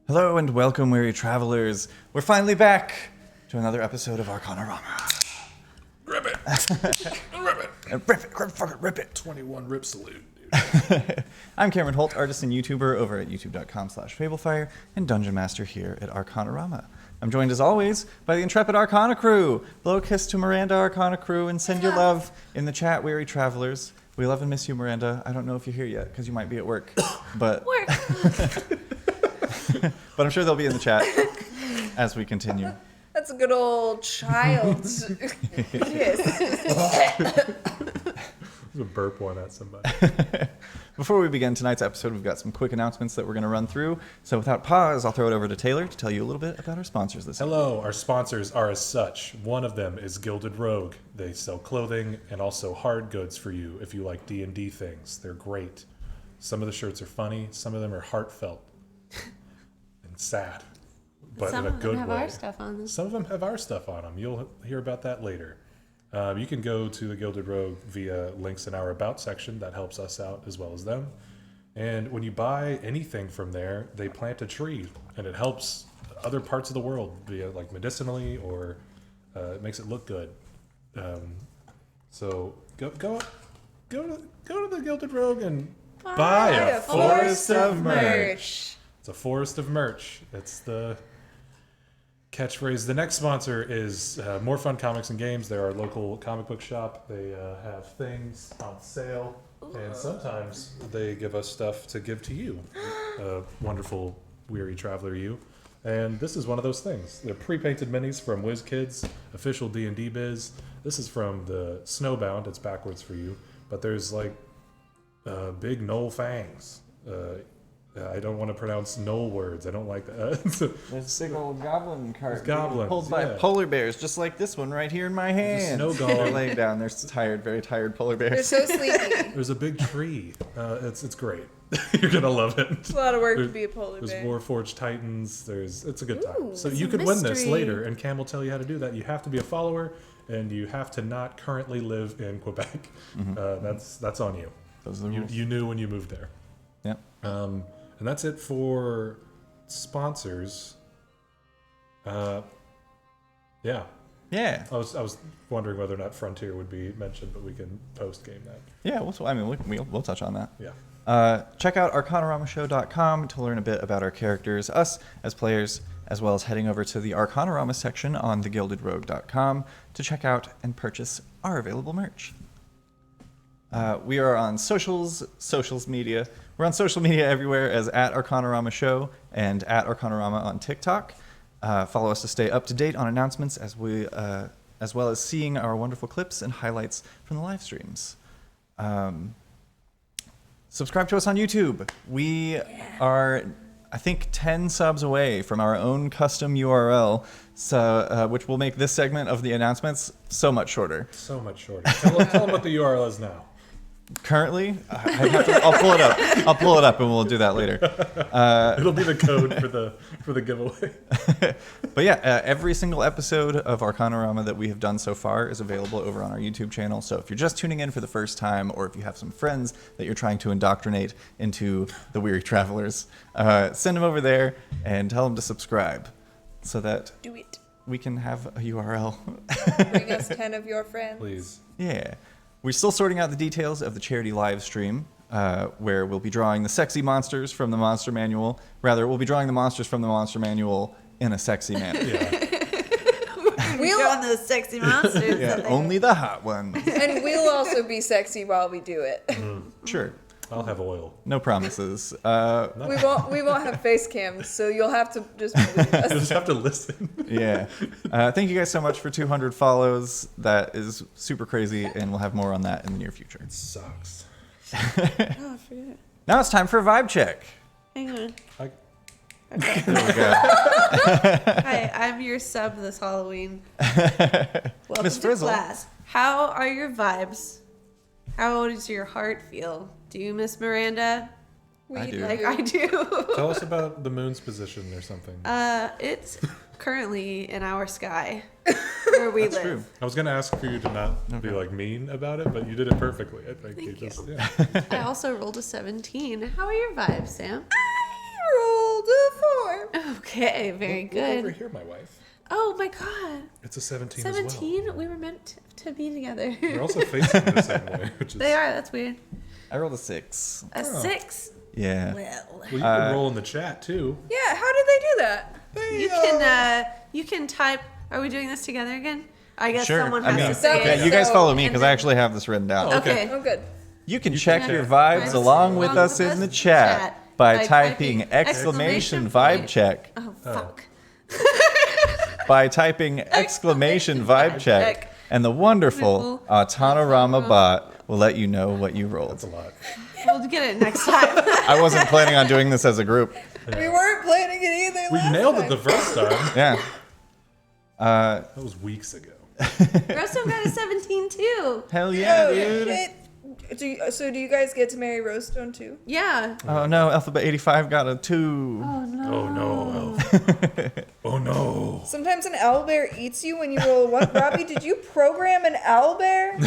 Hello and welcome, weary travelers. We're finally back to another episode of Arcanarama. Rip it! Rip it! Rip it, fucking rip it. 21 rip salute, dude. I'm Cameron Holt, artist and YouTuber over at youtube.com/fablefire and Dungeon Master here at Arcanarama. I'm joined as always by the intrepid Arcana crew. Blow a kiss to Miranda, Arcana crew, and send your love in the chat, weary travelers. We love and miss you, Miranda. I don't know if you're here yet because you might be at work, but but I'm sure they'll be in the chat as we continue. That's a good old child's kiss. There's a burp one at somebody. Before we begin tonight's episode, we've got some quick announcements that we're going to run through. So without pause, I'll throw it over to Taylor to tell you a little bit about our sponsors this Hello, our sponsors are as such. One of them is Gilded Rogue. They sell clothing and also hard goods for you if you like D&D things. They're great. Some of the shirts are funny. Some of them are heartfelt and sad, but in a good way. Some of them have our stuff on them. Some of them have our stuff on them. You'll hear about that later. You can go to the Gilded Rogue via links in our About section. That helps us out as well as them. And when you buy anything from there, they plant a tree, and it helps other parts of the world, be it like medicinally or it makes it look good. So go to the Gilded Rogue and buy a forest of merch. It's a forest of merch. It's the catchphrase. The next sponsor is More Fun Comics and Games. They're our local comic book shop. They have things on sale, and sometimes they give us stuff to give to you, wonderful weary traveler you. And this is one of those things. They're pre-painted minis from WizKids, official D&D biz. This is from the Snowbound. It's backwards for you, but there's like big Knoll fangs. I don't want to pronounce Knoll words. I don't like that. There's a big old goblin cart goblins, pulled by polar bears, just like this one right here in my hand. Snow golem. They're laying down. They're tired, very tired polar They're bears. so sleepy. There's a big tree. It's great. You're gonna love it. It's a lot of work to be a polar There's bear. Warforged Titans. It's a good time. Ooh, So it's you a could win this mystery. later, and Cam will tell you how to do that. You have to be a follower, and you have to not currently live in Quebec. That's on you. Those are the rules. You knew when you moved there. Yep. And that's it for sponsors. Yeah. Yeah. I was wondering whether or not Frontier would be mentioned, but we can post game that. Yeah. We'll touch on that. Yeah. Check out arcanaramashow.com to learn a bit about our characters, us as players, as well as heading over to the Arcanarama section on thegildedrogue.com to check out and purchase our available merch. We are on socials media. We're on social media everywhere as @Arcanarama Show and @Arcanarama on TikTok. Follow us to stay up to date on announcements as well as seeing our wonderful clips and highlights from the live streams. Subscribe to us on YouTube. We are, I think, 10 subs away from our own custom URL, so which will make this segment of the announcements so much shorter. So much shorter. Tell them what the URL is now. Currently, I'll pull it up. I'll pull it up, and we'll do that later. It'll be the code for the giveaway. But yeah, every single episode of Arcanarama that we have done so far is available over on our YouTube channel. So if you're just tuning in for the first time, or if you have some friends that you're trying to indoctrinate into the weary travelers, send them over there and tell them to subscribe, so that Do it. we can have a URL. Bring us 10 of your friends. Please. Yeah. We're still sorting out the details of the charity live stream, where we'll be drawing the sexy monsters from the monster manual. Rather, we'll be drawing the monsters from the monster manual in a sexy manner. Yeah. We'll, Drawing those sexy monsters. Yeah, only the hot ones. and we'll also be sexy while we do it. Sure. I'll have oil. No promises. We won't have face cams, so you'll have to just believe us. You'll just have to listen. Yeah. Thank you guys so much for 200 follows. That is super crazy, and we'll have more on that in the near future. Sucks. Oh, I forget. Now it's time for a vibe check. Hang on. There we go. Hi, I'm your sub this Halloween. Welcome Miss to Frizzle. class. How are your vibes? How does your heart feel? Do you miss Miranda? I do. Like I do. Tell us about the moon's position or something. It's currently in our sky where we That's live. true. I was going to ask for you to not be like mean about it, but you did it perfectly. I think Thank just you. yeah. I also rolled a 17. How are your vibes, Sam? I rolled a 4. Okay, very Look over good. here, my wife. Oh my god. It's a 17 17? as well. We were meant to be together. They're also facing the same way, which is... They are, that's weird. I rolled a 6. A 6? Yeah. Well, Well, you can roll in the chat, too. Yeah, how did they do that? you can type. Are we doing this together again? I guess Sure. someone I has mean, to say okay, it. you guys follow me And because then- I actually have this written down. Oh, Okay. Oh, good. You can check check your it. vibes Vibes along with along us with in us the in the chat chat by by typing typing exclamation exclamation vibe check. Oh, fuck. By typing exclamation vibe check. And the wonderful Arcanarama bot will let you know what you rolled. That's a lot. We'll get it next time. I wasn't planning on doing this as a group. We weren't planning it either. We last nailed it time. the first time. Yeah. That was weeks ago. Rosto got a 17 too. Hell yeah, Oh dude. shit! So do you guys get to marry Rosestone too? Yeah. Oh no, Alphabet 85 got a 2. Oh no. Oh, no, Elf. Oh, no. Sometimes an owlbear eats you when you roll a 1. Robbie, did you program an owlbear?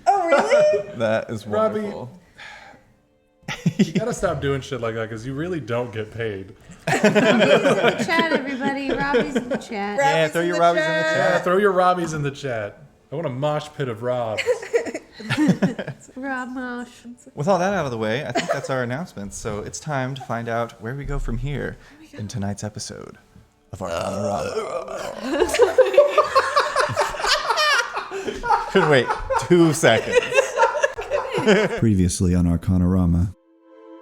Oh really? That is Robbie. wonderful. You gotta stop doing shit like that because you really don't get paid. Chat, everybody. Robbie's in the chat. Yeah, throw your Robbies in the Yeah, chat. throw your Robbies in the chat. I want a mosh pit of Robs. Rob Mosh. With all that out of the way, I think that's our announcements. So it's time to find out where we go from here in tonight's episode of Arcanarama. Couldn't wait 2 seconds. Previously on Arcanarama,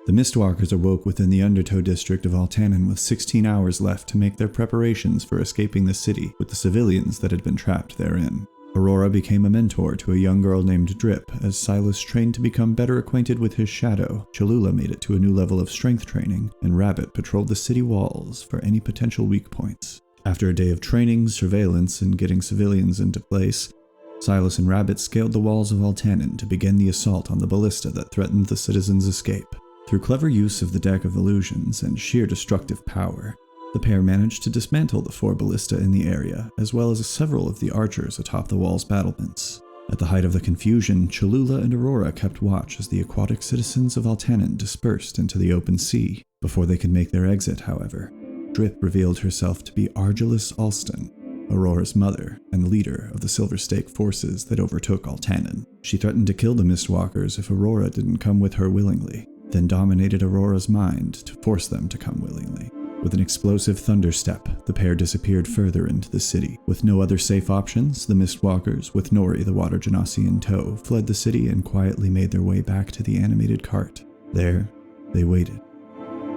the Mistwalkers awoke within the Undertow district of Altanen with 16 hours left to make their preparations for escaping the city with the civilians that had been trapped therein. Aurora became a mentor to a young girl named Drip. As Silas trained to become better acquainted with his shadow, Cholula made it to a new level of strength training, and Rabbit patrolled the city walls for any potential weak points. After a day of training, surveillance, and getting civilians into place, Silas and Rabbit scaled the walls of Altanen to begin the assault on the ballista that threatened the citizens' escape. Through clever use of the Deck of Illusions and sheer destructive power, the pair managed to dismantle the 4 ballista in the area, as well as several of the archers atop the wall's battlements. At the height of the confusion, Cholula and Aurora kept watch as the aquatic citizens of Altanen dispersed into the open sea. Before they could make their exit, however, Drip revealed herself to be Argelis Alston, Aurora's mother and leader of the Silver Stake forces that overtook Altanen. She threatened to kill the Mistwalkers if Aurora didn't come with her willingly, then dominated Aurora's mind to force them to come willingly. With an explosive thunderstep, the pair disappeared further into the city. With no other safe options, the Mistwalkers, with Nori the Water Genasi in tow, fled the city and quietly made their way back to the animated cart. There, they waited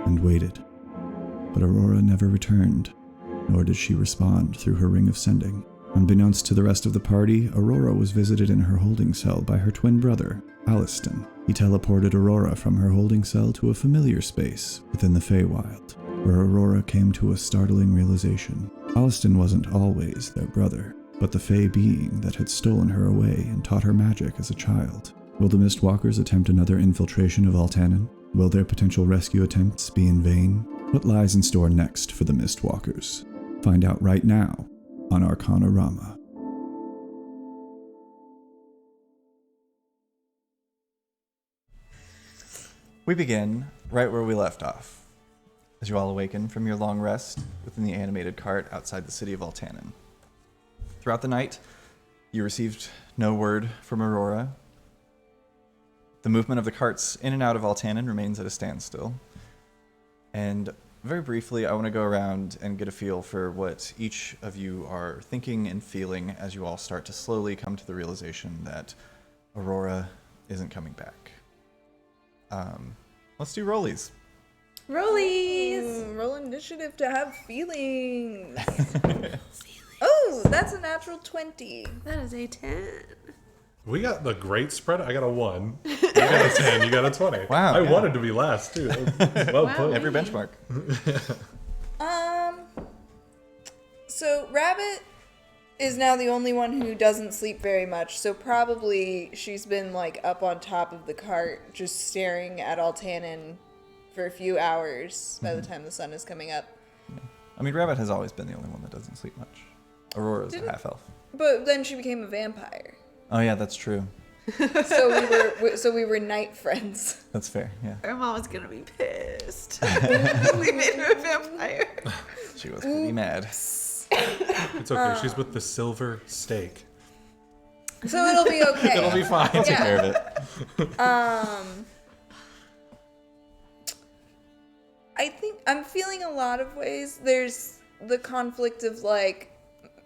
and waited. But Aurora never returned, nor did she respond through her ring of sending. Unbeknownst to the rest of the party, Aurora was visited in her holding cell by her twin brother, Aliston. He teleported Aurora from her holding cell to a familiar space within the Feywild, where Aurora came to a startling realization. Aliston wasn't always their brother, but the Fey being that had stolen her away and taught her magic as a child. Will the Mistwalkers attempt another infiltration of Altanen? Will their potential rescue attempts be in vain? What lies in store next for the Mistwalkers? Find out right now on Arcanarama. We begin right where we left off, as you all awaken from your long rest within the animated cart outside the city of Altanen. Throughout the night, you received no word from Aurora. The movement of the carts in and out of Altanen remains at a standstill. And very briefly, I want to go around and get a feel for what each of you are thinking and feeling as you all start to slowly come to the realization that Aurora isn't coming back. Let's do rollies. Rollies. Roll initiative to have feelings. Oh, that's a natural 20. That is a 10. We got the great spread. I got a 1. You got a 10. You got a 20. Wow, I yeah. wanted to be last, too. That was well Wow. put. Every benchmark. So Rabbit is now the only one who doesn't sleep very much, so probably she's been like up on top of the cart just staring at Altanen for a few hours by the time the sun is coming up. I mean, Rabbit has always been the only one that doesn't sleep much. Aurora's a half-elf. But then she became a vampire. Oh yeah, that's true. So we were night friends. That's fair. Yeah. Our mom was gonna be pissed. We made her a vampire. She was pretty mad. It's okay. She's with the silver stake. So it'll be okay. It'll be fine. Take care of it. I think I'm feeling a lot of ways. There's the conflict of like,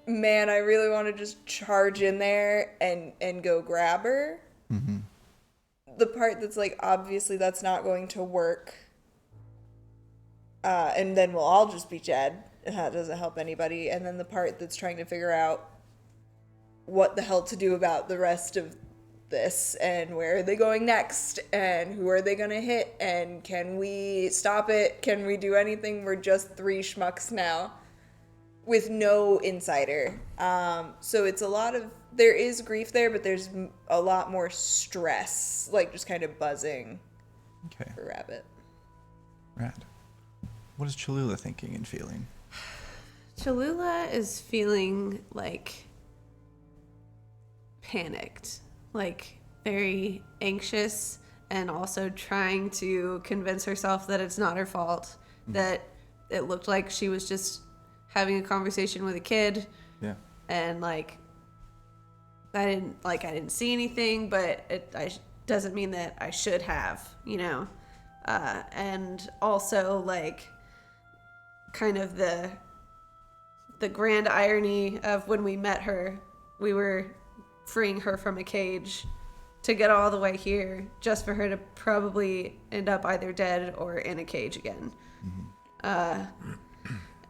man, I really want to just charge in there and go grab her. Mm-hmm. The part that's like, obviously that's not going to work. And then we'll all just be dead. That doesn't help anybody. And then the part that's trying to figure out what the hell to do about the rest of this and where are they going next and who are they going to hit and can we stop it? Can we do anything? We're just 3 schmucks now with no insider. So it's a lot of, there is grief there, but there's a lot more stress, like just kind of buzzing Okay. for Rabbit. Rad. What is Cholula thinking and feeling? Cholula is feeling like panicked, like very anxious, and also trying to convince herself that it's not her fault, that it looked like she was just having a conversation with a kid. Yeah. And like I didn't see anything, but it doesn't mean that I should have, you know. And also like kind of the grand irony of when we met her, we were freeing her from a cage to get all the way here just for her to probably end up either dead or in a cage again.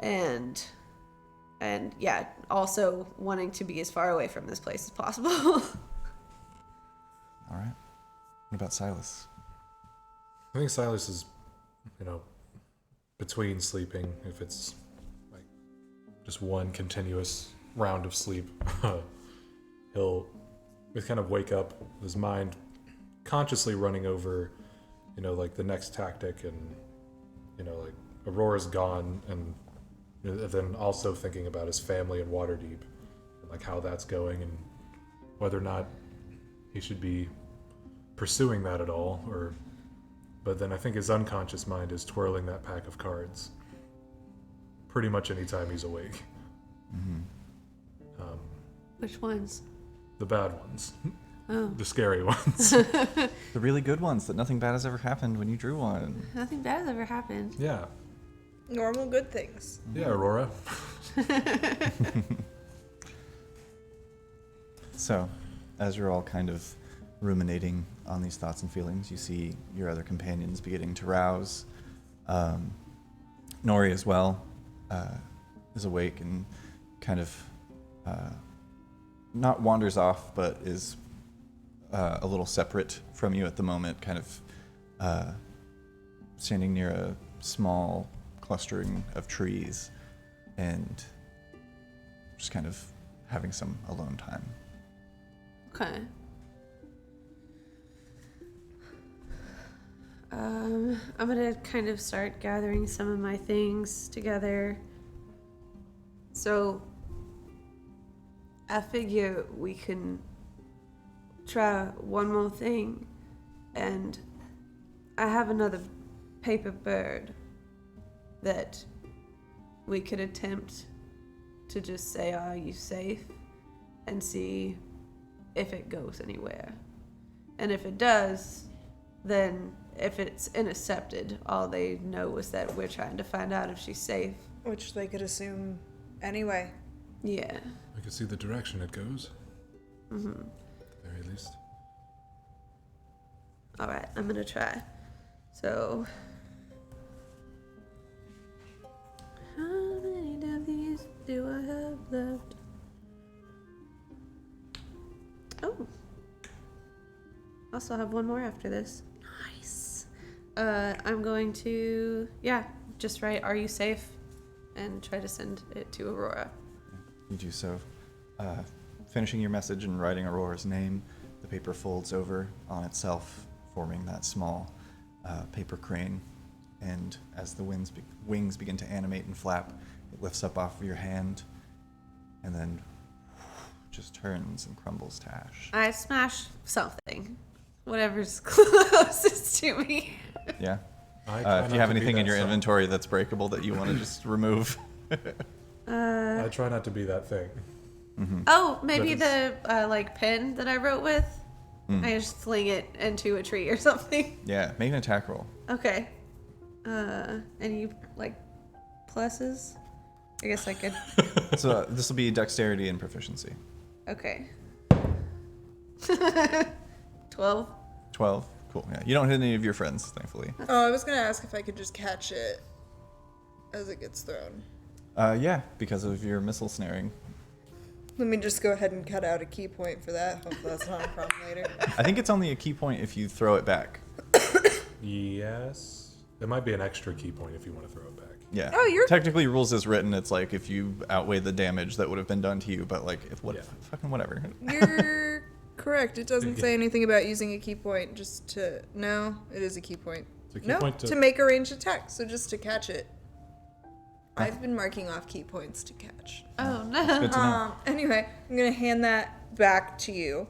And yeah, also wanting to be as far away from this place as possible. All right. What about Silas? I think Silas is, between sleeping. If it's like just one continuous round of sleep, he'll kind of wake up, his mind consciously running over, like the next tactic, and like Aurora's gone, and then also thinking about his family in Waterdeep, and like how that's going, and whether or not he should be pursuing that at all, but then I think his unconscious mind is twirling that pack of cards pretty much any time he's awake. Mm-hmm. Which ones? The bad ones. Oh. The scary ones. The really good ones that nothing bad has ever happened when you drew one. Nothing bad has ever happened. Yeah. Normal good things. Yeah, Aurora. So, as you're all kind of ruminating on these thoughts and feelings, you see your other companions beginning to rouse. Nori as well is awake and kind of not wanders off, but is a little separate from you at the moment, kind of standing near a small clustering of trees and just kind of having some alone time. Okay. I'm gonna kind of start gathering some of my things together. So I figure we can try one more thing, and I have another paper bird that we could attempt to just say, "Are you safe?" and see if it goes anywhere. And if it does, then if it's intercepted, all they know is that we're trying to find out if she's safe. Which they could assume anyway. Yeah. I can see the direction it goes. Mm-hmm. At the very least. All right, I'm gonna try. So, how many of these do I have left? Oh, I also have one more after this. Nice. I'm going to, just write, "Are you safe?" and try to send it to Aurora. You do so. Finishing your message and writing Aurora's name, the paper folds over on itself, forming that small paper crane. And as the wings begin to animate and flap, it lifts up off of your hand and then just turns and crumbles to ash. I smash something. Whatever's closest to me. Yeah. I try If you not have to be anything in that your son. inventory that's breakable that you want to just remove. I try not to be that thing. Oh, maybe That the like pen that I wrote with. I just fling it into a tree or something. Yeah, make an attack roll. Okay. Any like pluses? I guess I could. So this will be dexterity and proficiency. Okay. 12. 12. Cool. Yeah, you don't hit any of your friends, thankfully. Oh, I was gonna ask if I could just catch it as it gets thrown. Yeah, because of your missile snaring. Let me just go ahead and cut out a key point for that. Hope that's not a problem later. I think it's only a key point if you throw it back. Yes. It might be an extra key point if you want to throw it back. Yeah. Oh, you're- Technically, rules as written, it's like if you outweigh the damage that would have been done to you, but like, Yeah. fucking whatever. You're correct. It doesn't say anything about using a key point just to... No, it is a key point. It's a key No, point to to- make a ranged attack, so just to catch it. I've been marking off key points to catch. Oh no. Good to know. Anyway, I'm gonna hand that back to you.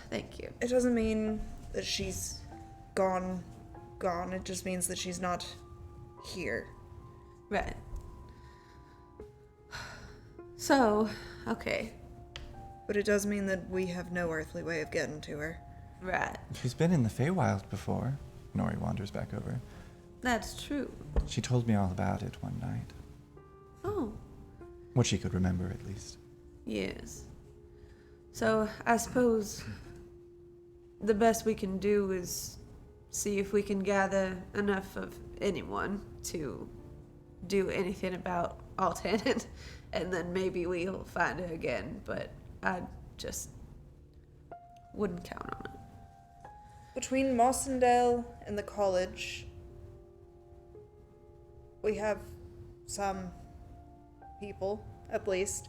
Thank you. It doesn't mean that she's gone. It just means that she's not here. Right. So, okay. But it does mean that we have no earthly way of getting to her. Right. She's been in the Feywild before. Nori wanders back over. That's true. She told me all about it one night. Oh, What she could remember, at least. yes. So, I suppose the best we can do is see if we can gather enough of anyone to do anything about Altanen, and then maybe we'll find her again, but I just wouldn't count on it. Between Mossendell and the college, we have some people, at least.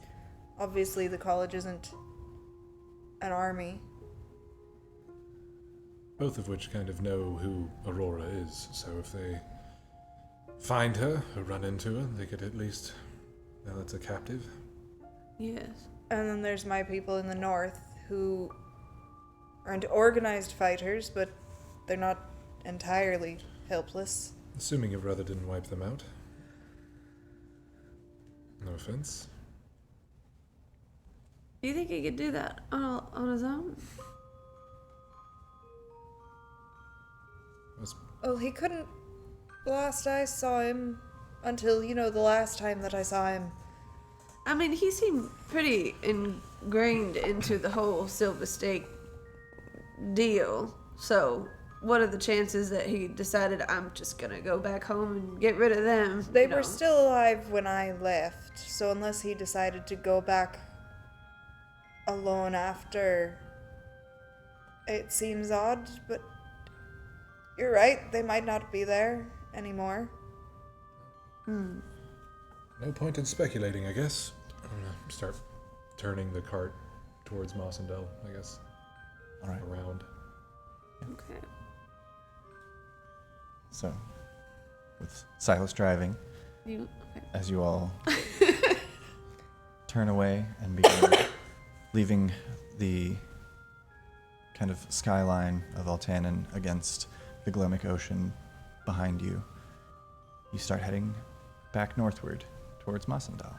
Obviously, the college isn't an army. Both of which kind of know who Aurora is, so if they find her or run into her, they could at least know it's a captive. Yes. And then there's my people in the north who aren't organized fighters, but they're not entirely helpless. Assuming your brother didn't wipe them out. No offense. Do you think he could do that on his own? Well, he couldn't the last I saw him until, the last time that I saw him. I mean, he seemed pretty ingrained into the whole Silver Stake deal. So, what are the chances that he decided, I'm just gonna go back home and get rid of them? They you know? were still alive when I left, so unless he decided to go back alone after, it seems odd, but you're right, they might not be there anymore. No point in speculating, I guess. I'm gonna start turning the cart towards Mossendell, I guess. All right. Around. Okay. So, with Silas driving, Okay. as you all turn away and begin leaving the kind of skyline of Altanen against the Glemic Ocean behind you, you start heading back northward towards Mossendell.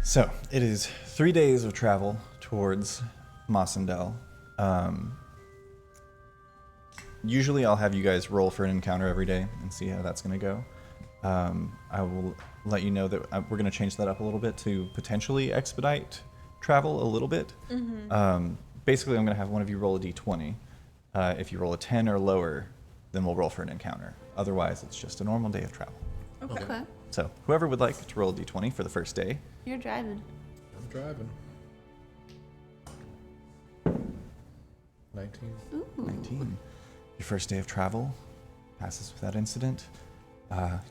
So, it is 3 days of travel towards Mossendell. Usually I'll have you guys roll for an encounter every day and see how that's going to go. I will let you know that we're going to change that up a little bit to potentially expedite travel a little bit. Basically, I'm going to have one of you roll a d20. If you roll a 10 or lower, then we'll roll for an encounter. Otherwise, it's just a normal day of travel. Okay. So, whoever would like to roll a d20 for the first day. You're driving. I'm driving. 19. Ooh. 19. Your first day of travel passes without incident.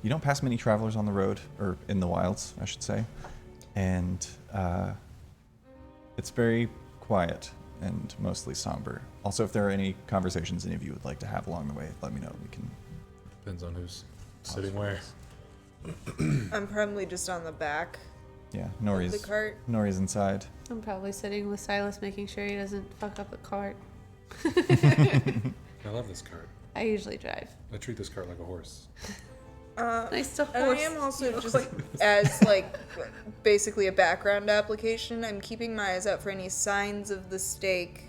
You don't pass many travelers on the road, or in the wilds, I should say. And it's very quiet and mostly somber. Also, if there are any conversations any of you would like to have along the way, let me know. We can. Depends on who's sitting where. I'm probably just on the back Yeah, the Nori's cart. inside. I'm probably sitting with Silas, making sure he doesn't fuck up the cart. I love this cart. I usually drive. I treat this cart like a horse. Nice to I horse. am also just as like basically a background application. I'm keeping my eyes out for any signs of the stake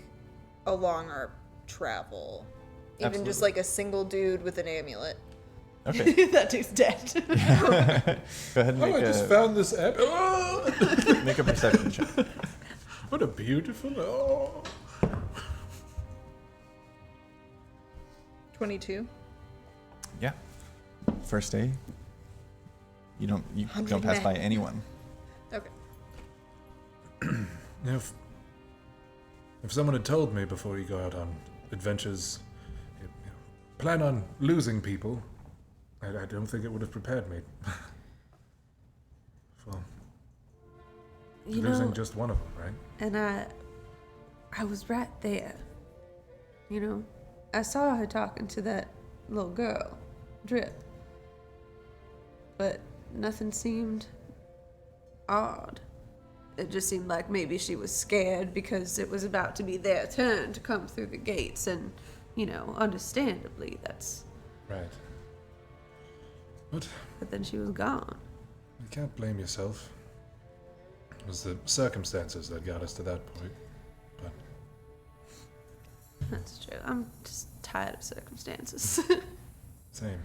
along our travel. Even Absolutely. just like a single dude with an amulet. Okay. That dude's dead. Go ahead and I just found this app. make a perception check. What a beautiful. Oh. 22. Yeah. First day. You don't 100 pass by men. anyone. Okay. If someone had told me before you go out on adventures, you plan on losing people, I don't think it would have prepared me for You losing know, just one of them, right? and I was right there. You know, I saw her talking to that little girl, Drip. But nothing seemed odd. It just seemed like maybe she was scared because it was about to be their turn to come through the gates, and, you know, understandably, that's... Right. But But then she was gone. you can't blame yourself. It was the circumstances that got us to that point. But That's true. I'm just tired of circumstances. same.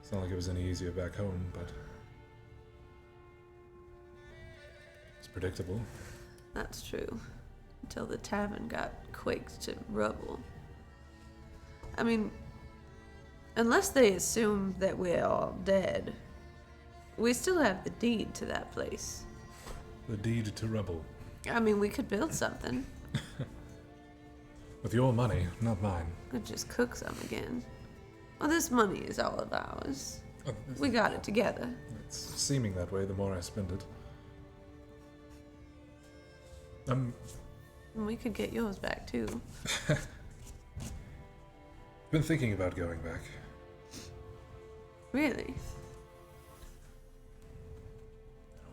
It's not like it was any easier back home, but it's predictable. That's true. Until the tavern got quaked to rubble. I mean, unless they assume that we're all dead, we still have the deed to that place. The deed to rubble. I mean, we could build something. With your money, not mine. Could just cook some again. Well, this money is all of ours. Oh, We got it together. It's seeming that way the more I spend it. And we could get yours back, too. Been thinking about going back. Really?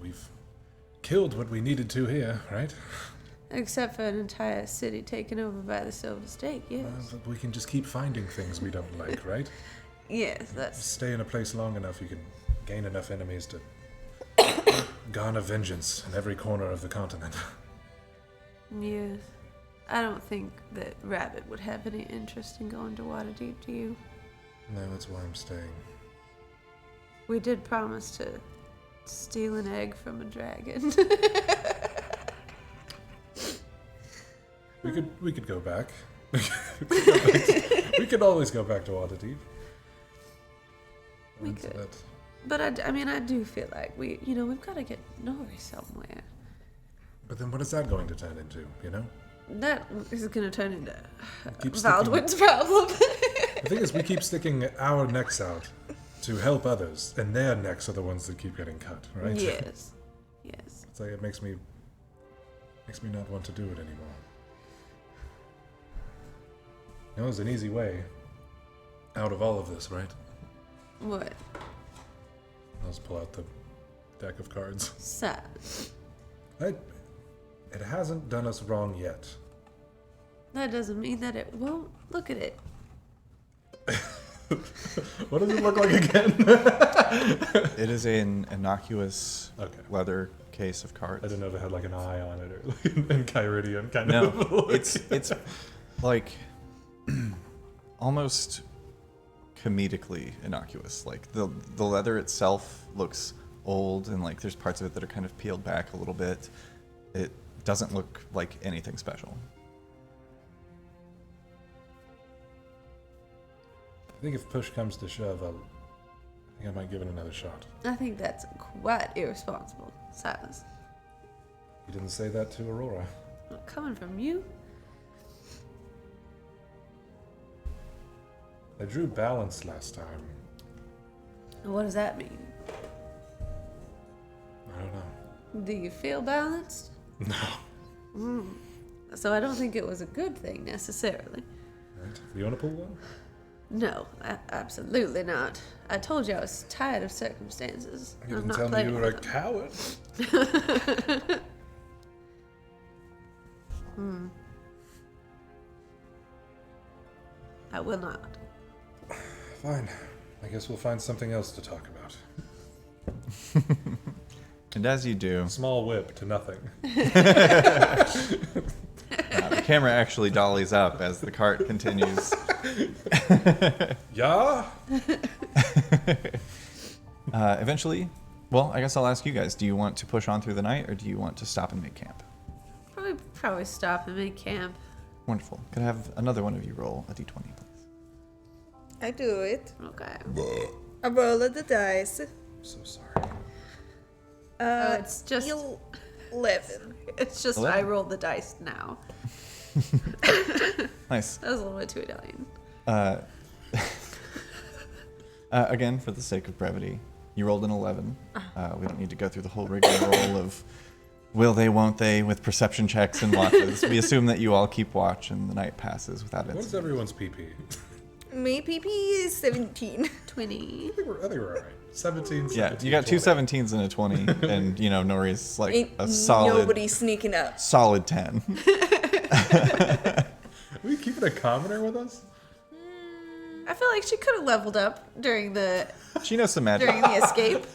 We've killed what we needed to here, right? Except for an entire city taken over by the Silver Stake, yes. But we can just keep finding things we don't like, right? Yes, that's... Stay in a place long enough, you can gain enough enemies to garner vengeance in every corner of the continent. Yes. I don't think that Rabbit would have any interest in going to Waterdeep, do you? No, that's why I'm staying. We did promise to steal an egg from a dragon. We could go back. We could always go back to Waterdeep. We And so could. that- But I mean, I do feel like we've got to get Nori somewhere. But then what is that going to turn into, you know? That is going to turn into Keep sticking- Valdwin's problem. The thing is, we keep sticking our necks out to help others, and their necks are the ones that keep getting cut, right? Yes. Yes. It's like it makes me not want to do it anymore. You know, there's an easy way out of all of this, right? What? I'll just pull out the deck of cards. Sad. It hasn't done us wrong yet. That doesn't mean that it won't. Look at it. What does it look like again? It is an innocuous Okay. leather case of cards. I didn't know if it had like an eye on it or like in Kyridian kind No, of. Look. it's like almost comedically innocuous. Like the leather itself looks old, and like there's parts of it that are kind of peeled back a little bit. It doesn't look like anything special. I think if push comes to shove, I think I might give it another shot. I think that's quite irresponsible, Silas. You didn't say that to Aurora. Not coming from you. I drew balance last time. What does that mean? I don't know. Do you feel balanced? No. So I don't think it was a good thing necessarily. Right. You want to pull one? No, absolutely not. I told you I was tired of circumstances. You I'm didn't not tell me playing you were a with them. coward. I will not. Fine. I guess we'll find something else to talk about. And as you do, Small whip to nothing. the camera actually dollies up as the cart continues. Yeah? Eventually, well, I guess I'll ask you guys, do you want to push on through the night or do you want to stop and make camp? Probably stop and make camp. Wonderful. Could I have another one of you roll a d20, please? I do it. Okay. I roll the dice. I'm so sorry. It's just 11. it's just 11? I rolled the dice now. Nice. That was a little bit too Italian. Again, for the sake of brevity, you rolled an 11. We don't need to go through the whole rigmarole of will they, won't they, with perception checks and watches. We assume that you all keep watch and the night passes without What's incident. everyone's PP? My PP is 17. 20. I think we're alright. 17, Yeah, 17, you got 2 20. 17s and a 20, and, you know, Nori's like Ain't a solid, nobody sneaking up. solid 10. Are we keeping a commoner with us? I feel like she could have leveled up during the She knows some magic. during the escape.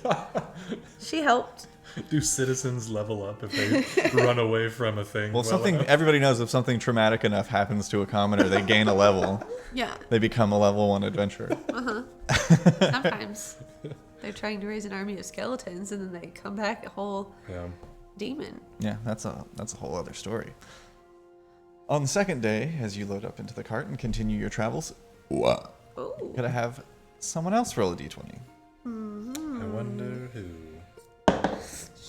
She helped. Do citizens level up if they run away from a thing? Well, something enough? everybody knows if something traumatic enough happens to a commoner, they gain a level. Yeah. They become a level 1 adventurer. Sometimes they're trying to raise an army of skeletons and then they come back a whole Yeah. demon. Yeah, that's a whole other story. On the second day, as you load up into the cart and continue your travels, what? Ooh. Could I have someone else roll a d20? I wonder who.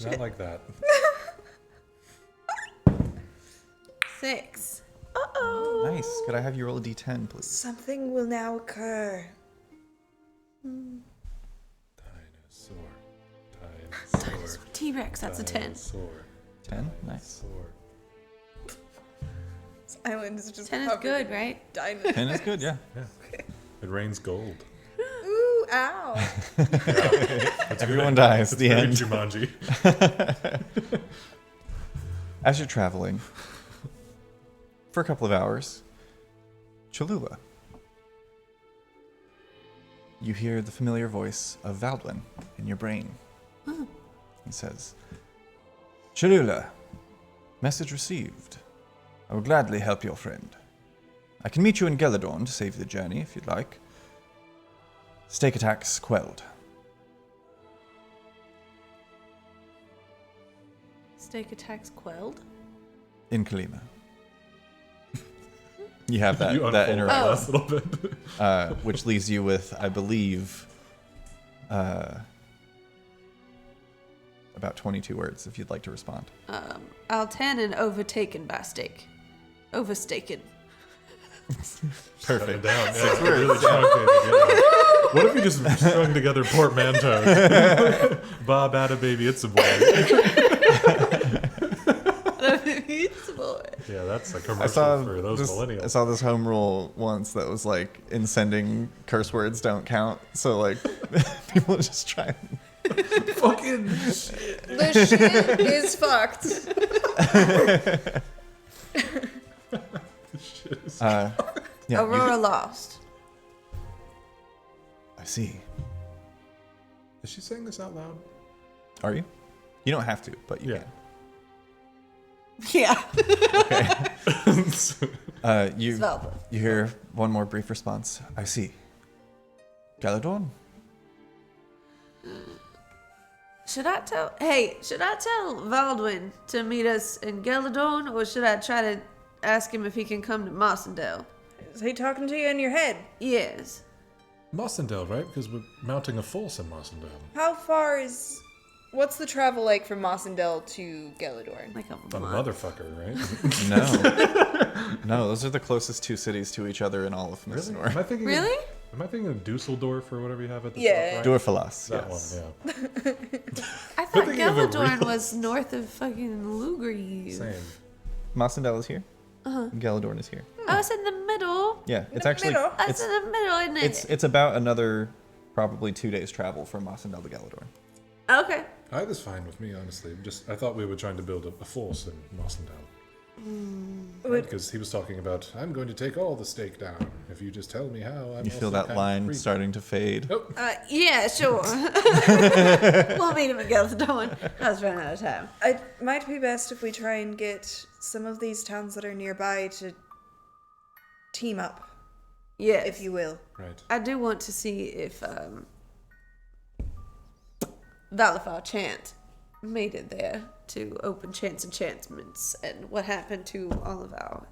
Not like that. 6. Uh-oh. Nice. Could I have you roll a d10, please? Something will now occur. Dinosaur. T-Rex, that's a 10. Dinosaur. 10? Nice. Dinosaur. This island is just 10 is covered good, in right? dinosaurs. 10 is good, yeah. Yeah. It rains gold. Ooh, ow. Everyone dies. It's The very end. Jumanji. As you're traveling, for a couple of hours, Cholula. You hear the familiar voice of Valdwin in your brain. He says, Cholula, message received. I will gladly help your friend. I can meet you in Geladorn to save the journey if you'd like. Stake attacks quelled. Stake attacks quelled? In Kalima. You have that, You that unfold interaction. that last little bit. Which leaves you with, I believe, about 22 words if you'd like to respond. Altanen overtaken by stake. Overstaken. Shut it Perfect. down. Yeah, it's really truncated. Yeah. What if you just strung together portmanteau? Bob had a baby, it's a boy. Yeah, that's a commercial for those I millennials. saw this home rule once that was like, in sending curse words don't count. So like, people just try. Fucking shit. The shit is fucked. Shit is- Yeah, Aurora lost. I see. Is she saying this out loud? Are you? You don't have to, but you Yeah. Yeah. You Svalbard. you hear one more brief response. I see. Galadorn? Should I tell Valdwin to meet us in Geladorn, or should I try to ask him if he can come to Mossendell? Is he talking to you in your head? Yes. Mossendell, right? Because we're mounting a force in Mossendell. How far is... What's the travel like from Mossendell to Geladorn? Like a A month. motherfucker, right? No. No, those are the closest two cities to each other in all of Really? Missenor. Am I thinking Really? Am I thinking of Dusseldorf or whatever you have at the Yeah. top right? Dorfalas, That yes. one, I thought thinking of a Geladorn real- was north of fucking yeah. Lugrieve. Same. Mossendell is here. Galadorn is here. I was in the middle. Yeah, it's the actually middle. That's in the middle, isn't it? it's about another probably 2 days travel from Mossendell to Galador. Okay. Either's fine with me, honestly. I thought we were trying to build a force in Mossendell. Would- Because he was talking about, I'm going to take all the stake down. If you just tell me how, I'm You feel also that kind of line creepy." starting to fade. Oh, Yeah, sure. We'll meet him at Galador. I was running out of time. It might be best if we try and get some of these towns that are nearby to team up, Yes. if you will. right. I do want to see if Valafar Chant made it there to open Chance Enchantments and what happened to all of our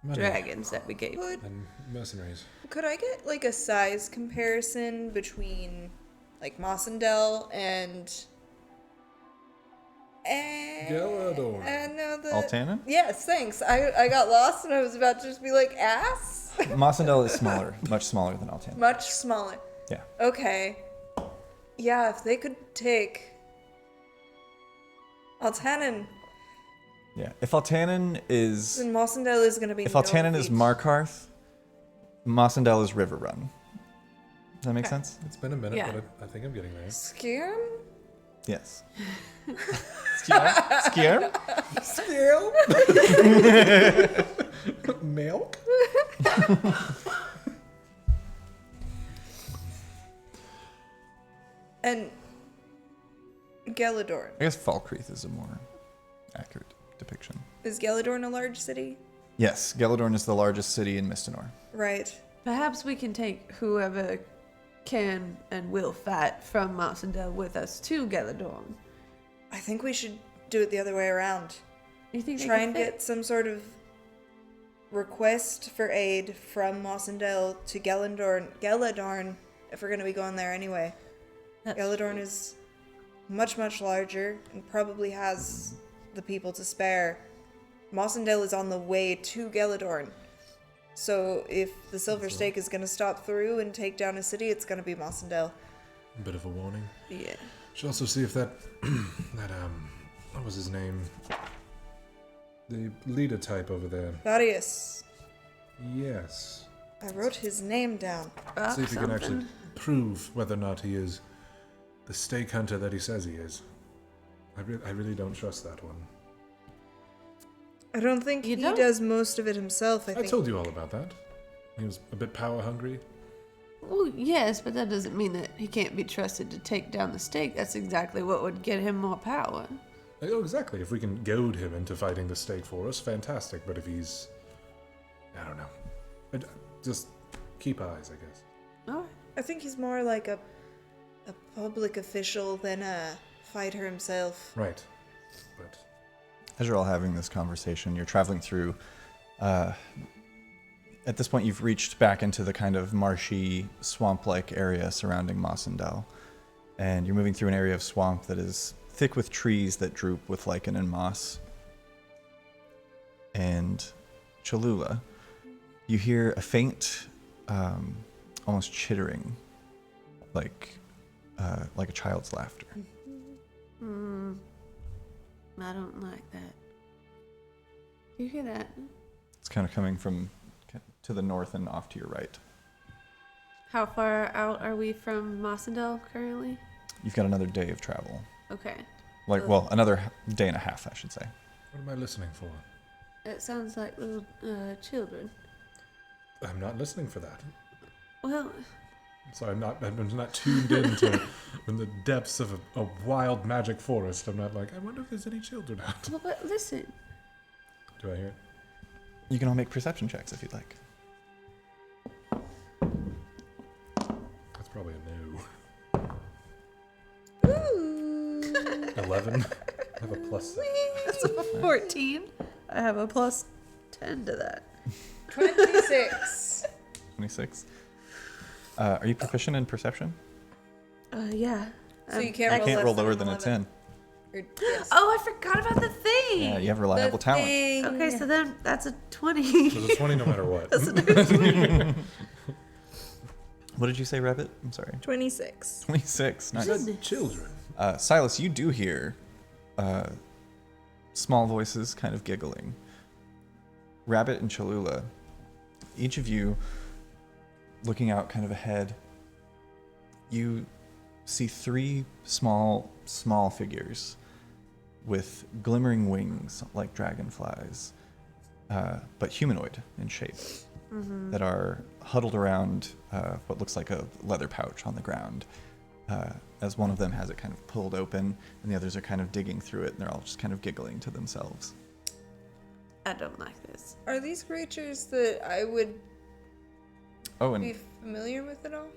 Money dragons that we gave. and mercenaries. Could I get like a size comparison between like Mossendell and Galador. no, the Altanen? Yes, thanks. I got lost and I was about to just be like ass. Mossendell is smaller, much smaller than Altanen. Much smaller. Yeah. Okay. Yeah, if they could take Altanen, Yeah. If Altanen is then Mossendell is going to be. if Altanen is Northreach. Markarth, Mossendell is Riverrun. Does that make Okay. sense? It's been a minute, Yeah. but I think I'm getting there. Scarum? Yes. Skier? Milk? And Galador. I guess Falkreath is a more accurate depiction. Is Galador a large city? Yes, Galadorn is the largest city in Mistinor. Right. Perhaps we can take whoever can and will fight from Mossendell with us to Galador. I think we should do it the other way around. You think they Try can and fit? get some sort of request for aid from Mossendell to Galadorn if we're going to be going there anyway. That's Galadorn true. is much, much larger and probably has the people to spare. Mossendell is on the way to Galadorn. So if the Silver Stake is going to stop through and take down a city, it's going to be Mossendell. A bit of a warning. Yeah. Should also see if that what was his name? The leader type over there. Thaddeus. Yes. I wrote his name down. See if you can actually Something. prove whether or not he is the stake hunter that he says he is. I really don't trust that one. I don't think You he don't? does most of it himself. I I think. told you all about that. He was a bit power hungry. Well, yes, but that doesn't mean that he can't be trusted to take down the stake. That's exactly what would get him more power. Oh, exactly. If we can goad him into fighting the stake for us, fantastic. But if he's, I don't know. Just keep eyes, I guess. All right. I think he's more like a public official than a fighter himself. Right. But As you're all having this conversation, you're traveling through. At this point, you've reached back into the kind of marshy, swamp-like area surrounding Mossendell, and you're moving through an area of swamp that is thick with trees that droop with lichen and moss. And Cholula, you hear a faint, almost chittering, like a child's laughter. I don't like that. You hear that? It's kind of coming from to the north and off to your right. How far out are we from Mossendell currently? You've got another day of travel. Okay. Well, another day and a half, I should say. what am I listening for? It sounds like little children. I'm not listening for that. Well, So I'm not tuned into in the depths of a wild magic forest. I'm not like, I wonder if there's any children out. but listen. Do I hear it? You can all make perception checks if you'd like. That's probably a no. Ooh. 11. I have a plus 7. That's a 14. I have a plus 10 to that. 26. 26. Are you proficient in perception? Yeah. So you You can't roll, can't less roll than lower an than a 11. 10. Yes. Oh, I forgot about the thing. Yeah, you have reliable talent. Thing. Okay, so then that's a 20. So it's a 20 no matter what. What did you say, Rabbit? I'm sorry. 26. 26. Nice. You said children. Silas, you do hear small voices kind of giggling. Rabbit and Cholula, each of you, looking out kind of ahead, you see 3 small figures with glimmering wings like dragonflies, but humanoid in shape, that are huddled around what looks like a leather pouch on the ground, as one of them has it kind of pulled open, and the others are kind of digging through it, and they're all just kind of giggling to themselves. I don't like this. Are these creatures that I would Oh, be and familiar with at all?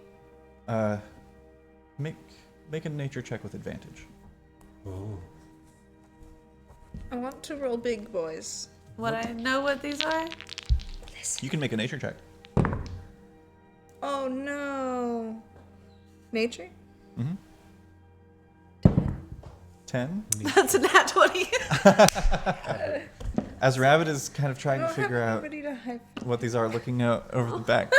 make a nature check with advantage. Oh. I want to roll big boys. Would I know what these are? You can make a nature check. Oh no. Nature? 10. That's a nat 20. As Rabbit is kind of trying I to don't figure have out anybody to hype. what these are, looking out over the back.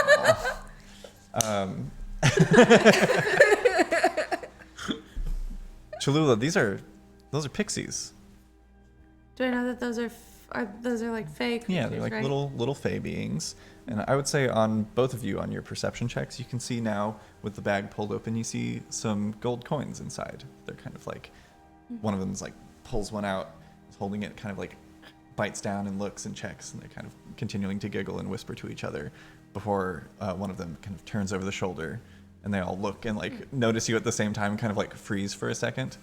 Cholula, those are pixies. Do I know that those are those are like fake? Yeah, they're like right? little fey beings. And I would say on both of you, on your perception checks, you can see now with the bag pulled open, you see some gold coins inside. They're kind of like, one of them's like pulls one out, is holding it, kind of like bites down and looks and checks, and they're kind of continuing to giggle and whisper to each other before one of them kind of turns over the shoulder, and they all look and like notice you at the same time, kind of like freeze for a second.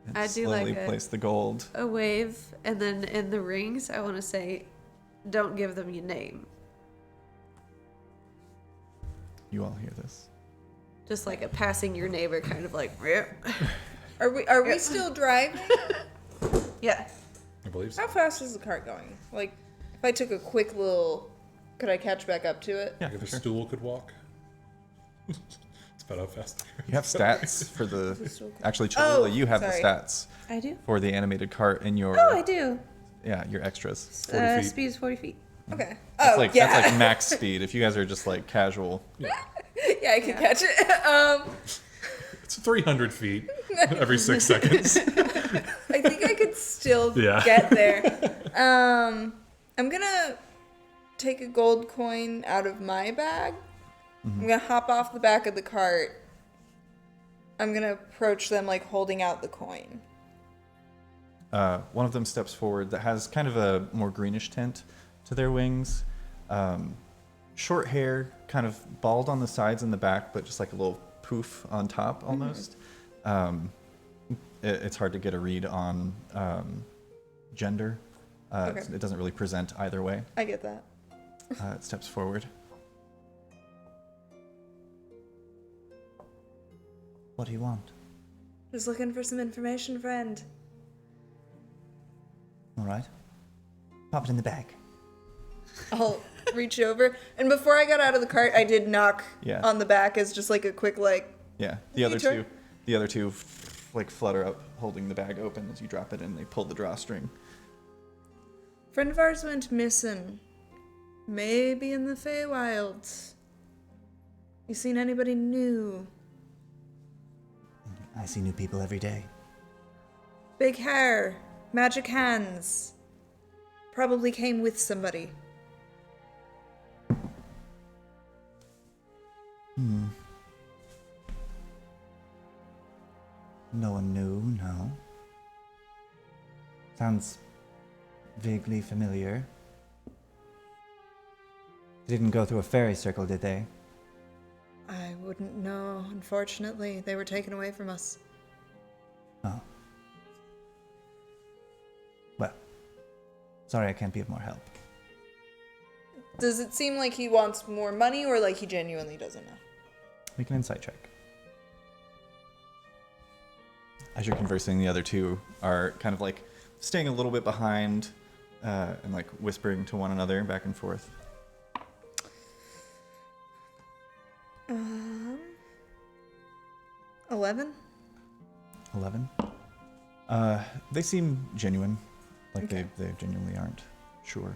And I do slowly like place the gold. a wave, and then in the rings, I want to say, don't give them your name. You all hear this. Just like a passing your neighbor, kind of like. Are we still driving? Yeah. I believe so. How fast is the cart going? Like, if I took a quick little, could I catch back up to it? Yeah, If for a sure. stool could walk. It's about how fast they You have stats for the. stool cool? Actually, Cholula, Oh, you have sorry. the stats I do. for the animated cart in your. Oh, I do. Yeah, your extras. 40 feet. Speed is 40 feet. Okay. That's Oh, like yeah. that's like max speed. If you guys are just like casual, yeah, I can catch it. It's 300 feet every 6 seconds. I think I could still Yeah. get there. I'm gonna take a gold coin out of my bag. I'm gonna hop off the back of the cart. I'm gonna approach them like holding out the coin. one of them steps forward that has kind of a more greenish tint to their wings. Short hair, kind of bald on the sides and the back, but just like a little poof on top almost. It's hard to get a read on gender. Okay. It doesn't really present either way. I get that. It steps forward. What do you want? Just looking for some information, friend. All right. Pop it in the bag. I'll reach over, and before I got out of the cart, I did knock Yeah. on the back as just like a quick like. Yeah. You turn- The other two like flutter up, holding the bag open as you drop it in. They pull the drawstring. Friend of ours went missing. Maybe in the Feywilds. You seen anybody new? I see new people every day. Big hair, magic hands. Probably came with somebody. No one knew, no. Sounds vaguely familiar. Didn't go through a fairy circle, did they? I wouldn't know, unfortunately. They were taken away from us. Oh. Well, sorry I can't be of more help. Does it seem like he wants more money or like he genuinely doesn't know? Make an insight check. As you're conversing, the other two are kind of like staying a little bit behind and like whispering to one another back and forth. 11? 11. They seem genuine. Like they genuinely aren't sure.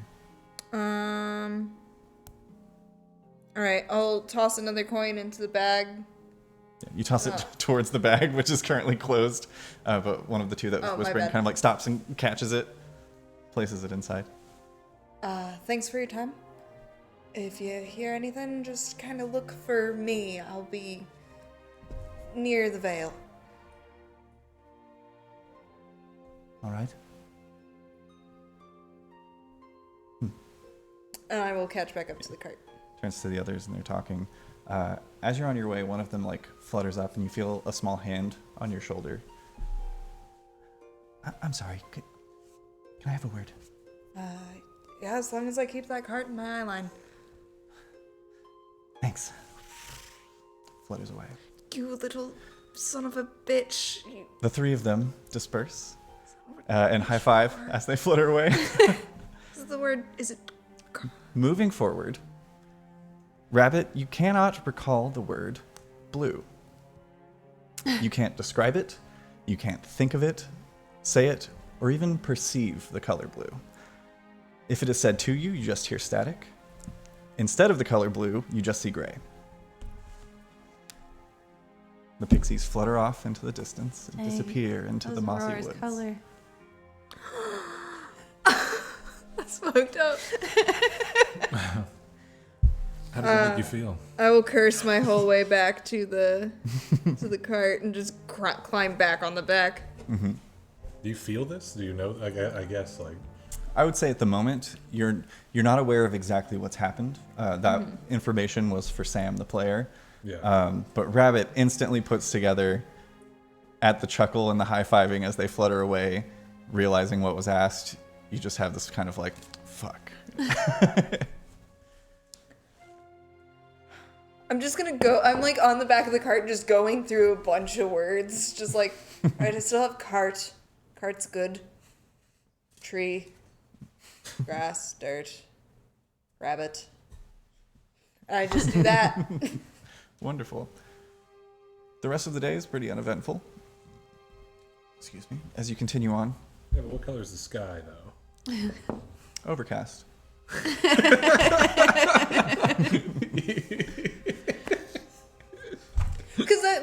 Alright, I'll toss another coin into the bag. Yeah, you toss it towards the bag, which is currently closed. But one of the two that was Oh, my whispering bad. kind of like stops and catches it, places it inside. Thanks for your time. if you hear anything, just kind of look for me. I'll be near the veil. All right. And I will catch back up to the cart. Turns to the others and they're talking. As you're on your way, one of them like flutters up and you feel a small hand on your shoulder. I'm sorry. Can I have a word? Yeah, as long as I keep that cart in my eye line. Thanks. Flutters away. You little son of a bitch. You... The three of them disperse and high five as they flutter away. Is the word, is it... Moving forward, Rabbit, you cannot recall the word blue. You can't describe it, you can't think of it, say it, or even perceive the color blue. If it is said to you, you just hear static. Instead of the color blue, you just see gray. The pixies flutter off into the distance and disappear into the mossy Aurora's woods. color. That's fucked up. How does it make you feel? I will curse my whole way back to the cart and just climb back on the back. Mm-hmm. Do you feel this? Do you know? I guess like. I would say at the moment you're not aware of exactly what's happened. That information was for Sam, the player. Yeah. But Rabbit instantly puts together at the chuckle and the high-fiving as they flutter away, realizing what was asked. You just have this kind of like, fuck. I'm just gonna go. I'm like on the back of the cart, just going through a bunch of words. Just like, alright, I still have cart. Cart's good. Tree. Grass. Dirt. Rabbit. And I just do that. Wonderful. The rest of the day is pretty uneventful. Excuse me. As you continue on. Yeah, but what color is the sky though? Overcast.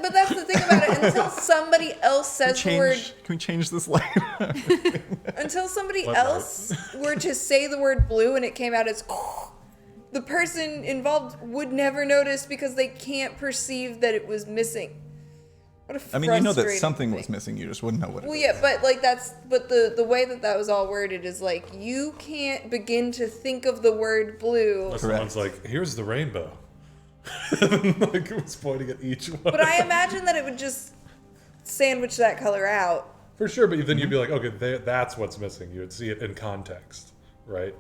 But that's the thing about it. Until somebody else says the word, Can we change this light? until somebody What else were to say the word blue and it came out as, the person involved would never notice because they can't perceive that it was missing. What a I mean, you know that frustrating something thing. was missing. You just wouldn't know what it Well, is. yeah, but like the way that was all worded is like you can't begin to think of the word blue. Unless Correct. someone's like, "Here's the rainbow," like it was pointing at each one. But I imagine that it would just sandwich that color out. For sure, but then you'd be like, "Okay, that's what's missing." You would see it in context, right?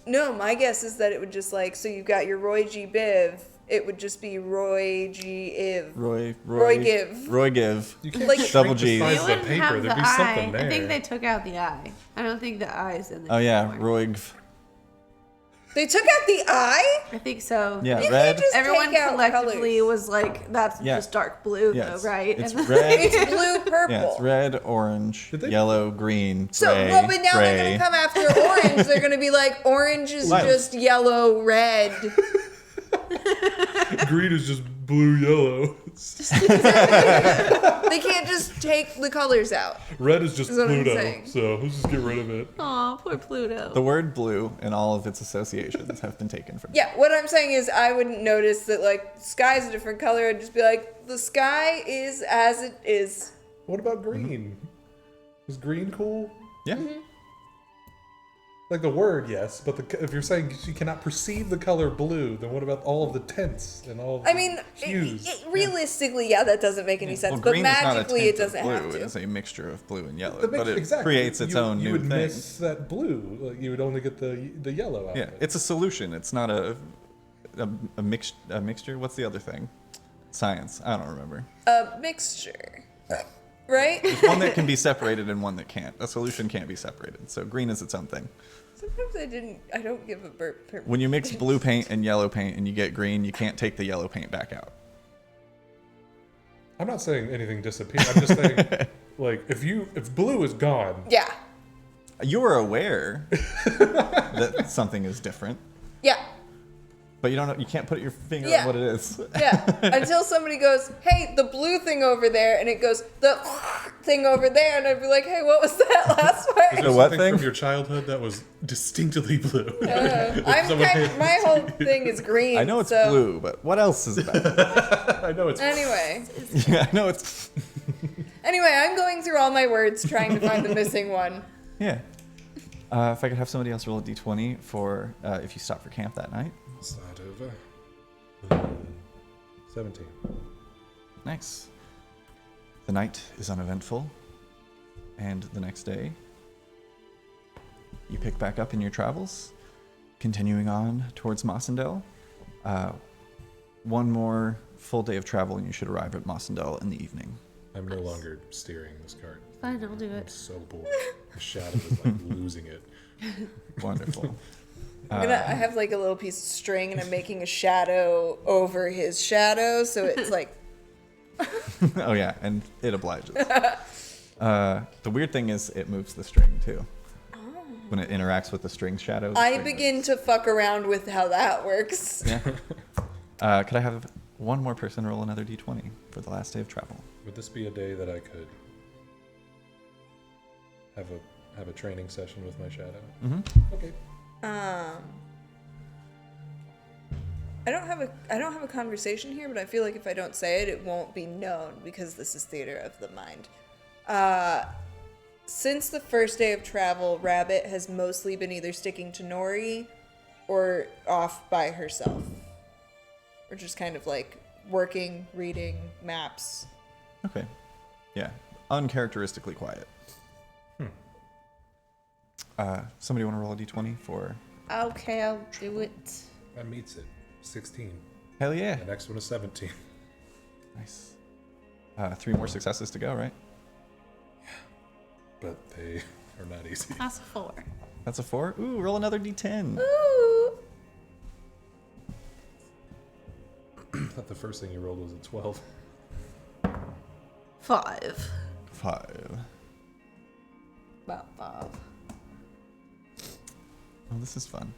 No, my guess is that it would just like, so you've got your Roy G. Biv, it would just be Roy G. Iv. Roy Give. Roy Give. You can't Like- shrink Double the G's. size They of the wouldn't paper. have There'd the be eye. something there. I think they took out the eye. I don't think the eye's in there. Oh yeah, anymore. Roig. They took out the eye? I think so. Yeah, You red. can't just Everyone take out collectively colors. was like, "That's Yeah. just dark blue, Yeah, though, it's- right?" It's And then- red. It's blue purple. Yeah, it's red, orange, Did they- yellow, green, So, gray, well, but now they're gray. gonna come after orange. They're gonna be like, orange is Lilac. just yellow, red. Green is just blue, yellow. They can't just take the colors out. Red is just Is what I'm Pluto. saying. So let's just get rid of it. Aw, poor Pluto. The word blue and all of its associations have been taken from Yeah, what I'm saying is I wouldn't notice that, like, sky's a different color. I'd just be like, the sky is as it is. What about green? Is green cool? Yeah. Like the word, yes, but if you're saying you cannot perceive the color blue, then what about all of the tints and all of the I mean, hues? realistically, yeah, that doesn't make any sense. Well, but green is not a magically, tint it doesn't of blue. have It to. is a mixture of blue and yellow, That makes- but it exactly. creates its own you new would thing. miss that blue. Like you would only get the yellow out Yeah, of it. it's a solution. It's not a mixture. What's the other thing? Science. I don't remember. A mixture. Right? There's one that can be separated and one that can't. A solution can't be separated. So green is its own thing. Sometimes I don't give a burp. When you mix blue paint and yellow paint and you get green, you can't take the yellow paint back out. I'm not saying anything disappeared. I'm just saying, like, if blue is gone, Yeah. You are aware that something is different, Yeah. But you don't know, you can't put your finger Yeah. on what it is. Yeah, until somebody goes, hey, the blue thing over there, and it goes, the thing over there, and I'd be like, hey, what was that last Is part? there The what something thing? from your childhood that was distinctly blue? My whole thing is green. I know it's so. blue, but what else is about? I know it's Anyway, Yeah, I know it's. I'm going through all my words trying to find the missing one. Yeah. If I could have somebody else roll a d20 for if you stop for camp that night. Start over. 17. Nice. The night is uneventful, and the next day, you pick back up in your travels, continuing on towards Mossendell. One more full day of travel, and you should arrive at Mossendell in the evening. I'm no longer steering this cart. Fine, I'll do I'm it. so bored. The shadow is like losing it. Wonderful. I have like a little piece of string, and I'm making a shadow over his shadow, so it's like, Oh yeah, and it obliges. The weird thing is it moves the string too. When it interacts with the string shadow. the I string begin moves. to fuck around with how that works. Yeah. Could I have one more person roll another d20 for the last day of travel? Would this be a day that I could have a training session with my shadow? Mm-hmm. Okay. I don't have a conversation here, but I feel like if I don't say it, it won't be known because this is theater of the mind. Since the first day of travel, Rabbit has mostly been either sticking to Nori or off by herself. Or just kind of like working, reading, maps. Okay. Yeah. Uncharacteristically quiet. Somebody want to roll a d20 for... Okay, I'll do it. That meets it. 16. Hell yeah. The next one is 17. Nice. 3 more successes to go, right? But they are not easy. That's a 4. That's a 4. Ooh, roll another d10. Ooh. I thought the first thing you rolled was a 12. 5. 5. About 5. Oh, this is fun.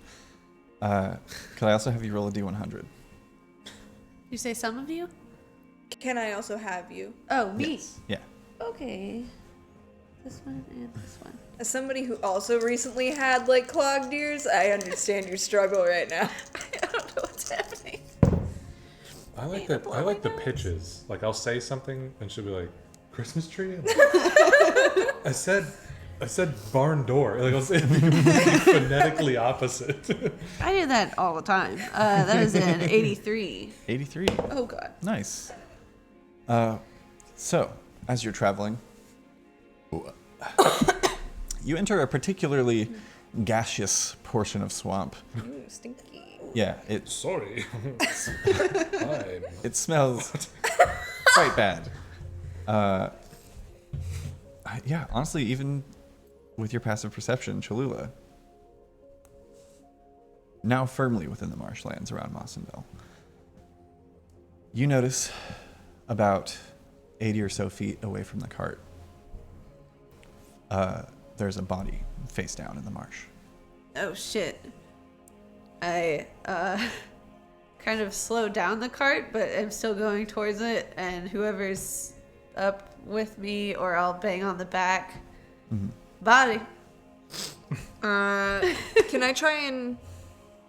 Could I also have you roll a d100? You say some of you? Can I also have you? Oh, me. Yes. Yeah. Okay. This one and this one. As somebody who also recently had like clogged ears, I understand your struggle right now. I don't know what's happening. I like Need to I like the blow my nose. pitches. Like I'll say something and she'll be like, Christmas tree? And I said barn door. Like I'll say phonetically opposite. I do that all the time. That is an 83. 83. Oh god. Nice. So, as you're traveling, you enter a particularly gaseous portion of swamp. Ooh, stinky. Yeah, it Sorry. it smells quite bad. Yeah, honestly, even with your passive perception, Cholula, now firmly within the marshlands around Mossendell, you notice about 80 or so feet away from the cart, there's a body face down in the marsh. Oh shit. I kind of slowed down the cart, but I'm still going towards it, and whoever's up with me, or I'll bang on the back. Mhm. Body. Can I try and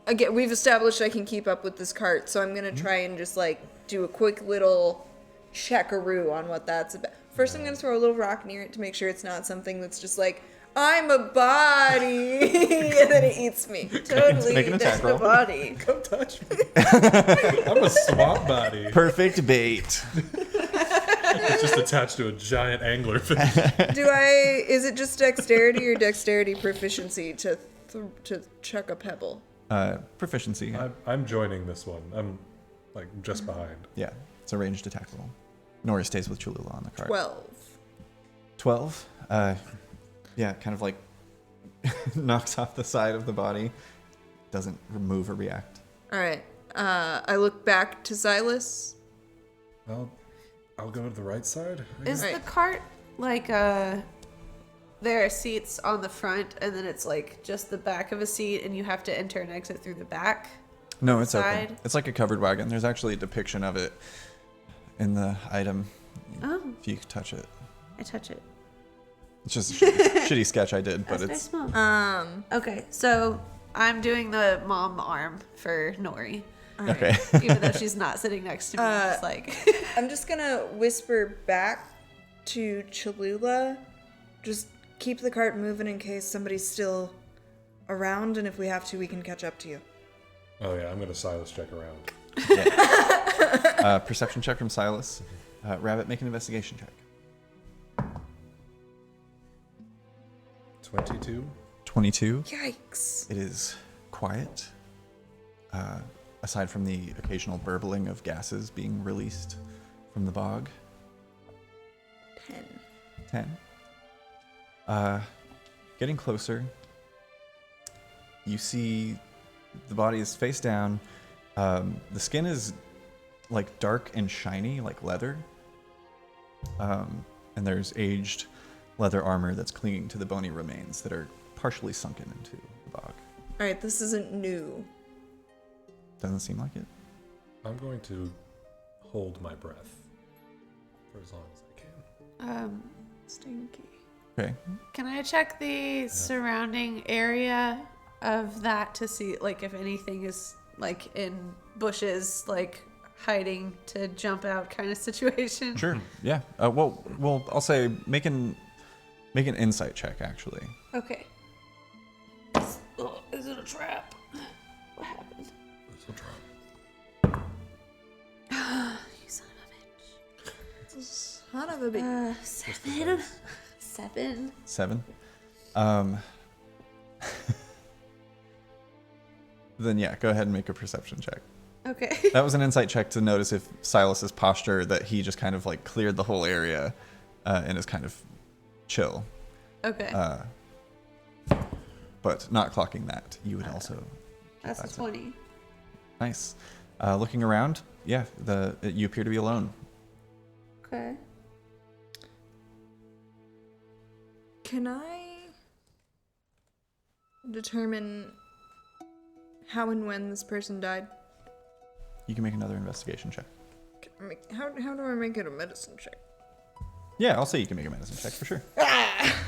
again? We've established I can keep up with this cart, so I'm gonna try and just like do a quick little checkaroo on what that's about. First, I'm gonna throw a little rock near it to make sure it's not something that's just like I'm a body, and then it eats me. Totally Make an attack just a roll. body. Come touch me. I'm a swamp body. Perfect bait. It's just attached to a giant angler fish. Is it just dexterity or dexterity proficiency to chuck a pebble? Proficiency. I'm joining this one. I'm like just behind. Yeah, it's a ranged attack roll. Nora stays with Cholula on the cart. 12. 12. Yeah, kind of like knocks off the side of the body. Doesn't move or react. All right. I look back to Silas. I'll go to the right side. I Is guess. the cart like there are seats on the front, and then it's like just the back of a seat, and you have to enter and exit through the back? No, it's Side? open. It's like a covered wagon. There's actually a depiction of it in the item. Oh, If you touch it. I touch it. It's just a shitty sketch I did, but That's it's very small. Okay, so I'm doing the mom arm for Nori. okay. Even though she's not sitting next to me. Just like I'm just gonna whisper back to Cholula. Just keep the cart moving in case somebody's still around, and if we have to, we can catch up to you. Oh yeah, I'm gonna Silas check around. Perception check from Silas. Rabbit, make an investigation check. 22. 22. Yikes. It is quiet. Aside from the occasional burbling of gases being released from the bog. 10. Getting closer, you see the body is face down. The skin is like dark and shiny, like leather. And there's aged leather armor that's clinging to the bony remains that are partially sunken into the bog. Alright, this isn't new. Doesn't seem like it. I'm going to hold my breath for as long as I can. Stinky. Okay. can I check the surrounding area of that to see like if anything is like in bushes, like hiding to jump out kind of situation? Sure. Yeah. Well, I'll say make an insight check actually. Okay. Is it a trap? What happened? You son of a bitch. Son of a bitch. 7. 7. Then yeah, go ahead and make a perception check. Okay. That was an insight check to notice if Silas's posture, that he just kind of like cleared the whole area and is kind of chill. Okay. But not clocking that, you would also. That's a 20. Nice. Looking around, yeah, you appear to be alone. Okay. Can I determine how and when this person died? You can make another investigation check. How do I make it a medicine check? Yeah, I'll say you can make a medicine check for sure.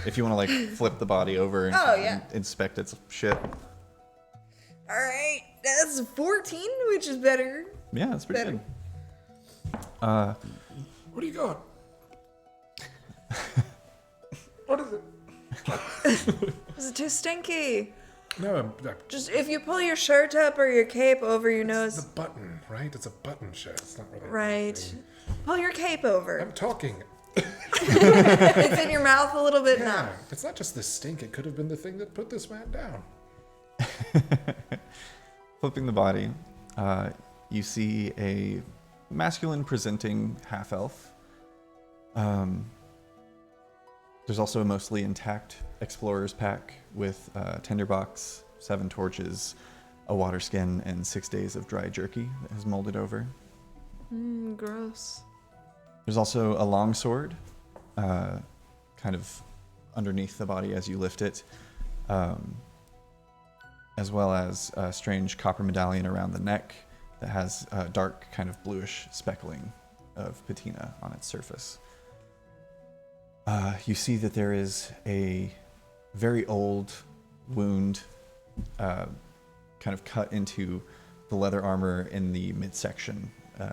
If you want to like flip the body over and, and inspect its shit. Alright, that's 14, which is better. Yeah, that's pretty Better. good. What do you got? What is it? Is it too stinky? No, Just if you pull your shirt up or your cape over your it's nose. the button, right? It's a button shirt. It's not really. Right. Pull your cape over. I'm talking. It's in your mouth a little bit now. Yeah, it's not just the stink. It could have been the thing that put this man down. Flipping the body, you see a masculine presenting half elf. There's also a mostly intact explorer's pack with a tinderbox, 7 torches, a water skin, and 6 days of dry jerky that has molded over. Gross. There's also a long sword, kind of underneath the body as you lift it, as well as a strange copper medallion around the neck that has a dark kind of bluish speckling of patina on its surface. You see that there is a very old wound kind of cut into the leather armor in the midsection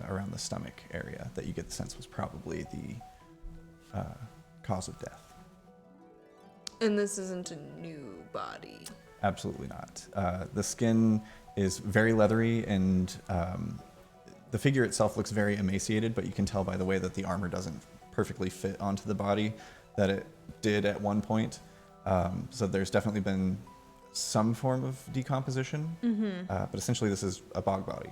around the stomach area that you get the sense was probably the cause of death. And this isn't a new body. Absolutely not. The skin is very leathery, and the figure itself looks very emaciated, but you can tell by the way that the armor doesn't perfectly fit onto the body that it did at one point. So there's definitely been some form of decomposition, but essentially this is a bog body.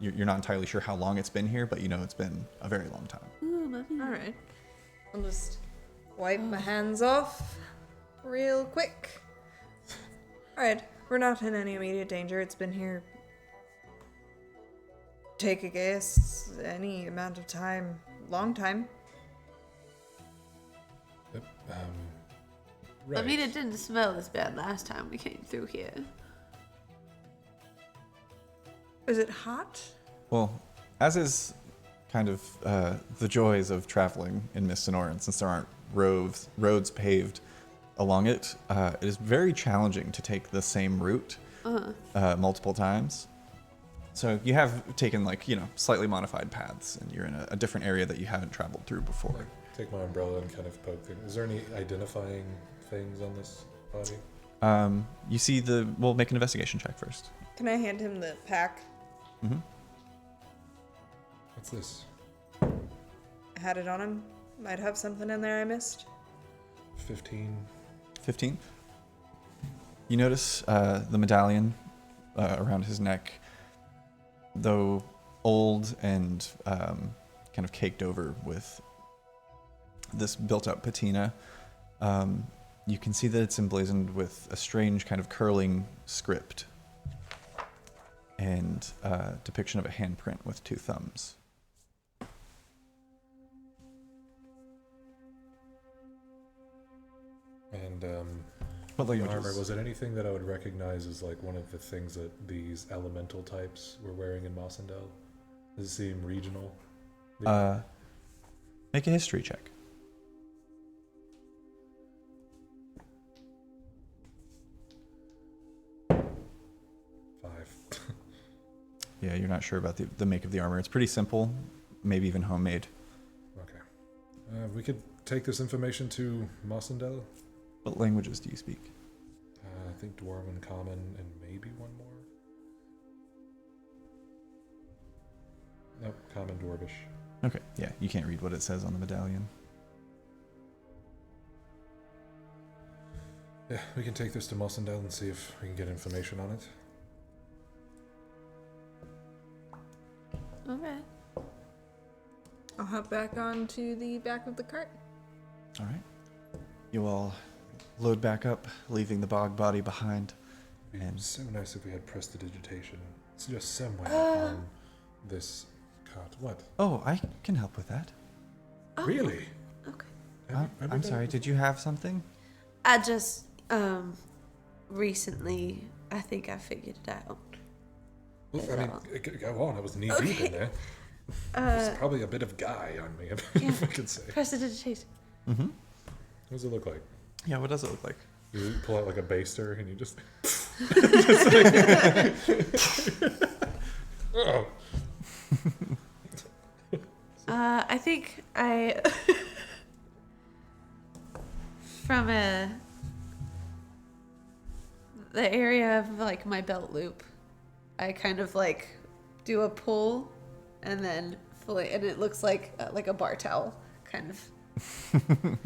You're not entirely sure how long it's been here, but you know it's been a very long time. Alright. I'll just wipe my hands off real quick. Alright, we're not in any immediate danger. It's been here, take a guess, any amount of time. Long time. Right. I mean, it didn't smell as bad last time we came through here. Is it hot? Well, as is kind of the joys of traveling in Mist and Orin, since there aren't roads paved along it, it is very challenging to take the same route multiple times. So you have taken slightly modified paths, and you're in a different area that you haven't traveled through before. Like, take my umbrella and kind of poke things. Is there any identifying things on this body? You see we'll make an investigation check first. Can I hand him the pack? Mm-hmm. What's this? I had it on him. Might have something in there I missed. 15. 15. You notice the medallion around his neck, though old and kind of caked over with this built-up patina. You can see that it's emblazoned with a strange kind of curling script and depiction of a handprint with 2 thumbs. And What the languages? armor, was it anything that I would recognize as like one of the things that these elemental types were wearing in Mossendell? Does it seem regional? Make a history check. 5. Yeah, you're not sure about the make of the armor. It's pretty simple, maybe even homemade. Okay. We could take this information to Mossendell. What languages do you speak? I think Dwarven, Common, and maybe one more. Nope, Common, Dwarvish. Okay, yeah, you can't read what it says on the medallion. Yeah, we can take this to Mossendell and see if we can get information on it. Okay. I'll hop back onto the back of the cart. All right. You all load back up, leaving the bog body behind. It'd be And so nice if we had prestidigitation. It's just somewhere on this cart. What? oh, I can help with that. Oh, Really? Okay. I'm sorry. Did you have something? I just recently, I think I figured it out. Well, I mean, go on. I was knee deep in there. There's probably a bit of guy on me, if I could say. Prestidigitation. Mm-hmm. What does it look like? Yeah. What does it look like? You pull out like a baster and you just. Oh. I think I from the area of like my belt loop, I kind of like do a pull and then fully, and it looks like a bar towel kind of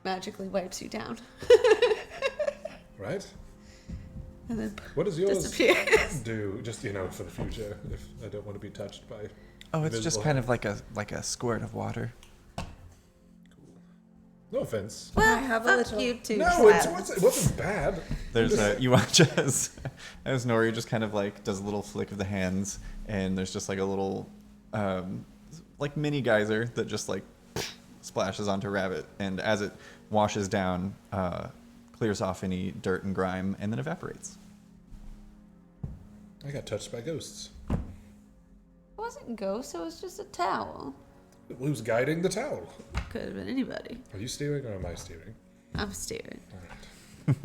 magically wipes you down. Right? And then What does yours disappears. do? Just for the future, if I don't want to be touched by. Oh, it's just Invisible. kind of like a squirt of water. No offense. Well, I have a fuck little- you too. No, it Slab. wasn't bad. There's you watch as Nori just kind of like does a little flick of the hands, and there's just like a little like mini geyser that just like splashes onto Rabbit, and as it washes down, clears off any dirt and grime, and then evaporates. I got touched by ghosts. It wasn't ghost, it was just a towel. Who's guiding the towel? Could have been anybody. Are you steering or am I steering? I'm staring. All right.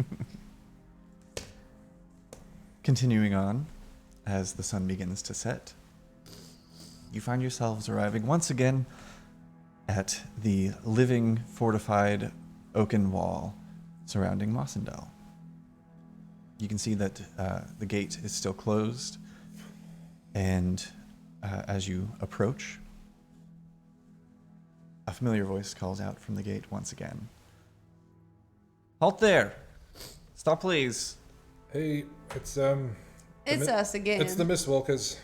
Continuing on, as the sun begins to set, you find yourselves arriving once again at the living, fortified oaken wall surrounding Mossendell. You can see that the gate is still closed, and as you approach, a familiar voice calls out from the gate once again. Halt there! Stop, please. Hey, it's It's us again. It's the Mistwalkers.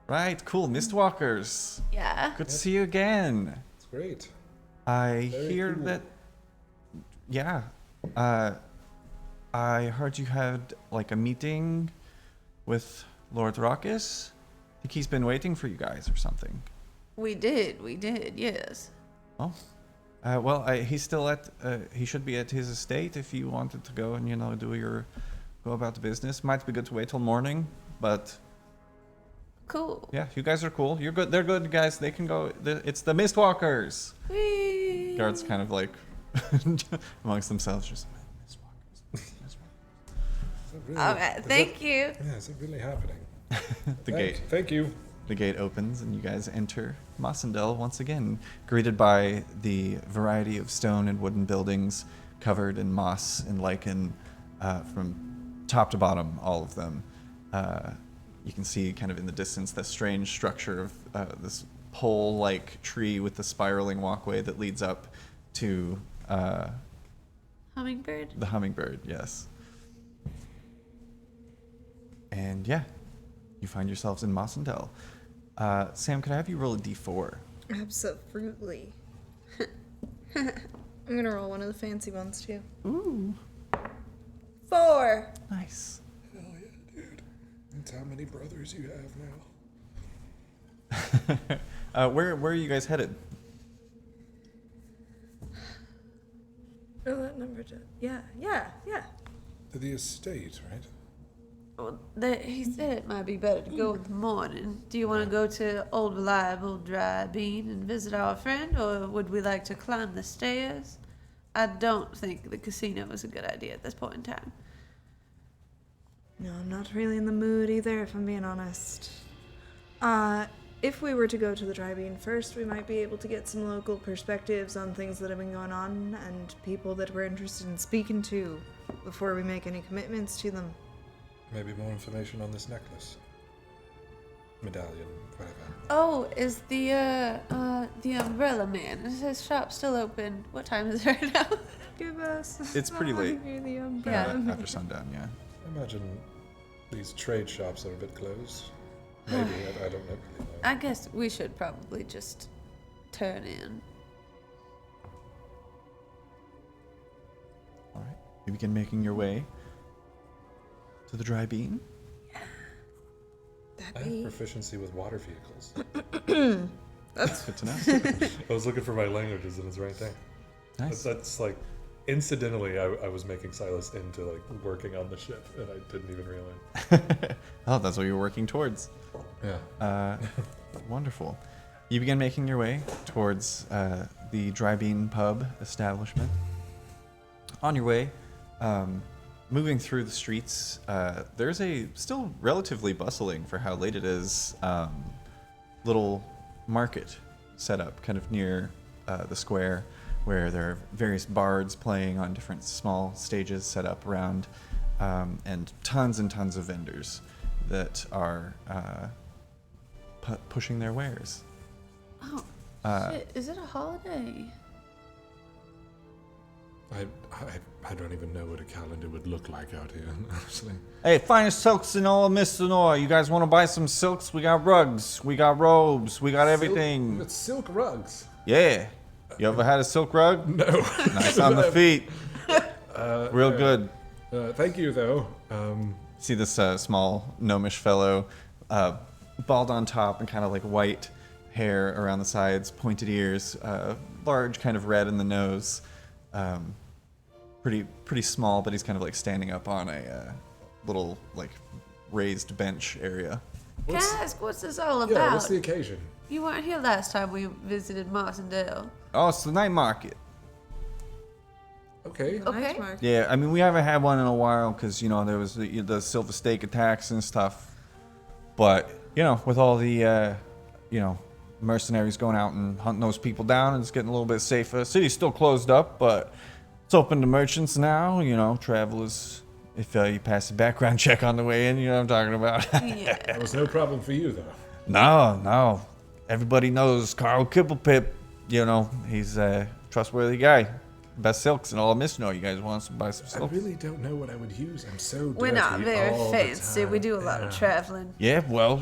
Right, cool, Mistwalkers. Yeah. Good to see you again. It's great. I Very hear cool. that. Yeah. I heard you had like a meeting with Lord Raucus. I think he's been waiting for you guys or something. We did, yes. Oh. Well, he's still at. He should be at his estate if you wanted to go and go about the business. Might be good to wait till morning, but Cool. Yeah, you guys are cool. You're good. They're good guys. They can go. It's the Mistwalkers. Whee! Guards kind of like amongst themselves, just Mistwalkers. Really, All right, thank you. Yeah, is it really happening? The gate. Thank you. The gate opens and you guys enter Mossendell once again, greeted by the variety of stone and wooden buildings covered in moss and lichen from top to bottom, all of them. You can see kind of in the distance the strange structure of this pole-like tree with the spiraling walkway that leads up to Hummingbird. the hummingbird, yes. And yeah, you find yourselves in Mossendell. Sam, could I have you roll a d4? Absolutely. I'm gonna roll one of the fancy ones too. Ooh. 4. Nice. Hell yeah, dude. That's how many brothers you have now. Where are you guys headed? Oh, that number did. Yeah. To the estate, right? Well, he said it might be better to go in the morning. Do you want to go to Old Reliable Dry Bean and visit our friend, or would we like to climb the stairs? I don't think the casino is a good idea at this point in time. No, I'm not really in the mood either, if I'm being honest. If we were to go to the Dry Bean first, we might be able to get some local perspectives on things that have been going on and people that we're interested in speaking to before we make any commitments to them. Maybe more information on this necklace. Medallion, whatever. Oh, is the Umbrella Man? Is his shop still open? What time is it right now? Give us. It's pretty late. Yeah. After sundown, yeah. I imagine these trade shops are a bit closed. Maybe, I don't really know. I guess we should probably just turn in. All right. You begin making your way to the Dry Bean. I have proficiency with water vehicles. That's good to know. I was looking for my languages and it's right there. Nice. That's like, incidentally, I was making Silas into like working on the ship and I didn't even realize. Oh, that's what you're working towards. Yeah. Wonderful. You begin making your way towards the Dry Bean Pub establishment. On your way, moving through the streets, there's a still relatively bustling for how late it is, little market set up kind of near the square where there are various bards playing on different small stages set up around, and tons of vendors that are pushing their wares. Oh, shit. Is it a holiday? I don't even know what a calendar would look like out here, honestly. Hey, finest silks in all of Mistinor. You guys want to buy some silks? We got rugs, we got robes, we got everything. It's silk rugs. Yeah. You ever had a silk rug? No. Nice on the feet. Real good. Thank you, though. See this small gnomish fellow, bald on top and kind of like white hair around the sides, pointed ears, large kind of red in the nose. Pretty small, but he's kind of like standing up on a little like raised bench area. Can I ask what's this all about? Yeah, what's the occasion? You weren't here last time we visited Mossendell. Oh, it's the night market. Okay. Okay. Yeah, I mean we haven't had one in a while because there was the Silver Stake attacks and stuff. But with all the mercenaries going out and hunting those people down, and it's getting a little bit safer. City's still closed up, but it's open to merchants now. Travelers. If you pass a background check on the way in, you know what I'm talking about. Yeah. That was no problem for you, though. No. Everybody knows Carl Kippelpip. He's a trustworthy guy. Best silks in all of Misno. You guys want to buy some I silks? really don't know what I would use. I'm so dirty We're not very all the fancy. We time. do a lot of traveling. Yeah, well,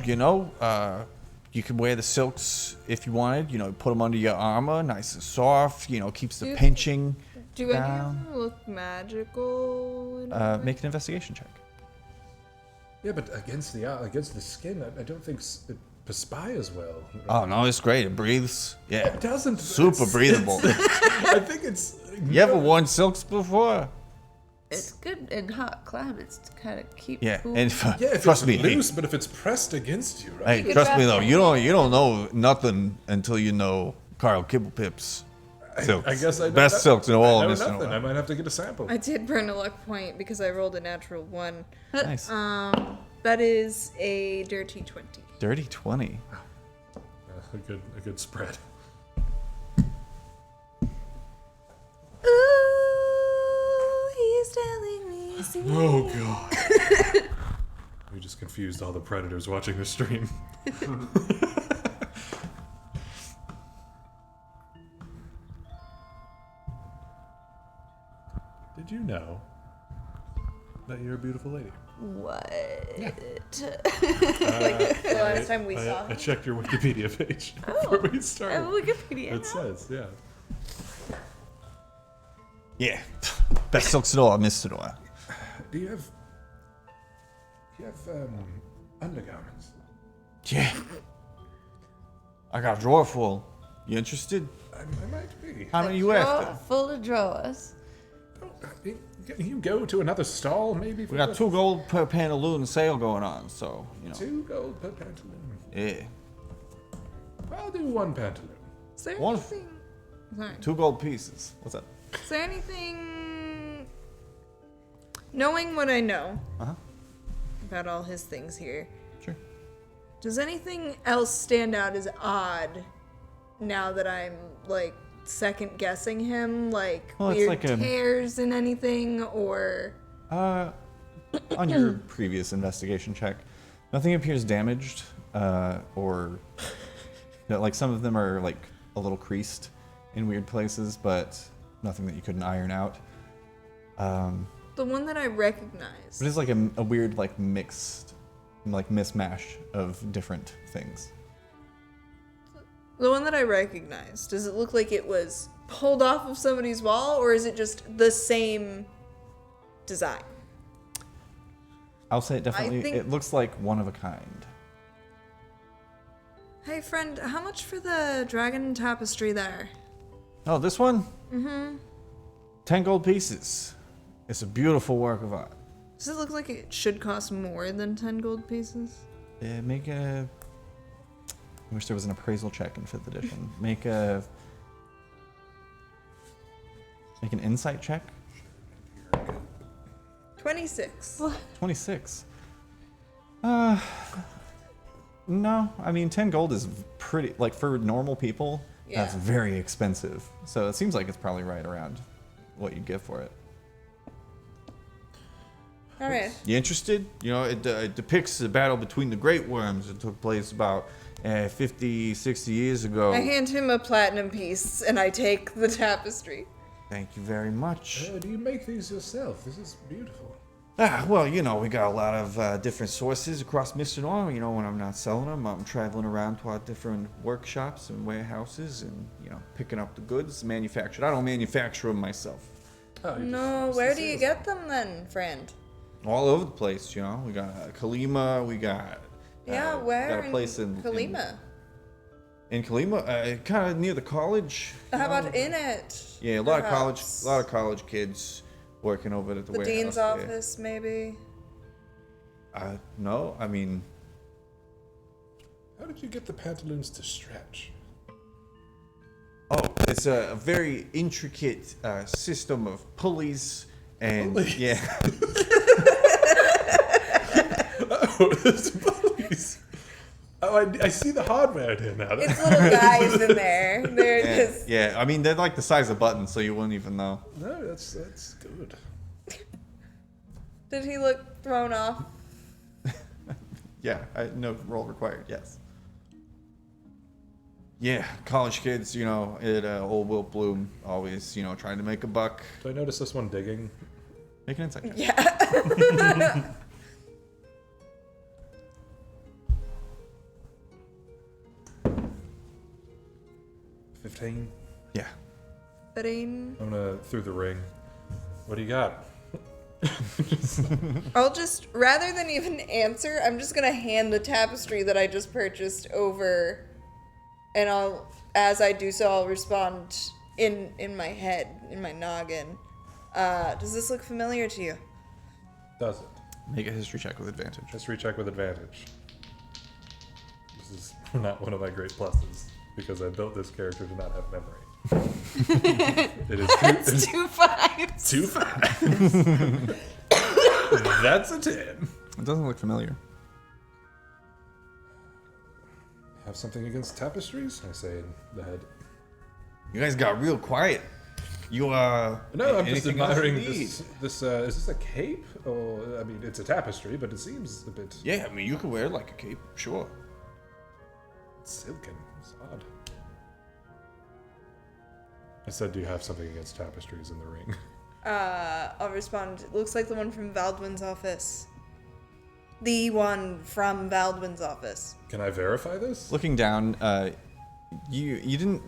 you can wear the silks if you wanted. Put them under your armor, nice and soft. Keeps the pinching Do any of down. them look magical? Make an investigation check. Yeah, but against the skin, I don't think it perspires well. Oh no, it's great. It breathes. Yeah, It doesn't. super breathable. I think it's. You ever worn silks before? It's good in hot climates to kind of keep Yeah, cool. and If trust it's me, hey, loose, but if it's pressed against you, right? hey, trust me though, you don't know nothing until you know Carl Kibblepip's silks. I guess I know best that- silks in all I of know Mr. nothing. I Noir. might have to get a sample. I did burn a luck point because I rolled a natural 1. Nice. That is a dirty 20. Dirty 20. A good spread. Ooh, he's telling me. Oh god. We just confused all the predators watching the stream. Did you know that you're a beautiful lady? What? The last time we saw I him. checked your Wikipedia page before we started. Wikipedia. It says, yeah. Yeah. Best silks in all of Mr. Noir. Do you have undergarments? Yeah. I got a drawer full. You interested? I might be. How many you after? Full of drawers. Can you go to another stall, maybe? We got 2 gold per pantaloon sale going on, so, you know. 2 gold per pantaloon. Yeah. I'll do 1 pantaloon. Is there One- anything? Sorry. 2 gold pieces. What's up? Is there anything? Knowing what I know Uh-huh. about all his things here, Sure. does anything else stand out as odd now that I'm like second guessing him? Like Well, it's weird like a- tears in anything or? On your previous investigation check, nothing appears damaged, or like some of them are like a little creased in weird places, but nothing that you couldn't iron out. The one that I recognize. But it's like a weird like mixed, like mismatch of different things. The one that I recognize, does it look like it was pulled off of somebody's wall, or is it just the same design? I'll say it definitely. think- It looks like one of a kind. Hey friend, how much for the dragon tapestry there? Oh, this one? Mm-hmm. 10 gold pieces. It's a beautiful work of art. Does it look like it should cost more than 10 gold pieces? Make a. I wish there was an appraisal check in 5th edition. Make an insight check. 26. 26. No, I mean 10 gold is pretty, like for normal people, that's Yeah. very expensive. So it seems like it's probably right around what you'd give for it. All right. You interested? You know, it depicts the battle between the great worms. It took place about 50, 60 years ago. I hand him a platinum piece and I take the tapestry. Thank you very much. Do you make these yourself? This is beautiful. Well, you know, we got a lot of different sources across Mr. Norm. You know, when I'm not selling them, I'm traveling around to our different workshops and warehouses and, you know, picking up the goods manufactured. I don't manufacture them myself. Oh, you No, just- where just do you sales. get them then, friend? All over the place, you know. We got Kalima, we got... Yeah, where Got a place in Kalima? In Kalima, kind of near the college. How about in it? Yeah, a lot perhaps? of college kids working over at the The warehouse. dean's there. office, maybe? No, I mean, How did you get the pantaloons to stretch? oh, it's a very intricate system of pulleys and Pulleys? yeah. Oh, there's pulleys. Oh, I see the hardware here now. It's little guys in there. They're Yeah, just. yeah, I mean they're like the size of buttons, so you wouldn't even know. No, that's good. Did he look thrown off? Yeah, no roll required. Yes. Yeah, college kids, you know, at old Wilt Bloom, always, you know, trying to make a buck. Do I notice this one digging? Make an insight check. Yeah. 15. Yeah. Fitting. I'm gonna through the ring. What do you got? I'll just, rather than even answer, I'm just gonna hand the tapestry that I just purchased over, and I'll, as I do so, I'll respond in my head, in my noggin. Does this look familiar to you? Does it? Make a history check with advantage. History check with advantage. This is not one of my great pluses because I built this character to not have memory. It is That's 2 5s. 2 5. That's a 10. It doesn't look familiar. Have something against tapestries? I say in the head. You guys got real quiet. You No, I'm just anything else you admiring need? this. Is this a cape? Or I mean, it's a tapestry, but it seems a bit Yeah, I mean, you could wear it like a cape, sure. silken. It's odd. I said, do you have something against tapestries in the ring? I'll respond. It looks like the one from Valdwin's office. The one from Valdwin's office. Can I verify this? Looking down, you didn't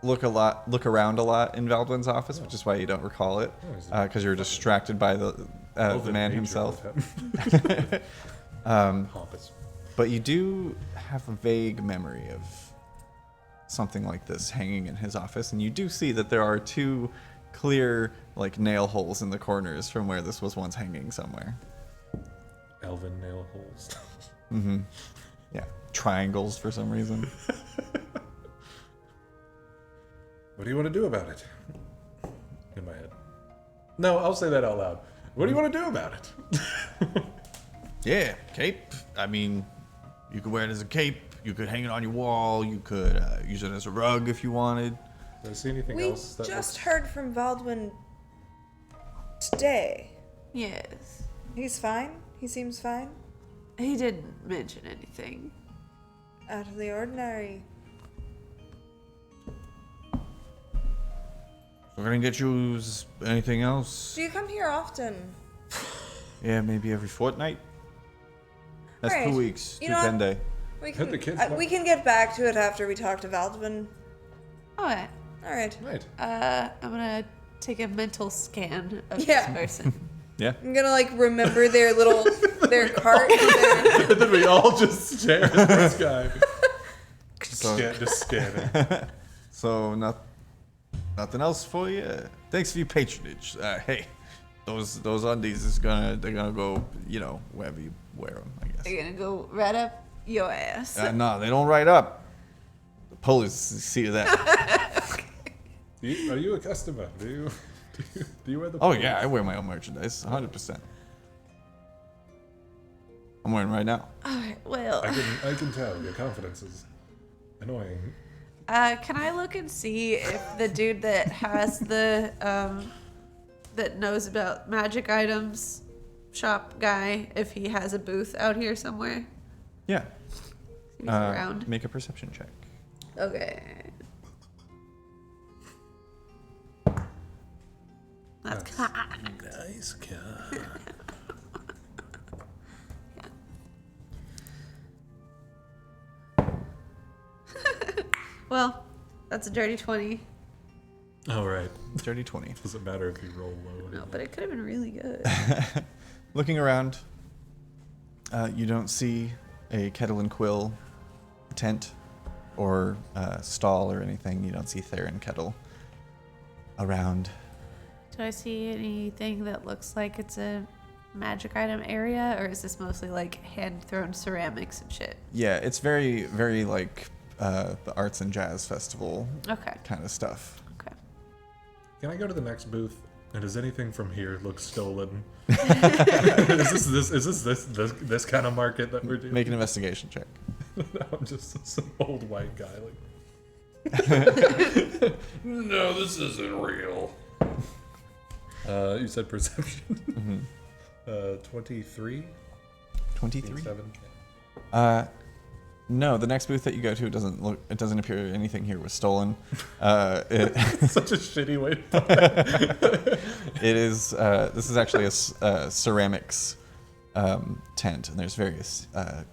look around a lot in Valdwin's office, which is why you don't recall it, because you were distracted by the Elven man nature himself. of him. Pompous. But you do have a vague memory of something like this hanging in his office, and you do see that there are 2 clear, like, nail holes in the corners from where this was once hanging somewhere. Elven nail holes. Mm-hmm. Yeah, triangles for some reason. What do you want to do about it? In my head. No, I'll say that out loud. What do you want to do about it? Yeah, cape. I mean, you could wear it as a cape. You could hang it on your wall. You could use it as a rug if you wanted. Did I see anything We else? That just looks... heard from Valdwin today. Yes. He's fine. He seems fine. He didn't mention anything. Out of the ordinary. We're gonna get you anything else? Do you come here often? Yeah, maybe every fortnight. That's Alright. 2 weeks. You to know what? 10 day. We Had can, the kids we can get back to it after we talk to Valdwin. Alright. Alright. Right. I'm gonna take a mental scan of Yeah. this person. Yeah. I'm gonna like remember their little their cart. Their, And then we all just stare at this guy. So, Just scan it. so nothing else for you. Thanks for your patronage. Hey, those undies they're gonna go, wherever you wear them, I guess. They're gonna go right up your ass. No, they don't ride up. The police see to that. Are you a customer? Do you wear the? Oh yeah, I wear my own merchandise, 100%. I'm wearing it right now. Alright, well. I can tell your confidence is annoying. Can I look and see if the dude that has the, that knows about magic items shop guy, if he has a booth out here somewhere? Yeah. If he's around. Make a perception check. Okay. That's Nice guy. Well, that's a dirty 20. All right. Dirty 20. Doesn't matter if you roll low. No, but it could have been really good. Looking around, you don't see a kettle and quill tent or stall or anything. You don't see Theron Kettle around. Do I see anything that looks like it's a magic item area, or is this mostly like hand-thrown ceramics and shit? Yeah, it's very, very like the Arts and Jazz Festival Okay. kind of stuff. Okay. Can I go to the next booth? And does anything from here look stolen? Is this kind of market that we're doing? Make an investigation check. I'm just some old white guy. No, this isn't real. You said perception. 23. 23. 7. No, the next booth that you go to it doesn't appear anything here was stolen. Such a shitty way to put that. It is. This is actually a ceramics tent, and there's various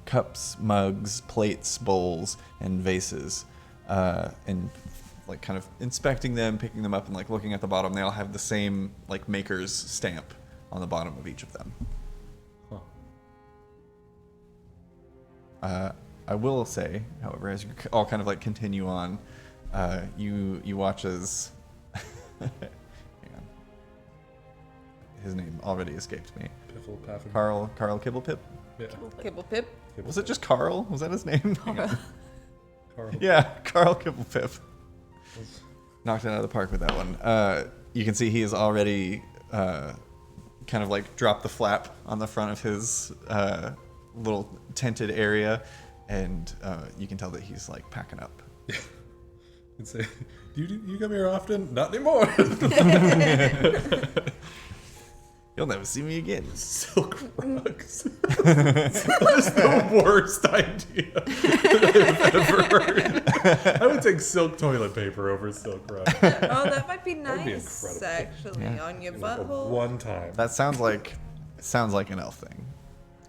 cups, mugs, plates, bowls, and vases. And like kind of inspecting them, picking them up, and like looking at the bottom, they all have the same like maker's stamp on the bottom of each of them. Huh. I will say, however, as you all kind of like continue on, you watch as hang on. his name already escaped me. Piffle, Paffin. Carl Kibblepip? Yeah. Kibble Pip. Was it just Carl? Was that his name? Hang on. Carl. Yeah, Carl Kibblepip. Knocked it out of the park with that one. You can see he has already kind of like dropped the flap on the front of his little tented area, and you can tell that he's like packing up. And say, you come here often? Not anymore. You'll never see me again. Silk rugs. That is the worst idea I've ever heard. I would take silk toilet paper over silk rugs. Oh, that might be That'd be nice, incredible. actually, Yeah. on your Like butthole. one time. That sounds like an elf thing.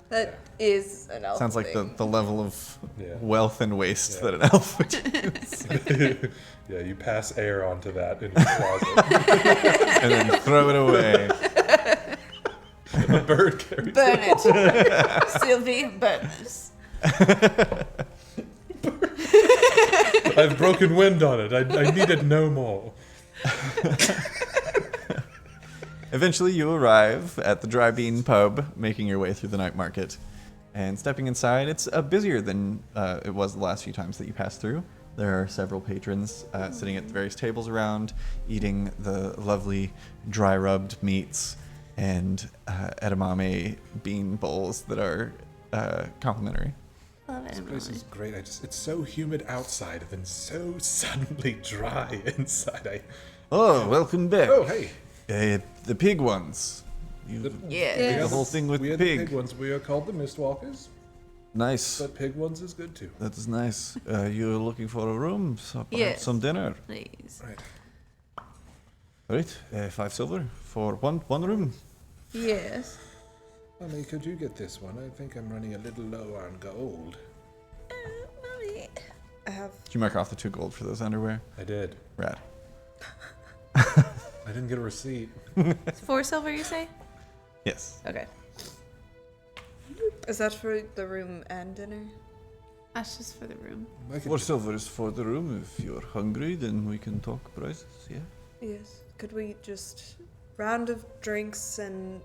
That is an elf Sounds like thing. the level of Yeah. wealth and waste Yeah. that an elf would use. Yeah, you pass air onto that in your closet. And then throw it away. A bird carries Burn it. Sylvie, burn this. I've broken wind on it. I need it no more. Eventually, you arrive at the Dry Bean Pub, making your way through the night market. And stepping inside, it's busier than it was the last few times that you passed through. There are several patrons sitting at various tables around, eating the lovely dry rubbed meats and edamame bean bowls that are complimentary. Love This Emily. place is great. It's so humid outside and then so suddenly dry inside. Oh, welcome back. Oh, hey. The pig ones. You The- Yeah. did the Yes. whole thing with we the had pig. the pig ones. We are called the Mistwalkers, Nice. but pig ones is good too. That is nice. You're looking for a room, so perhaps Yes. some dinner. Please. Right. Right, 5 silver for one room. Yes. Mommy, could you get this one? I think I'm running a little low on gold. Mommy. I have. Did you mark off the 2 gold for those underwear? I did. Rad. I didn't get a receipt. It's 4 silver, you say? Yes. Okay. Is that for the room and dinner? That's just for the room. I could 4 silver is for the room. If you're hungry, then we can talk prices, yeah? Yes. Could we just round of drinks and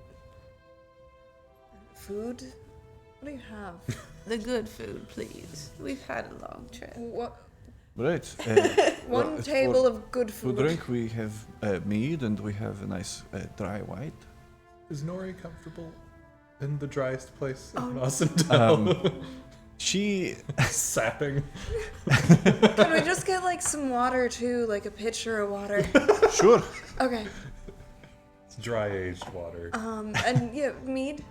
food? What do you have? The good food, please. We've had a long trip. What? Right. One table of good For food. drink, we have mead and we have a nice dry white. Is Nori comfortable in the driest place in Oh. Mossendell? She Sapping. Can we just get like some water too, like a pitcher of water? sure. Okay. It's dry aged water. And yeah, mead.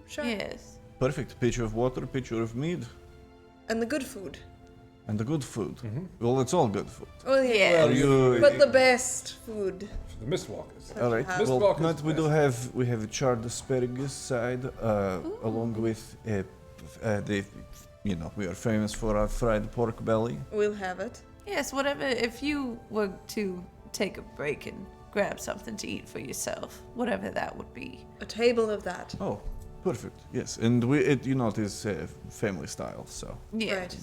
Sure. Yes. Perfect. Pitcher of water, pitcher of mead, And the good food. and the good food. Mhm. Well, it's all good food. Oh yeah. Are you? But the best food. For the Mistwalkers. All right. Have- Well, Mistwalker's tonight we do best. have a charred asparagus side, along with the, we are famous for our fried pork belly. We'll have it. Yes, whatever. If you were to take a break and grab something to eat for yourself, whatever that would be. A table of that. Oh, perfect. Yes, and it is family style, so Yeah. Right.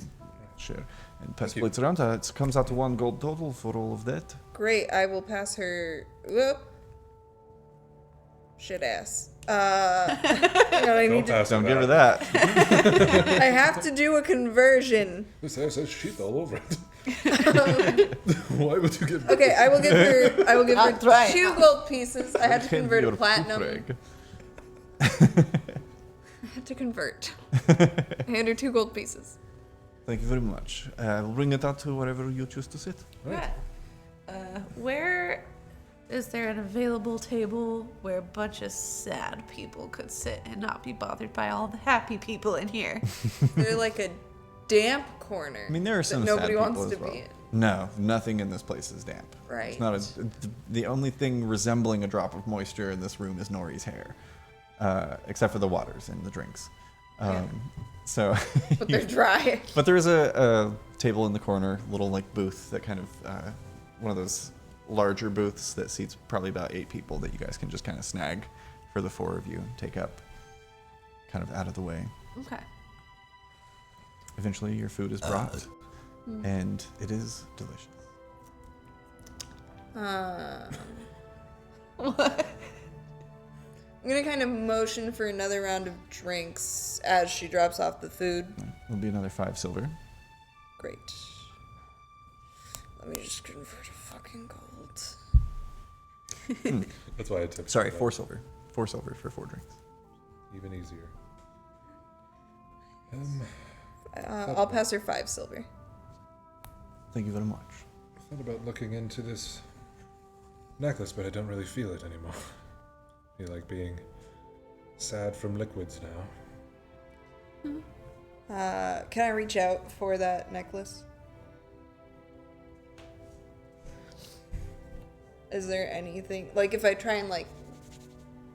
share and pass you. plates around. It comes out to 1 gold total for all of that. Great. I will pass her. Whoop. Shit ass. I need to. pass Don't it give her out. that. I have to do a conversion. This hair says shit all over it. Why would you give Okay, I will give her. I will give her Not trying. 2 gold pieces. I had to Can convert your to platinum. poop rag. I had to convert. I had her 2 gold pieces. Thank you very much. I'll bring it out to wherever you choose to sit. Right. Where is there an available table where a bunch of sad people could sit and not be bothered by all the happy people in here? They're like a damp corner. I mean, there are some that nobody sad wants people to as well. be in. No, nothing in this place is damp. Right. It's not the only thing resembling a drop of moisture in this room is Nori's hair, except for the waters and the drinks. So, But they're dry. but there is a table in the corner, little like booth that kind of one of those larger booths that seats probably about 8 people that you guys can just kind of snag for the 4 of you and take up, kind of out of the way. Okay. Eventually, your food is brought, and it is delicious. What? I'm gonna kind of motion for another round of drinks as she drops off the food. It'll be another 5 silver. Great. Let me just convert to fucking gold. That's why I took. Sorry, 4 silver. 4 silver for 4 drinks. Even easier. I'll pass her 5 silver. Thank you very much. I thought about looking into this necklace, but I don't really feel it anymore. I feel like being sad from liquids now. Can I reach out for that necklace? Is there anything, like if I try and like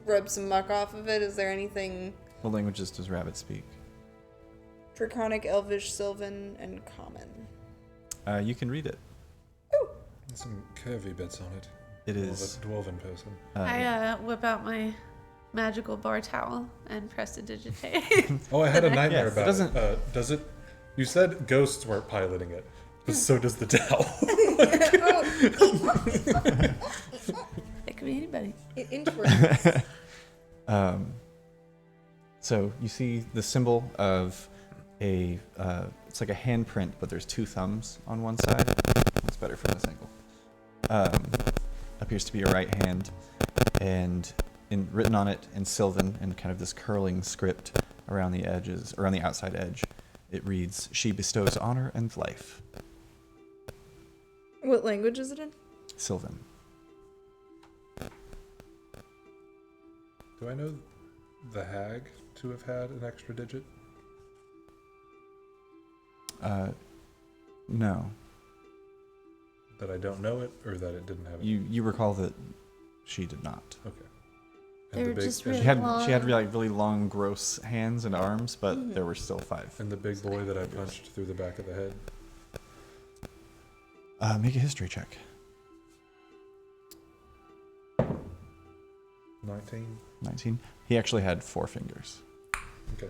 rub some muck off of it, is there anything What languages does Rabbit speak? Draconic, Elvish, Sylvan, and Common? You can read it. There's some curvy bits on it. It More is. of a dwarven person. I whip out my magical bar towel and prestidigitate. Oh, I had a nightmare Yes, it about doesn't- it. Does it? You said ghosts weren't piloting it, but so does the towel. It could be anybody. Interesting. So you see the symbol of a, it's like a handprint, but there's 2 thumbs on one side. It's better from this angle. Appears to be a right hand, and written on it in Sylvan in kind of this curling script around the edges, around the outside edge, it reads, "She bestows honor and life." What language is it in? Sylvan. Do I know the hag to have had an extra digit? No. That I don't know it, or that it didn't have it? You recall that she did not. Okay. They were just really She had long. like really long, gross hands and arms, but there were still 5. And the big boy that I punched through the back of the head. Make a history check. 19. 19. He actually had 4 fingers. Okay,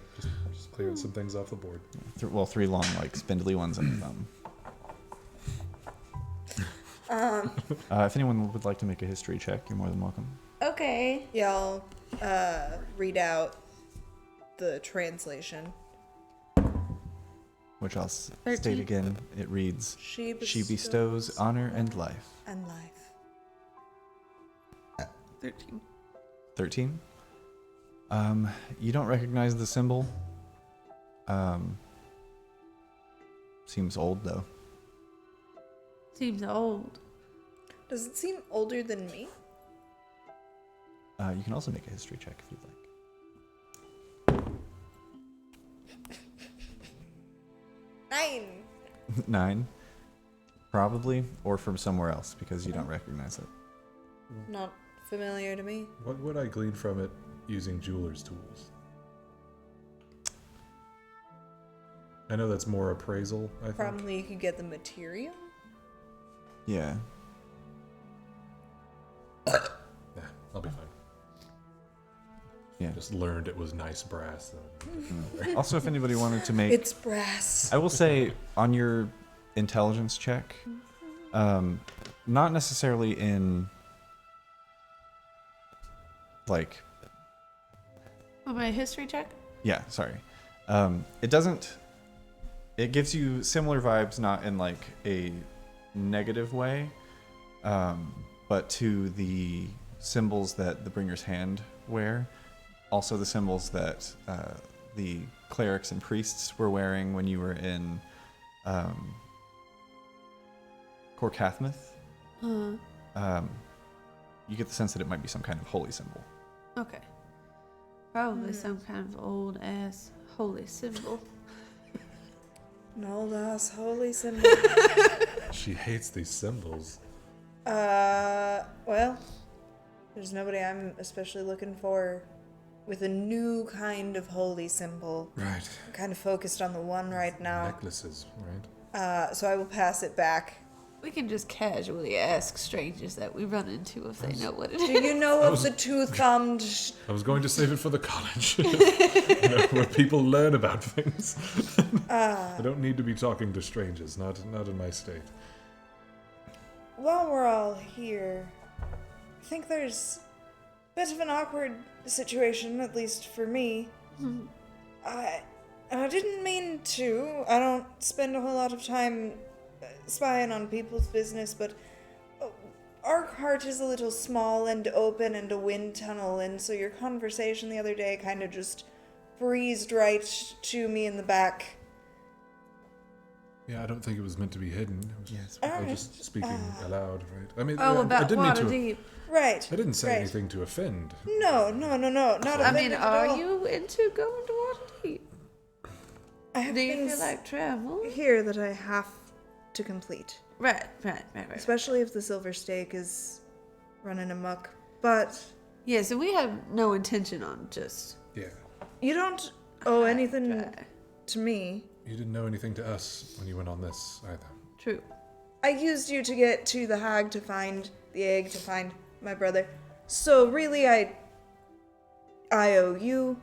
just clearing some things off the board. 3 long, like spindly ones and a thumb. If anyone would like to make a history check, you're more than welcome. Okay. Yeah, I'll read out the translation. Which I'll state 13. again. It reads, She "She bestows honor and life." and life. 13. 13. You don't recognize the symbol. Seems old though. Seems old. Does it seem older than me? You can also make a history check if you'd like. 9. 9. Probably, or from somewhere else because you don't recognize it. Not familiar to me. What would I glean from it using jeweler's tools? I know that's more appraisal, I think. Probably you could get the material. Yeah. Yeah, I'll be fine. Yeah. Just learned it was nice brass. Though. Also, if anybody wanted to make, It's brass. I will say on your intelligence check, not necessarily in like, Oh, my history check? yeah, sorry. It doesn't, it gives you similar vibes, not in like a negative way, but to the symbols that the Bringer's Hand wear. Also the symbols that the clerics and priests were wearing when you were in Corcathmith. You get the sense that it might be some kind of holy symbol. Okay. Probably some kind of old ass holy symbol. An old ass holy symbol. She hates these symbols. Well, there's nobody I'm especially looking for with a new kind of holy symbol. Right. I'm kind of focused on the one right now. Necklaces, right? So I will pass it back. We can just casually ask strangers that we run into if they know what it Do is. you know of the two-thumbed? I was going to save it for the college, where people learn about things. I don't need to be talking to strangers, not in my state. While we're all here, I think there's bit of an awkward situation, at least for me. I didn't mean to. I don't spend a whole lot of time spying on people's business, but our heart is a little small and open and a wind tunnel, and so your conversation the other day kind of just breezed right to me in the back. Yeah, I don't think it was meant to be hidden. It was Yes. people just speaking aloud, right? I mean, Oh, I about didn't mean to. Waterdeep. Right. I didn't say right. anything to offend. No, not I mean, offended at are all. you into going to Waterdeep? I have Do you things feel like travel? here that I have to complete. Right. Especially if the silver stake is running amok. But Yeah, so we have no intention on just... Yeah. you don't owe anything Right. to me. You didn't know anything to us when you went on this either. True. I used you to get to the hag to find the egg, to find my brother. So really, I owe you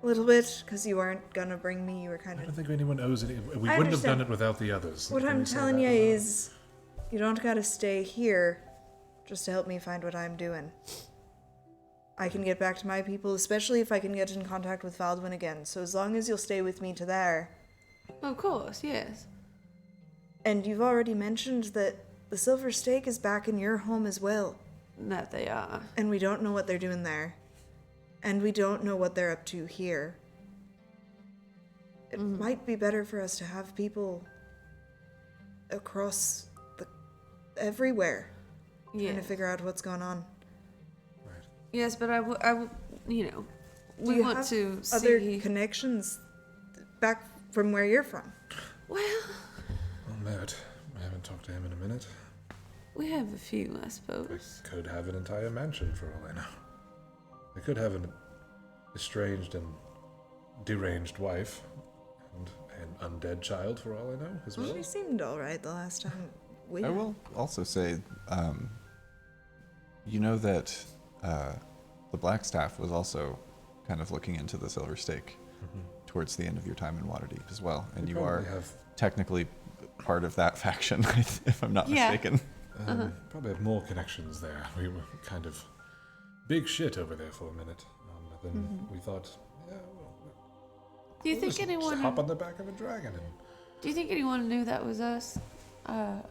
a little bit, because you weren't gonna bring me. You were kind I of... don't think anyone owes any. We wouldn't have understand. done it without the others. What Can I'm we say telling that you or not? is, you don't gotta stay here just to help me find what I'm doing. I can get back to my people, especially if I can get in contact with Valdwin again. So as long as you'll stay with me to there. Of course, yes. And you've already mentioned that the silver stake is back in your home as well. That they are. And we don't know what they're doing there. And we don't know what they're up to here. It might be better for us to have people across everywhere trying to Yes. figure out what's going on. Right. Yes, but I would, you know, Do we you want have to other see... connections back from where you're from? Well, On that, I haven't talked to him in a minute. we have a few, I I suppose. could have an entire mansion for all I know. I could have an estranged and deranged wife and an undead child for all I know as well. She seemed alright the last time we... I will also say, you know that the Blackstaff was also kind of looking into the Silver Stake towards the end of your time in Waterdeep as well, and you are probably have technically part of that faction, if I'm not Yeah. mistaken. probably have more connections there. We were kind of big shit over there for a minute. Then we thought, yeah, well, Do you we'll think just anyone... hop on the back of a dragon and Do you think anyone knew that was us? Do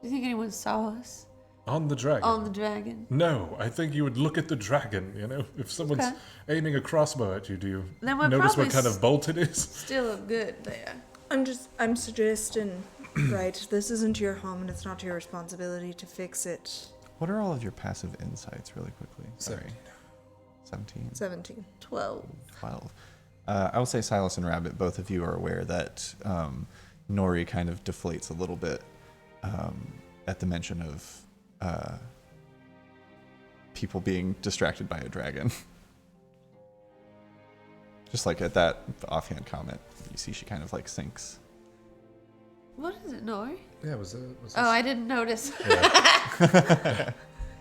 you think anyone saw us on the dragon? on the dragon? No, I think you would look at the dragon, you know? If someone's Okay. aiming a crossbow at you, do you Then we're notice what probably kind of bolt it is? Still look good there. I'm suggesting, right, this isn't your home and it's not your responsibility to fix it. What are all of your passive insights, really quickly? Sorry. 17. 17. 12. 12. I will say Silas and Rabbit, both of you are aware that Nori kind of deflates a little bit at the mention of people being distracted by a dragon. Just like at that offhand comment, you see she kind of like sinks. What is it, Nori? Yeah, was Oh, I didn't notice.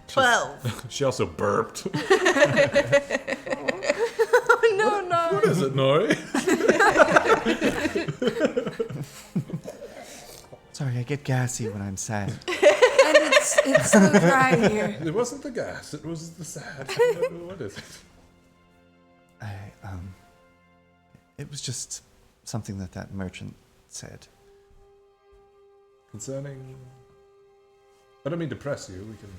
12. She also burped. No. What is it, Nori? Sorry, I get gassy when I'm sad. And it's so dry here. It wasn't the gas, it was the sad. What is it? It was just something that merchant said. Concerning... I don't mean to press you, we can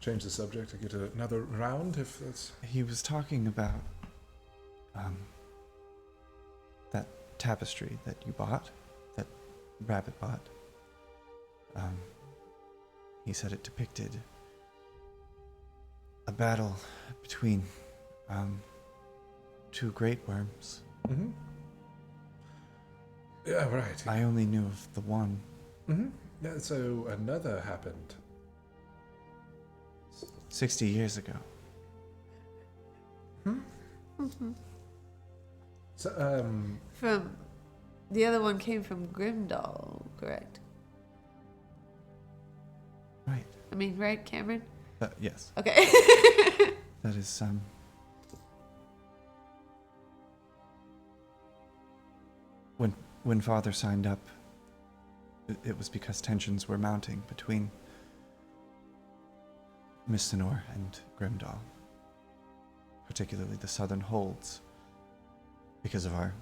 change the subject and get another round if that's... He was talking about that tapestry that you bought, that Rabbit bought. He said it depicted a battle between two great worms. Mm-hmm. Yeah, right. I only knew of the one. Mm-hmm. Yeah, so another happened. 60 years ago. So, From... The other one came from Grimdall, correct? Right. I mean, right, Cameron? Yes. Okay. That is, When Father signed up, it was because tensions were mounting between Mistinor and Grimdall, particularly the southern holds, because of our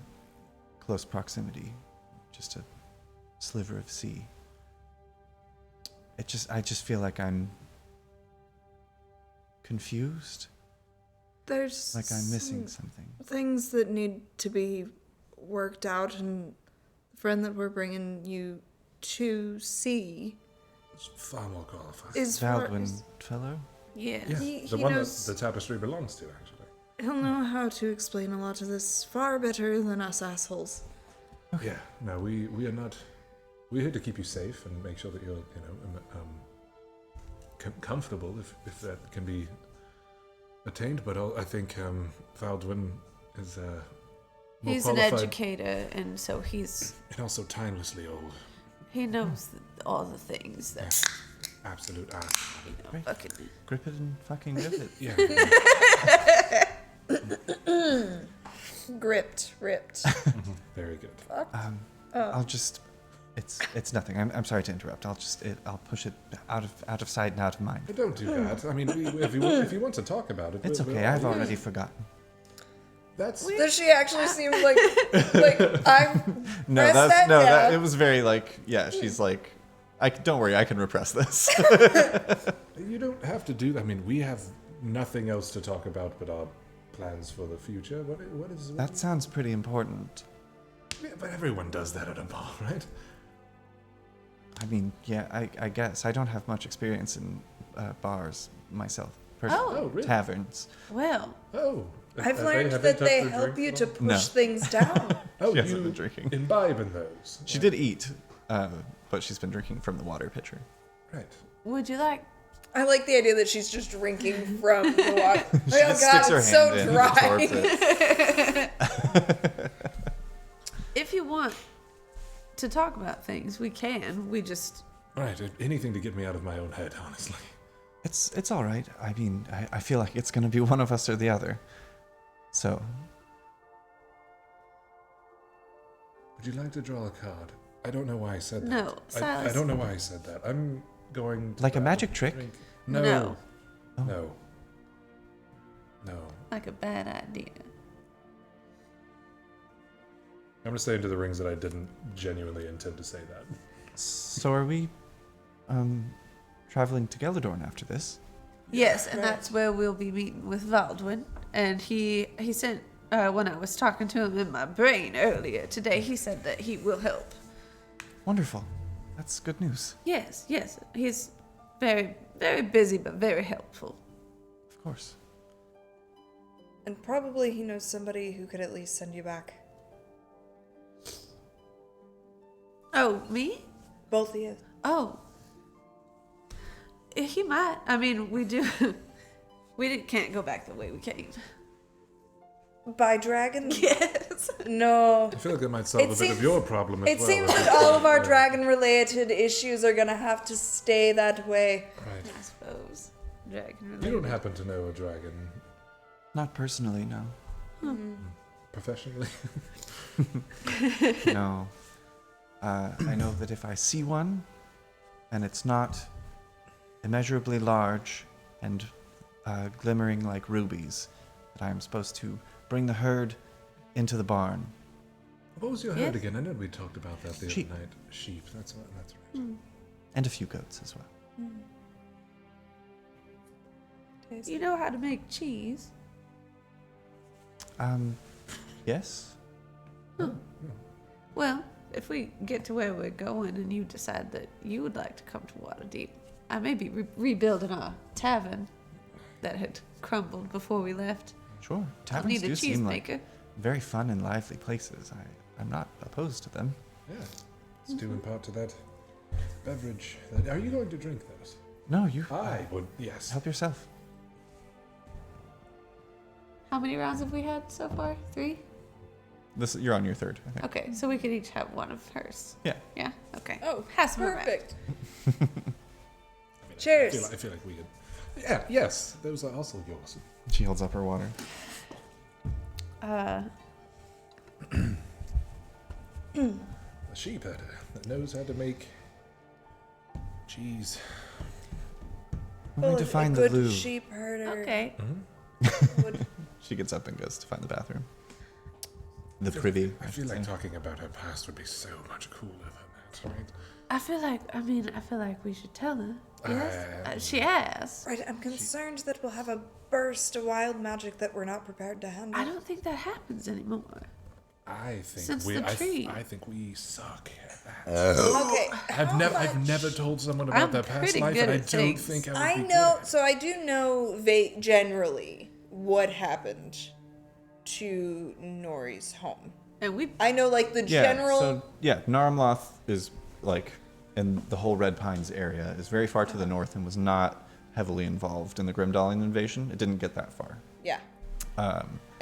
close proximity, just a sliver of sea. I just feel like I'm confused, There's like I'm missing something. things that need to be worked out, and the friend that we're bringing you to see It's far more qualified. is Baldwin fellow? Yes. Yeah, he the one that knows- the tapestry belongs to, actually. He'll know how to explain a lot of this far better than us assholes. Yeah, no, we are not. We're here to keep you safe and make sure that you're, comfortable if that can be attained. But I think Baldwin is more He's an qualified educator, and so and also timelessly old. he knows all the things that Absolute ass. Right. fucking. Grip it and fucking rip it. Yeah. Ripped. Very good. I'll just. It's nothing. I'm sorry to interrupt. I'll push it out of sight and out of mind. But don't do that. I mean, if you want to talk about it, It's we're okay. all I've ears. already forgotten. That's Does she actually seem like I'm No, press that's that no. That down. it was very like she's like, don't worry. I can repress this. you don't have to do that. I mean, we have nothing else to talk about but our plans for the future. What is That sounds pretty important. Yeah, but everyone does that at a bar, right? I mean, yeah, I guess I don't have much experience in bars myself. Oh, really? Taverns. Well, Oh, I've learned that they help you to push No. things down. Oh, She hasn't you been drinking. imbibe in those. She did eat, but she's been drinking from the water pitcher. Right. would you like? I like the idea that she's just drinking from the water. She Oh just god, sticks her it's hand so in dry. towards it. If you want to talk about things, we can. We just. Right. Anything to get me out of my own head, honestly. It's all right. I mean, I feel like it's gonna be one of us or the other. So Would you like to draw a card? I don't know why I said that. No, I Silas. don't know why I said that. I'm going to Like a have magic trick? drink. No. No. Oh. No. No. Like a bad idea. I'm gonna say into the rings that I didn't genuinely intend to say that. so are we traveling to Geldorn after this? Yes, and that's where we'll be meeting with Valdwin. And he sent when I was talking to him in my brain earlier today, he said that he will help. Wonderful. That's good news. Yes, he's very, very busy but very helpful. Of course. And probably he knows somebody who could at least send you back. Oh, me? Both of you. Oh. He might. I mean, we do. Can't go back the way we came. By dragon? Yes. No. I feel like that might solve It a bit seems- of your problem as It well. seems that all of our dragon-related issues are gonna have to stay that way. Right. I suppose. Dragon You related. don't happen to know a dragon Not personally, no. professionally? No. I know that if I see one, and it's not immeasurably large and glimmering like rubies, that I am supposed to bring the herd into the barn. What was your Yes. herd again? I know we talked about that the Sheep. other night. Sheep. That's right. And a few goats as well. You know how to make cheese? Yes? Well, if we get to where we're going and you decide that you would like to come to Waterdeep, I may be rebuilding our tavern that had crumbled before we left. Sure. I'll Taverns need a do cheese seem like maker. very fun and lively places. I'm not opposed to them. Yeah. It's due in part to that beverage. Are you going to drink those? No, you I would, yes. help yourself. How many rounds have we had so far? 3? You're on your third, I think. Okay, so we could each have one of hers. Yeah. Yeah? Okay. Oh, Pass them around. perfect. I Cheers. feel like we could. Yeah, yes. Those are also yours. She holds up her water. A sheep herder that knows how to make cheese. I'm going to find the good loo. sheep herder. Okay. Would, She gets up and goes to find the bathroom. The privy. I feel should like say. talking about her past would be so much cooler than that, right? I feel like we should tell her. Yes? She asked. right, I'm concerned that we'll have a burst of wild magic that we're not prepared to handle. I don't think that happens anymore. I think Since we. the tree. I think we suck at that. Okay. I've never told someone about I'm that past pretty life, good and I at don't things. think I would I be know, good at so I do know generally what happened to Nori's home. And we I know, like, the Yeah, general. so, yeah, Narmloth is, like, in the whole Red Pines area, is very far to the north and was not heavily involved in the Grimdalian invasion. It didn't get that far. Yeah.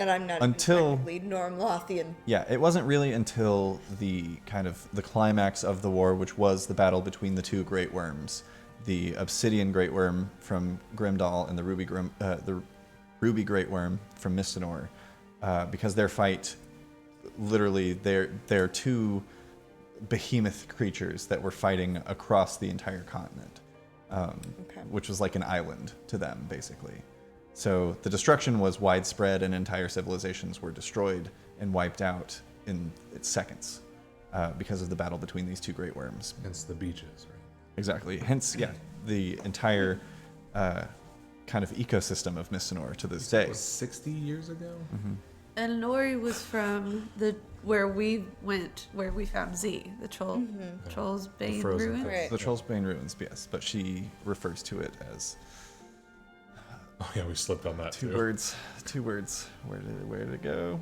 And I'm not until- technically Normlothian. Yeah, it wasn't really until the kind of the climax of the war, which was the battle between the two Great Worms, the Obsidian Great Worm from Grimdal and the Ruby Great Worm from Mistinor, because their fight, literally, they're two behemoth creatures that were fighting across the entire continent, which was like an island to them, basically. So the destruction was widespread, and entire civilizations were destroyed and wiped out in seconds because of the battle between these two great worms. Hence the beaches, right? Exactly. Hence, yeah, the entire kind of ecosystem of Mistinor to this day. It was 60 years ago? and Lori was from where we found Z, the Troll's Bane frozen ruins. pit. Right. The Troll's Bane ruins, yes, but she refers to it as Oh yeah, we slipped on that two too. words. Where did it go?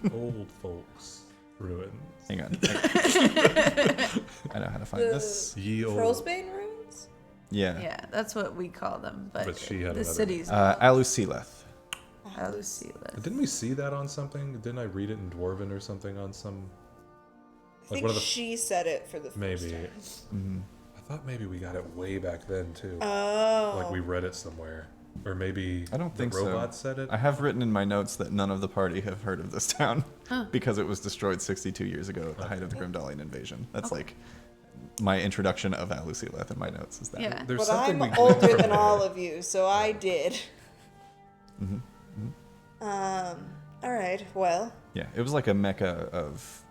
The old folks' ruins. Hang on. I know how to find The this. Ye old. Trollsbane ruins? Yeah. Yeah, that's what we call them. But But she had the another city's Alusileth. Alucila. Didn't we see that on something? Didn't I read it in Dwarven or something on some? I think one of the- she said it for the first Maybe. time. I thought maybe we got it way back then too. Oh. Like we read it somewhere, or maybe I don't think the so. robot said it. I have written in my notes that none of the party have heard of this town Huh. because it was destroyed 62 years ago at the height of the Grimdalian invasion. That's like my introduction of Alusileth in my notes is that. Yeah. There's But something we I'm gleaned older from than there. all of you, so I did. Mm-hmm. All right. Well, Yeah, it was like a mecca of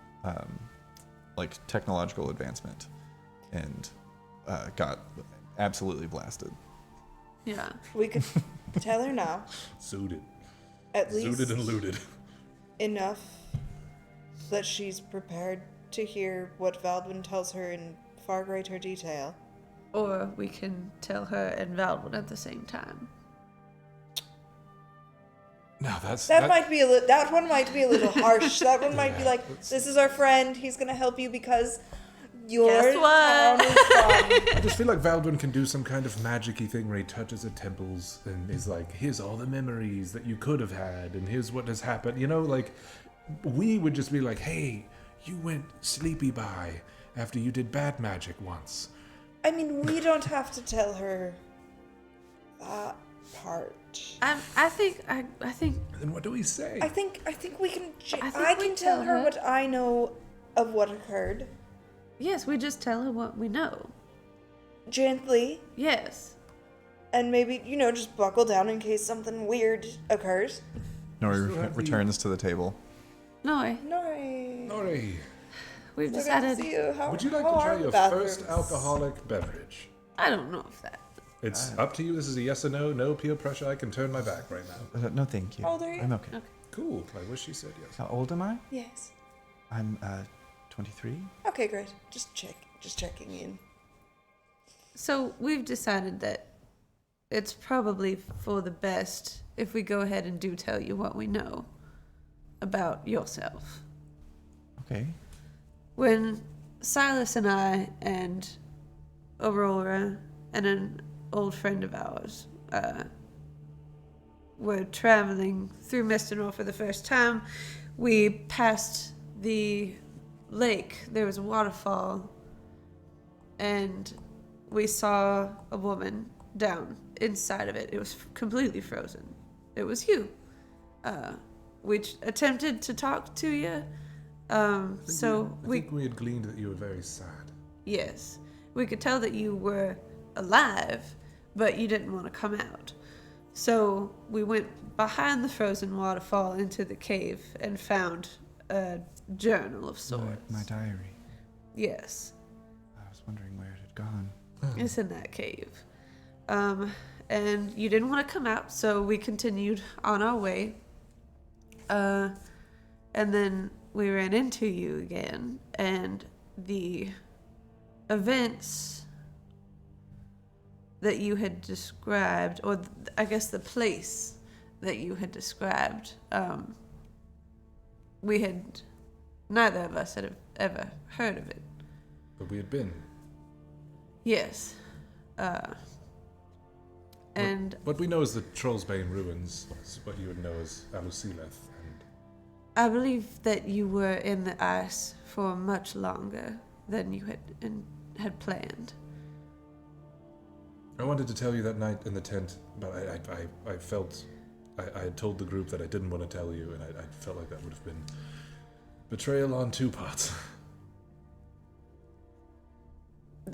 like technological advancement and got absolutely blasted. Yeah. we could tell her now. Zooted. At least Zooted and looted. enough that she's prepared to hear what Valdwin tells her in far greater detail. Or we can tell her and Valdwin at the same time. No, that's That might be that one might be a little harsh. That one might be like, this is our friend. He's gonna help you because your Guess what? town is from. I just feel like Valdwin can do some kind of magic-y thing where he touches the temples and is like, here's all the memories that you could have had, and here's what has happened. You know, like, we would just be like, hey, you went sleepy by after you did bad magic once. I mean, we don't have to tell her that part. I think Then what do we say? I think we can. I think I we can tell tell her her. what I know of what occurred yes, we just tell her what we know. gently, Yes. and maybe just buckle down in case something weird occurs. Nori Still have the- returns to the table. No, Nori, Nori, we've so good to decided. see you. How, would you like how to are try the your bathrooms? first alcoholic beverage? I don't know if that. It's up to you. This is a yes or no. No peer pressure. I can turn my back right now. No, thank you. How old are you? I'm okay. Okay. Cool. I wish she said yes. How old am I? Yes. I'm 23. Okay, great. Just checking in. So we've decided that it's probably for the best if we go ahead and do tell you what we know about yourself. Okay. When Silas and I and Aurora and an old friend of ours were traveling through Mistinor for the first time, we passed the lake. There was a waterfall, and we saw a woman down inside of it. It was completely frozen. It was you. We attempted to talk to you. I We think we had gleaned that you were very sad. yes, we could tell that you were alive, but you didn't want to come out. So we went behind the frozen waterfall into the cave and found a journal of sorts. My diary. Yes. I was wondering where it had gone. It's in that cave. And you didn't want to come out, so we continued on our way. And then we ran into you again, and the events that you had described, or I guess the place that you had described, neither of us had ever heard of it. But we had been. Yes. And What we know is the Trollsbane ruins, is what you would know as Alusileth, and I believe that you were in the ice for much longer than you had planned. I wanted to tell you that night in the tent, but I felt I had told the group that I didn't want to tell you, and I felt like that would have been betrayal on two parts.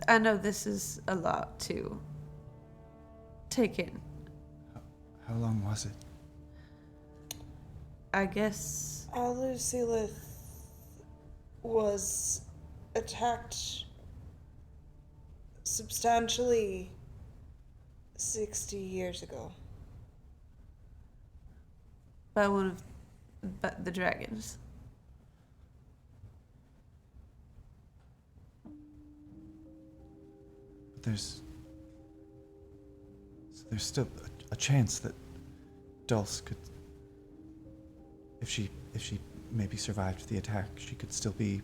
I know this is a lot to take in. How long was it? I guess Alusilith was attacked substantially 60 years ago. by one of the dragons. There's still a chance that Dulce could, if she maybe survived the attack, she could still be.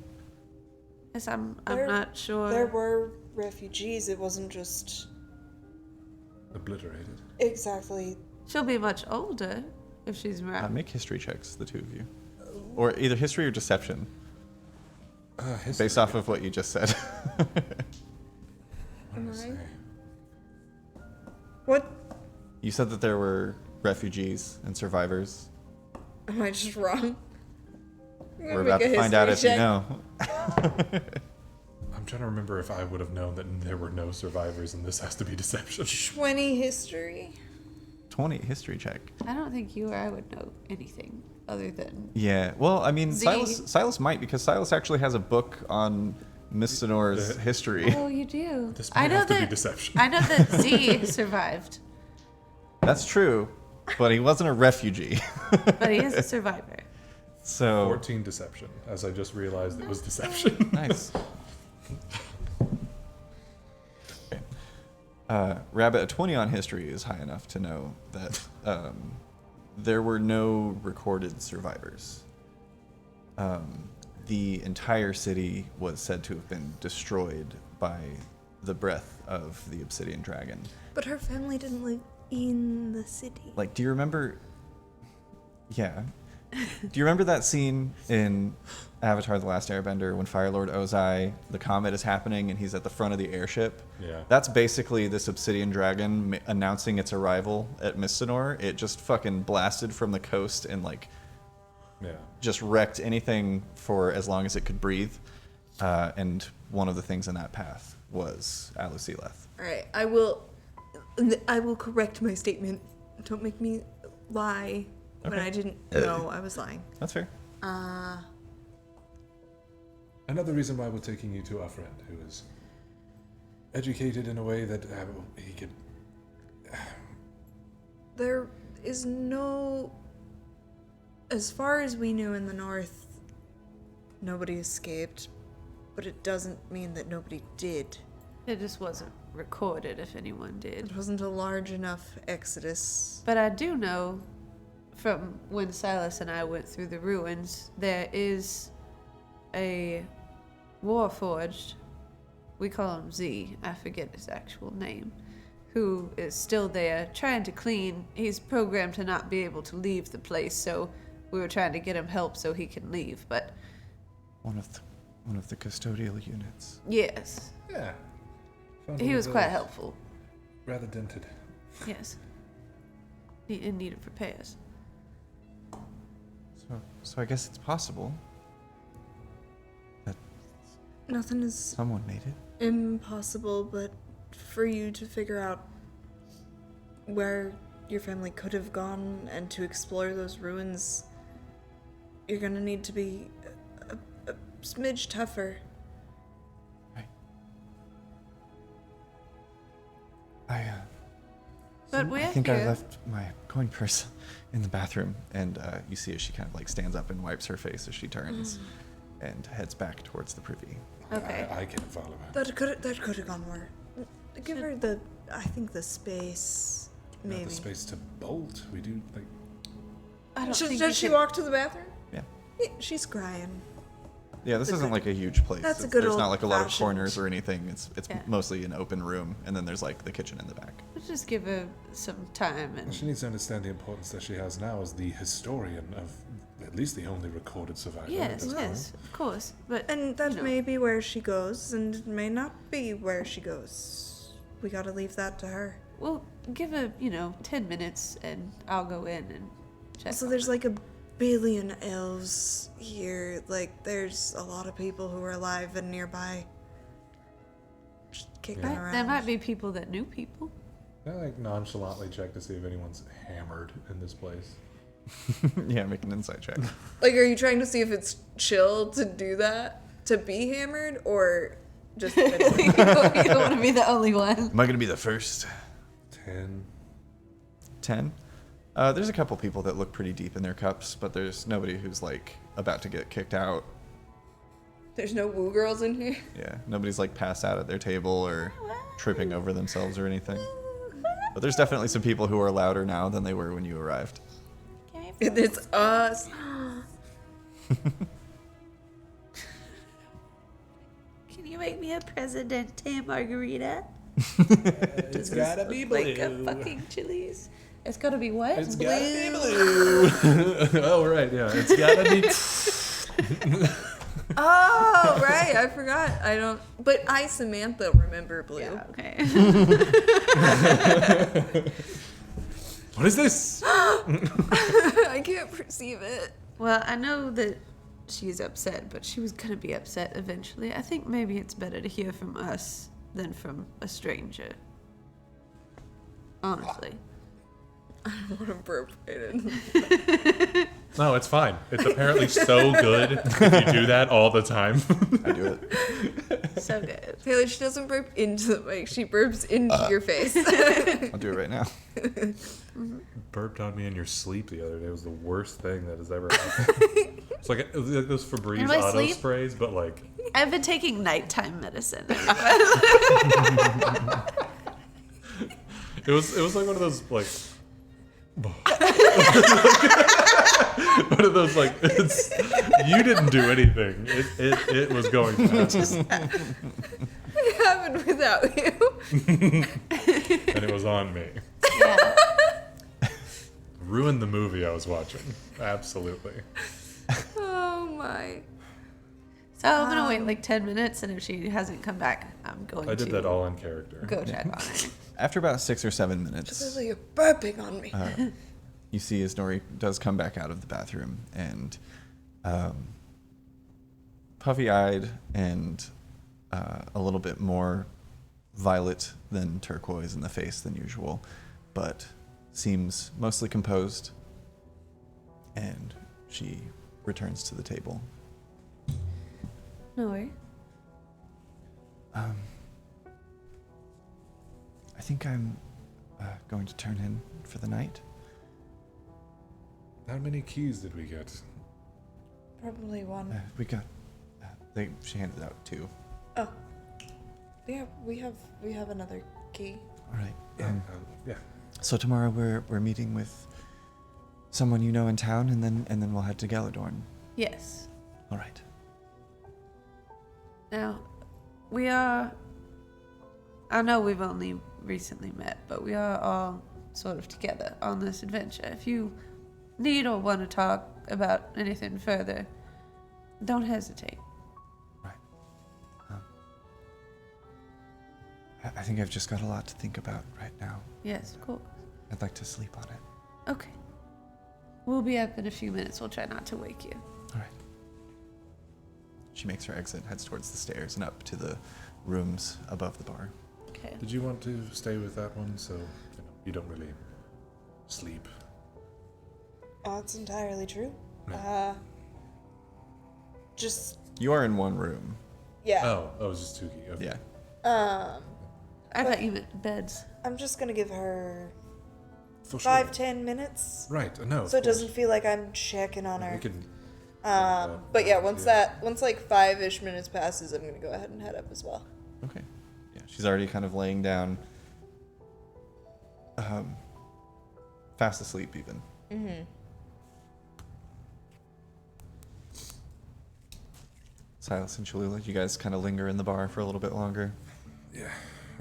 Yes, I'm not sure. There were refugees. It wasn't just Obliterated. exactly. She'll be much older if she's around. Make history checks, the two of you, or either history or deception, History. based off of what you just said. What did I say? What? You said that there were refugees and survivors. Am I just wrong? We're about to find out if you know. I'm trying to remember if I would have known that there were no survivors, and this has to be deception. 20 history. 20 history check. I don't think you or I would know anything other than Yeah, well, I mean, Z. Silas might, because Silas actually has a book on Mystenor's history. Oh, you do. This might have to be deception. I know that Z survived, That's true, but he wasn't a refugee. but he is a survivor. So 14 deception, as I just realized it was deception. nice. Rabbit, a 20 on history is high enough to know that there were no recorded survivors. The entire city was said to have been destroyed by the breath of the obsidian dragon. But her family didn't live in the city. Like, do you remember? Yeah. Do you remember that scene in Avatar: The Last Airbender when Firelord Ozai, the comet is happening and he's at the front of the airship? Yeah. That's basically this obsidian dragon announcing its arrival at Mystenor. It just fucking blasted from the coast and like Yeah. just wrecked anything for as long as it could breathe. And one of the things in that path was Alusileth. All right, I will correct my statement. Don't make me lie when Okay. I didn't know I was lying. That's fair. Another reason why we're taking you to our friend, who is educated in a way that he could. There is no. As far as we knew in the north, nobody escaped, but it doesn't mean that nobody did. It just wasn't recorded if anyone did. It wasn't a large enough exodus. But I do know from when Silas and I went through the ruins, there is a Warforged, we call him Z, I forget his actual name, who is still there trying to clean. He's programmed to not be able to leave the place, so we were trying to get him help so he can leave, but One of the custodial units. yes, Yeah. Found he one was of quite those. helpful. Rather dented. Yes. In need of repairs. So I guess it's possible that Nothing is someone made it. impossible, but for you to figure out where your family could have gone and to explore those ruins, you're gonna need to be a smidge tougher. Right. But we I have think to. I left my coin purse in the bathroom, and you see as she kind of like stands up and wipes her face as she turns and heads back towards the privy. Okay. I can't follow her. That could have gone more. Give her I think the space, Not maybe. the space to bolt. We do like. I don't think Does she could- walk to the bathroom? Yeah. Yeah, she's crying. Yeah, this That's a isn't good- like a huge place. that's a good There's not like a lot of old-fashioned- corners or anything. It's Yeah. mostly an open room, and then there's like the kitchen in the back. Let's just give her some time and She needs to understand the importance that she has now as the historian of at least the only recorded survivor. yes, That's yes, of course. But And that you know. may be where she goes, and it may not be where she goes. We gotta leave that to her. we'll give her, 10 minutes and I'll go in and check. So on there's her. like a billion elves here. Like, there's a lot of people who are alive and nearby. Just kicking Yeah. around. There might be people that knew people. I like nonchalantly check to see if anyone's hammered in this place. Yeah, make an insight check. Like, are you trying to see if it's chill to do that? To be hammered? Or just. You don't want to be the only one. Am I gonna be the first? 10. 10. There's a couple people that look pretty deep in their cups, but there's nobody who's like about to get kicked out. There's no woo girls in here? Yeah, nobody's like passed out at their table or tripping over themselves or anything. But there's definitely some people who are louder now than they were when you arrived. It's us. Can you make me a Presidente margarita? It's gotta be blue. Like a fucking Chili's. It's gotta be what? It's gotta be blue. Oh, right, yeah. It's gotta be. Oh, right. I forgot. I don't. But I, Samantha, remember blue. Yeah, okay. What is this? I can't perceive it. Well, I know that she's upset, but she was gonna be upset eventually. I think maybe it's better to hear from us than from a stranger. Honestly. I don't want to burp right in. No, it's fine. It's apparently so good if you do that all the time. I do it. So good. Taylor, she doesn't burp into the mic. She burps into your face. I'll do it right now. Burped on me in your sleep the other day was the worst thing that has ever happened. It was like those Febreze In my auto sleep? sprays, but like I've been taking nighttime medicine. it was like one of those like one of those like you didn't do anything. It was going fast. It happened without you. And it was on me. Yeah. Ruined the movie I was watching. Absolutely. Oh my. So I'm gonna wait like 10 minutes, and if she hasn't come back, I'm going to I did that all in character. go check on her. After about 6 or 7 minutes, Lily, you're burping on me. you see as Nori does come back out of the bathroom and puffy-eyed and a little bit more violet than turquoise in the face than usual, but seems mostly composed, and she returns to the table. No worry. I think I'm going to turn in for the night. How many keys did we get? Probably one. We got. She handed out 2. Oh. Yeah, we have another key. All right. Yeah. So tomorrow we're meeting with someone you know in town, and then we'll head to Galadorn. Yes. All right. Now, we are. I know we've only recently met, but we are all sort of together on this adventure. If you need or want to talk about anything further, don't hesitate. Right. I think I've just got a lot to think about right now. Yes, of course. I'd like to sleep on it. Okay. We'll be up in a few minutes. We'll try not to wake you. All right. She makes her exit, heads towards the stairs and up to the rooms above the bar. Okay. Did you want to stay with that one? So, you don't really sleep. That's entirely true. Yeah. Just You are in one room. yeah. Oh, it was just Tuki. Okay. Yeah. I thought you meant beds. I'm just gonna give her For sure. 5-10 minutes, Right. No. so it of course. doesn't feel like I'm checking on We her. can. But yeah, once like 5-ish minutes passes, I'm gonna go ahead and head up as well. Okay. Yeah, she's already kind of laying down. Fast asleep even. Mm-hmm. Silas and Cholula, you guys kind of linger in the bar for a little bit longer. Yeah.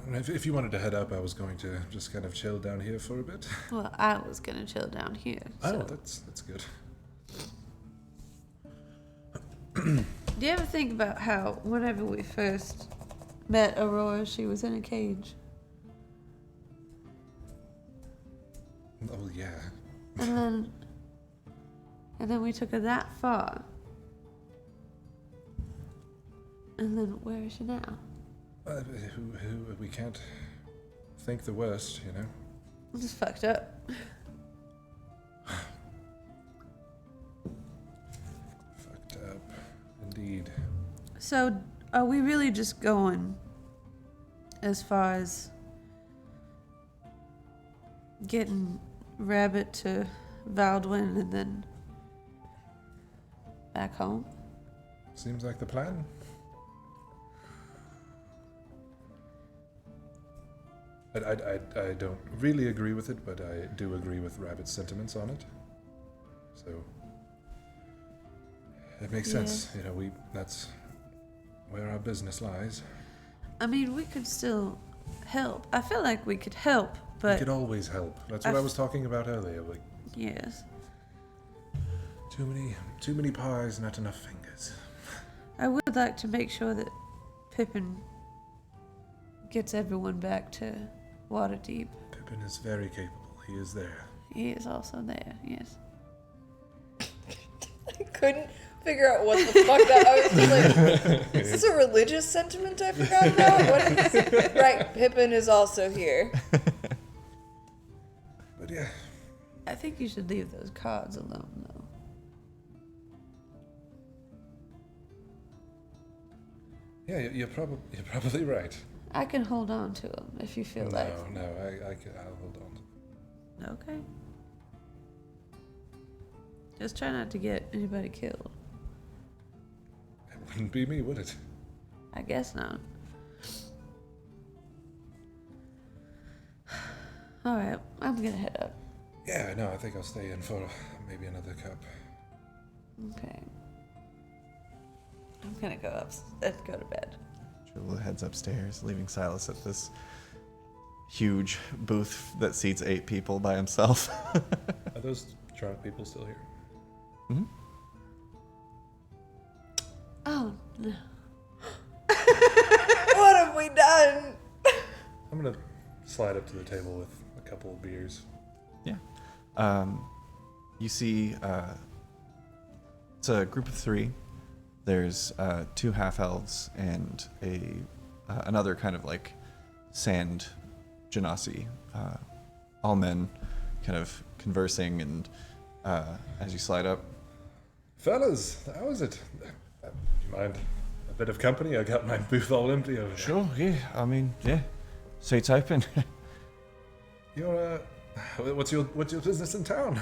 And if you wanted to head up, I was going to just kind of chill down here for a bit. Well, I was gonna chill down here. Oh, So. that's good. Do you ever think about how whenever we first met Aurora, she was in a cage, Oh yeah. and then we took her that far, and then where is she now? Who we can't think the worst, you know. Just fucked up. Fucked up, indeed. So, are we really just going as far as getting Rabbit to Valdwin and then back home? Seems like the plan. I don't really agree with it, but I do agree with Rabbit's sentiments on it. So it makes sense. You know, that's where our business lies. I mean, we could still help. I feel like we could help, We but could always help. That's what I was talking about earlier. Like yes. too many pies, not enough fingers. I would like to make sure that Pippin gets everyone back to Waterdeep. Pippin is very capable. He is there. He is also there, yes. I couldn't figure out what the fuck that. I was just like, is this a religious sentiment I forgot about? What is this? Right, Pippin is also here. But yeah, I think you should leave those cards alone, though. yeah, you're probably right. I can hold on to them if you feel like. No, I'll hold on. Okay. Just try not to get anybody killed. It wouldn't be me, would it? I guess not. Alright, I'm gonna head up. Yeah, no, I think I'll stay in for maybe another cup. Okay. I'm gonna go up and go to bed. Cholula heads upstairs, leaving Silas at this huge booth that seats 8 people by himself. Are those drunk people still here? Hmm? Oh, no. What have we done? I'm gonna slide up to the table with a couple of beers. Yeah. You see, it's a group of 3. There's 2 half-elves and another kind of like sand genasi, all men kind of conversing, and as you slide up. Fellas, how is it? Do you mind a bit of company? I got my booth all empty over here. Sure, yeah, I mean, yeah, seats open. You're, what's your business in town?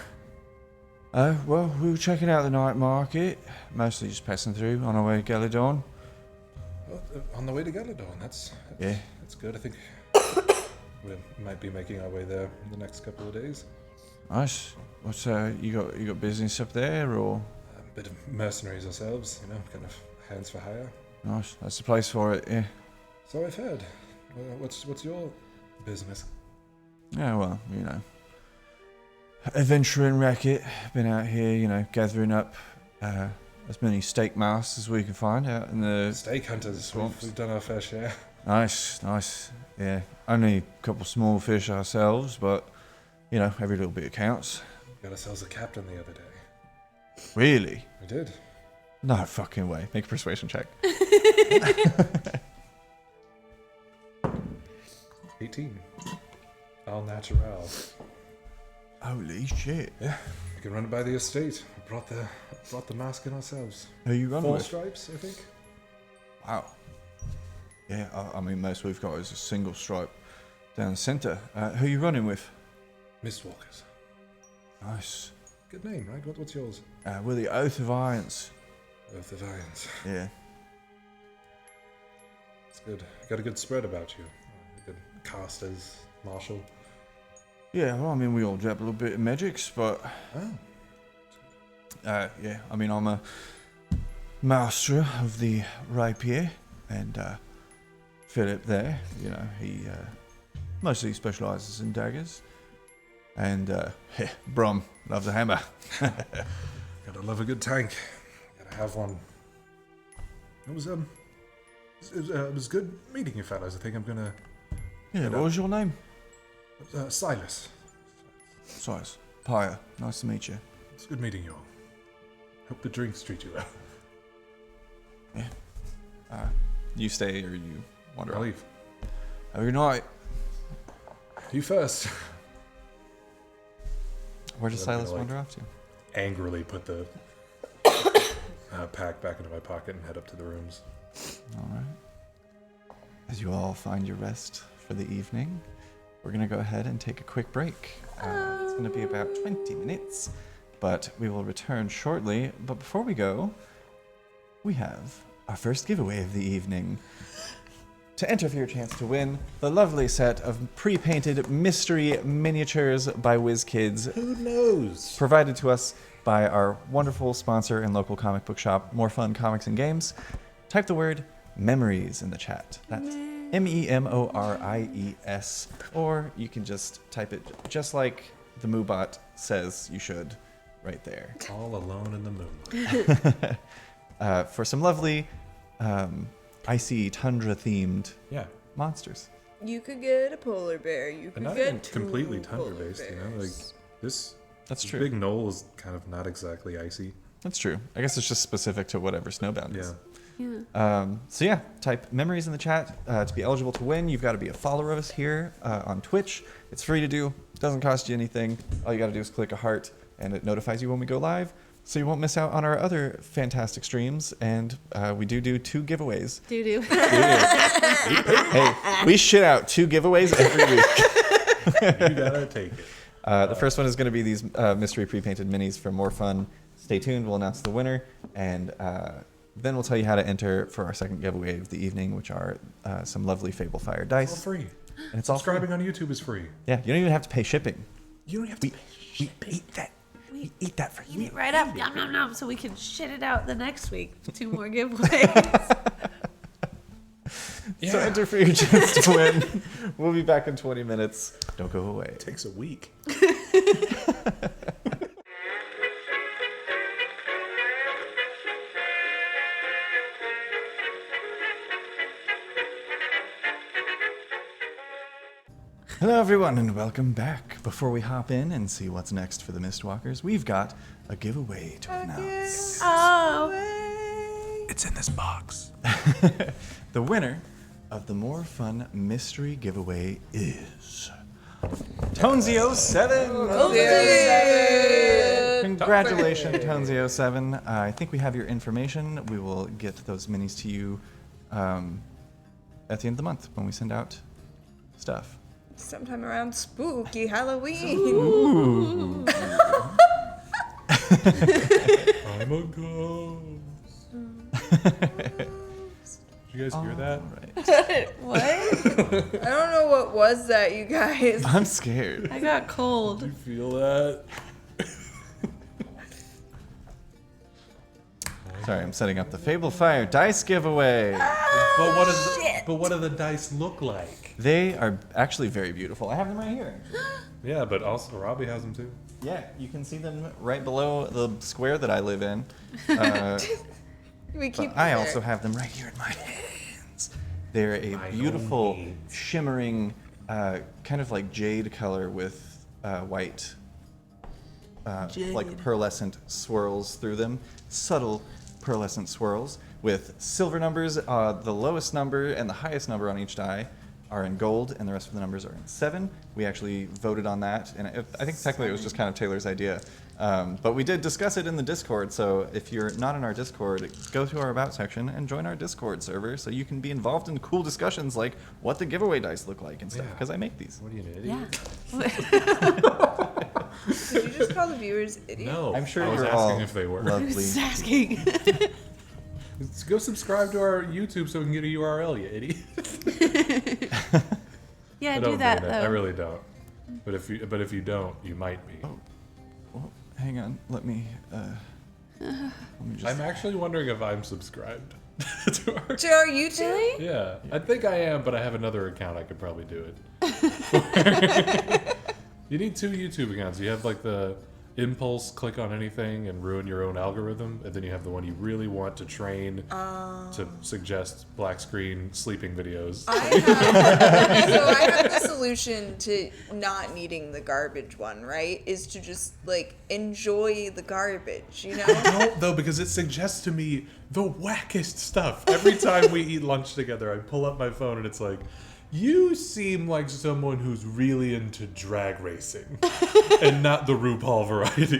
Well, we were checking out the night market, mostly just passing through on our way to Galadon. Well, on the way to Galadon. That's good. I think we might be making our way there in the next couple of days. Nice. What's you got business up there, or? A bit of mercenaries ourselves, you know, kind of hands for hire. Nice, that's the place for it. Yeah. So I've heard. What's your business? Yeah, well, you know, adventuring racket. Been out here, you know, gathering up as many steak mouse as we can find out in the Steak hunters. swamps. We've done our fair share. Nice. Yeah, only a couple small fish ourselves, but you know, every little bit counts. Got ourselves a captain the other day. Really? We did. No fucking way. Make a persuasion check. 18. Al natural. Holy shit. Yeah, we can run it by the estate. We brought the mask in ourselves. Who you running 4 with? stripes, I think. Wow. Yeah, I mean, most we've got is a single stripe down the center. Who you running with? Mistwalkers. Nice. Good name, right? What's yours? We're the Oath of Irons. Oath of Irons. Yeah. It's good. Got a good spread about you. Good cast as Marshal. Yeah, well, I mean, we all drop a little bit of magics, but... Oh. yeah, I mean, I'm a master of the rapier, and Philip there, you know, he mostly specializes in daggers. And Brom loves a hammer. Gotta love a good tank. Gotta have one. It was good meeting you fellas. I think I'm gonna... Yeah, what was your name? Silas. Silas. Pyre. Nice to meet you. It's good meeting you all. Hope the drinks treat you well. You stay or you wander I'll off? leave. Have a good night. You first. Where does I'm Silas gonna, wander off to? Angrily put the pack back into my pocket and head up to the rooms. Alright. As you all find your rest for the evening, we're going to go ahead and take a quick break. It's going to be about 20 minutes, but we will return shortly. But before we go, we have our first giveaway of the evening. To enter for your chance to win the lovely set of pre-painted mystery miniatures by WizKids, Who knows? provided to us by our wonderful sponsor and local comic book shop, More Fun Comics and Games. Type the word memories in the chat. That's MEMORIES. Or you can just type it just like the Moobot says you should right there. All alone in the moonlight. For some lovely icy tundra themed Yeah. monsters. You could get a polar bear. You And could not get even two completely tundra polar based, you know? Like, bears. this That's this true. big knoll is kind of not exactly icy. That's true. I guess it's just specific to whatever Snowbound Yeah. is. Yeah. So yeah, type memories in the chat. To be eligible to win, you've got to be a follower of us here on Twitch. It's free to do. Doesn't cost you anything. All you got to do is click a heart, and it notifies you when we go live, so you won't miss out on our other fantastic streams. And we do 2 giveaways. Doo-doo. Hey, we shit out 2 giveaways every week. You gotta take it. The first one is going to be these mystery pre-painted minis for More Fun. Stay tuned. We'll announce the winner, and then we'll tell you how to enter for our second giveaway of the evening, which are some lovely Fable Fire It's all dice. free. And it's all free. Subscribing on YouTube is free. Yeah, you don't even have to pay shipping. You don't have to We eat that. We eat that for Eat you. it right up, yum yum yum, so we can shit it out the next week. 2 more giveaways. Yeah. So enter for your chance to win. We'll be back in 20 minutes. Don't go away. It takes a week. Hello, everyone, and welcome back. Before we hop in and see what's next for the Mistwalkers, we've got a giveaway to announce. Oh. It's in this box. The winner of the More Fun mystery giveaway is Tonesy07. Congratulations, Tonesy07. I think we have your information. We will get those minis to you at the end of the month when we send out stuff. Sometime around spooky Halloween. I'm a ghost. Did you guys hear that? Right. What? I don't know what was that, you guys. I'm scared. I got cold. You feel that? Sorry, I'm setting up the Fable Fire dice giveaway. But what do the dice look like? They are actually very beautiful. I have them right here. Yeah, but also Robbie has them too. Yeah, you can see them right below the square that I live in. We keep. But I also have them right here in my hands. They're a My beautiful, own needs. shimmering, kind of like jade color with white, like pearlescent swirls through them. Subtle pearlescent swirls with silver numbers, the lowest number and the highest number on each die. are in gold, and the rest of the numbers are in 7. We actually voted on that, and I think technically it was just kind of Taylor's idea. But we did discuss it in the Discord, so if you're not in our Discord, go to our About section and join our Discord server so you can be involved in cool discussions like what the giveaway dice look like and stuff, Yeah. because I make these. What are you, an idiot? Did you just call the viewers idiots? No. I'm sure I was you're asking all if they were. lovely. Just asking. Let's go subscribe to our YouTube so we can get a URL, you idiot. Yeah, I do don't that mean though. it. I really don't. But if you don't, you might be. Oh. Well, hang on. Let me just... I'm actually wondering if I'm subscribed to our. To our YouTube? Yeah, I think I am, but I have another account. I could probably do it. You need 2 YouTube accounts. You have like the impulse click on anything and ruin your own algorithm, and then you have the one you really want to train to suggest black screen sleeping videos. So I have the solution to not needing the garbage one, right? Is to just like enjoy the garbage, you know? Don't though, because it suggests to me the wackest stuff. Every time we eat lunch together, I pull up my phone and it's like, you seem like someone who's really into drag racing and not the RuPaul variety.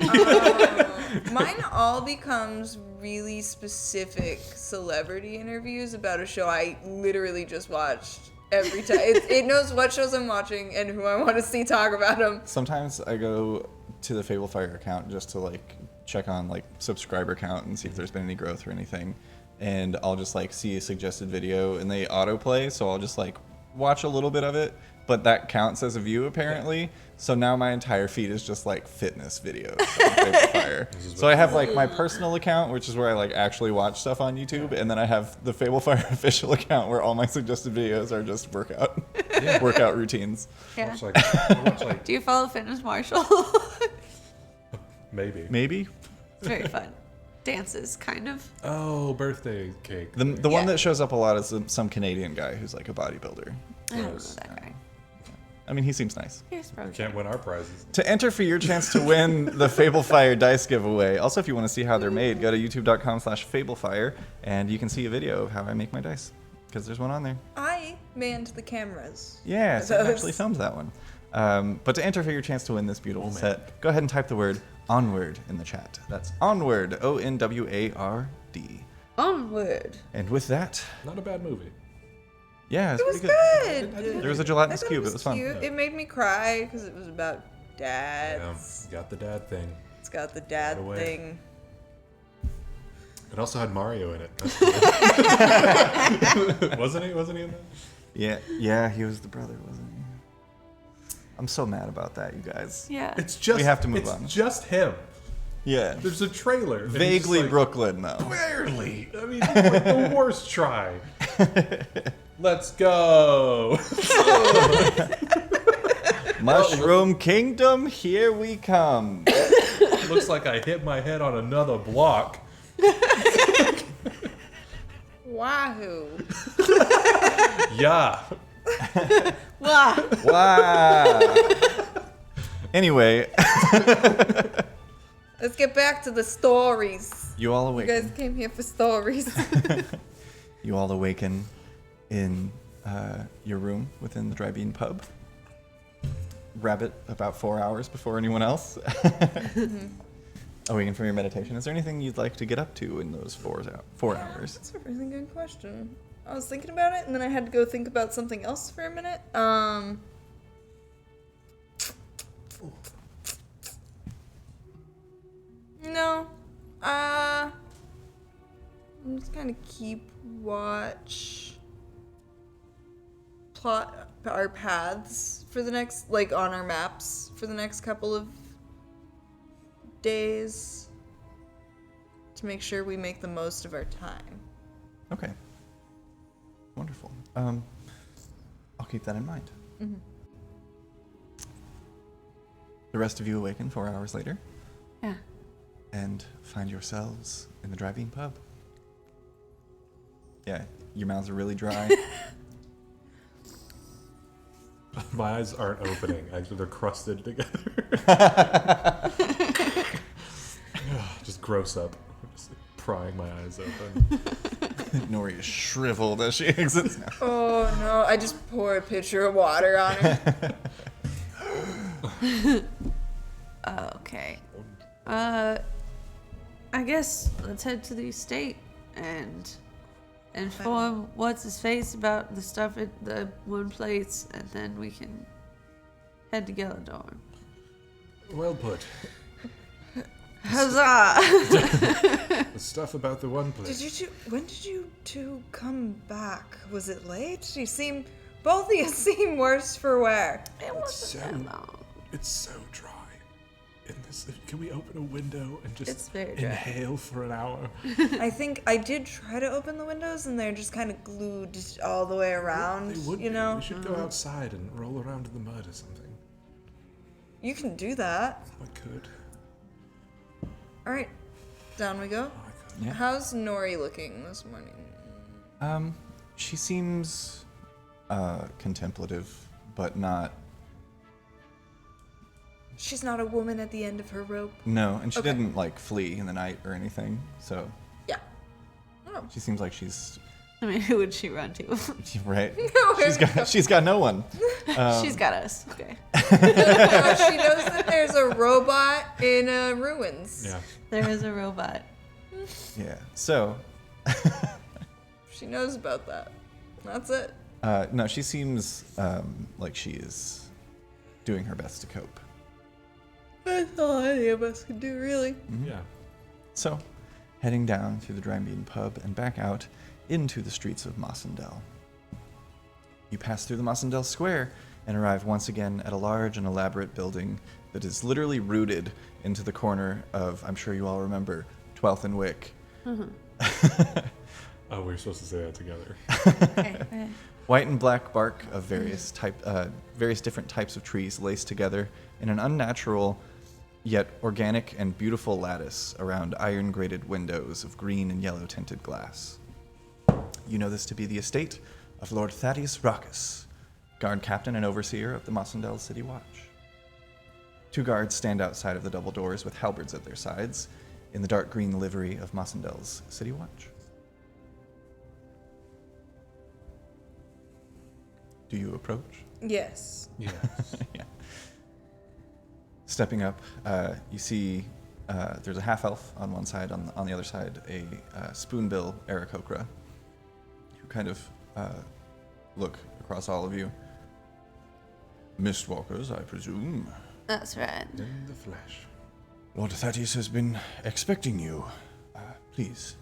Mine all becomes really specific celebrity interviews about a show I literally just watched every time. It knows what shows I'm watching and who I want to see talk about them. Sometimes I go to the Fablefire account just to like check on like subscriber count and see if there's been any growth or anything. And I'll just like see a suggested video and they autoplay, so I'll just like watch a little bit of it, but that counts as a view apparently. So now my entire feed is just like fitness videos on Fablefire. So I have like my personal account, which is where I like actually watch stuff on YouTube, and then I have the Fablefire official account where all my suggested videos are just workout routines. Yeah. Much like Do you follow Fitness Marshall? maybe. Maybe It's very fun. Dances, kind of. Oh, birthday cake. the Yeah. one that shows up a lot is some Canadian guy who's like a bodybuilder. I don't know Gross. that guy. I mean, he seems nice. Here's probably. Can't win our prizes. To enter for your chance to win the Fablefire dice giveaway. Also, if you want to see how they're made, go to youtube.com/Fablefire and you can see a video of how I make my dice, because there's one on there. I manned the cameras. Yeah, so I Those. actually filmed that one. But to enter for your chance to win this beautiful set, go ahead and type the word onward in the chat. That's onward, ONWARD. Onward. And with that, Not a bad movie. yeah, It was pretty good. There was a I gelatinous thought cube. It was fun. cute. It made me cry because it was about dads. Got the dad thing. It's got the dad Right away. thing. It also had Mario in it. Wasn't he? Wasn't he in that? Yeah, he was the brother, wasn't he? I'm so mad about that, you guys. Yeah. It's just. We have to move it's on. just him. Yeah. There's a trailer. and he's just Vaguely like, Brooklyn, though. Barely. I mean, it's like the worst try. Let's go. Mushroom Kingdom, here we come. Looks like I hit my head on another block. Wahoo. Yeah. Wow. Wow. Anyway, Let's get back to the stories. you all You awaken. guys came here for stories. You all awaken in your room within the Dry Bean Pub. Rabbit about 4 hours before anyone else. Awaken from your meditation. Is there anything you'd like to get up to in those 4 hours? That's a really good question. I was thinking about it, and then I had to go think about something else for a minute. No. I'm just gonna keep watch. Plot our paths for the next, like, on our maps for the next couple of days to make sure we make the most of our time. Okay. Wonderful. I'll keep that in mind. Mm-hmm. The rest of you awaken 4 hours later Yeah. and find yourselves in the Dry Bean Pub. Yeah, your mouths are really dry. My eyes aren't opening. Actually, they're crusted together. Just gross up. Just prying my eyes open. Nori is shriveled as she exits. Oh no, I just pour a pitcher of water on her. Okay. I guess let's head to the estate and inform what's his face about the stuff at the one place, and then we can head to Geladorn. Well put. Huzzah! The stuff about the one place. When did you two come back? Was it late? Both of you seem worse for wear. It wasn't that long. It's so dry. Can we open a window and just It's very dry. inhale for an hour? I think I did try to open the windows and they're just kind of glued all the way around. They would you be. know? We should go outside and roll around in the mud or something. You can do that. I could. All right, down we go. I could. Yeah. How's Nori looking this morning? She seems contemplative, but not. She's not a woman at the end of her rope. No, and she Okay. didn't like flee in the night or anything. So Yeah. Oh. she seems like she's I mean, who would she run to? right. No, She's got no one. She's got us. Okay. she knows that there's a robot in ruins. Yeah. There is a robot. Yeah. So She knows about that. That's it. no, she seems like she is doing her best to cope. That's all any of us can do, really. Yeah. So, heading down through the Dry Bean pub and back out into the streets of Mossendell. You pass through the Mossendell Square and arrive once again at a large and elaborate building that is literally rooted into the corner of, I'm sure you all remember, 12th and Wick. Oh, we're supposed to say that together. Okay. White and black bark of various different types of trees laced together in an unnatural yet organic and beautiful lattice around iron-grated windows of green and yellow tinted glass. You know this to be the estate of Lord Thaddeus Raucus, guard captain and overseer of the Mossendell City Watch. 2 guards stand outside of the double doors with halberds at their sides in the dark green livery of Mossendell's City Watch. Do you approach? Yes. Yes. Yeah. Stepping up, you see there's a half-elf on one side, on the other side, a spoonbill Aarakocra, who kind of look across all of you. Mistwalkers, I presume. That's right. In the flesh. Lord Thaddeus has been expecting you. Please,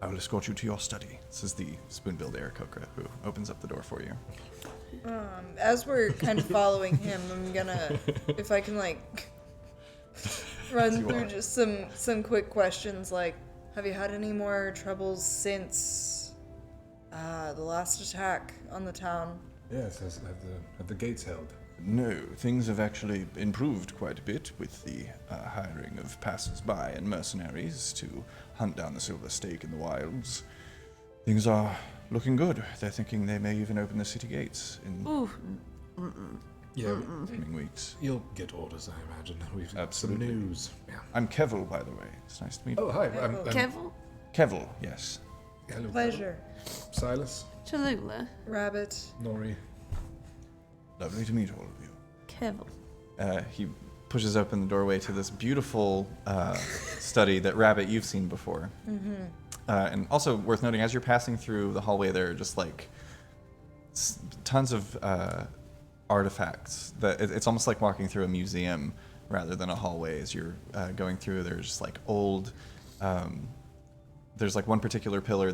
I will escort you to your study. This is the spoon-billed Aarakocra, who opens up the door for you. As we're kind of following him, I'm gonna, if I can, like, run You through are. just some quick questions, like, have you had any more troubles since the last attack on the town? Yes, have the gates held. No, things have actually improved quite a bit with the hiring of passers-by and mercenaries to hunt down the silver stake in the wilds. Things are looking good. They're thinking they may even open the city gates in Ooh. Yeah. coming weeks. You'll get orders, I imagine. We've Absolutely. some news. Yeah. I'm Kevel, by the way. It's nice to meet you. Oh, hi. I'm Kevel? Kevel, yes. hello, Pleasure. Silas, Cholula. Rabbit. Nori. Lovely to meet all of you. Kevel. He pushes open the doorway to this beautiful study that, Rabbit, you've seen before. And also worth noting, as you're passing through the hallway, there are just like tons of artifacts. That it's almost like walking through a museum rather than a hallway. As you're going through, there's just like old. There's like one particular column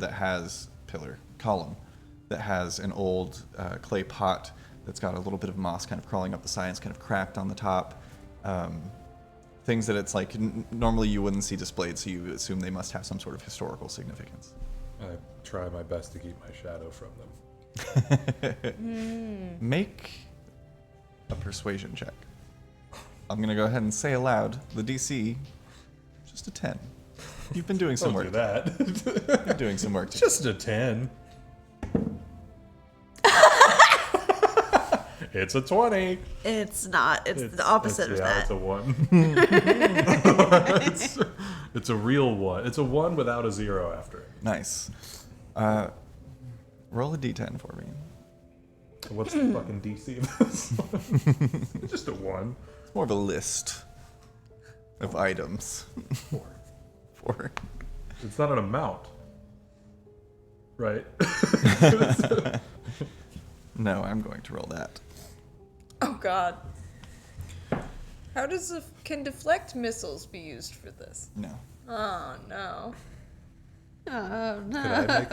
that has an old clay pot that's got a little bit of moss kind of crawling up the sides, kind of cracked on the top. Things that it's like normally you wouldn't see displayed, so you assume they must have some sort of historical significance. I try my best to keep my shadow from them. Make a persuasion check. I'm going to go ahead and say aloud, the DC, just a 10. You've been doing some Don't work. do that. You're doing some work. Just a 10. It's a 20. It's not. It's the opposite of that. It's a 1. it's a real 1. It's a 1 without a 0 after it. Nice. Roll a d10 for me. What's the fucking DC of this one? Just a 1. It's more of a list of items. 4. 4. It's not an amount. Right? No, I'm going to roll that. Oh God. How can deflect missiles be used for this? No. Oh no. Oh no.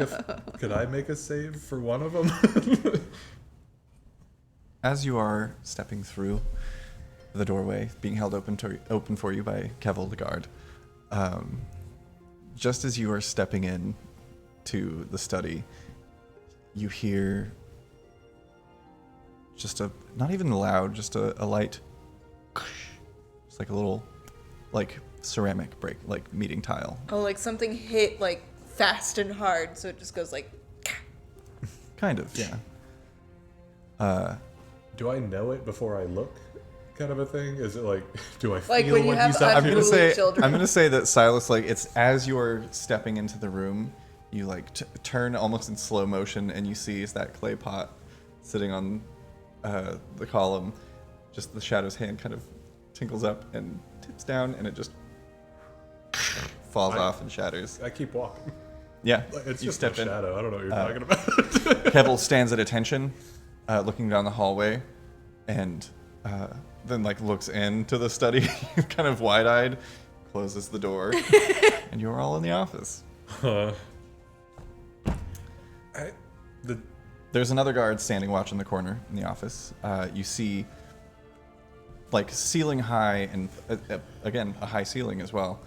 Could I make a save for one of them? As you are stepping through the doorway, being held open for you by Kevel the guard, just as you are stepping in to the study, you hear just not even loud, just a light, it's like a little, like ceramic break, like meeting tile. Oh, like something hit like fast and hard, so it just goes like. Kind of, yeah. Do I know it before I look? Kind of a thing? Is it like, do I feel Like when you have he's up I'm here? gonna children. I'm gonna say that Silas, like, it's as you are stepping into the room, you like turn almost in slow motion, and you see is that clay pot sitting on the column. Just the shadow's hand kind of tinkles up and tips down, and it just falls off and shatters. I keep walking. Yeah, Like, it's you just a step in. shadow. I don't know what you're talking about. Kevel stands at attention, looking down the hallway, and then like looks into the study, kind of wide-eyed, closes the door, and you're all in the office. There's another guard standing watch in the corner in the office. You see, like, ceiling high, and again, a high ceiling as well.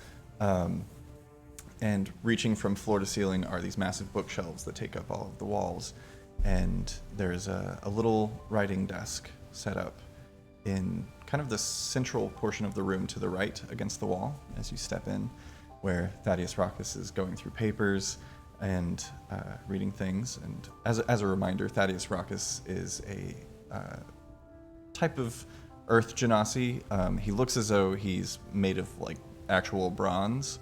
And reaching from floor to ceiling are these massive bookshelves that take up all of the walls. And there's a little writing desk set up in kind of the central portion of the room to the right against the wall as you step in, where Thaddeus Rockus is going through papers and reading things. And as a reminder, Thaddeus Rockus is a type of earth genasi. He looks as though he's made of like actual bronze,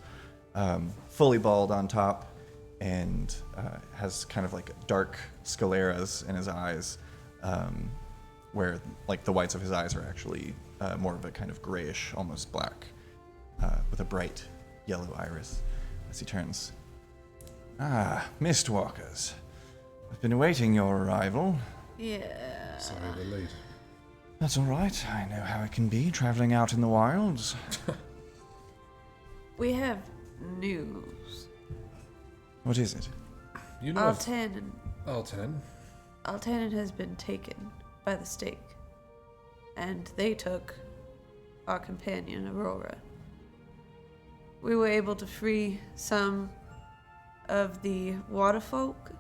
fully bald on top, and has kind of like dark scleras in his eyes, where like the whites of his eyes are actually more of a kind of grayish, almost black, with a bright yellow iris as he turns. Ah, Mistwalkers. I've been awaiting your arrival. Yeah. Sorry we're late. That's all right. I know how it can be traveling out in the wilds. We have news. What is it? You know of Altanen. Altanen? Altanen has been taken by the stake, and they took our companion, Aurora. We were able to free some of the waterfolk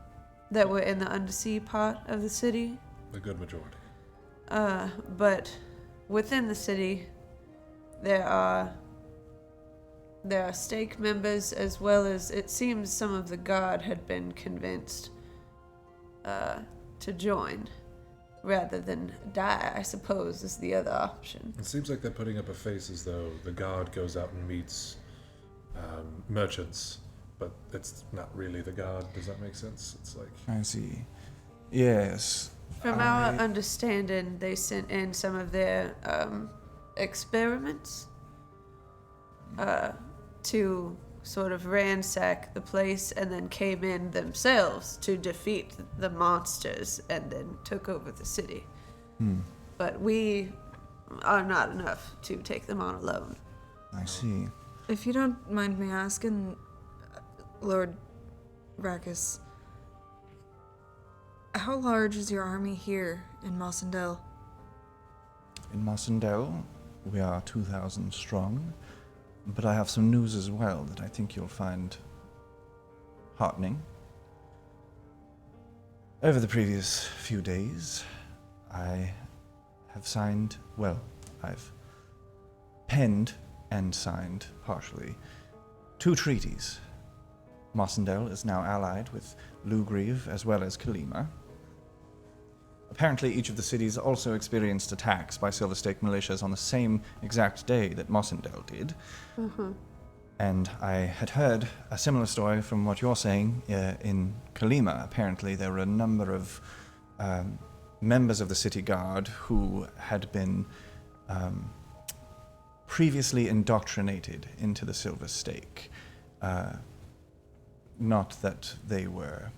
that were in the undersea part of the city. A good majority. But within the city, there are stake members, as well as it seems some of the guard had been convinced to join rather than die, I suppose, is the other option. It seems like they're putting up a face as though the guard goes out and meets merchants, but it's not really the guard. Does that make sense? It's like... I see. Yes. From our understanding, they sent in some of their experiments to sort of ransack the place, and then came in themselves to defeat the monsters and then took over the city. But we are not enough to take them on alone. I see. If you don't mind me asking, Lord Rackus, how large is your army here in Mossendell? In Mossendell, we are 2,000 strong, but I have some news as well that I think you'll find heartening. Over the previous few days, I have I've penned and signed, partially, 2 treaties. Mossendell is now allied with Lugrive as well as Kalima. Apparently, each of the cities also experienced attacks by Silver Stake militias on the same exact day that Mossendell did. And I had heard a similar story from what you're saying in Kalima. Apparently, there were a number of members of the city guard who had been previously indoctrinated into the Silver Stake. Not that they were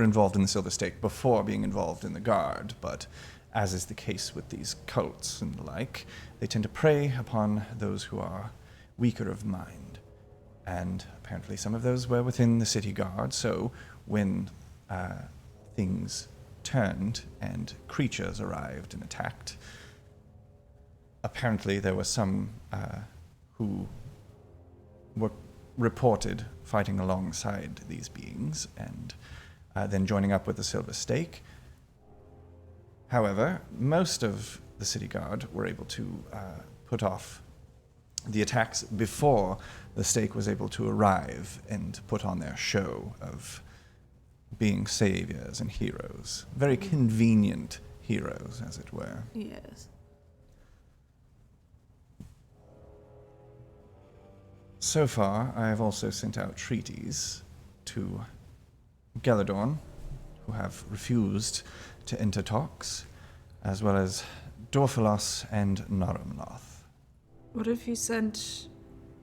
involved in the Silver Stake before being involved in the Guard, but as is the case with these cults and the like, they tend to prey upon those who are weaker of mind. And apparently some of those were within the city guard, so when things turned and creatures arrived and attacked, apparently there were some who were reported fighting alongside these beings and then joining up with the Silver Stake. However, most of the city guard were able to put off the attacks before the stake was able to arrive and put on their show of being saviors and heroes. Very convenient heroes, as it were. Yes. So far, I have also sent out treaties to Geladorn, who have refused to enter talks, as well as Dorphalos and Narumloth. What if you sent...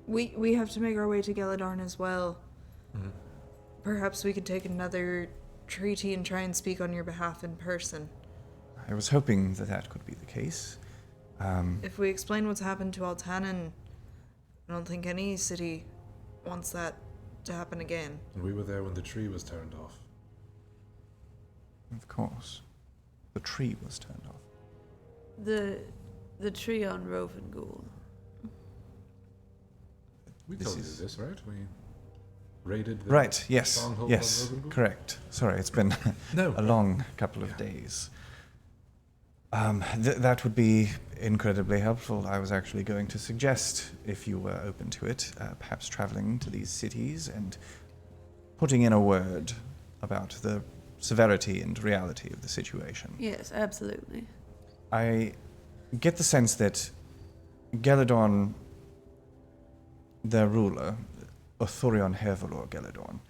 We have to make our way to Geladorn as well. Mhm. Perhaps we could take another treaty and try and speak on your behalf in person. I was hoping that that could be the case. If we explain what's happened to Altanen, I don't think any city wants that to happen again. And we were there when the tree was turned off. Of course. The tree was turned off. The tree on Rovenghoul. We This told is- you this, right? We raided the Right, yes, stronghold yes, on Rovenghoul? correct. Sorry, it's been No. a long couple of days. That would be incredibly helpful. I was actually going to suggest, if you were open to it, perhaps traveling to these cities and putting in a word about the severity and reality of the situation. Yes, absolutely. I get the sense that Geladorn, their ruler, Othorion Hervalor Geladorn,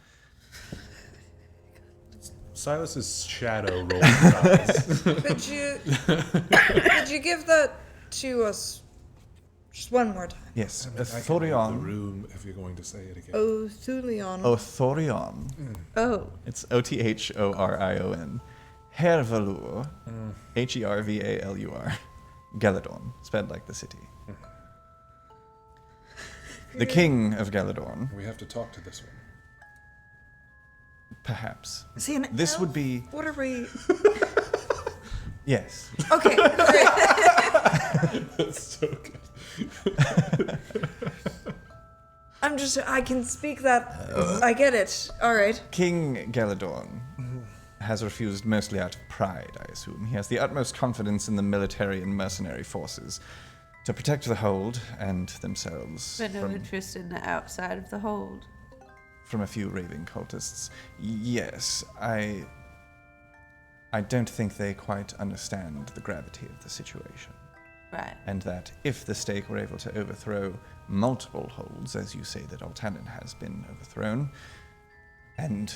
Silas's shadow rolled his eyes. Could you give that to us just one more time? yes, I can leave the Othorion, room if you're going to say it again. Thulion. Othorion, Oh, it's Othorion, Hervalur, Hervalur, Geladorn, spelled like the city. The king of Geladorn, We have to talk to this one. perhaps. Is he an This elf? would be, What are we... yes. Okay, great. That's so good. I can speak that. I get it. All right. King Geladorn has refused mostly out of pride, I assume. He has the utmost confidence in the military and mercenary forces to protect the hold and themselves but no interest in the outside of the hold. from a few raving cultists. Yes, I don't think they quite understand the gravity of the situation. Right. And that if the stake were able to overthrow multiple holds, as you say that Altanen has been overthrown, and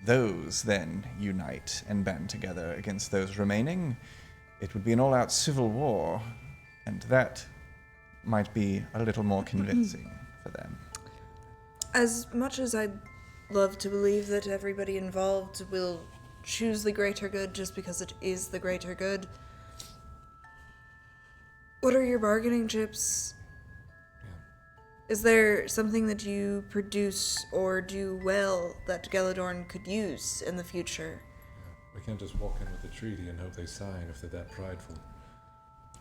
those then unite and band together against those remaining, it would be an all-out civil war, and that might be a little more convincing for them. As much as I'd love to believe that everybody involved will choose the greater good just because it is the greater good, what are your bargaining chips? Is there something that you produce or do well that Geladorn could use in the future? We can't just walk in with a treaty and hope they sign if they're that prideful.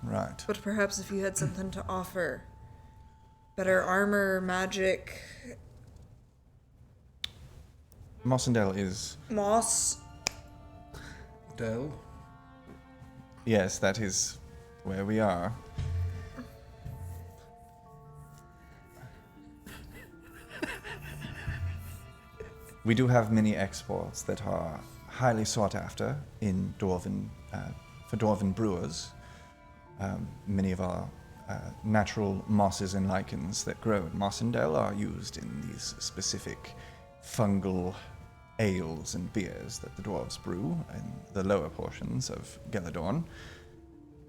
Right. But perhaps if you had something to offer. Better armor, magic, Mossendell is... moss. Dell? Yes, that is where we are. We do have many exports that are highly sought after in Dwarven, for Dwarven brewers. Many of our natural mosses and lichens that grow in Mossendell are used in these specific fungal ales and beers that the dwarves brew in the lower portions of Geladorn.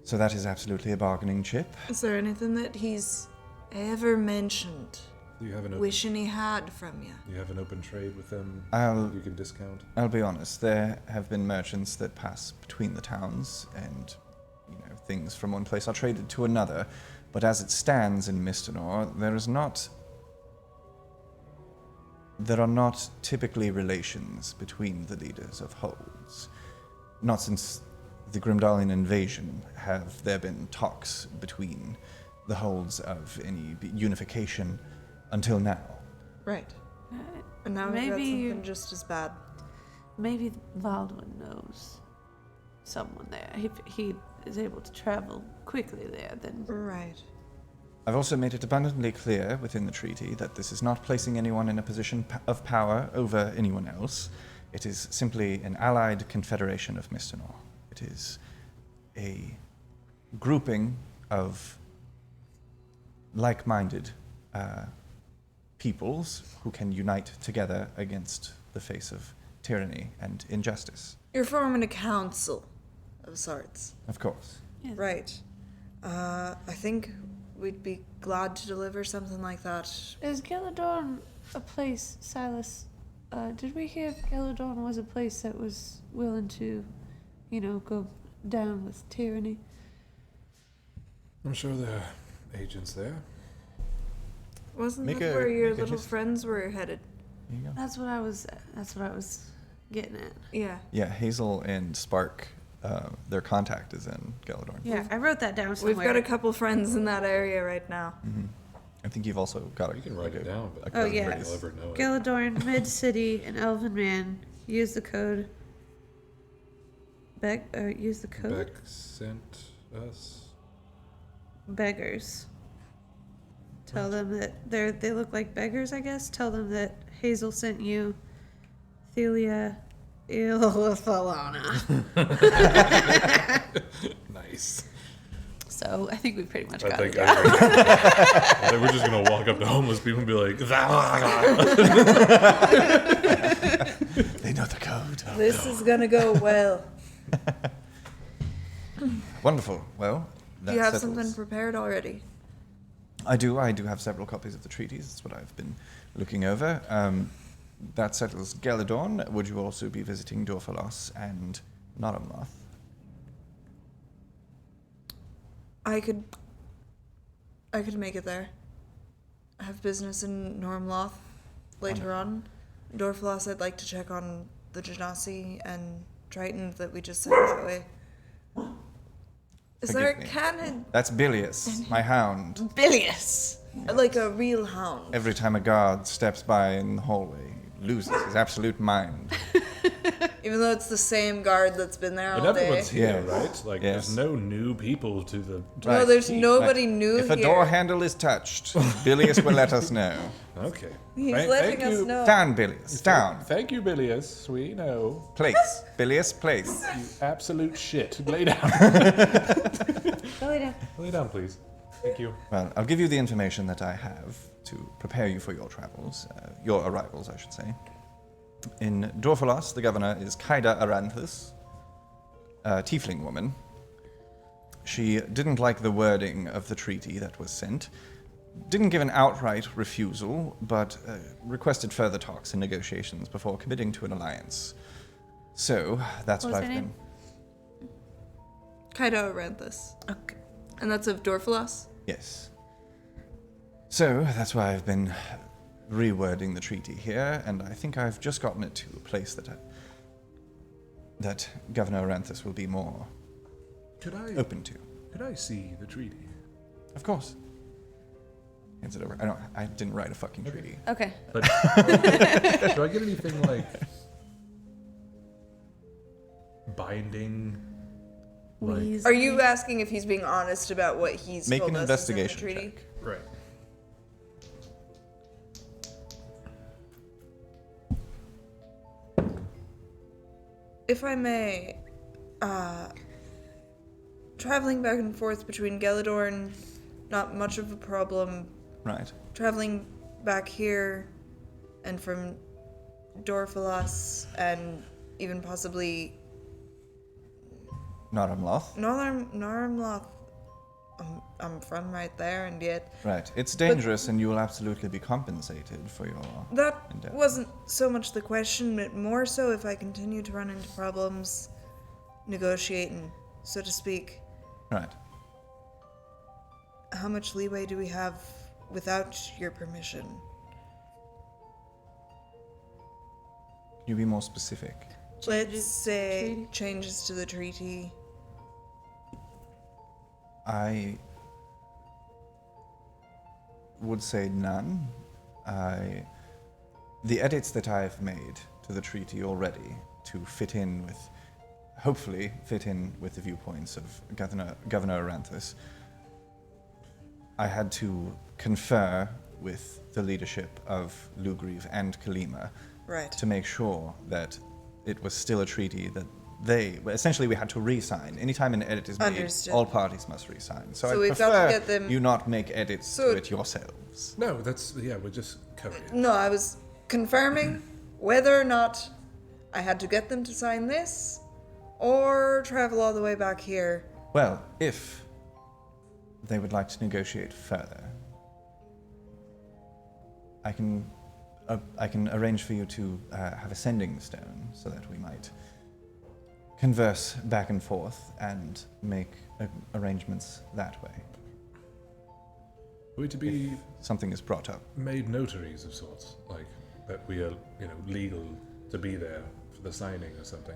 So that is absolutely a bargaining chip. Is there anything that he's ever mentioned? Do you have an open, Wishing he had from you? you have an open trade with them you can discount? I'll be honest, there have been merchants that pass between the towns and, things from one place are traded to another. But as it stands in Misternor, there are not typically relations between the leaders of holds. Not since the Grimdalian invasion have there been talks between the holds of any unification until now. Right. And now we've got something just as bad. Maybe Baldwin knows someone there. If he is able to travel quickly there, then... Right. I've also made it abundantly clear within the treaty that this is not placing anyone in a position of power over anyone else. It is simply an allied confederation of Misternor. It is a grouping of like-minded peoples who can unite together against the face of tyranny and injustice. You're forming a council of sorts. Of course. Yes. Right. I think we'd be glad to deliver something like that. Is Geladorn a place, Silas? Did we hear Geladorn was a place that was willing to, go down with tyranny? I'm sure there are agents there. Wasn't Make that a- where your make a little hist- friends were headed? There you go. That's what I was getting at. Yeah. Yeah, Hazel and Spark, their contact is in Geladorn. Yeah, I wrote that down somewhere. We've got a couple friends in that area right now. Mm-hmm. I think you've also got You can write it down, but Oh, yeah. you'll ever know it. Geladorn, Mid-City, and Elven Man. Use the code. Use the code? Beck sent us. Beggars. Tell them that they look like beggars, I guess. Tell them that Hazel sent you. Thelia Ilithalana. Nice. So I think we pretty much I got think it. I think we're just gonna walk up to homeless people and be like, They know the code. This is gonna go well. Wonderful. Well, that Do you have settles. something prepared already? I do have several copies of the treaties. That's what I've been looking over. That settles Geladorn. Would you also be visiting Dorfalos and Notamloth? I could make it there. I have business in Normloth later on. Dorflos, I'd like to check on the Genasi and Triton that we just sent that way. Is there a Forgive me. cannon? That's Bilius, my hound. Bilious! Like a real hound. Every time a guard steps by in the hallway, he loses his absolute mind. Even though it's the same guard that's been there and all day. everyone's here, Yes. right? Like, Yes. there's no new people to the. No, Right. there's Right. nobody new If here. a door handle is touched, Bilius will let us know. Okay. He's Thank letting us you. know. Down, Bilius, down. Thank you, Bilius. We know. Place. Bilius, place. You absolute shit. Lay down. Go lay down. Lay down, please. Thank you. Well, I'll give you the information that I have to prepare you for your travels, your arrivals, I should say. In Dorfalos, the governor is Kaida Aranthus, a tiefling woman. She didn't like the wording of the treaty that was sent, didn't give an outright refusal, but requested further talks and negotiations before committing to an alliance. So, that's What what was I've her been... name? Kaido Aranthus. Okay. And that's of Dorfalos? Yes. So, that's why I've been rewording the treaty here, and I think I've just gotten it to a place that Governor Aranthus will be more Could open to. I see the treaty? Of course. Hands it over. I didn't write a fucking treaty. Okay. But do I get anything like binding? Like, Weasley. Are you asking if he's being honest about what he's Make told an us investigation is in the treaty? check. right. If I may, traveling back and forth between Geladorn not much of a problem Right. traveling back here and from Dorfalas and even possibly Naramloth. Naramloth. I'm from right there, and yet Right. It's dangerous, and you will absolutely be compensated for your. that endeavor. wasn't so much the question, but more so if I continue to run into problems negotiating, so to speak. Right. How much leeway do we have without your permission? Can you be more specific? Let's say treaty? changes to the treaty. I would say none. The edits that I've made to the treaty already to hopefully fit in with the viewpoints of Governor Aranthus, I had to confer with the leadership of Lugrive and Kalima Right. to make sure that it was still a treaty that we had to re-sign. Anytime an edit is made, Understood. all parties must re-sign. So I we've prefer got to get them. you not make edits So- to it yourselves. No, we're just covering it. No, I was confirming whether or not I had to get them to sign this or travel all the way back here. Well, if they would like to negotiate further, I can arrange for you to have a sending stone so that we might converse back and forth and make arrangements that way. Are we to be Something is brought up. made notaries of sorts, like that we are, legal to be there for the signing or something,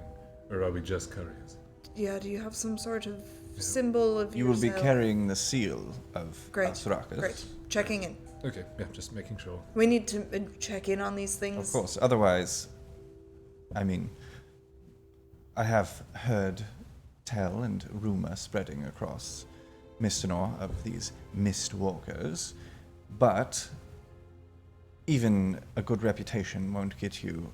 or are we just couriers? Yeah, do you have some sort of symbol of You will be yourself? carrying the seal of Great. Asrakas. Great. Checking in. Okay, yeah, just making sure. We need to check in on these things. Of course. Otherwise, I have heard tell and rumor spreading across Mistinor of these mist walkers, but even a good reputation won't get you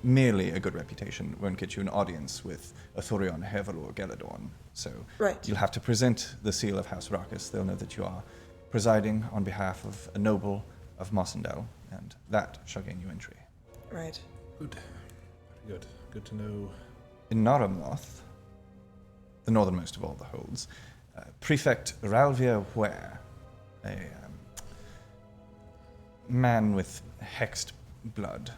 merely a good reputation won't get you an audience with Athorion, Hevelor, Geladorn. So Right. you'll have to present the seal of House Rakus. They'll know that you are presiding on behalf of a noble of Mossendell, and that shall gain you entry. Right. Good. Very good. Good to know. In Naramloth, the northernmost of all the holds, Prefect Ralvia Ware, a man with hexed blood,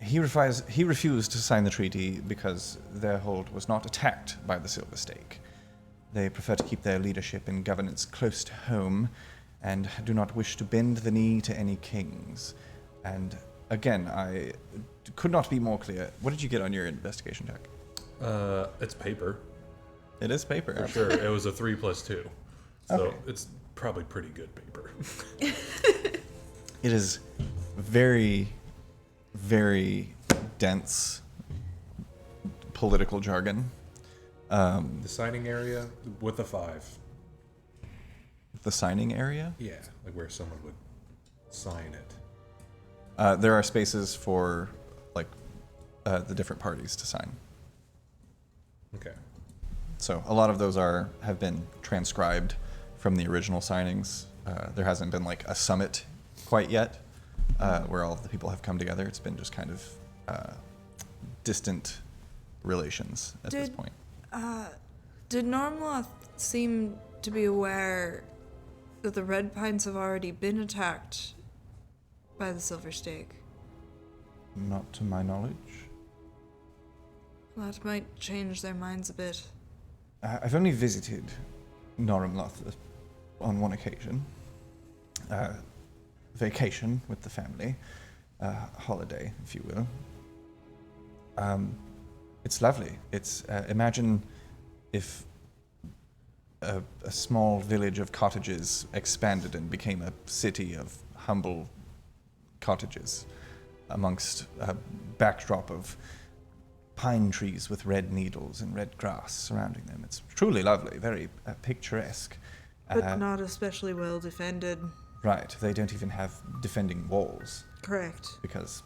he refused to sign the treaty because their hold was not attacked by the Silver Stake. They prefer to keep their leadership and governance close to home, and do not wish to bend the knee to any kings. And again, I could not be more clear. What did you get on your investigation check? It's paper. It is paper. For sure. It was a 3 + 2. So Okay. it's probably pretty good paper. It is very, very dense political jargon. The signing area with a 5. The signing area. Yeah, like where someone would sign it. There are spaces for the different parties to sign. Okay. So a lot of those have been transcribed from the original signings. There hasn't been like a summit quite yet, where all of the people have come together. It's been just kind of distant relations at this Did- point. Did Normloth seem to be aware that the Red Pines have already been attacked by the Silver Stake? Not to my knowledge. That might change their minds a bit. I've only visited Naramloth on one occasion. Vacation with the family. Holiday, if you will. It's lovely. It's imagine if a small village of cottages expanded and became a city of humble cottages amongst a backdrop of pine trees with red needles and red grass surrounding them. It's truly lovely, very picturesque. But not especially well defended. Right, they don't even have defending walls Correct. because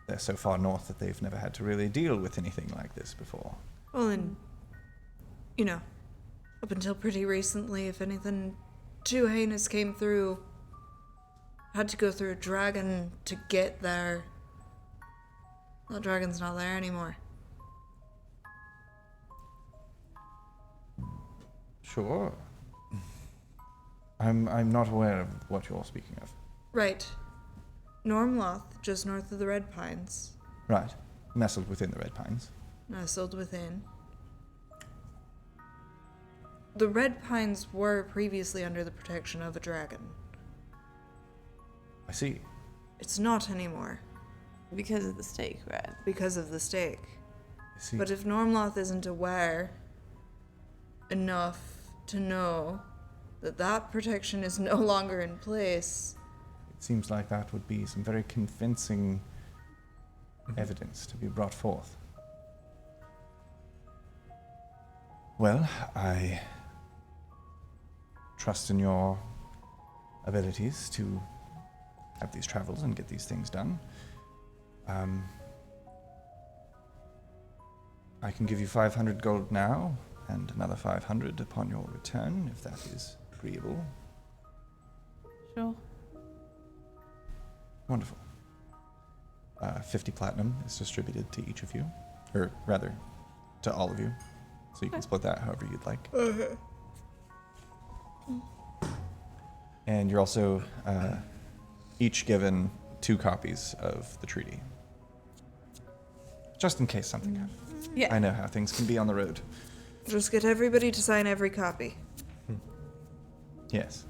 they're so far north that they've never had to really deal with anything like this before. Well, and, Up until pretty recently, if anything too heinous came through, had to go through a dragon to get there. That dragon's not there anymore. Sure. I'm not aware of what you're speaking of. Right. Normloth, just north of the Red Pines, Right. Nestled within the Red Pines. nestled within. The Red Pines were previously under the protection of a dragon. I see. It's not anymore, Because of the stake, right? because of the stake. I see. But if Normloth isn't aware enough to know that that protection is no longer in place, It seems like that would be some very convincing evidence to be brought forth. Well, I trust in your abilities to have these travels and get these things done. I can give you 500 gold now and another 500 upon your return, if that is agreeable. Sure. Wonderful. 50 platinum is distributed to each of you, or rather, to all of you. So you can split that however you'd like. And you're also each given 2 copies of the treaty. Just in case something happens. Yeah. I know how things can be on the road. just get everybody to sign every copy. Yes.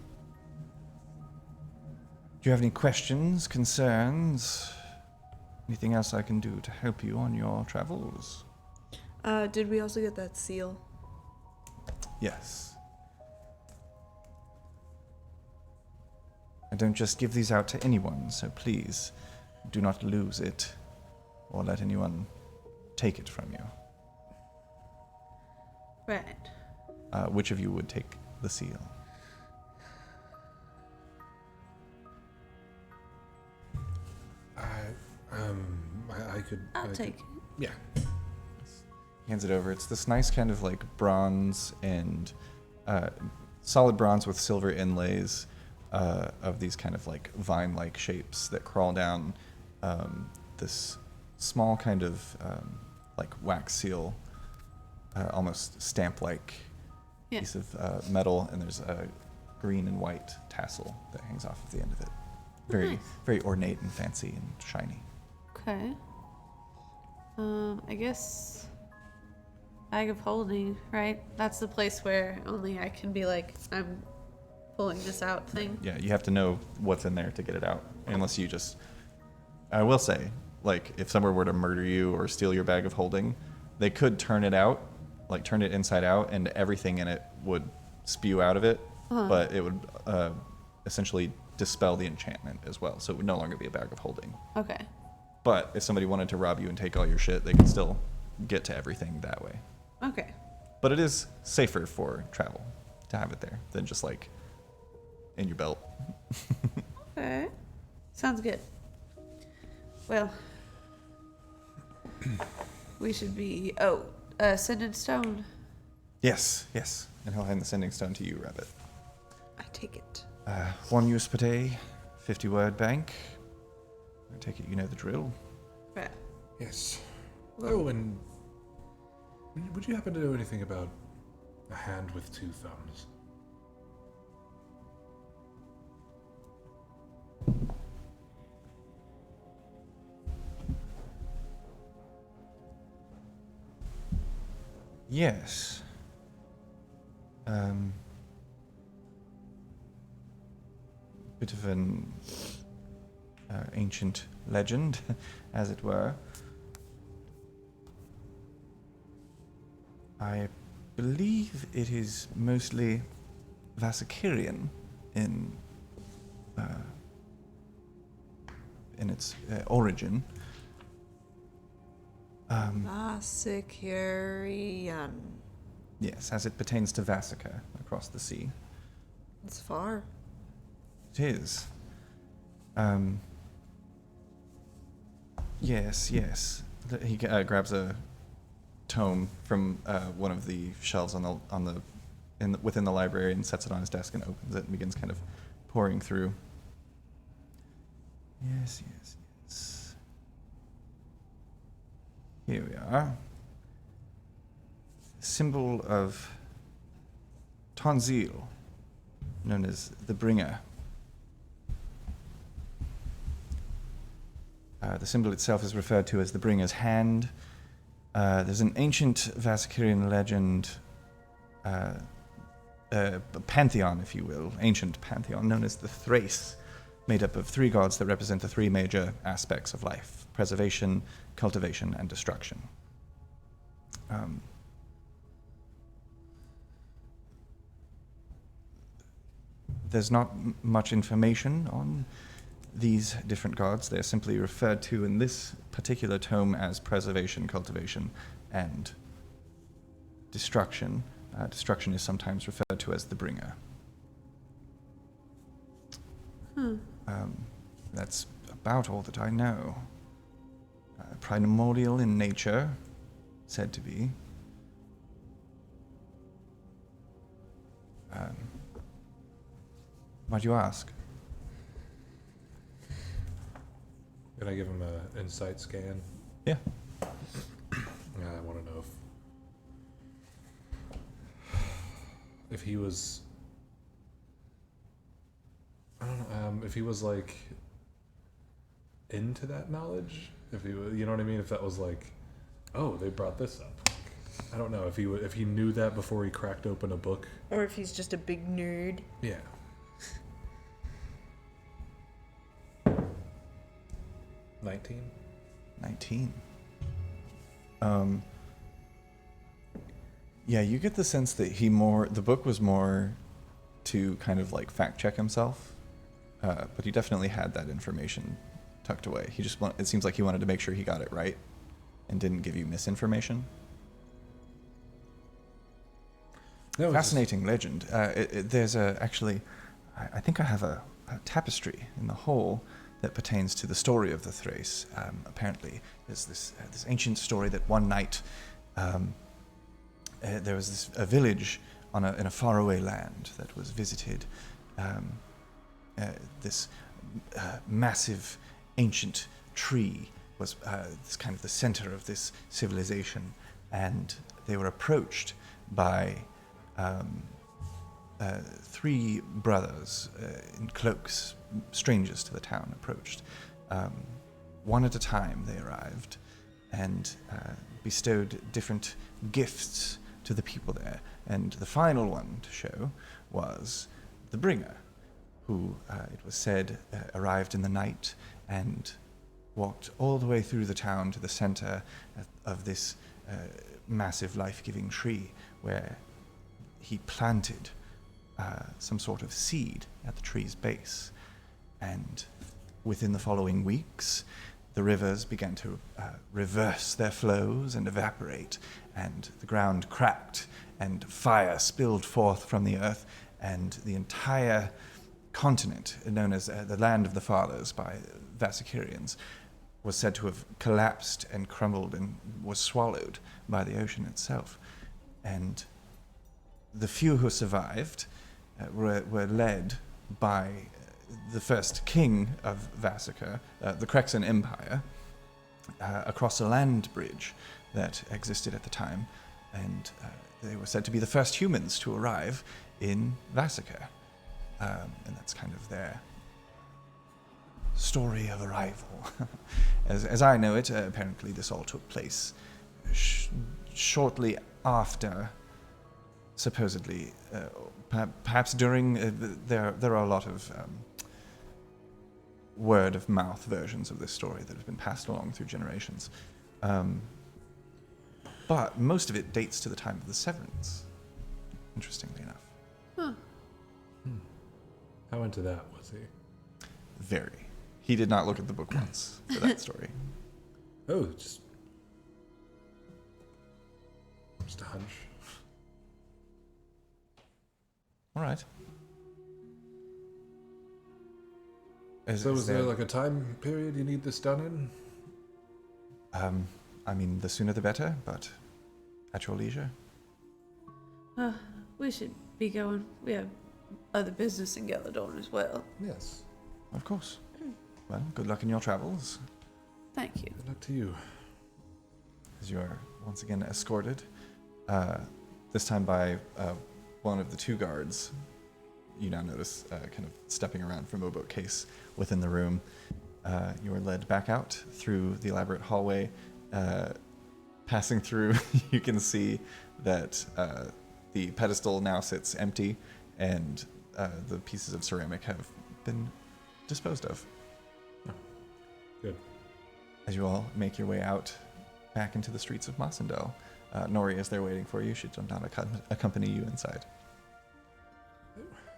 Do you have any questions, concerns? Anything else I can do to help you on your travels? Did we also get that seal? Yes. I don't just give these out to anyone, so please do not lose it or let anyone take it from you. Right. Which of you would take the seal? I could. I'll take it. Yeah. Hands it over. It's this nice kind of like bronze and solid bronze with silver inlays of these kind of like vine-like shapes that crawl down this small kind of like wax seal, almost stamp-like Yeah. piece of metal, and there's a green and white tassel that hangs off of the end of it. Very, Nice. very ornate and fancy and shiny. Okay. I guess bag of holding, right? That's the place where only I can be like, I'm pulling this out thing. Yeah, you have to know what's in there to get it out. Unless you just, I will say, like if someone were to murder you or steal your bag of holding, they could turn it out, like turn it inside out, and everything in it would spew out of it. But it would essentially dispel the enchantment as well, so it would no longer be a bag of holding. Okay. But if somebody wanted to rob you and take all your shit, they could still get to everything that way. Okay. But it is safer for travel to have it there than just like in your belt. Okay. Sounds good. Well, we should be. Oh, Sended Stone. Yes, yes. And he'll hand the sending stone to you, Rabbit. I take it. 1 use per day, 50-word bank. I take it you know the drill. Right. Yes. Oh, and would you happen to know anything about a hand with 2 thumbs? Yes. Bit of an ancient legend, as it were. I believe it is mostly Vasikirian in its origin. Vasikirian. Yes, as it pertains to Vasica across the sea. It's far. It is. Yes, yes. He grabs a tome from one of the shelves on the within the library and sets it on his desk and opens it and begins kind of pouring through. Yes. Here we are. Symbol of Tonzil, known as the Bringer. The symbol itself is referred to as the Bringer's Hand. There's an ancient Vasikirian legend, a pantheon, if you will, ancient pantheon, known as the Thrace, made up of 3 gods that represent the 3 major aspects of life: preservation, cultivation, and destruction. There's not much information on these different gods. They're simply referred to in this particular tome as preservation, cultivation, and destruction. Destruction is sometimes referred to as the Bringer. That's about all that I know. Primordial in nature, said to be. Why'd you ask? Can I give him an insight scan? Yeah. I want to know if he was, I don't know, if he was like into that knowledge. If he was, you know what I mean? If that was like, oh, they brought this up. I don't know if he knew that before he cracked open a book. Or if he's just a big nerd. Yeah. 19. 19. Yeah, you get the sense that the book was more to kind of like fact check himself, but he definitely had that information tucked away. It seems like he wanted to make sure he got it right and didn't give you misinformation. No, Fascinating legend. There's actually, I think I have a tapestry in the hall that pertains to the story of the Thrace. Apparently, there's this ancient story that one night there was a village in a faraway land that was visited. This massive ancient tree was this kind of the center of this civilization, and they were approached by 3 brothers in cloaks, strangers to the town, approached. One at a time they arrived and bestowed different gifts to the people there. And the final one to show was the Bringer, who, it was said, arrived in the night and walked all the way through the town to the center of this massive life-giving tree, where he planted some sort of seed at the tree's base. And within the following weeks, the rivers began to reverse their flows and evaporate, and the ground cracked, and fire spilled forth from the earth, and the entire continent, known as the Land of the Fathers by Vasikirians, was said to have collapsed and crumbled and was swallowed by the ocean itself. And the few who survived were led by the first king of Vasica, the Crexan Empire, across a land bridge that existed at the time, and they were said to be the first humans to arrive in Vasica. And that's kind of their story of arrival. As I know it, apparently this all took place shortly after, supposedly, perhaps during, there are a lot of word-of-mouth versions of this story that have been passed along through generations. But most of it dates to the time of the Severance, interestingly enough. Huh. How into that was he? Very. He did not look at the book once for that story. Oh, just a hunch. All right. So is there like a time period you need this done in? I mean, the sooner the better, but at your leisure. We should be going. We have other business in Galadorn as well. Yes. Of course. Well, good luck in your travels, Thank you. Good luck to you. as you are once again escorted, this time by one of the two guards. You now notice kind of stepping around from a bookcase within the room. You are led back out through the elaborate hallway. Passing through, you can see that the pedestal now sits empty, and the pieces of ceramic have been disposed of. Good. As you all make your way out back into the streets of Mossendell, Nori is there waiting for you. She does not accompany you inside.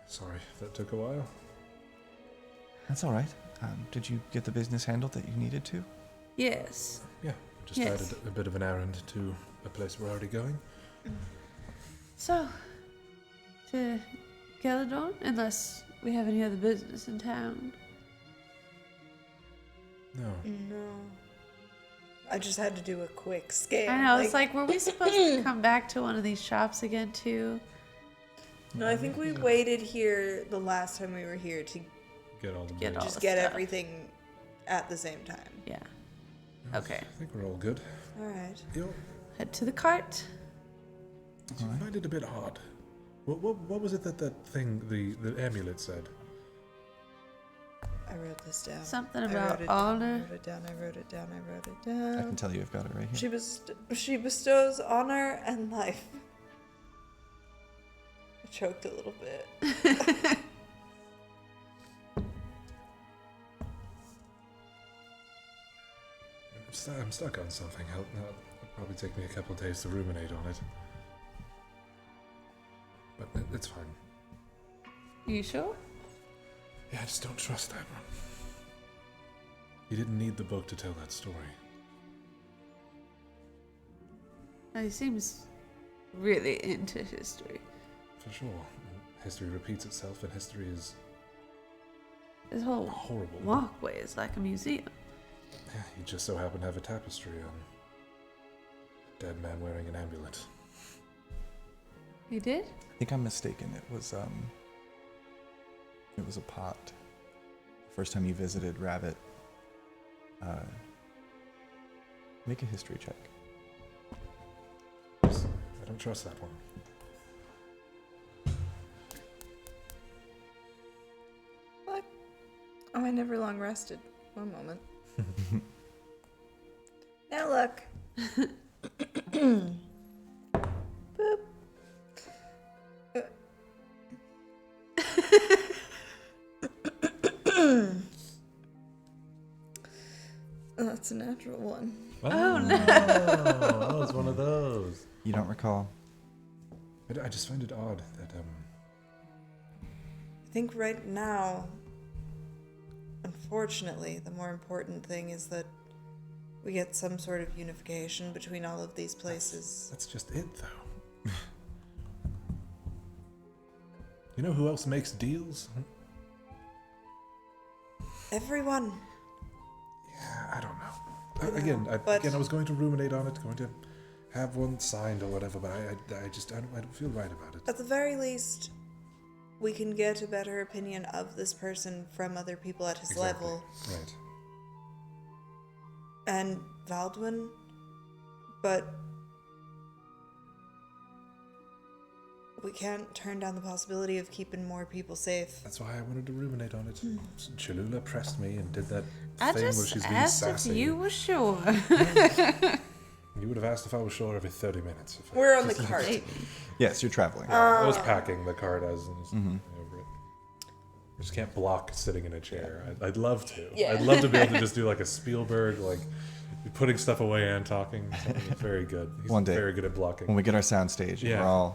Sorry, that took a while. That's all right. Did you get the business handled that you needed to? Yes. Yeah, just Yes. added a bit of an errand to a place we're already going. So, to Galadorn, unless we have any other business in town. No. No. I just had to do a quick scan. I know, it's like, were we supposed to come back to one of these shops again, too? No, I think we waited here the last time we were here to Get all the Get bits. all just the get stuff. everything at the same time. Yeah. Okay. I think we're all good. All right. Yo, Head to the cart. I find it a bit odd. What was it that thing, the amulet said? I wrote this down. Something I about wrote it honor. Down, I wrote it down. I wrote it down. I wrote it I can down. tell you I've got it right here. She bestows honor and life. I choked a little bit. I'm stuck on something. It'll probably take me a couple of days to ruminate on it. But it's fine. You sure? Yeah, I just don't trust that one. He didn't need the book to tell that story. He seems really into history. For sure. History repeats itself, and history is This whole horrible. walkway is like a museum. Yeah, he just so happened to have a tapestry on a dead man wearing an amulet. He did? I think I'm mistaken. It was a pot. The first time you visited Rabbit. Make a history check. I don't trust that one. What? Oh, I never long rested. One moment. Now look. Boop. That's a natural one. Oh, no. That was one of those. You don't recall? I just find it odd that I think right now, unfortunately, the more important thing is that we get some sort of unification between all of these places. that's just it, though. You know who else makes deals? Everyone. Yeah, I don't know. I know, Again, but- I was going to ruminate on it, going to have one signed or whatever, but I don't feel right about it. At the very least, we can get a better opinion of this person from other people at his Exactly. level. Right. And Valdwin, but we can't turn down the possibility of keeping more people safe. That's why I wanted to ruminate on it. Cholula pressed me and did that I thing where just she's being asked sassy. if you were sure. You would have asked if I was sure every 30 minutes. If I- We're on the cart. Yes, you're traveling. I was packing the cart as Mm-hmm. over it. I just can't block sitting in a chair. I'd love to. Yeah. I'd love to be able to just do like a Spielberg, like putting stuff away and talking. It's very good. He's One day. very good at blocking. When we get our sound stage, Yeah. we're all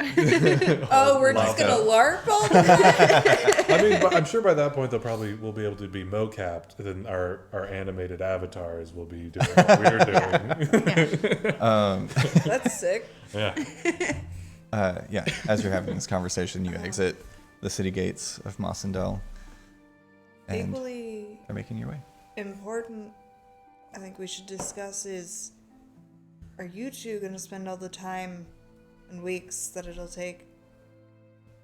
Oh, we're just gonna LARP all the time? I mean, but I'm sure by that point we'll be able to be mocapped. And then our animated avatars will be doing what we're doing. That's sick. Yeah. yeah. As you're having this conversation, you exit the city gates of Mossendell, and Equally are making your way. important, I think we should discuss is, are you two gonna spend all the time and weeks that it'll take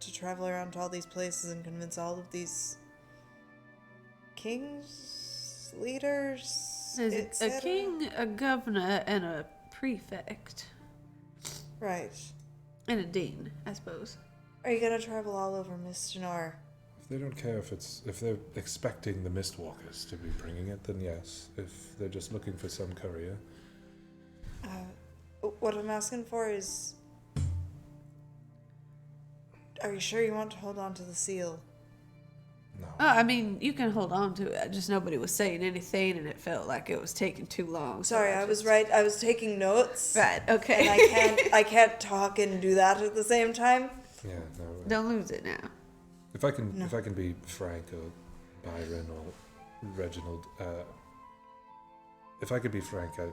to travel around to all these places and convince all of these kings, leaders, There's a etc.? king, a governor, and a prefect. Right. And a dean, I suppose. Are you gonna travel all over Mistinor? If they don't care if they're expecting the Mistwalkers to be bringing it, then yes. If they're just looking for some courier. What I'm asking for is, are you sure you want to hold on to the seal? No. Oh, I mean, you can hold on to it. Just nobody was saying anything, and it felt like it was taking too long. so Sorry, I was right. I was taking notes. Right. Okay. And I can't talk and do that at the same time. Yeah, no. Don't lose it now. If I can be Frank or Byron or Reginald, if I could be Frank, I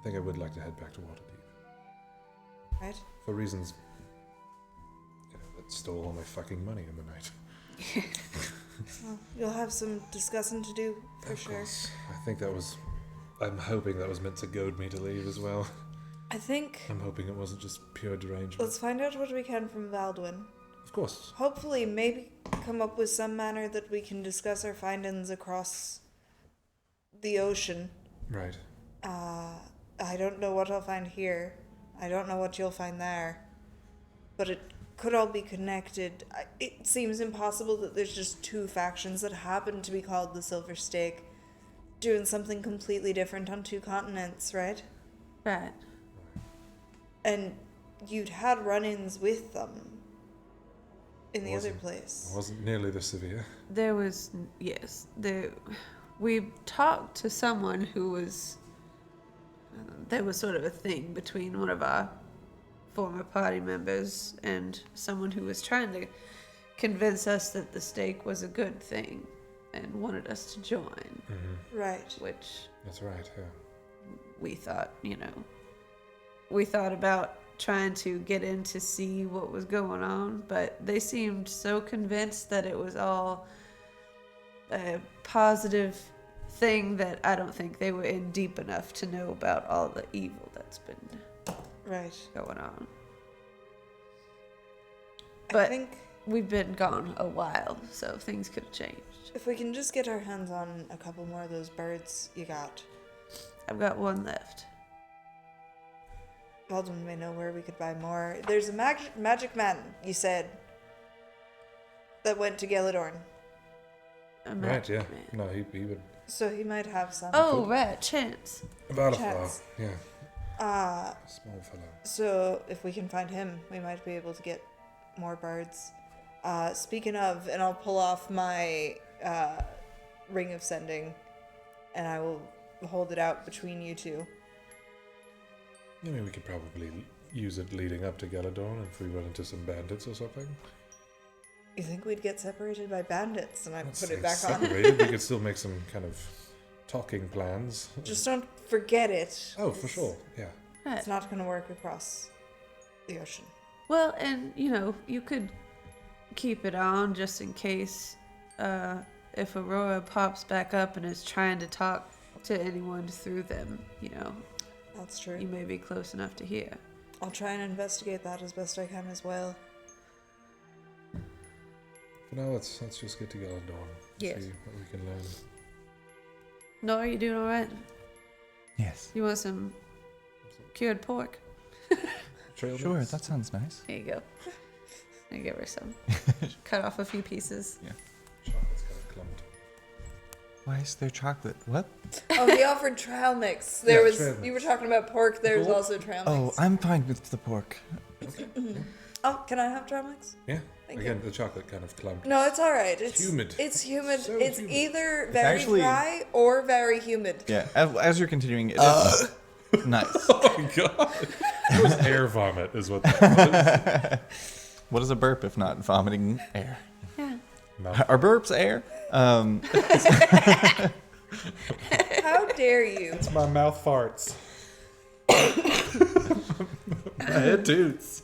think I would like to head back to Waterdeep. Right? For reasons that stole all my fucking money in the night. Well, you'll have some discussing to do, for sure. Course. I'm hoping that was meant to goad me to leave as well. I think I'm hoping it wasn't just pure derangement. let's find out what we can from Baldwin. Of course. Hopefully, maybe come up with some manner that we can discuss our findings across the ocean. Right. I don't know what I'll find here. I don't know what you'll find there. But it could all be connected. It seems impossible that there's just two factions that happen to be called the Silver Stake, doing something completely different on two continents, right? Right. And you'd had run-ins with them in the other place. It wasn't nearly this severe. There was, yes. We talked to someone who was. There was sort of a thing between one of our former party members and someone who was trying to convince us that the stake was a good thing and wanted us to join, Mm-hmm. Right. which That's right, yeah. we thought, we thought about trying to get in to see what was going on, but they seemed so convinced that it was all a positive thing that I don't think they were in deep enough to know about all the evil that's been Right. going on. I But think we've been gone a while, so things could have changed. if we can just get our hands on a couple more of those birds you got, I've got one left. Baldwin may know where we could buy more. There's a magic man, you said, that went to Galadorn. A Right, magic yeah. man. No, he would. So he might have some. Oh, right, Chance. About a Chance. far, yeah. Small fellow. So if we can find him, we might be able to get more birds. Speaking of, and I'll pull off my ring of sending, and I will hold it out between you two. I mean, we could probably use it leading up to Galadorn if we run into some bandits or something. You think we'd get separated by bandits, and I Let's put say it back on? separated. We could still make some kind of talking plans. Just don't forget it. Oh, for sure. Yeah. Right. It's not going to work across the ocean. Well, and you could keep it on just in case if Aurora pops back up and is trying to talk to anyone through them, That's true. you may be close enough to hear. I'll try and investigate that as best I can as well. For now, let's just get to Galadorn. Yes. See what we can learn. Nora, you doing all right? Yes. You want some cured pork? Trail Sure, mix? that sounds nice. Here you go. I give her some. Cut off a few pieces. Chocolate's kind of clumped. Why is there chocolate? What? Oh, he offered trail mix. There Yeah, was. trail mix. You were talking about pork. There was Cool. also trail Oh, mix. I'm fine with the pork. Oh, can I have trail mix? Yeah. Thank Again, the chocolate kind of clumped. No, it's all right. It's humid. It's humid. So it's humid. either very actually- dry or very humid. Yeah, as you're continuing, it is nice. Oh my god! It was air vomit, is what that was. What is a burp if not vomiting air? Yeah. Mouth. Are burps air? How dare you? My mouth farts. My head toots.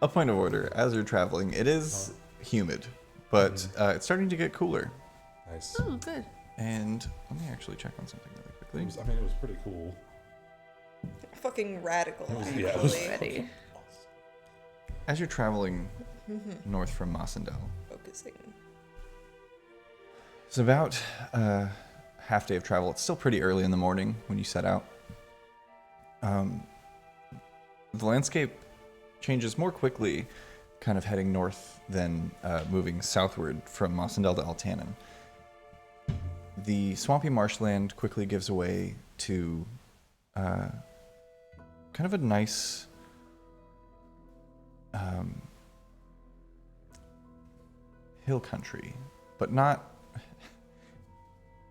A point of order. As you're traveling, it is humid, but it's starting to get cooler. Nice. Oh, good. And let me actually check on something really quickly. It was pretty cool. fucking radical, Yeah, it was actually. Ready. As you're traveling north from Mossendell, Focusing. it's about a half day of travel. It's still pretty early in the morning when you set out. The landscape changes more quickly, kind of heading north than moving southward from Mossendell to Altanen. The swampy marshland quickly gives way to kind of a nice hill country, but not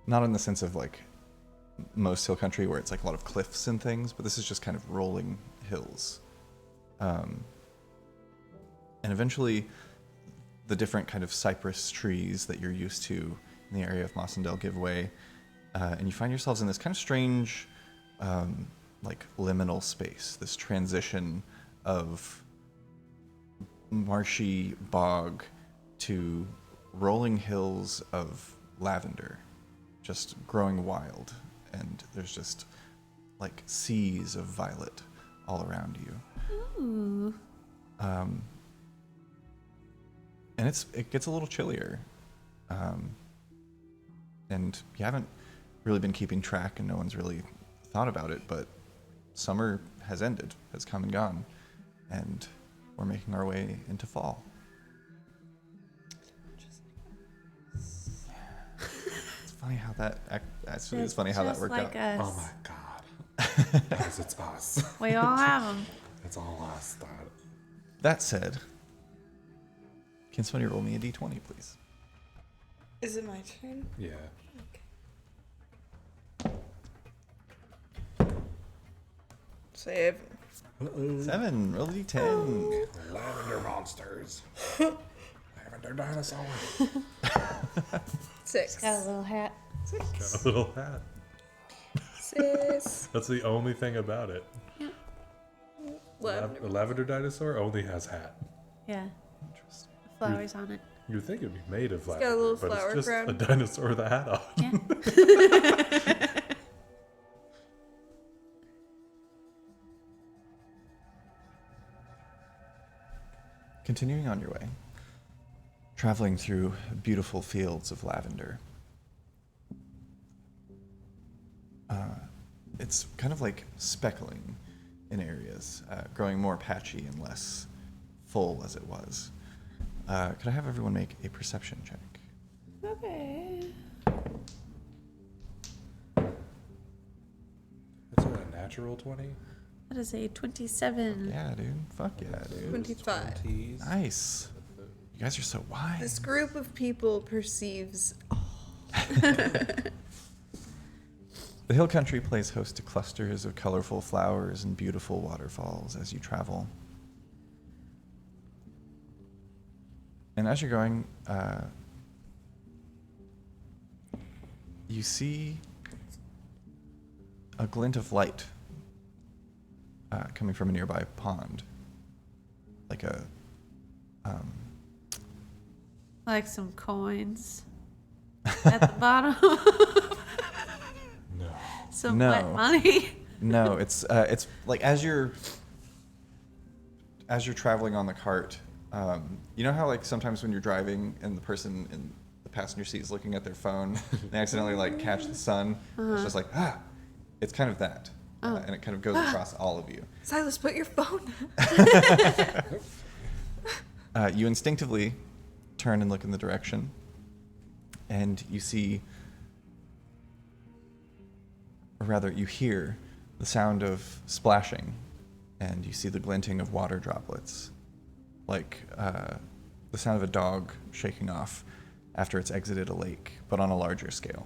in the sense of like most hill country where it's like a lot of cliffs and things, but this is just kind of rolling hills. And eventually the different kind of cypress trees that you're used to in the area of Mossendell give way, and you find yourselves in this kind of strange like liminal space, this transition of marshy bog to rolling hills of lavender, just growing wild, and there's just like seas of violet all around you. Ooh. And it gets a little chillier, and you haven't really been keeping track, and no one's really thought about it, but summer has ended, has come and gone, and we're making our way into fall. It's funny how that actually it's funny how that Just worked like out. us. Oh my god. Because it's us. We all have them. It's all us. That. That said, can somebody roll me a d20, please? Is it my turn? Yeah. Save. 7, roll a d10. Lavender monsters. Lavender dinosaurs. 6. Got a little hat. Got a little hat. 6. That's the only thing about it. Lavender. The lavender dinosaur only has hat. Yeah. Interesting. Flowers on it. You'd think it'd be made of got a lavender, little but flower it's just crown. a dinosaur with a hat on. Yeah. Continuing on your way, traveling through beautiful fields of lavender. It's kind of like speckling in areas, growing more patchy and less full as it was. Could I have everyone make a perception check? Okay. It's a natural 20. That is a 27. Yeah, dude. Fuck yeah, dude. 25. 20s. Nice. You guys are so wise. This group of people perceives. The hill country plays host to clusters of colorful flowers and beautiful waterfalls as you travel. And as you're going, you see a glint of light coming from a nearby pond. Like a, Like some coins at the bottom. No. Some No. wet money. no, it's like as you're traveling on the cart, you know how like sometimes when you're driving and the person in the passenger seat is looking at their phone, they accidentally like catch the sun. It's just like it's kind of that, and it kind of goes across all of you. Silas, put your phone. You instinctively turn and look in the direction, and you see, or rather, you hear the sound of splashing, and you see the glinting of water droplets, like the sound of a dog shaking off after it's exited a lake, but on a larger scale.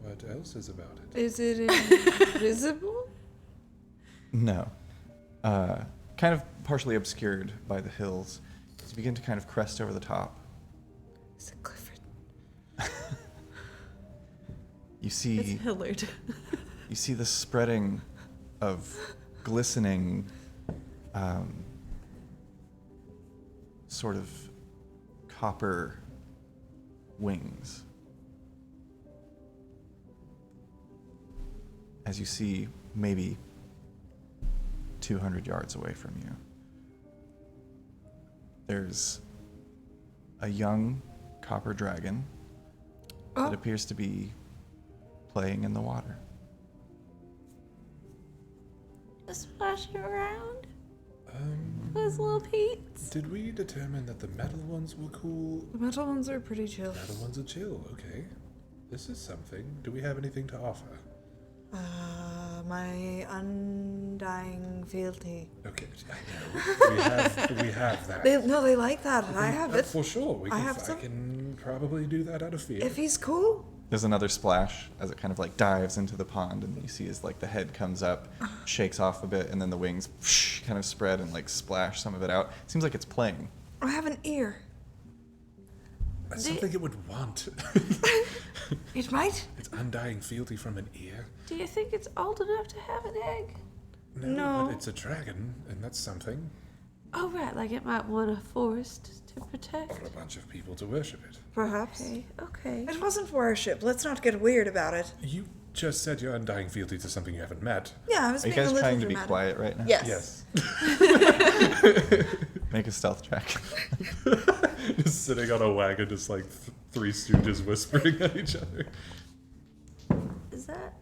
What else is about it? Is it invisible? No. Kind of partially obscured by the hills. As you begin to kind of crest over the top, Is it Clifford? you see It's Hillard. you see the spreading of glistening sort of copper wings. as you see maybe 200 yards away from you, there's a young copper dragon that appears to be playing in the water. Just splashing around. Those little Pete's. Did we determine that the metal ones were cool? The metal ones are pretty chill. Metal ones are chill. Okay, this is something. Do we have anything to offer? My undying fealty. Okay, I know. We have that. They like that, and I have it. For sure. I have some. I can probably do that out of fear. If he's cool. There's another splash as it kind of like dives into the pond, and you see as like the head comes up, shakes off a bit, and then the wings kind of spread and like splash some of it out. Seems like it's playing. I have an ear. That's something it would want. It might. It's undying fealty from an ear. Do you think it's old enough to have an egg? No. But it's a dragon, and that's something. Oh, right, like it might want a forest to protect. Or a bunch of people to worship it. Perhaps. Okay. It wasn't worship. Let's not get weird about it. You just said your undying fealty to something you haven't met. Yeah, I was Are you being a guys little trying to be dramatic. quiet right now? Yes. Make a stealth check. Just sitting on a wagon, just like three stooges whispering at each other. Is that?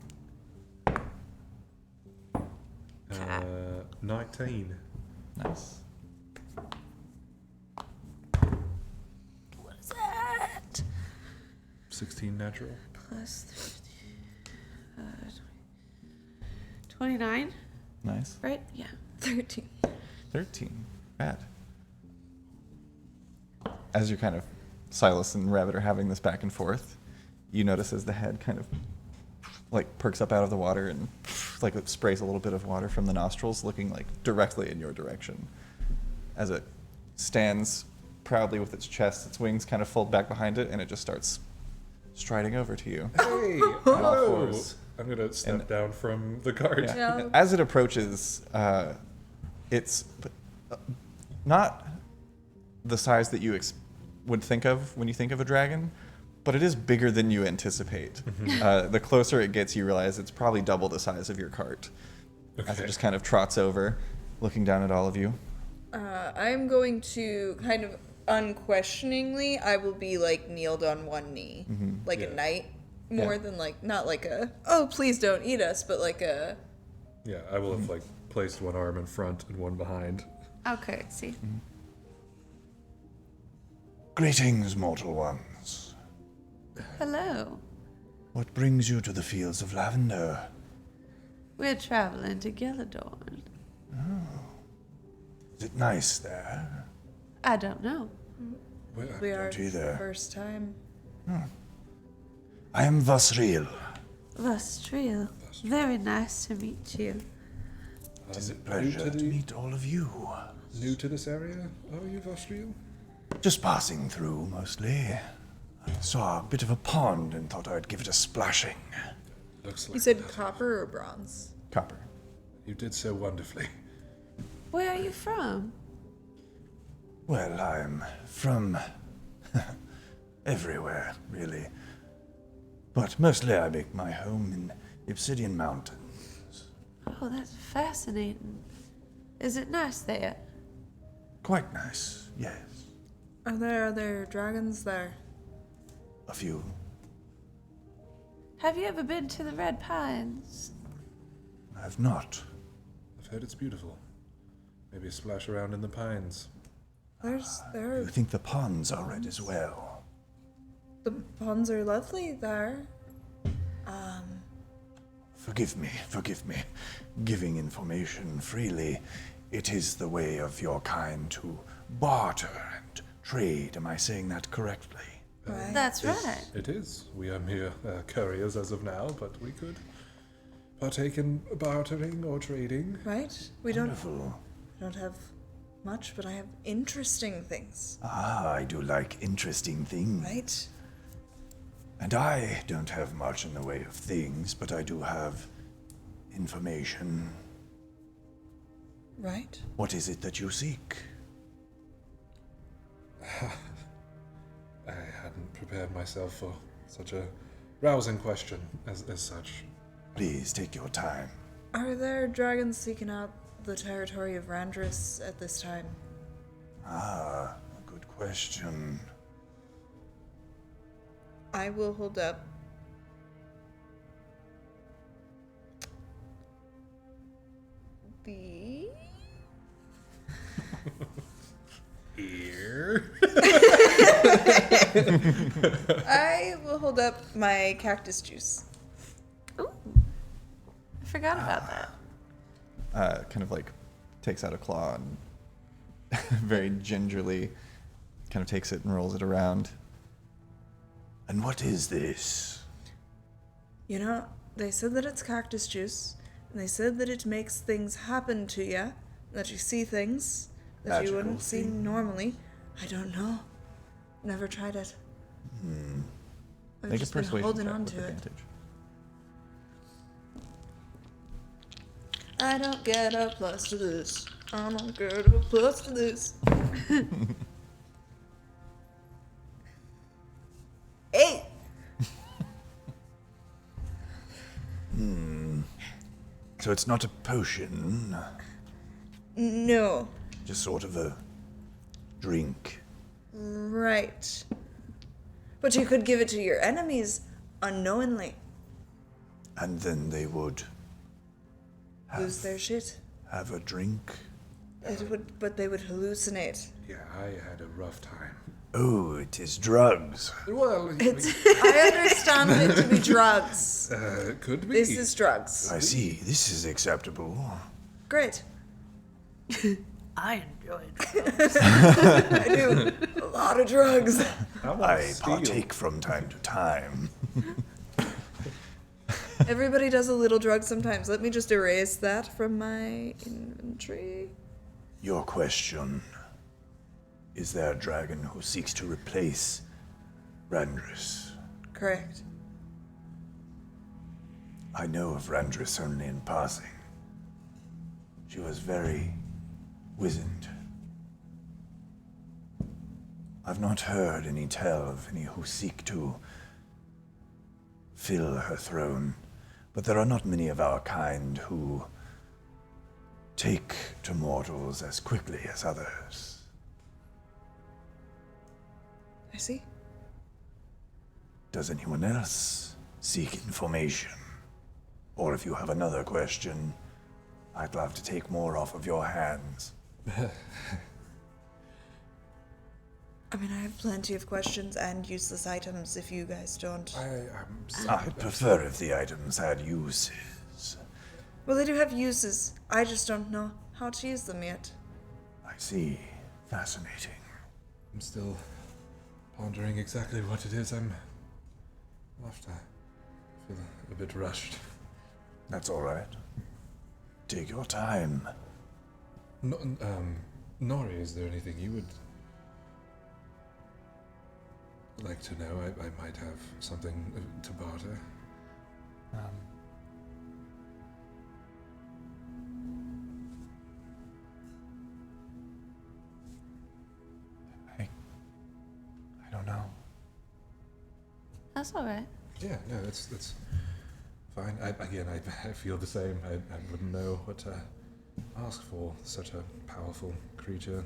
19. Nice. What is that? 16 natural. Plus 29, Nice. right? Yeah. 13. 13. Bad. As you're kind of, Silas and Rabbit are having this back and forth, you notice as the head kind of like perks up out of the water and like it sprays a little bit of water from the nostrils, looking like directly in your direction. As it stands proudly with its chest, its wings kind of fold back behind it, and it just starts striding over to you. Hey! all Hello! fours. I'm gonna step And- down from the cart. Yeah. Yeah. As it approaches, it's not the size that you would think of when you think of a dragon, but it is bigger than you anticipate. The closer it gets, you realize it's probably double the size of your cart. As it Okay. just kind of trots over, looking down at all of you. I'm going to kind of unquestioningly, I will be like kneeled on one knee, like a Yeah. knight, more Yeah. than like, not like a, oh, please don't eat us, but like a, Yeah, I will have like placed one arm in front and one behind. Okay, see. Greetings, mortal ones. Hello. What brings you to the fields of lavender? We're traveling to Gilladorn. Is it nice there? I don't know. we are Don't either. first time. I am Vasril. Vastriel. Very nice to meet you. It is a New pleasure to to the- meet all of you. New to this area, are you, Vostriel? Just passing through, mostly. I saw a bit of a pond and thought I'd give it a splashing. Looks like You said that. copper or bronze? Copper. You did so wonderfully. Where are you from? Well, I'm from everywhere, really. But mostly I make my home in Obsidian Mountains. Oh, that's fascinating. Is it nice there? Quite nice, yes. Are there other dragons there? A few. Have you ever been to the Red Pines? I've not. I've heard it's beautiful. Maybe splash around in the pines. You There. think the ponds are red as well? The ponds are lovely there. Forgive me. Giving information freely, it is the way of your kind to barter and trade. Am I saying that correctly? Right. That's right. It is. We are mere couriers as of now, but we could partake in bartering or trading. Right? We don't Wonderful. have much, but I have interesting things. Ah, I do like interesting things. Right? And I don't have much in the way of things, but I do have information. Right? What is it that you seek? I hadn't prepared myself for such a rousing question as such. Please take your time. Are there dragons seeking out the territory of Randris at this time? Ah, a good question. I will hold up the... Here. I will hold up my cactus juice. Ooh. I forgot about that. Kind of like takes out a claw and very gingerly kind of takes it and rolls it around. And what is this? You know, they said that it's cactus juice, and they said that it makes things happen to you, that you see things that you Magical wouldn't see things. normally. I don't know. Never tried it. I've Make a just been persuasion holding check on with to it. advantage. I don't get a plus to this. I don't get a plus to this. 8. So it's not a potion, No. just sort of a drink. Right. But you could give it to your enemies unknowingly. And then they would Lose their shit. have a drink. It would, but they would hallucinate. Yeah, I had a rough time. Oh, it is drugs. Well, I understand it to be drugs. it could be. This is drugs. I see. This is acceptable. Great. I enjoyed I do a lot of drugs. I want I to steal. partake from time to time. Everybody does a little drug sometimes. Let me just erase that from my inventory. Your question. Is there a dragon who seeks to replace Randris? Correct. I know of Randris only in passing. She was very wizened. I've not heard any tell of any who seek to fill her throne, but there are not many of our kind who take to mortals as quickly as others. I see. Does anyone else seek information? Or if you have another question, I'd love to take more off of your hands. I mean, I have plenty of questions and useless items if you guys don't. I'd prefer if the items had uses. Well, they do have uses. I just don't know how to use them yet. I see. Fascinating. I'm still pondering exactly what it is. I'm after. I feel a bit rushed. That's all right. Take your time. No, Nori, is there anything you would like to know? I might have something to barter. I don't know. That's all right. Yeah, no, that's fine. I feel the same. I wouldn't know what to ask for. Such a powerful creature,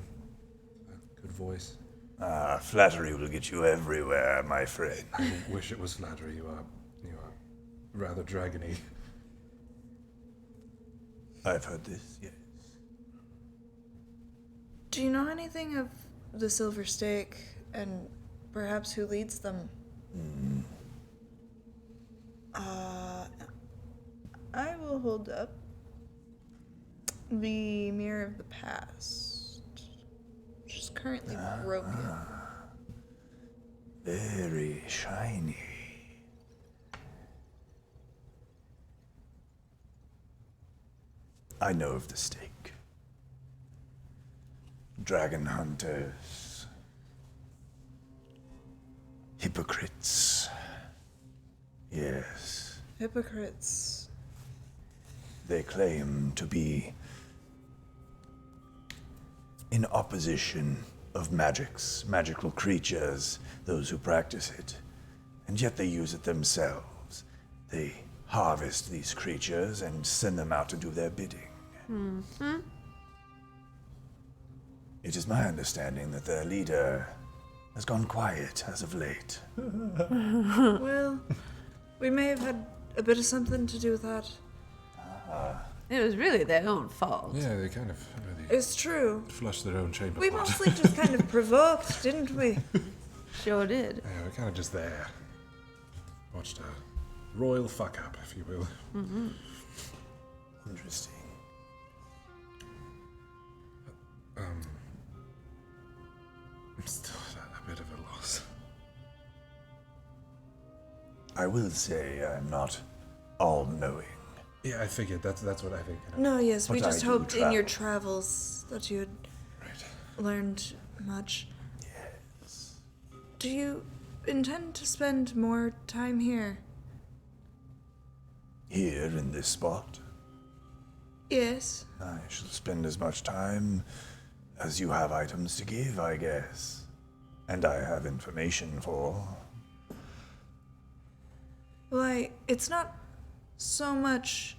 a good voice. Ah, flattery will get you everywhere, my friend. I wish it was flattery. You are rather dragony. I've heard this, yes. Do you know anything of the Silver Stake and perhaps who leads them? I will hold up the Mirror of the Past, which is currently broken. Very shiny. I know of the stake. Dragon hunters. Hypocrites. Yes. Hypocrites. They claim to be in opposition of magical creatures, those who practice it, and yet they use it themselves. They harvest these creatures and send them out to do their bidding. Mm-hmm. It is my understanding that their leader has gone quiet as of late. Well, we may have had a bit of something to do with that. It was really their own fault. Yeah, they kind of really It's true. flushed their own chamber We pot. mostly just kind of provoked, didn't we? Sure did. Yeah, we're kind of just there. Watched a royal fuck up, if you will. Mm-hmm. Interesting. I'm still at a bit of a loss. I will say I'm not all-knowing. Yeah, I figured that's what I think. No, yes, we But I just do hoped in your travel. travels that you had Right. learned much. Yes. Do you intend to spend more time here? Here in this spot, Yes. I shall spend as much time as you have items to give, I guess. And I have information for. Well, it's not so much.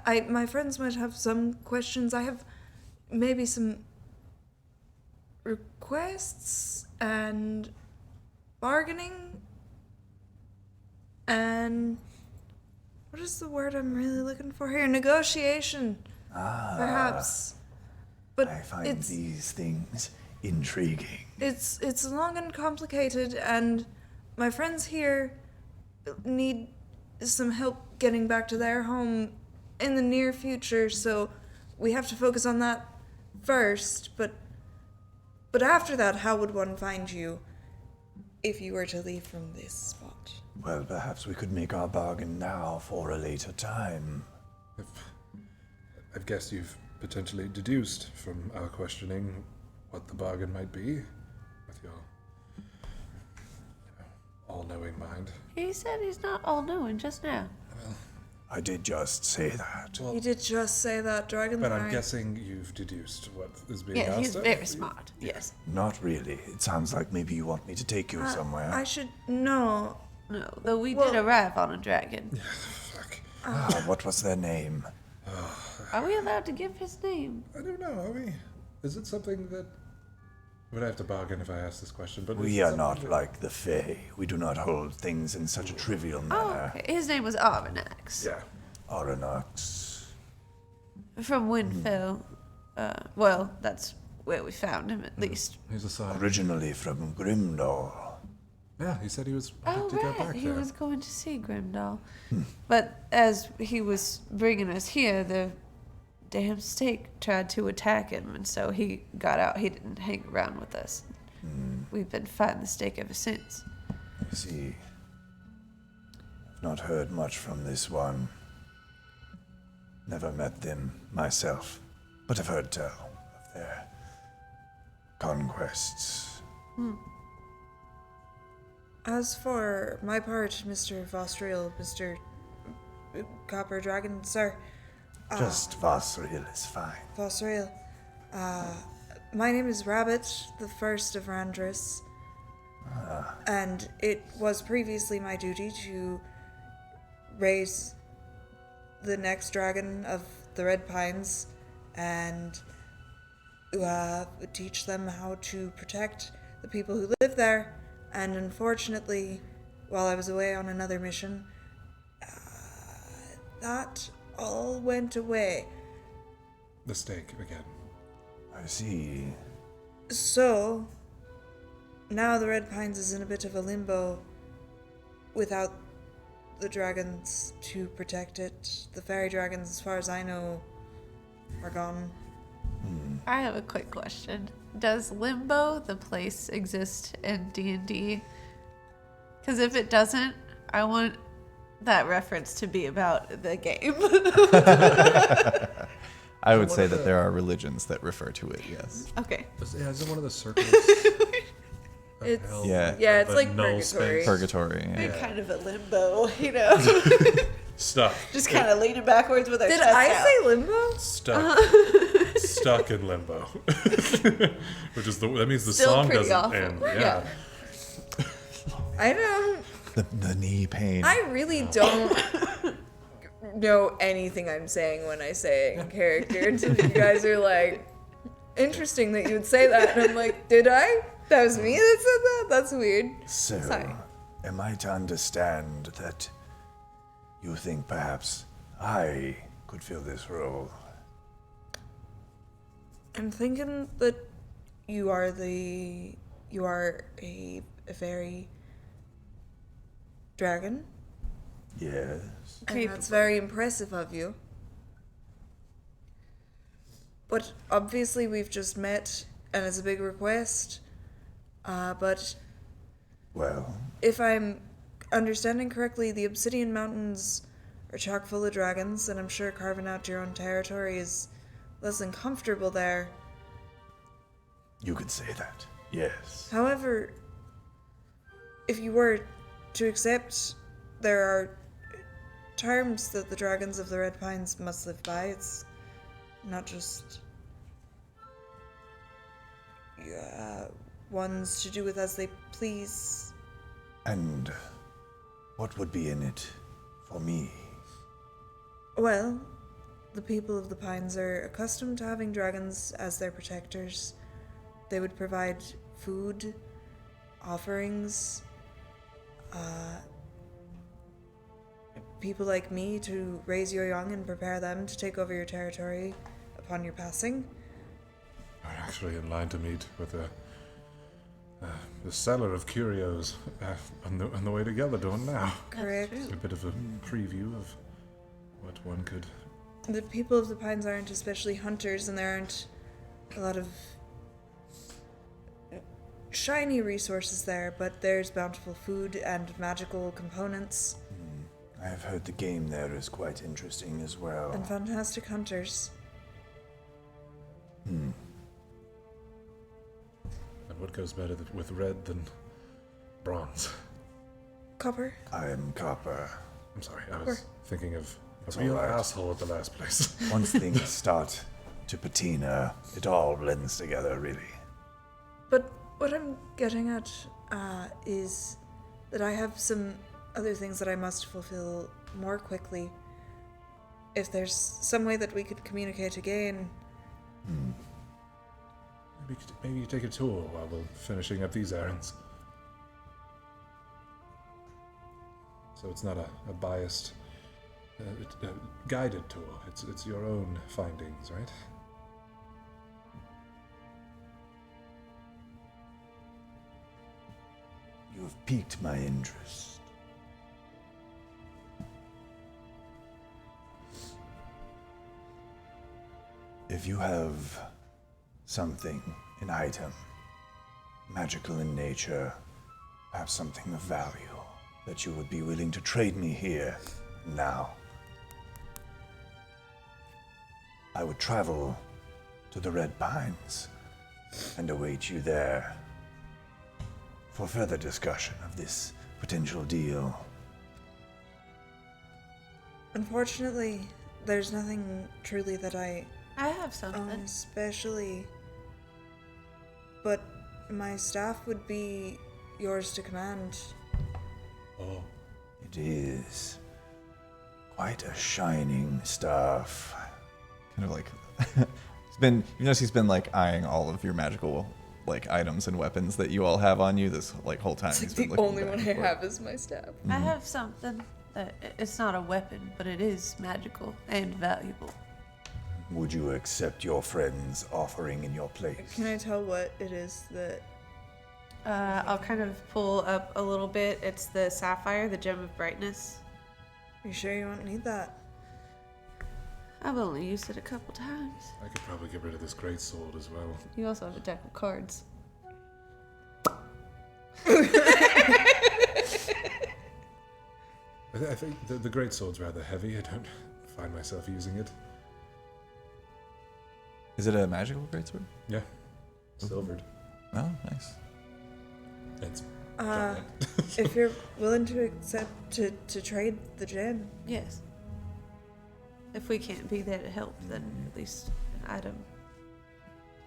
My friends might have some questions. I have maybe some requests and bargaining and what is the word I'm really looking for here? Negotiation, perhaps. But I find it's these things intriguing. it's long and complicated, and my friends here need some help getting back to their home in the near future, so we have to focus on that first. But after that, how would one find you if you were to leave from this spot? Well, perhaps we could make our bargain now for a later time. I've guessed you've potentially deduced from our questioning what the bargain might be with your all-knowing mind. He said he's not all-knowing just now. I did just say that. Well, You did just say that, Dragon. but I'm guessing you've deduced what is being Yeah, asked he's of very you. smart. Yes. Not really. It sounds like maybe you want me to take you somewhere. I should know. No, though we Well- did arrive on a dragon. Fuck. What was their name? Are we allowed to give his name? I don't know, are we? Is it something that... Would I have to bargain if I asked this question? But is We it are something not that- like the Fae. We do not hold things in such a trivial Oh, manner. okay. His name was Arvanax. Yeah. Aranox. From Windfell. Well, that's where we found him, at least. He's a side. Originally from Grimdor. Yeah, he said he was Oh, to go right. back He there. was going to see Grimdall. But as he was bringing us here, the damn stake tried to attack him, and so he got out. He didn't hang around with us. We've been fighting the stake ever since. I see. I've not heard much from this one. Never met them myself, but I've heard tell of their conquests. As for my part, Mr. Vostriel, Mr. Copper Dragon, sir, Just Vasriel is fine. Vostriel, my name is Rabbit, the first of Randris, and it was previously my duty to raise the next dragon of the Red Pines and teach them how to protect the people who live there. And unfortunately, while I was away on another mission, that all went away. The stake again. I see. So, now the Red Pines is in a bit of a limbo without the dragons to protect it. The fairy dragons, as far as I know, are gone. I have a quick question. Does Limbo, the place, exist in D&D? Because if it doesn't, I want that reference to be about the game. I would say that there are religions that refer to it, yes. Okay. Yeah, is it one of the circles? It's Hell, Yeah. yeah, it's the like null purgatory. space. Purgatory. Yeah. We're kind of a limbo, you know? Stuck. Just kind of leaning backwards with our Did chest I out. say limbo? Stuck. Stuck in limbo. Which is that means the Still song pretty doesn't awful. end. Yeah. I don't. The knee pain. I really don't know anything I'm saying when I say it in character until you guys are like, interesting that you would say that. And I'm like, did I? That was me that said that? That's weird. So, Sorry. am I to understand that you think perhaps I could fill this role? I'm thinking that you are a very dragon. Yes. And that's very impressive of you. But obviously we've just met, and it's a big request. But Well, if I'm understanding correctly, the Obsidian Mountains are chock full of dragons, and I'm sure carving out your own territory is less than comfortable there. you could say that. Yes. However, if you were to accept, there are terms that the dragons of the Red Pines must live by. It's not just ones to do with as they please. And what would be in it for me? Well, the people of the Pines are accustomed to having dragons as their protectors. They would provide food, offerings, people like me to raise your young and prepare them to take over your territory upon your passing. We're actually in line to meet with the seller of curios on the way to Geladorn now. Correct. A bit of a preview of what one could. The people of the Pines aren't especially hunters, and there aren't a lot of shiny resources there, but there's bountiful food and magical components I have heard the game there is quite interesting as well. and fantastic hunters. And what goes better with red than bronze? Copper? I am Copper. I'm sorry, I was thinking of It's a real all right. asshole at the last place. Once things start to patina, it all blends together, really. But what I'm getting at is that I have some other things that I must fulfill more quickly. If there's some way that we could communicate again. Maybe you take a tour while we're finishing up these errands. So it's not a biased, guided tour. It's your own findings, right? You have piqued my interest. If you have something, an item, magical in nature, perhaps something of value, that you would be willing to trade me here now, I would travel to the Red Pines and await you there for further discussion of this potential deal. Unfortunately, there's nothing truly that I have own something. especially, but my staff would be yours to command. Oh, It is quite a shining staff. Kind of like he's been like eyeing all of your magical like items and weapons that you all have on you this like whole time. It's He's like been the looking only back one and I forth. have is my staff. I have something that it's not a weapon, but it is magical and valuable. Would you accept your friend's offering in your place? Can I tell what it is that... I'll kind of pull up a little bit. It's the sapphire, the gem of brightness. You sure you won't need that? I've only used it a couple times. I could probably get rid of this great sword as well. You also have a deck of cards. I think the great sword's rather heavy. I don't find myself using it. Is it a magical greatsword? Yeah, silvered. Oh, nice. It's Uh, giant. if you're willing to accept to trade the gem. Yes. If we can't be there to help, then at least an item.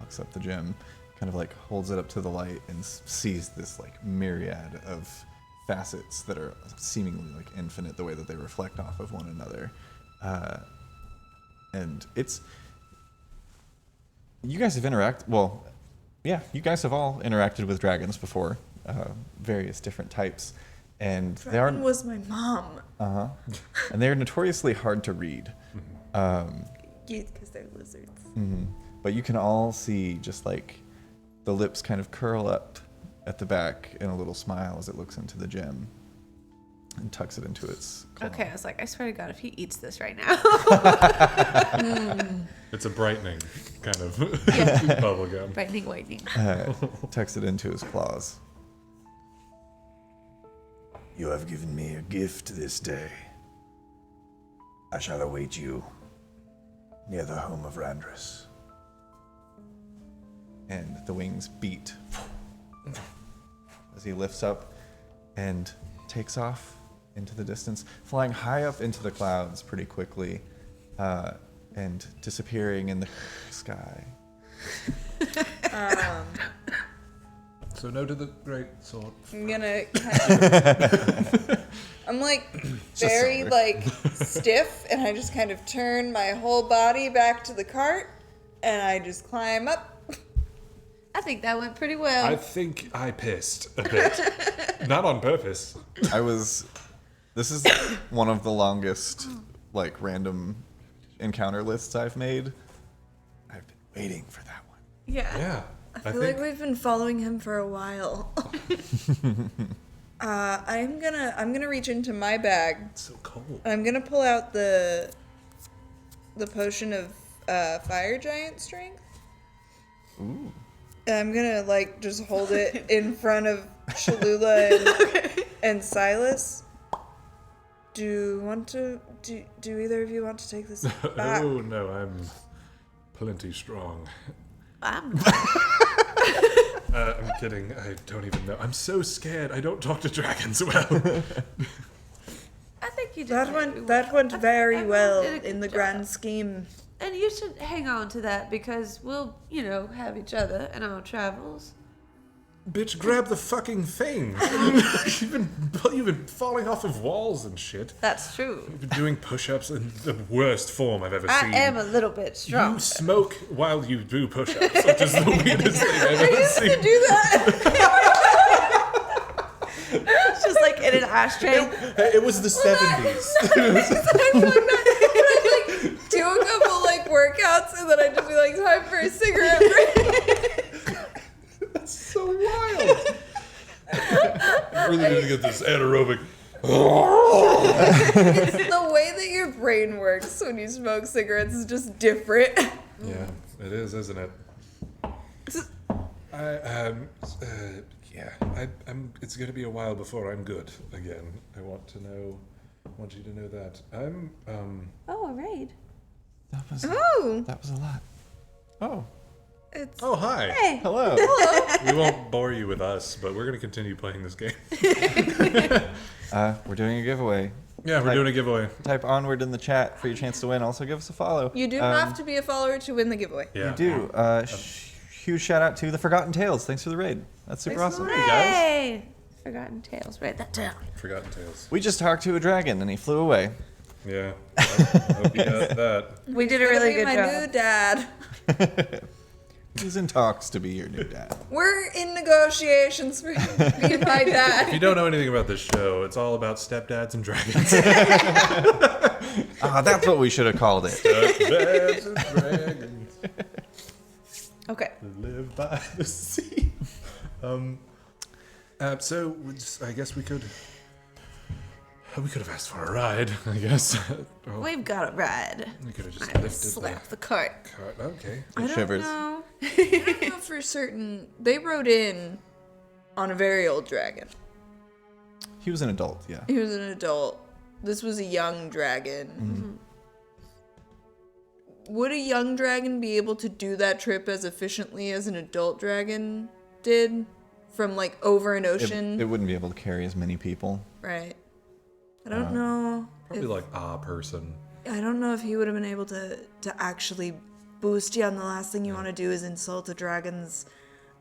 Looks up the gem, kind of like holds it up to the light and sees this like myriad of facets that are seemingly like infinite the way that they reflect off of one another. And it's... You guys have you guys have all interacted with dragons before, various different types, and Dragon was my mom. and they're notoriously hard to read. Because they're lizards. But you can all see just like the lips kind of curl up at the back in a little smile as it looks into the gem and tucks it into its claw. Okay, I was like, I swear to God, if he eats this right now. It's a brightening kind of bubble gum. Brightening, whitening. Tucks it into his claws. You have given me a gift this day. I shall await you near the home of Randris. And the wings beat as he lifts up and takes off into the distance, flying high up into the clouds pretty quickly, and disappearing in the sky. So no to the great sword. I'm gonna kind of, I'm like very sword. like stiff, and I just kind of turn my whole body back to the cart, and I just climb up. I think that went pretty well. I think I pissed a bit. Not on purpose. This is one of the longest, like, random encounter lists I've made. I've been waiting for that one. Yeah. Yeah. I feel like we've been following him for a while. I'm gonna reach into my bag. It's so cold. I'm gonna pull out the potion of fire giant strength. Ooh. And I'm gonna like just hold it in front of Cholula and Silas. Do either of you want to take this back? Oh no, I'm plenty strong. I'm I'm kidding. I don't even know. I'm so scared. I don't talk to dragons well. I think you did. That went very everyone well did a good in the job. grand scheme. And you should hang on to that because we'll, have each other in our travels. Bitch, grab the fucking thing. You've been falling off of walls and shit. That's true. You've been doing push-ups in the worst form I've ever I seen. am a little bit strong. You smoke while you do push-ups, which is the weirdest thing I've I ever used seen. to do that. It's just like in an ashtray. It was the 70s. Do a couple like workouts and then I just be like, time for a cigarette break. That's so wild. I really need to get this anaerobic. It's the way that your brain works when you smoke cigarettes is just different. Yeah, it is, isn't it? It's gonna be a while before I'm good again. I want you to know that. Oh, a raid. That was Oh, a lot. Oh, Oh, hi. Hey. hello. We won't bore you with us, but we're gonna continue playing this game. We're doing a giveaway. Yeah, we're doing a giveaway. Type onward in the chat for your chance to win. Also, give us a follow. you do have to be a follower to win the giveaway. Yeah. You do. Huge shout out to the Forgotten Tales. Thanks for the raid. That's super awesome. Hey, guys. Hey! Forgotten Tales. Write that down. Forgotten Tales. We just talked to a dragon and he flew away. Yeah. I hope you got that. We did a Gonna really be good my job. new dad. He's in talks to be your new dad. We're in negotiations for him to be my If you dad. don't know anything about this show, it's all about stepdads and dragons. That's what we should have called it. Stepdads and dragons Okay. live by the sea. So I guess we could have asked for a ride. I guess. Well, We've got a ride. we could have just I will lifted slap the cart. the cart. Okay. I don't Shivers. know. I don't know for certain. They rode in on a very old dragon. He was an adult, yeah. He was an adult. This was a young dragon. Would a young dragon be able to do that trip as efficiently as an adult dragon did? From like over an ocean? It wouldn't be able to carry as many people. Right. I don't know. Probably like a person. I don't know if he would have been able to actually boost you, and the last thing you want to do is insult a dragon's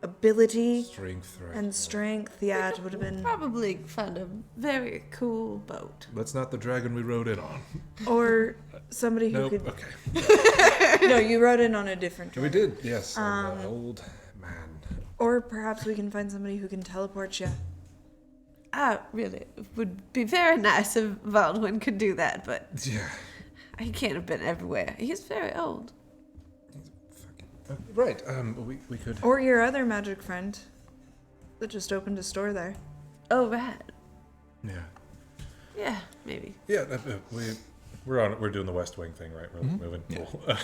ability Strength, right? and strength, yeah, it would have been. Probably found a very cool boat. That's not the dragon we rode in on. Or somebody who Nope. could. Okay. No, you rode in on a different We dragon. did. Yes. I'm an old man. Or perhaps we can find somebody who can teleport you. Really, it would be very nice if Baldwin could do that, but Yeah. he can't have been everywhere. He's very old. Right. We could. Or your other magic friend that just opened a store there. Oh, right. Yeah. Yeah, maybe. Yeah. We're doing the West Wing thing, right? We're moving. Yeah. Cool.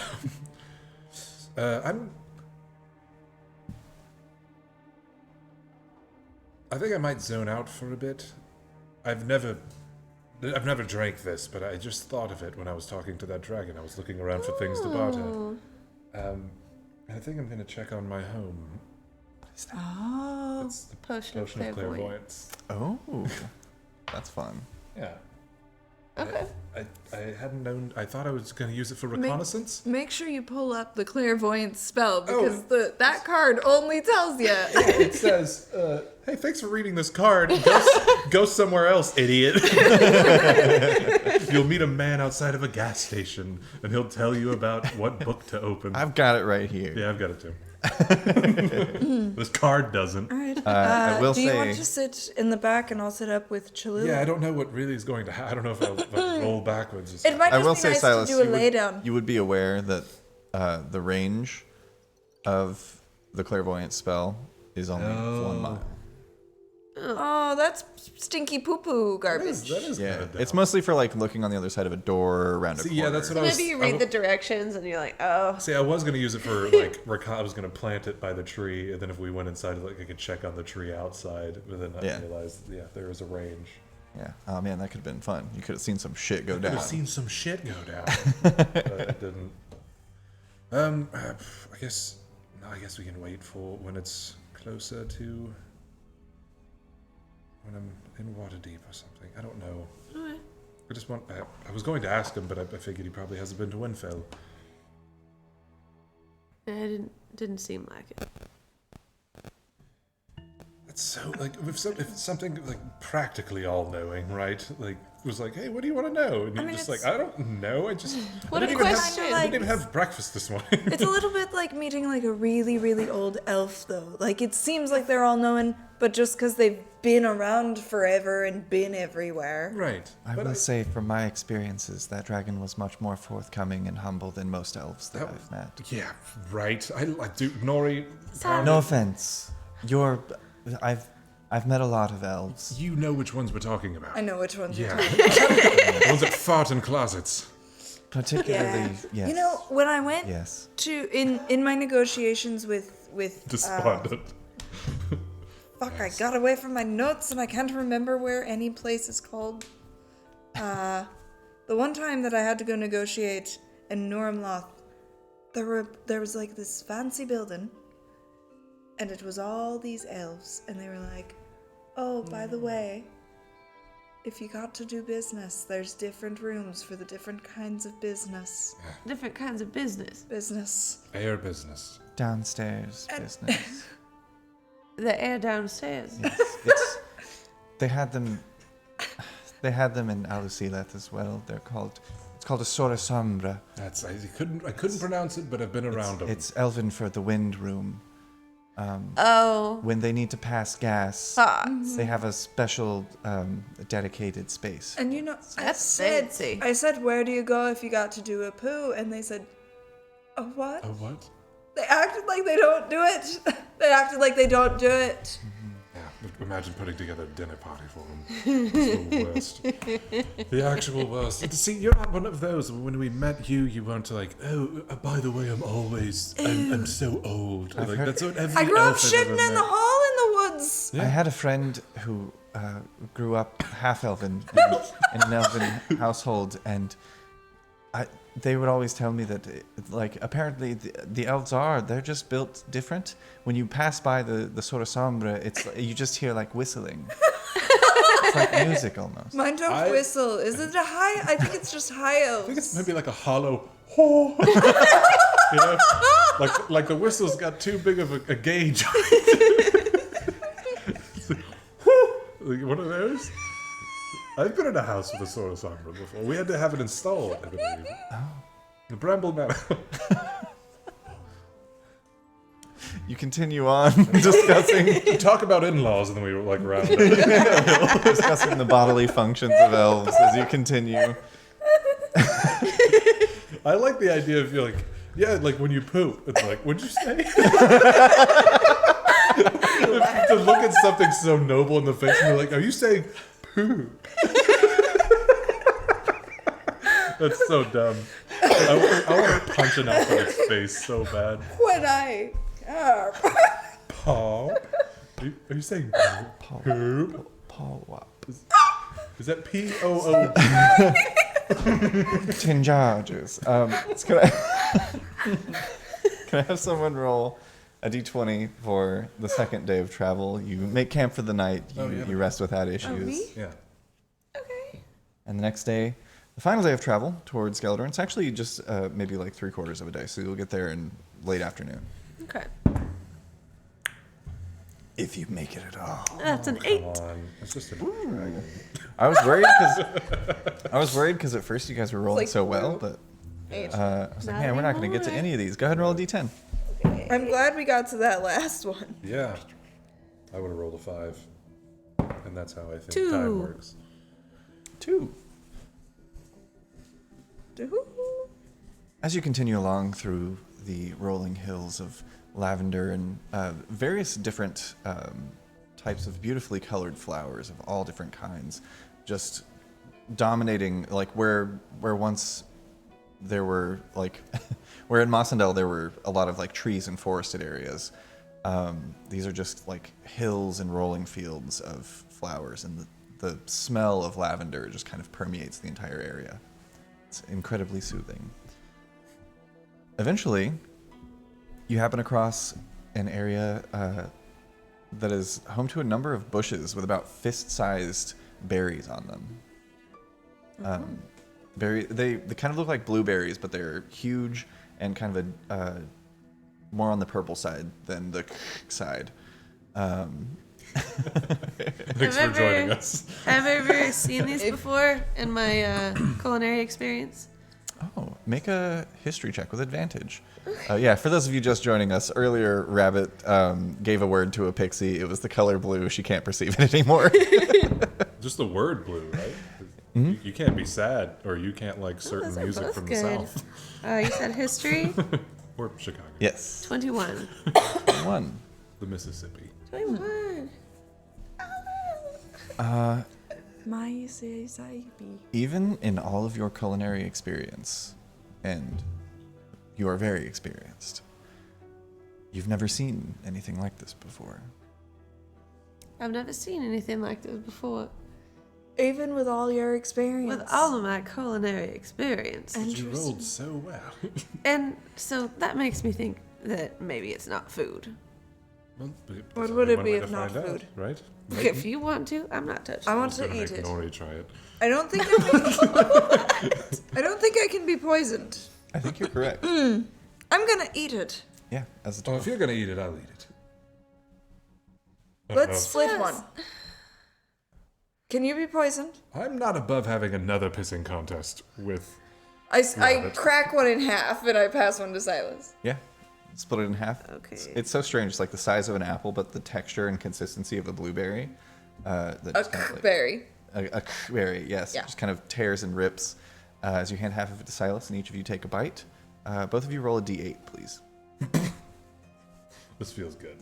I think I might zone out for a bit. I've never drank this, but I just thought of it when I was talking to that dragon. I was looking around for things to barter. I think I'm gonna check on my home. Oh. It's the Potion of clairvoyance. Oh, that's fun. Yeah. Okay. I hadn't known. I thought I was gonna use it for reconnaissance. Make sure you pull up the clairvoyance spell Oh. because that card only tells you. It says, "Hey, thanks for reading this card. Go somewhere else, idiot." You'll meet a man outside of a gas station, and he'll tell you about what book to open. I've got it right here. Yeah, I've got it too. This card doesn't. All right. I will do you say- want to sit in the back and I'll sit up with Cholula? Yeah, I don't know what really is going to happen. I don't know if I'll roll backwards. Or It something. might I just will be say, nice Silas, to do a lay down. you would be aware that the range of the clairvoyance spell is only 1 mile. Oh, that's stinky poo poo garbage. That is Yeah, kinda dumb. it's mostly for like looking on the other side of a door or around a See, corner. yeah, that's what I was. Maybe you read the directions and you're like, oh. See, I was going to use it for, like, I was going to plant it by the tree, and then if we went inside, like, I could check on the tree outside, but then I Yeah. realized, there is a range. Yeah. Oh man, that could have been fun. You could have seen some shit go Could down. have seen some shit go down, but it didn't. I guess we can wait for when it's closer to when I'm in Waterdeep or something. I don't know. Alright. I just want. I was going to ask him, but I figured he probably hasn't been to Winfell. It didn't seem like it. It's so like if something like practically all-knowing, right? Like was like, hey, what do you want to know? And you're mean, just it's- like, I don't know. I just What I a didn't even have- question. I didn't even have breakfast this morning. It's a little bit like meeting like a really, really old elf, though. Like it seems like they're all knowing, but just because they've been around forever and been everywhere. Right. I But will say, from my experiences, that dragon was much more forthcoming and humble than most elves that That- I've met. Yeah, right. I do. Nori, No offense. I've met a lot of elves. you know which ones we're talking about. I know which ones you're Yeah. talking The ones that fart in closets. Particularly, yes. You know, when I went Yes. to in my negotiations with Despondent. fuck, I got away from my notes and I can't remember where any place is called. The one time that I had to go negotiate in Normloth, there was like this fancy building, and it was all these elves, and they were like, "Oh, by the way, if you got to do business, there's different rooms for the different kinds of business. Different kinds of business. Air business. Downstairs business. The air downstairs. Yes. They had them in Alusileth as well. It's called a Sora Sombra. That's I couldn't pronounce it, but I've been around them. It's Elven for the wind room. Oh. When they need to pass gas, Thoughts. they have a special dedicated space. And you know, That's fancy. I said, where do you go if you got to do a poo? And they said, a what? Oh, what? They acted like they don't do it. They acted like they don't do it. Yeah, but imagine putting together a dinner party for them. It's the worst. The actual worst. See, you're not one of those. When we met you, you weren't like, oh, by the way, I'm so old. I've Like, heard- that's what every I grew up elf I've ever shitting in the met. hall in the woods. Yeah. I had a friend who grew up half elven in an elven household, and they would always tell me that, apparently the elves they're just built different. When you pass by the Sora Sombra, you just hear like whistling. It's like music almost. Mine don't I- whistle. Is it a high? I think it's just high elves. I think it's maybe like a hollow. You know, like the whistle's got too big of a gauge. Like one of those. I've been in a house with a soil songbird before. We had to have it installed, I believe. The Bramble Meadow. You continue on discussing Talk about in-laws, and then we were like round up. discussing the bodily functions of elves as you continue. I like the idea of like, yeah, like when you poop, it's like, what'd you say? To look at something so noble in the face and be like, are you saying poop? That's so dumb. I want to punch an elf in its face so bad. When I. Paw? Are you saying poop? Paul Wop. Is that P-O-O? Tin charges. Can I have someone roll a d20 for the second day of travel? You make camp for the night. You rest without issues. me? Yeah. Okay. And the next day, the final day of travel towards Galador, it's actually just maybe like 3/4 of a day, so you'll get there in late afternoon. Okay. If you make it at all. That's an 8. Come on. It's just a dragon. I was worried because at first you guys were rolling like so well, blue. but Eight. I was like, Not man, we're not going to get to anymore. any of these. Go ahead and roll a d10. I'm glad we got to that last one. Yeah. I would have rolled a 5. And that's how I think 2. time works. 2. As you continue along through the rolling hills of lavender and various different types of beautifully colored flowers of all different kinds, just dominating, like where once there were like, where in Mossendell there were a lot of like trees and forested areas. These are just like hills and rolling fields of flowers, and the smell of lavender just kind of permeates the entire area. It's incredibly soothing. Eventually, you happen across an area that is home to a number of bushes with about fist-sized berries on them. They kind of look like blueberries, but they're huge and kind of more on the purple side than the side. Thanks for joining us. Have I ever seen these before in my culinary experience? Oh, make a history check with advantage. Yeah, for those of you just joining us, earlier Rabbit gave a word to a pixie. It was the color blue. She can't perceive it anymore. Just the word blue, right? Mm-hmm. You can't be sad, or you can't like certain those are music both from good. the South. You said history? Or Chicago. Yes. 21. 1. The Mississippi. 21. Even in all of your culinary experience, and you are very experienced, you've never seen anything like this before. I've never seen anything like this before. Even with all your experience. With all of my culinary experience. You rolled so well. And so that makes me think that maybe it's not food. Well, What there's would only it one be way if to not find out, food? right? If you want to, I'm not touching I it. want to Gonna eat make it. Nori try it. I don't think I don't think I can be poisoned. I think you're correct. I'm gonna eat it. Yeah, as a Oh, dwarf. if you're gonna eat it, I'll eat it. Let's split one. Can you be poisoned? I'm not above having another pissing contest with. I it. crack one in half and I pass one to Silas. Yeah, split it in half. Okay. It's so strange. It's like the size of an apple, but the texture and consistency of a blueberry. That A just kind of like, berry. a berry, yes. Yeah. Just kind of tears and rips as you hand half of it to Silas, and each of you take a bite. Both of you roll a d8, please. This feels good.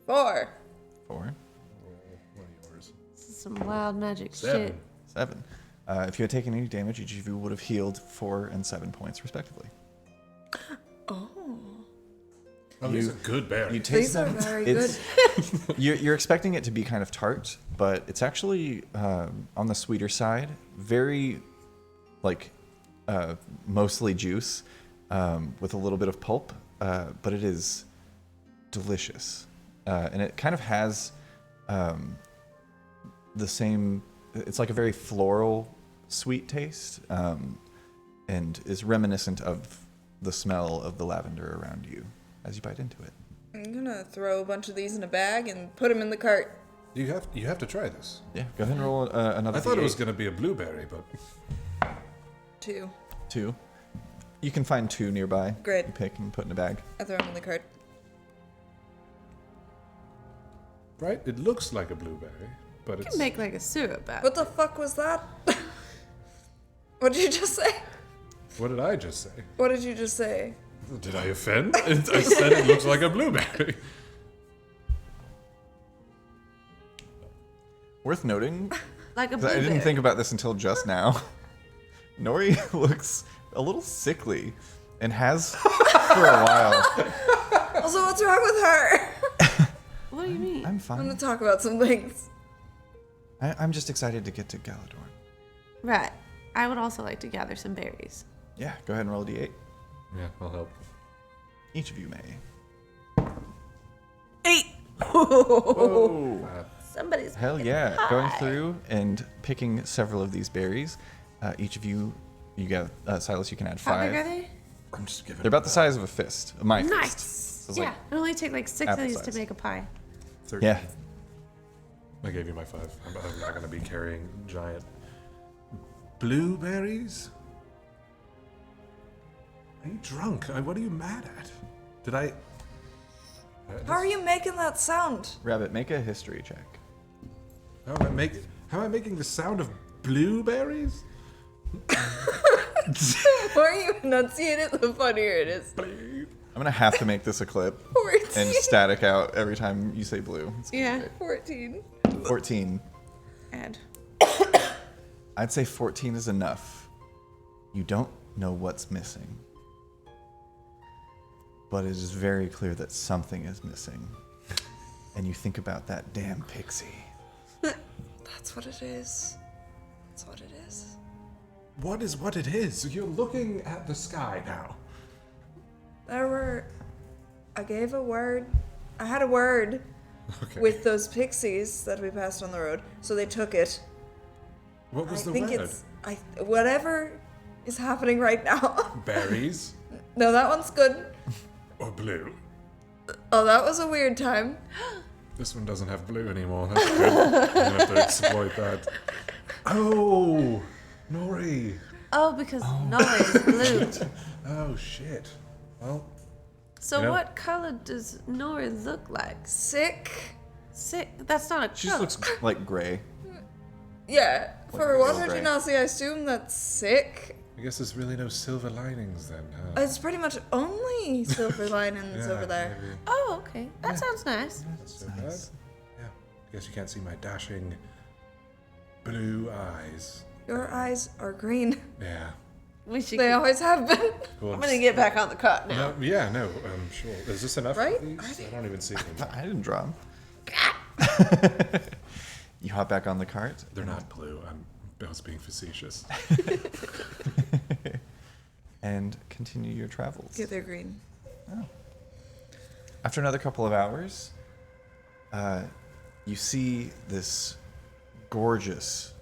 4. 4, One of yours. This is some wild magic 7. shit. 7. If you had taken any damage, each of you would have healed 4 and 7 points, respectively. Oh, these are good berries. You taste These are them. very good. You're expecting it to be kind of tart, but it's actually on the sweeter side. Very, like, mostly juice with a little bit of pulp, but it is delicious. And it kind of has the same, it's like a very floral sweet taste and is reminiscent of the smell of the lavender around you as you bite into it. I'm gonna throw a bunch of these in a bag and put them in the cart. You have to try this. Yeah, go ahead and roll another I thought it D8. was going to be a blueberry, but 2. 2. You can find 2 nearby. Great. You pick and put in a bag. I throw them in the cart. right, it looks like a blueberry, but You it's can make like a syrup out. What the fuck was that? What did you just say? What did I just say? What did you just say? Did I offend? I said it looks like a blueberry. Worth noting, Like a 'cause I blueberry. didn't think about this until just now. Nori looks a little sickly and has for a while. Also, what's wrong with her? What do you mean? I'm I'm fine. gonna talk about some things. I'm just excited to get to Galadorn. Right. I would also like to gather some berries. Yeah, go ahead and roll a d8. Yeah, I'll help. Each of you may. 8. Whoa! Somebody's Hell getting yeah! high. Going through and picking several of these berries. Each of you get Silas. You can add How big 5. are they? I'm just giving They're about the size of a fist, of my Nice. fist. So it's Yeah. like, It only take like 6 of apple these to size. make a pie. 13. yeah. I gave you my 5. I'm not going to be carrying giant blueberries. Are you drunk? What are you mad at? Did I... How are you making that sound? Rabbit, make a history check. How am I making the sound of blueberries? The more you enunciate it, the funnier it is. I'm gonna have to make this a clip 14. and static out every time you say blue. It's gonna be Yeah. great. 14. 14. Add. I'd say 14 is enough. You don't know what's missing. But it is very clear that something is missing. And you think about that damn pixie. That's what it is. That's what it is. What is what it is? You're looking at the sky now. I gave a word. I had a word Okay. with those pixies that we passed on the road, so they took it. What was I the think word? it's whatever is happening right now. Berries No, that one's good. or blue? Oh, that was a weird time. This one doesn't have blue anymore. That's good. I'm gonna have to exploit that. Oh, Nori. Oh, because Nora is blue. Oh shit. Well, So You know- what color does Nora look like? Sick. Sick. That's not a She color. just looks like gray. Yeah, for a water gray. genasi, I assume that's sick. I guess there's really no silver linings then, huh? It's pretty much only silver linings Yeah, over there. maybe Oh, okay. That sounds nice. not so bad. Yeah. I guess you can't see my dashing blue eyes. Your eyes are green. Yeah. We should. They always have been. Cool. I'm gonna get back on the cot now. No, yeah, no, sure. Is this enough? Right? Of these? I don't even see them. I didn't draw them. You hop back on the cart. They're not blue. I was being facetious. And continue your travels. Yeah, they're green. After another couple of hours, you see this gorgeous,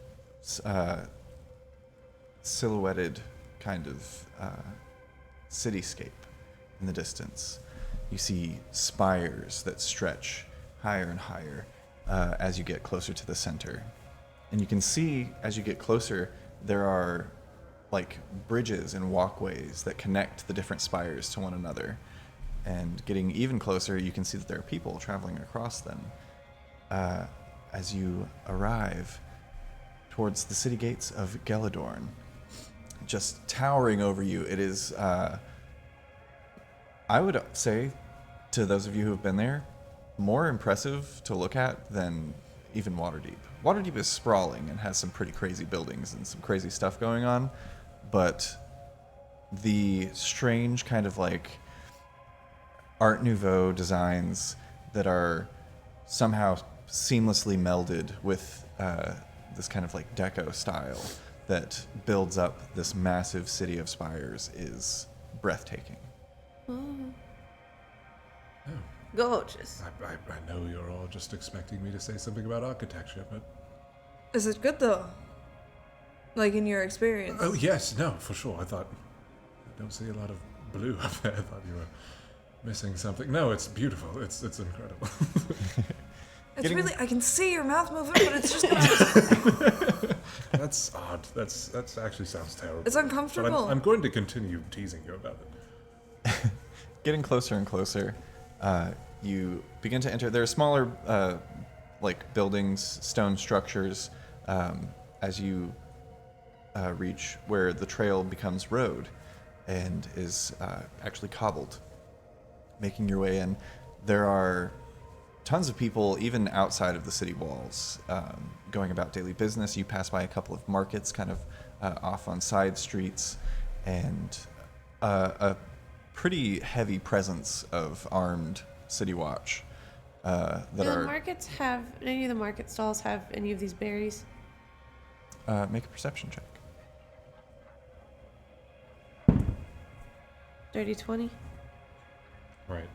silhouetted kind of cityscape in the distance. You see spires that stretch higher and higher as you get closer to the center. And you can see, as you get closer, there are like bridges and walkways that connect the different spires to one another. And getting even closer, you can see that there are people traveling across them. As you arrive towards the city gates of Galadorn, just towering over you, it is, I would say, to those of you who have been there, more impressive to look at than even Waterdeep. Waterdeep is sprawling and has some pretty crazy buildings and some crazy stuff going on, but the strange kind of like Art Nouveau designs that are somehow seamlessly melded with this kind of like deco style that builds up this massive city of spires is breathtaking. Gorgeous. I know you're all just expecting me to say something about architecture, but... Is it good though? Like in your experience? Oh, yes, no, for sure. I don't see a lot of blue up there. I thought you were missing something. No, it's beautiful. It's incredible. It's really, I can see your mouth moving, but it's just not. That's odd. That's actually sounds terrible. It's uncomfortable. But I'm going to continue teasing you about it. Getting closer and closer, you begin to enter. There are smaller, like buildings, stone structures, as you reach where the trail becomes road and is actually cobbled. Making your way in, there are tons of people, even outside of the city walls, going about daily business. You pass by a couple of markets, kind of off on side streets, and a pretty heavy presence of armed city watch that Do the are. markets have any of the market stalls have any of these berries? Make a perception check. Dirty 20. Right.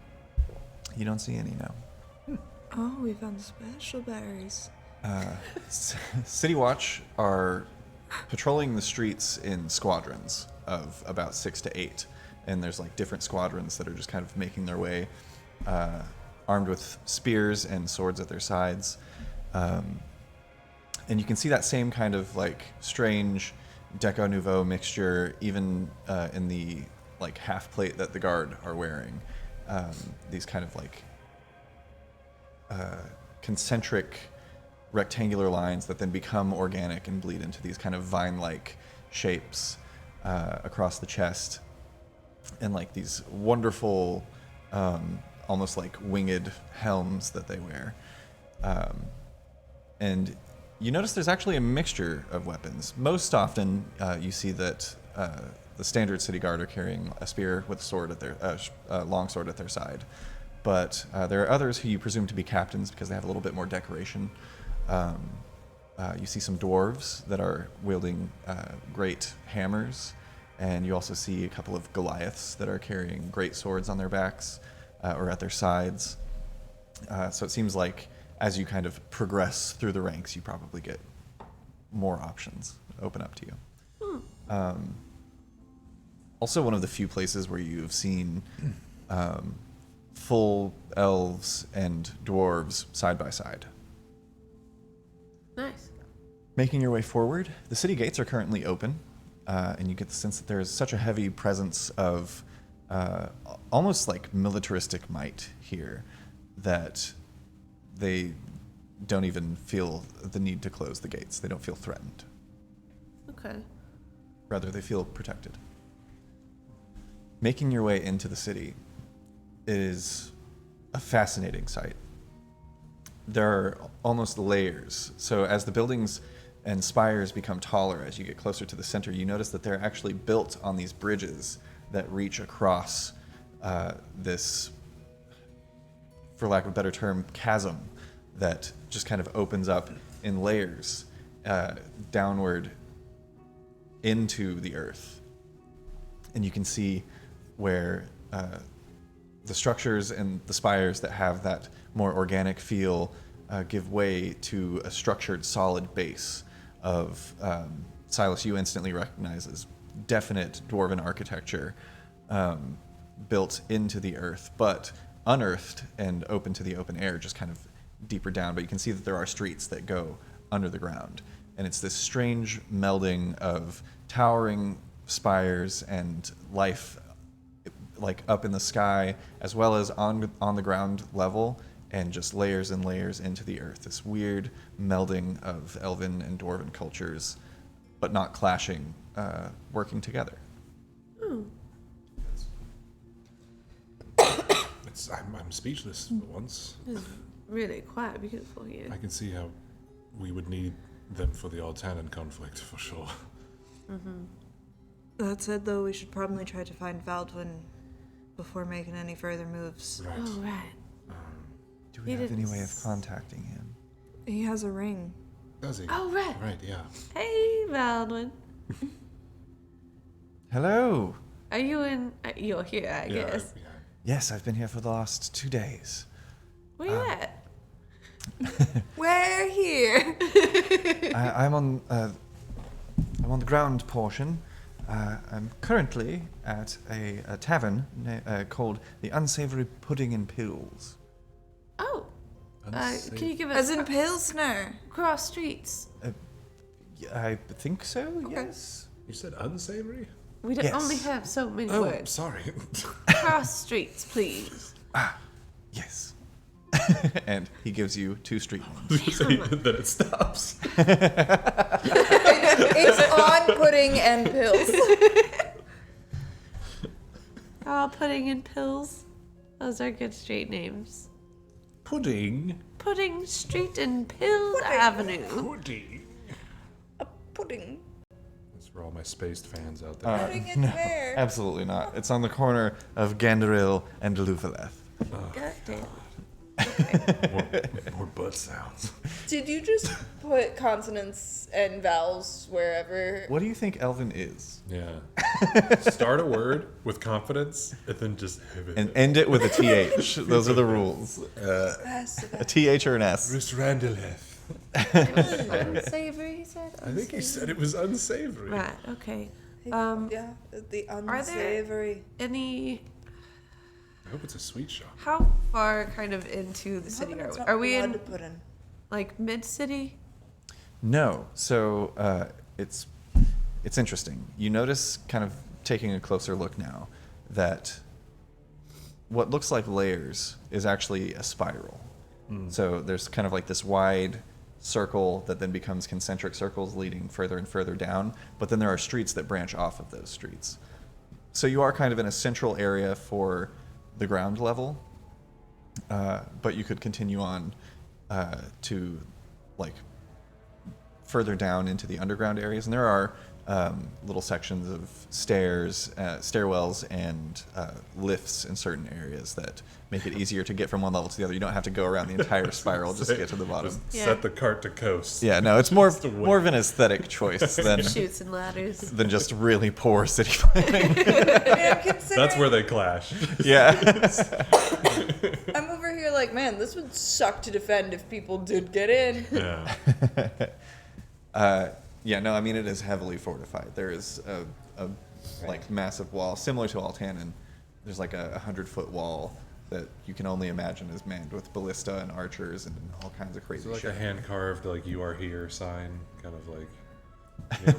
You don't see any now. Oh, we found special berries. City Watch are patrolling the streets in squadrons of about 6 to 8, and there's like different squadrons that are just kind of making their way, armed with spears and swords at their sides, and you can see that same kind of like strange Deco Nouveau mixture even in the like half plate that the guard are wearing. These kind of like concentric rectangular lines that then become organic and bleed into these kind of vine-like shapes across the chest, and like these wonderful almost like winged helms that they wear. And you notice there's actually a mixture of weapons. Most often you see that the standard city guard are carrying a spear with a sword at their long sword at their side, but there are others who you presume to be captains because they have a little bit more decoration. You see some dwarves that are wielding great hammers, and you also see a couple of Goliaths that are carrying great swords on their backs or at their sides. So it seems like as you kind of progress through the ranks, you probably get more options open up to you. Also, one of the few places where you've seen full elves and dwarves side by side. Nice. Making your way forward, the city gates are currently open, and you get the sense that there is such a heavy presence of almost like militaristic might here that they don't even feel the need to close the gates. They don't feel threatened. Okay. Rather, they feel protected. Making your way into the city is a fascinating sight. There are almost layers. So as the buildings and spires become taller, as you get closer to the center, you notice that they're actually built on these bridges that reach across this, for lack of a better term, chasm that just kind of opens up in layers downward into the earth. And you can see where the structures and the spires that have that more organic feel give way to a structured, solid base of Silas you instantly recognize as definite dwarven architecture built into the earth, but unearthed and open to the open air, just kind of deeper down. But you can see that there are streets that go under the ground. And it's this strange melding of towering spires and life like up in the sky, as well as on the ground level, and just layers and layers into the earth. This weird melding of elven and dwarven cultures, but not clashing, working together. I'm speechless for once. It's really quite beautiful here. I can see how we would need them for the Altanen conflict, for sure. That said, though, we should probably try to find Valdwin before making any further moves. Right. Oh, right. Do we He have any didn't way of contacting him? He has a ring. Does he? Oh, right. Right, yeah. Hey, Valdwin. Hello. Are you in? You're here, I Yeah, guess. yeah. Yes, I've been here for the last 2 days. Where you at? We're here. I'm on the ground portion. I'm currently at a tavern called the Unsavory Pudding and Pills. Oh, can you give As us in Pilsner. cross streets? I think so, yes. You said unsavory? We don't Yes. only have so many Oh, words. sorry. Cross streets, please. Yes. And he gives you 2 street names. Then it stops. It's on pudding and pills. Oh, pudding and pills. Those are good street names. Pudding. Pudding Street and Pill Avenue. Pudding. A pudding. That's for all my spaced fans out there. Pudding and where? Absolutely not. It's on the corner of Ganderil and Louvaleth. God damn. More butt sounds. Did you just put consonants and vowels wherever? What do you think Elven is? Yeah. Start a word with confidence and then just have it. And end it with a TH. Those are the rules. A TH or an S. Bruce Randolph. Unsavory, he said? I think he said it was unsavory. Right, okay. Yeah, the unsavory. Any... I hope it's a sweet shop. How far kind of into the city are we? Are we in, pudding? like, mid-city? No. So it's interesting. You notice, kind of taking a closer look now, that what looks like layers is actually a spiral. So there's kind of like this wide circle that then becomes concentric circles leading further and further down. But then there are streets that branch off of those streets. So you are kind of in a central area for the ground level, but you could continue on to like further down into the underground areas, and there are little sections of stairs, stairwells, and lifts in certain areas that make it easier to get from one level to the other. You don't have to go around the entire spiral just to get to the bottom. Just Yeah. set the cart to coast. Yeah, no, it's more Just a more of an aesthetic choice than Chutes and ladders. than just really poor city planning. That's where they clash. Yeah. I'm over here like, man, this would suck to defend if people did get in. Yeah. Yeah, no, I mean, it is heavily fortified. There is a like massive wall, similar to Altanen. There's like a 100-foot wall that you can only imagine is manned with ballista and archers and all kinds of crazy Is it like shit. a hand-carved, like, you are here sign, kind of like,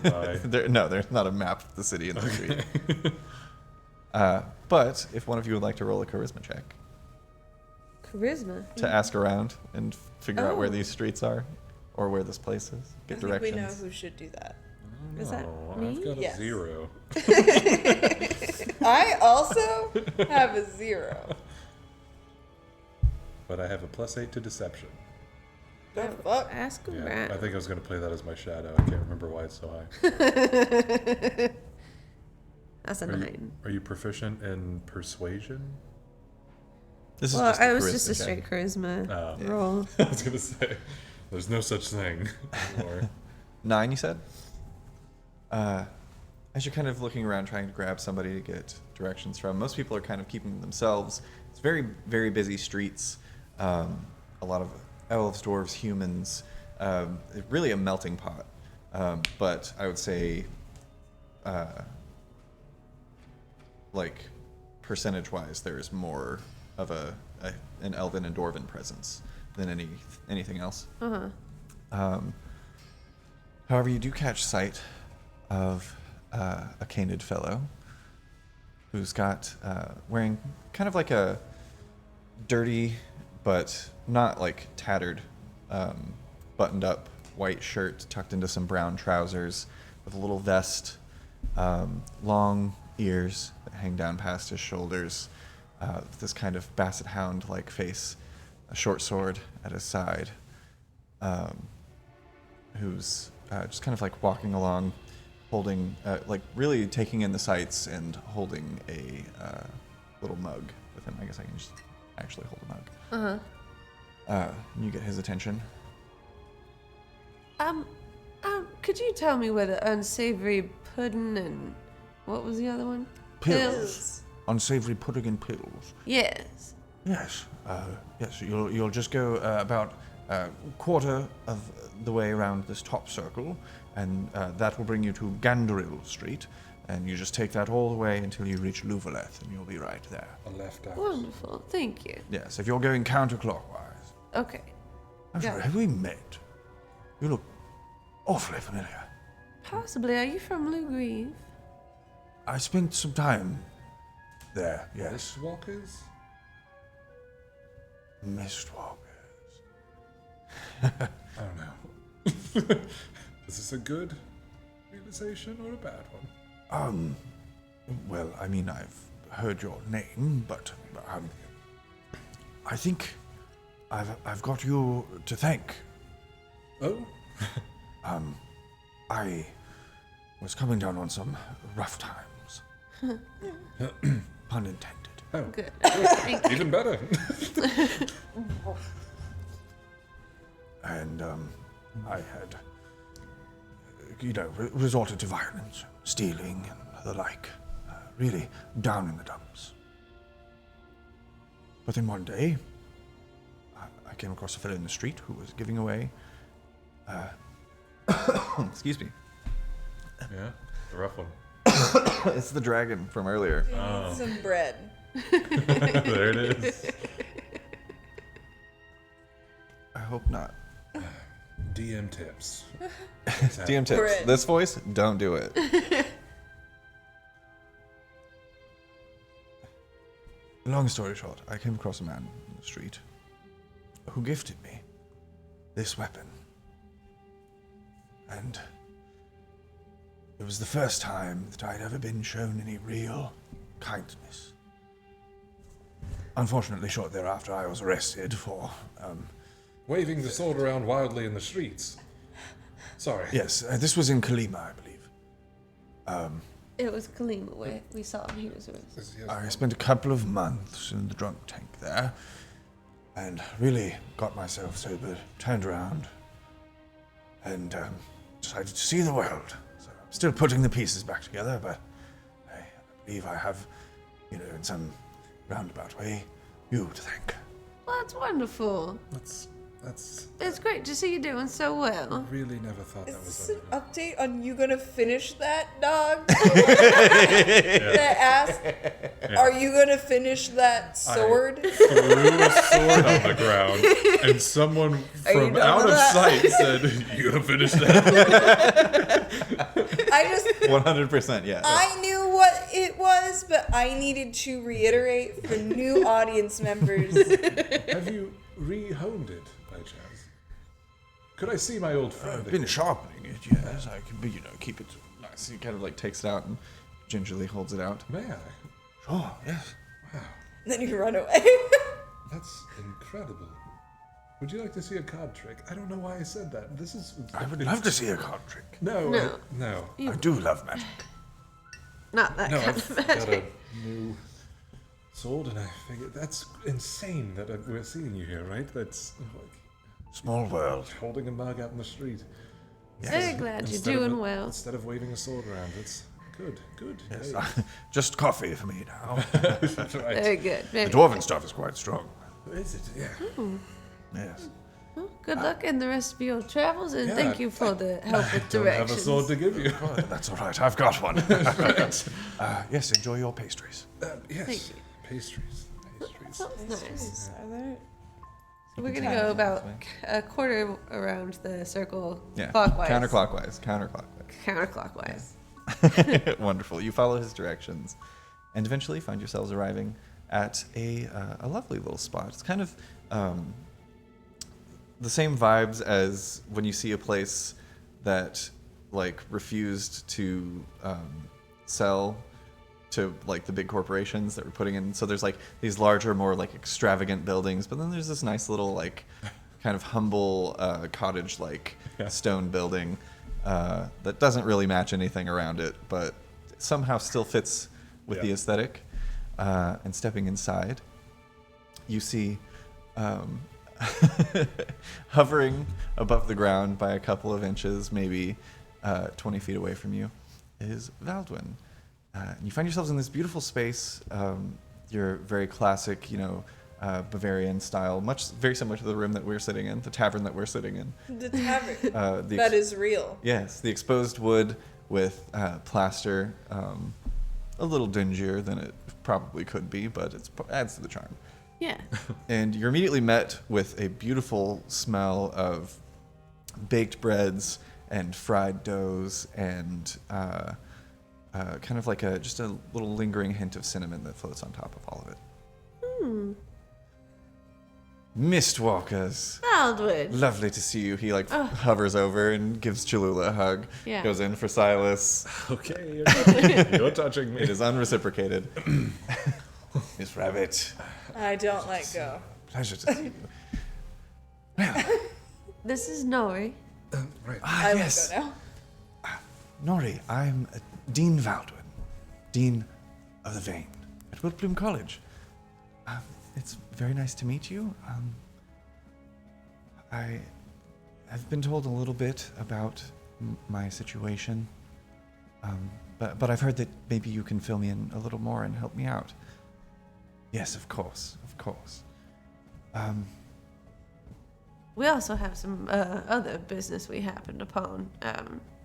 nearby? No, there's not a map of the city in the street. But if one of you would like to roll a charisma check Charisma. to ask around and figure out where Oh. these streets are or where this place is, I get think we know directions. who should do that. Is that No, me? I've got a Yes. 0. I also have a 0. But I have a +8 to deception. The fuck? Ask Yeah, around. I think I was going to play that as my shadow. I can't remember why it's so high. That's a 9. Are you proficient in persuasion? This is Well, just a I was charisma just a check. straight charisma Oh. Yeah. roll. I was going to say, there's no such thing anymore. 9, you said? As you're kind of looking around trying to grab somebody to get directions from, most people are kind of keeping themselves. It's very, very busy streets. A lot of elves, dwarves, humans. Really a melting pot. But I would say, like, percentage-wise, there's more of an elven and dwarven presence than anything else. Uh-huh. However, you do catch sight of a canid fellow who's got wearing kind of like a dirty but not like tattered buttoned up white shirt tucked into some brown trousers with a little vest, long ears that hang down past his shoulders, this kind of basset hound like face, a short sword at his side, who's just kind of like walking along, holding, like really taking in the sights and holding a little mug with him. I guess I can just actually hold a mug. Uh-huh. You get his attention. Could you tell me where the unsavory pudding and what was the other one? Pills. Unsavory pudding and pills. Yes. Yes. Yes. You'll just go about a quarter of the way around this top circle, and that will bring you to Ganderil Street. And you just take that all the way until you reach Louvaleth, and you'll be right there. A left out. Wonderful. Thank you. Yes, if you're going counterclockwise. Okay. I'm Got sorry, it. have we met? You look awfully familiar. Possibly. Are you from Lougrave? I spent some time there, yes. Mistwalkers? Mistwalkers. I don't know. Is this a good realization or a bad one? Well, I mean, I've heard your name, but I think I've got you to thank. Oh? I was coming down on some rough times. Pun intended. Oh, Good. Thank you. even better. And I had, resorted to violence, stealing, and the like. Really down in the dumps. But then one day, I came across a fellow in the street who was giving away. Excuse me. Yeah, a rough one. It's the dragon from earlier. Some bread. There it is. I hope not. DM tips. DM tips. Bread. This voice, don't do it. Long story short, I came across a man in the street who gifted me this weapon. And it was the first time that I'd ever been shown any real kindness. Unfortunately, shortly thereafter, I was arrested for, Waving the sword around wildly in the streets. Sorry. yes, this was in Kalima, I believe. It was Kalima where we saw him. He was with us. I spent a couple of months in the drunk tank there, and really got myself sober, turned around, and decided to see the world. So I'm still putting the pieces back together, but I believe I have, in some roundabout way, you to thank. Well, that's wonderful. That's. It's great to see you doing so well. Really never thought that Is was this an over. update on you gonna finish that, dog? That ass? Are you gonna finish that sword? Threw a sword on the ground, and someone from done out with of that? sight said, "You gonna finish that?" I just 100% yes. I knew what it was, but I needed to reiterate for new audience members. Have you re-honed it by chance? Could I see my old friend? I've been sharpening it, yes. I can, keep it Nice. He kind of like takes it out and gingerly holds it out. May I? sure, yes. Then you run away. That's incredible. Would you like to see a card trick? I don't know why I said that. This is. I would love to see a card trick. No. No. No. I do love magic. Not that No, kind I've of got magic. a new sword, and I figured that's insane that we're seeing you here, right? That's like Small world. holding a mug out in the street. Very glad you're Instead of doing well. Instead of waving a sword around, it's good. Yes, Hey. just coffee for me now. That's right. Very good. Very The dwarven stuff is quite strong. Is it? Yeah. Yes. well, good luck in the rest of your travels, and Yeah, thank you for the help with Don't have a directions. sword to give you. Oh, that's all right. I've got one. Yes, enjoy your pastries. Yes. Thank you. Pastries. Sounds nice. Are there? We're gonna go about a quarter around the circle, Yeah. clockwise. Counterclockwise. Counterclockwise. Wonderful. You follow his directions, and eventually find yourselves arriving at a lovely little spot. It's kind of the same vibes as when you see a place that like refused to sell to like the big corporations that were putting in. So there's like these larger, more like extravagant buildings, but then there's this nice little like kind of humble cottage like stone building that doesn't really match anything around it, but somehow still fits with the aesthetic. And stepping inside, you see hovering above the ground by a couple of inches, maybe 20 feet away from you, is Valdwin. And you find yourselves in this beautiful space. You're very classic, Bavarian style, very similar to the room that we're sitting in, the tavern that we're sitting in. The tavern. The That is real. Yes, the exposed wood with plaster, a little dingier than it probably could be, but it adds to the charm. Yeah. And you're immediately met with a beautiful smell of baked breads and fried doughs and kind of like just a little lingering hint of cinnamon that floats on top of all of it. Mistwalkers. Baldwin. Lovely to see you. He hovers over and gives Cholula a hug. Yeah. Goes in for Silas. Okay, you're touching me. It is unreciprocated. Miss Rabbit. I don't let go. Pleasure to see you. Well, This is Nori. Right. I yes. let go now. Nori, I'm Dean Valdwin, Dean of the Vane at Wiltbloom College. It's very nice to meet you. I have been told a little bit about my situation, but I've heard that maybe you can fill me in a little more and help me out. Yes, of course, of course. We also have some other business we happened upon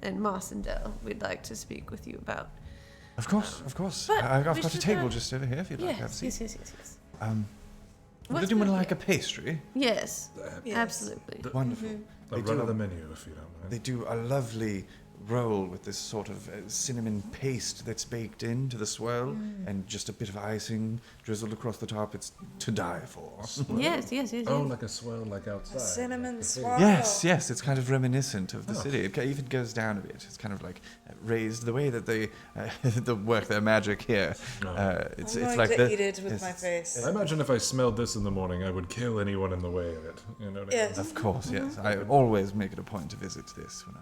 in Mossendell we'd like to speak with you about. Of course, of course. But I've we got a should, table just over here if you'd like to have a Yes, seat. yes. Would What's anyone good like a here? pastry? Yes, Yes. absolutely. Wonderful. The They run do of the a- menu, if you don't mind. They do a lovely roll with this sort of cinnamon paste that's baked into the swirl and just a bit of icing drizzled across the top. It's to die for. Yes. Oh, like a swirl, like outside. A cinnamon Like a swirl. thing. Yes, it's kind of reminiscent of the Oh. city. It even goes down a bit. It's kind of like raised the way that they work their magic here. It's I'm going like to the, eat it with it's- my face. I imagine if I smelled this in the morning, I would kill anyone in the way of it. You know what I mean? Yes. Of course, yes. I always make it a point to visit this when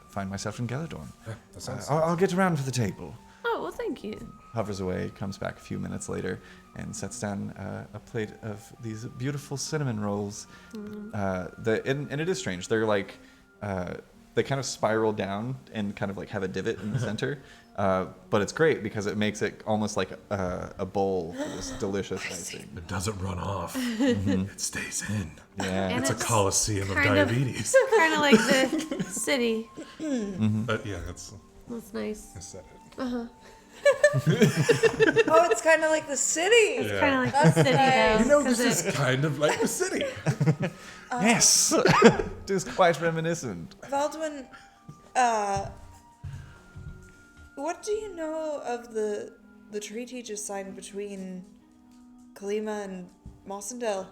find myself in Geladorn. Yeah, that sounds I'll get around for the table. Oh, well, thank you. Hovers away, comes back a few minutes later, and sets down a plate of these beautiful cinnamon rolls. And it is strange. They're like they kind of spiral down and kind of like have a divot in the center. But it's great because it makes it almost like a bowl for this delicious icing. It doesn't run off. It stays in. Yeah. And It's a it's coliseum of kind of- diabetes. Kind of like the city. Yeah, that's. That's nice. I said it. Oh, it's kind of like the city. Yeah. Kind of like the city, though. You know, 'cause this is kind of like the city. Yes, it is quite reminiscent. Baldwin, what do you know of the treaty just signed between Kalima and Mossendell?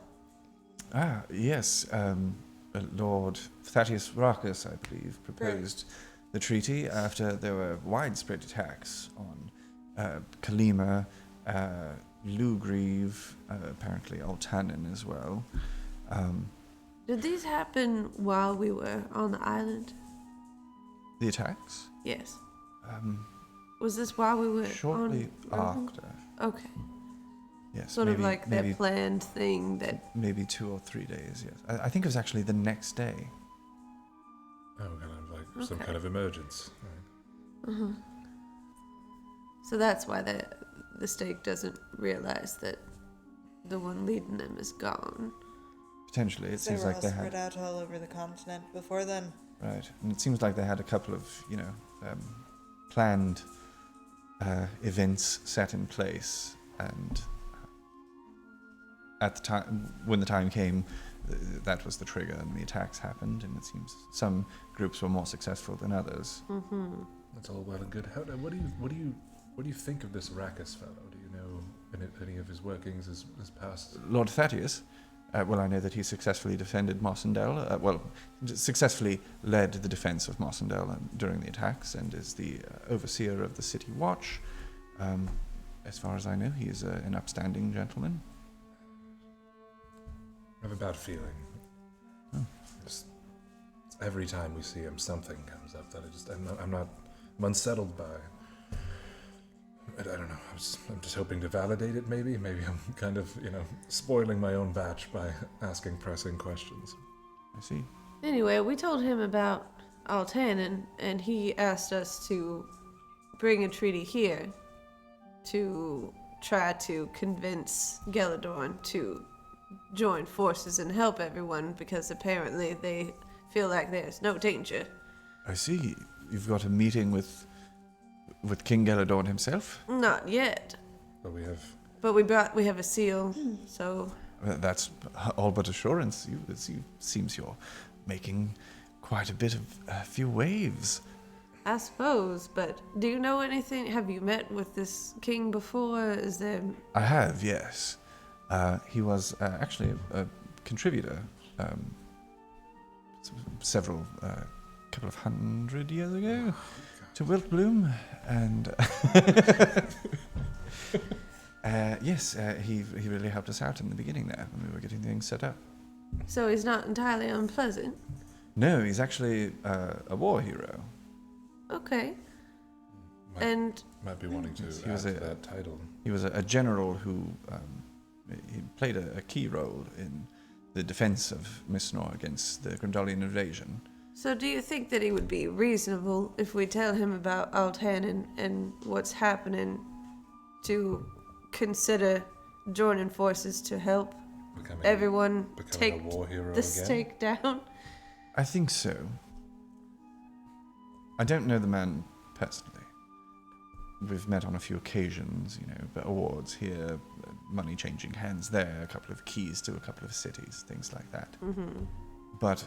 Yes. Lord Thaddeus Rackus, I believe, proposed the treaty after there were widespread attacks on Kalima, Lugrieve, apparently Altanen as well. Did these happen while we were on the island? The attacks? Yes. Was this while we were shortly on Earth? after. Okay. Yes. Sort of like maybe, that planned thing that... Maybe 2 or 3 days, yes. I think it was actually the next day. Oh, kind of like some Okay. kind of emergence. Right. So that's why the stake doesn't realize that the one leading them is gone. Potentially. It They seems were like all they spread had. out all over the continent before then. Right. And it seems like they had a couple of, planned events set in place. And at the time, when the time came, that was the trigger, and the attacks happened. And it seems some groups were more successful than others. That's all well and good. What do you think of this Rackus fellow? Do you know any of his workings, his past? Lord Thaddeus, well, I know that he successfully defended Mossendell. Successfully led the defense of Mossendell during the attacks, and is the overseer of the city watch. As far as I know, he is an upstanding gentleman. I have a bad feeling. Just every time we see him, something comes up that I'm unsettled by. I don't know. I'm just hoping to validate it. Maybe I'm kind of spoiling my own batch by asking pressing questions. I see. Anyway, we told him about Altanen, and he asked us to bring a treaty here to try to convince Geladorn to join forces and help everyone, because apparently they feel like there's no danger. I see. you've got a meeting with King Geladorn himself? Not yet. But we have. But we have a seal, so That's all but assurance. It seems you're making quite a bit of a few waves. I suppose. But do you know anything? Have you met with this king before? Is there? I have, yes. He was actually a contributor several, couple of 100 years ago to Wiltbloom, and yes, he really helped us out in the beginning there when we were getting things set up. So he's not entirely unpleasant. No, he's actually a war hero. Okay. Might be wanting to He add was to that title. He was a general who he played a key role in the defense of Misnor against the Grandolian invasion. So do you think that he would be reasonable if we tell him about Altanen and what's happening to consider joining forces to help everyone take a war hero the again? stake down? I think so. I don't know the man personally. We've met on a few occasions, but awards here, money changing hands there, a couple of keys to a couple of cities, things like that. Mm-hmm. But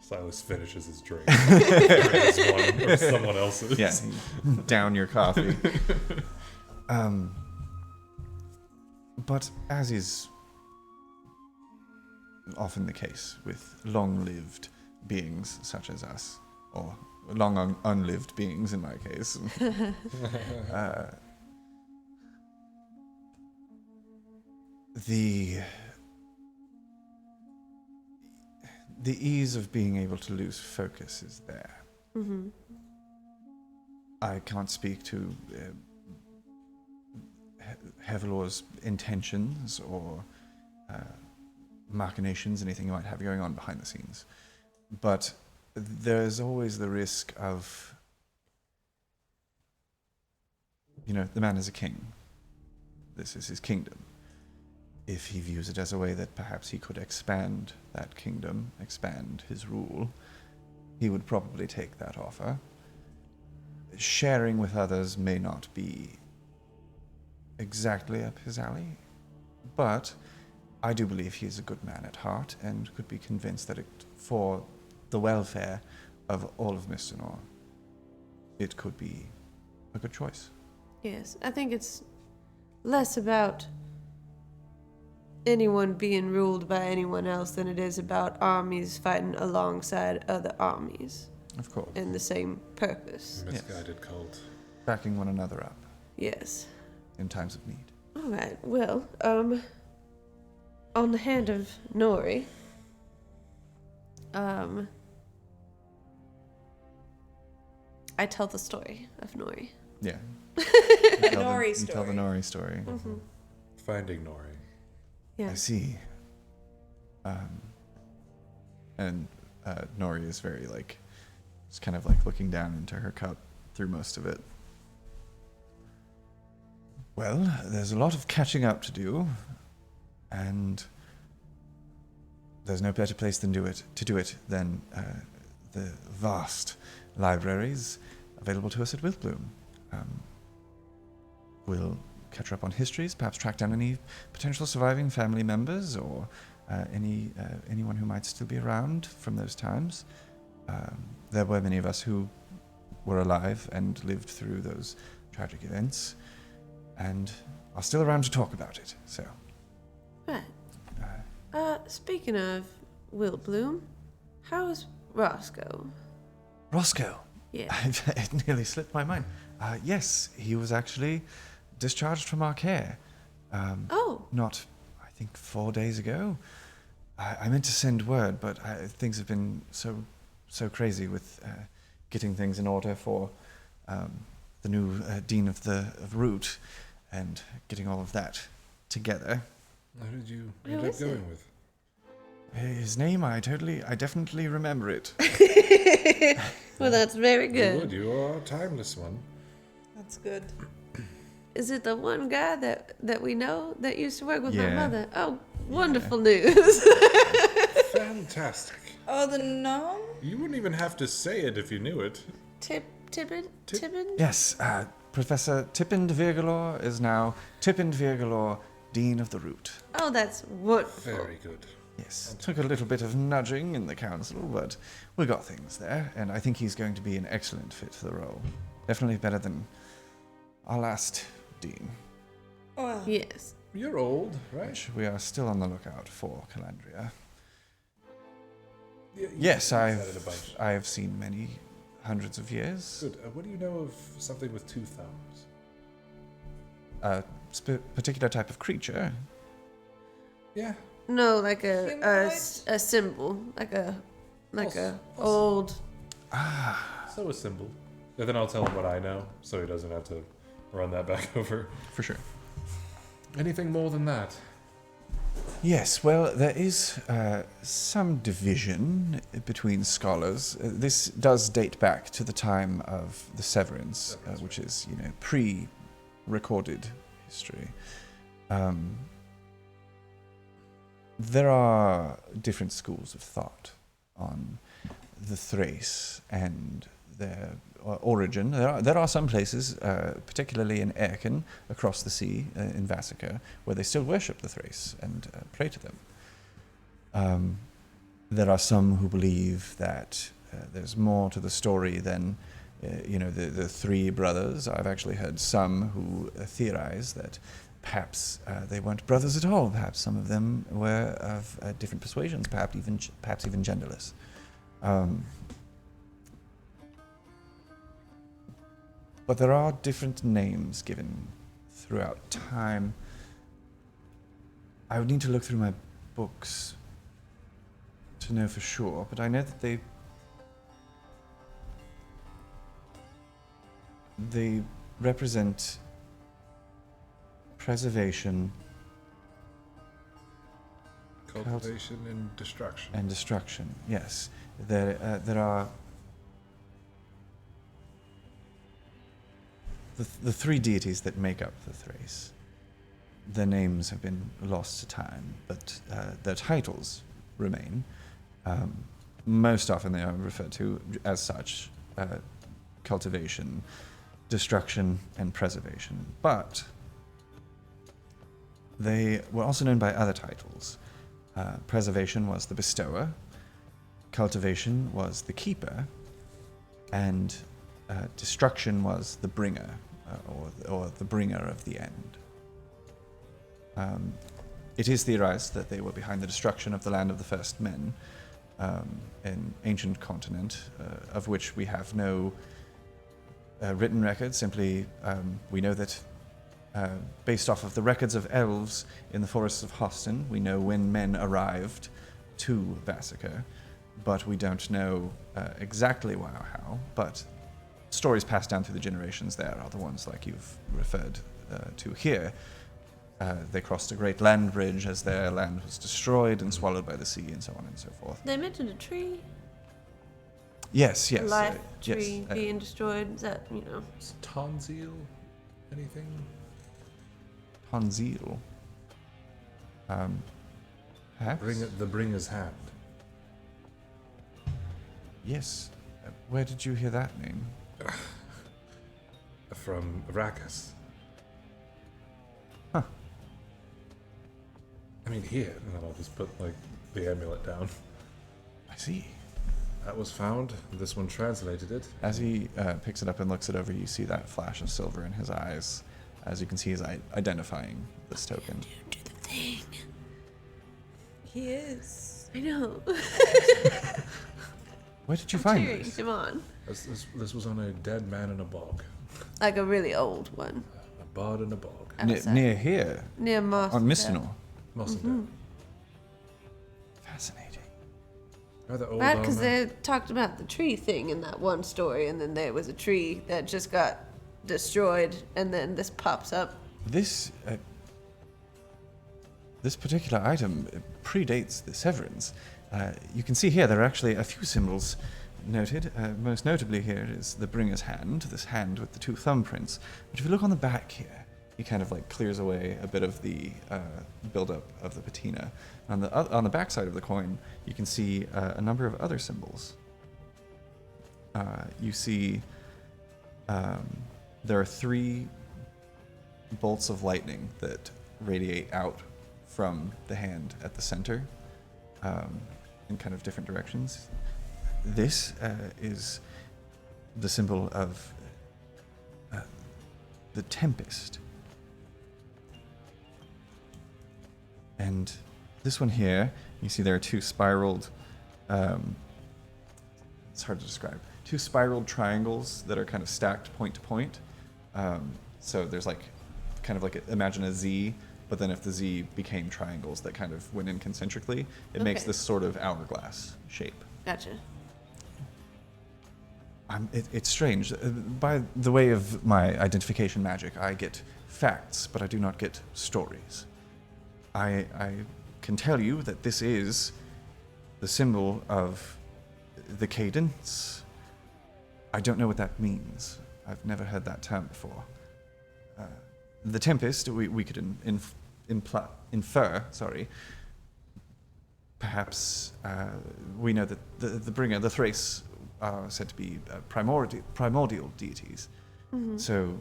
Silas finishes his drink. It's one or someone else's. yeah, down your coffee. But as is often the case with long-lived beings such as us, or long unlived beings in my case, the ease of being able to lose focus is there. Mm-hmm. I can't speak to Hevelor's intentions or machinations, anything you might have going on behind the scenes. But there's always the risk of, the man is a king. This is his kingdom. If he views it as a way that perhaps he could expand that kingdom, expand his rule, he would probably take that offer. Sharing with others may not be exactly up his alley, but I do believe he is a good man at heart and could be convinced that for the welfare of all of Mistinor, it could be a good choice. Yes, I think it's less about anyone being ruled by anyone else than it is about armies fighting alongside other armies. Of course. In the same purpose. Misguided cult. Backing one another up Yes. in times of need. All right. Well, on the hand of Nori, I tell the story of Nori. Yeah. Nori You tell the story. Nori story. Mm-hmm. Finding Nori. Yeah. I see. And Nori is very just kind of looking down into her cup through most of it. Well, there's a lot of catching up to do, and there's no better place to do it than the vast libraries available to us at Wiltbloom. We'll catch up on histories, perhaps track down any potential surviving family members or anyone who might still be around from those times. There were many of us who were alive and lived through those tragic events, and are still around to talk about it. So, Right. Speaking of Wiltbloom, how's Roscoe? Roscoe. Yeah. It nearly slipped my mind. Yes, he was actually discharged from our care. Not, I think, 4 days ago. I meant to send word, but things have been so crazy with getting things in order for the new dean of Root and getting all of that together. How did you Who end up is it? going with? His name, I definitely remember it. Well, that's very You good. would. You are a timeless one. That's good. Is it the one guy that we know that used to work with my Yeah. mother? Oh, wonderful news. Fantastic. Oh, the gnome? You wouldn't even have to say it if you knew it. Tippin? Yes, Professor Tippind Virgalor is now Tippind Virgalor, Dean of the Root. Oh, that's wonderful. Very good. Yes, took a little bit of nudging in the council, but we got things there, and I think he's going to be an excellent fit for the role. Definitely better than our last dean, Oh, Yes. You're old, right? which we are still on the lookout for, Calandria. Yeah, you Yes, said it a bunch. I have seen many hundreds of years. Good. What do you know of something with 2 thumbs? A particular type of creature. Yeah. No, like a Humanoid? a symbol, like a Also- old. So a symbol. And then I'll tell him what I know, so he doesn't have to run that back over. For sure. Anything more than that? Yes, well, there is some division between scholars. This does date back to the time of the Severance, which is, pre-recorded history. There are different schools of thought on the Thrace and their origin. There are some places, particularly in Erkin, across the sea, in Vasica, where they still worship the Thrace and pray to them. There are some who believe that there's more to the story than, the 3 brothers. I've actually heard some who theorize that perhaps they weren't brothers at all. Perhaps some of them were of different persuasions, perhaps even genderless. But there are different names given throughout time. I would need to look through my books to know for sure, but I know that they represent preservation Cultivation and destruction. and destruction. Yes, there are the 3 deities that make up the Thrace. Their names have been lost to time, but their titles remain. Most often they are referred to as such: cultivation, destruction, and preservation. But they were also known by other titles. Preservation was the bestower, cultivation was the keeper, and destruction was the bringer, or the bringer of the end. It is theorized that they were behind the destruction of the land of the first men, an ancient continent, of which we have no written record. Simply, we know that based off of the records of elves in the forests of Hoston, we know when men arrived to Vasica, but we don't know exactly why or how. But stories passed down through the generations there are the ones like you've referred to here. They crossed a great land bridge as their land was destroyed and swallowed by the sea, and so on and so forth. They mentioned a tree. Yes, yes. A life yes, tree being destroyed. Is that, Is Tonsil anything? Tonsil. Perhaps? The Bringer's Hand. Yes. Where did you hear that name? From Arrakis. Huh. I mean, here. And then I'll just put, the amulet down. I see. That was found. This one translated it. As he picks it up and looks it over, you see that flash of silver in his eyes. As you can see, he's identifying this token. do the thing. he is. I know. Where did you I'm find cheering this? him on. This was on a dead man in a bog. Like a really old one. A bard in a bog. Outside. Near here, Near Moss. on Mistinor. Mossendell. Fascinating. Rather old Right, because armor. they talked about the tree thing in that one story, and then there was a tree that just got destroyed, and then this pops up. This particular item predates the Severance. You can see here there are actually a few symbols noted. Most notably here is the Bringer's Hand, this hand with the 2 thumbprints. But if you look on the back here, he kind of clears away a bit of the buildup of the patina. On the back side of the coin, you can see a number of other symbols. you see there are 3 bolts of lightning that radiate out from the hand at the center in kind of different directions. This is the symbol of the Tempest. And this one here, you see there are 2 spiraled, it's hard to describe, 2 spiraled triangles that are kind of stacked point to point. So there's like, kind of like, imagine a Z, but then if the Z became triangles that kind of went in concentrically, it makes this sort of hourglass shape. Gotcha. It's strange. By the way of my identification magic, I get facts, but I do not get stories. I can tell you that this is the symbol of the cadence. I don't know what that means. I've never heard that term before. The Tempest, we could infer, perhaps we know that the Bringer, the Thrace, are said to be primordial deities. Mm-hmm. So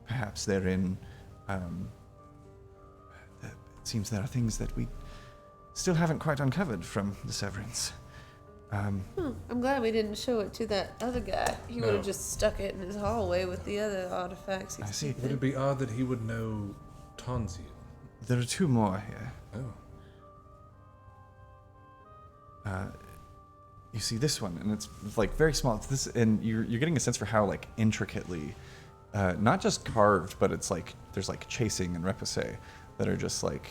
perhaps therein, it seems there are things that we still haven't quite uncovered from the Severance. I'm glad we didn't show it to that other guy. He would have just stuck it in his hallway with the other artifacts. I see. Would it be odd that he would know Tonsil? There are 2 more here. Oh. You see this one, and it's like very small. It's this, and you're getting a sense for how like intricately, not just carved, but it's like there's like chasing and repoussé that are just like,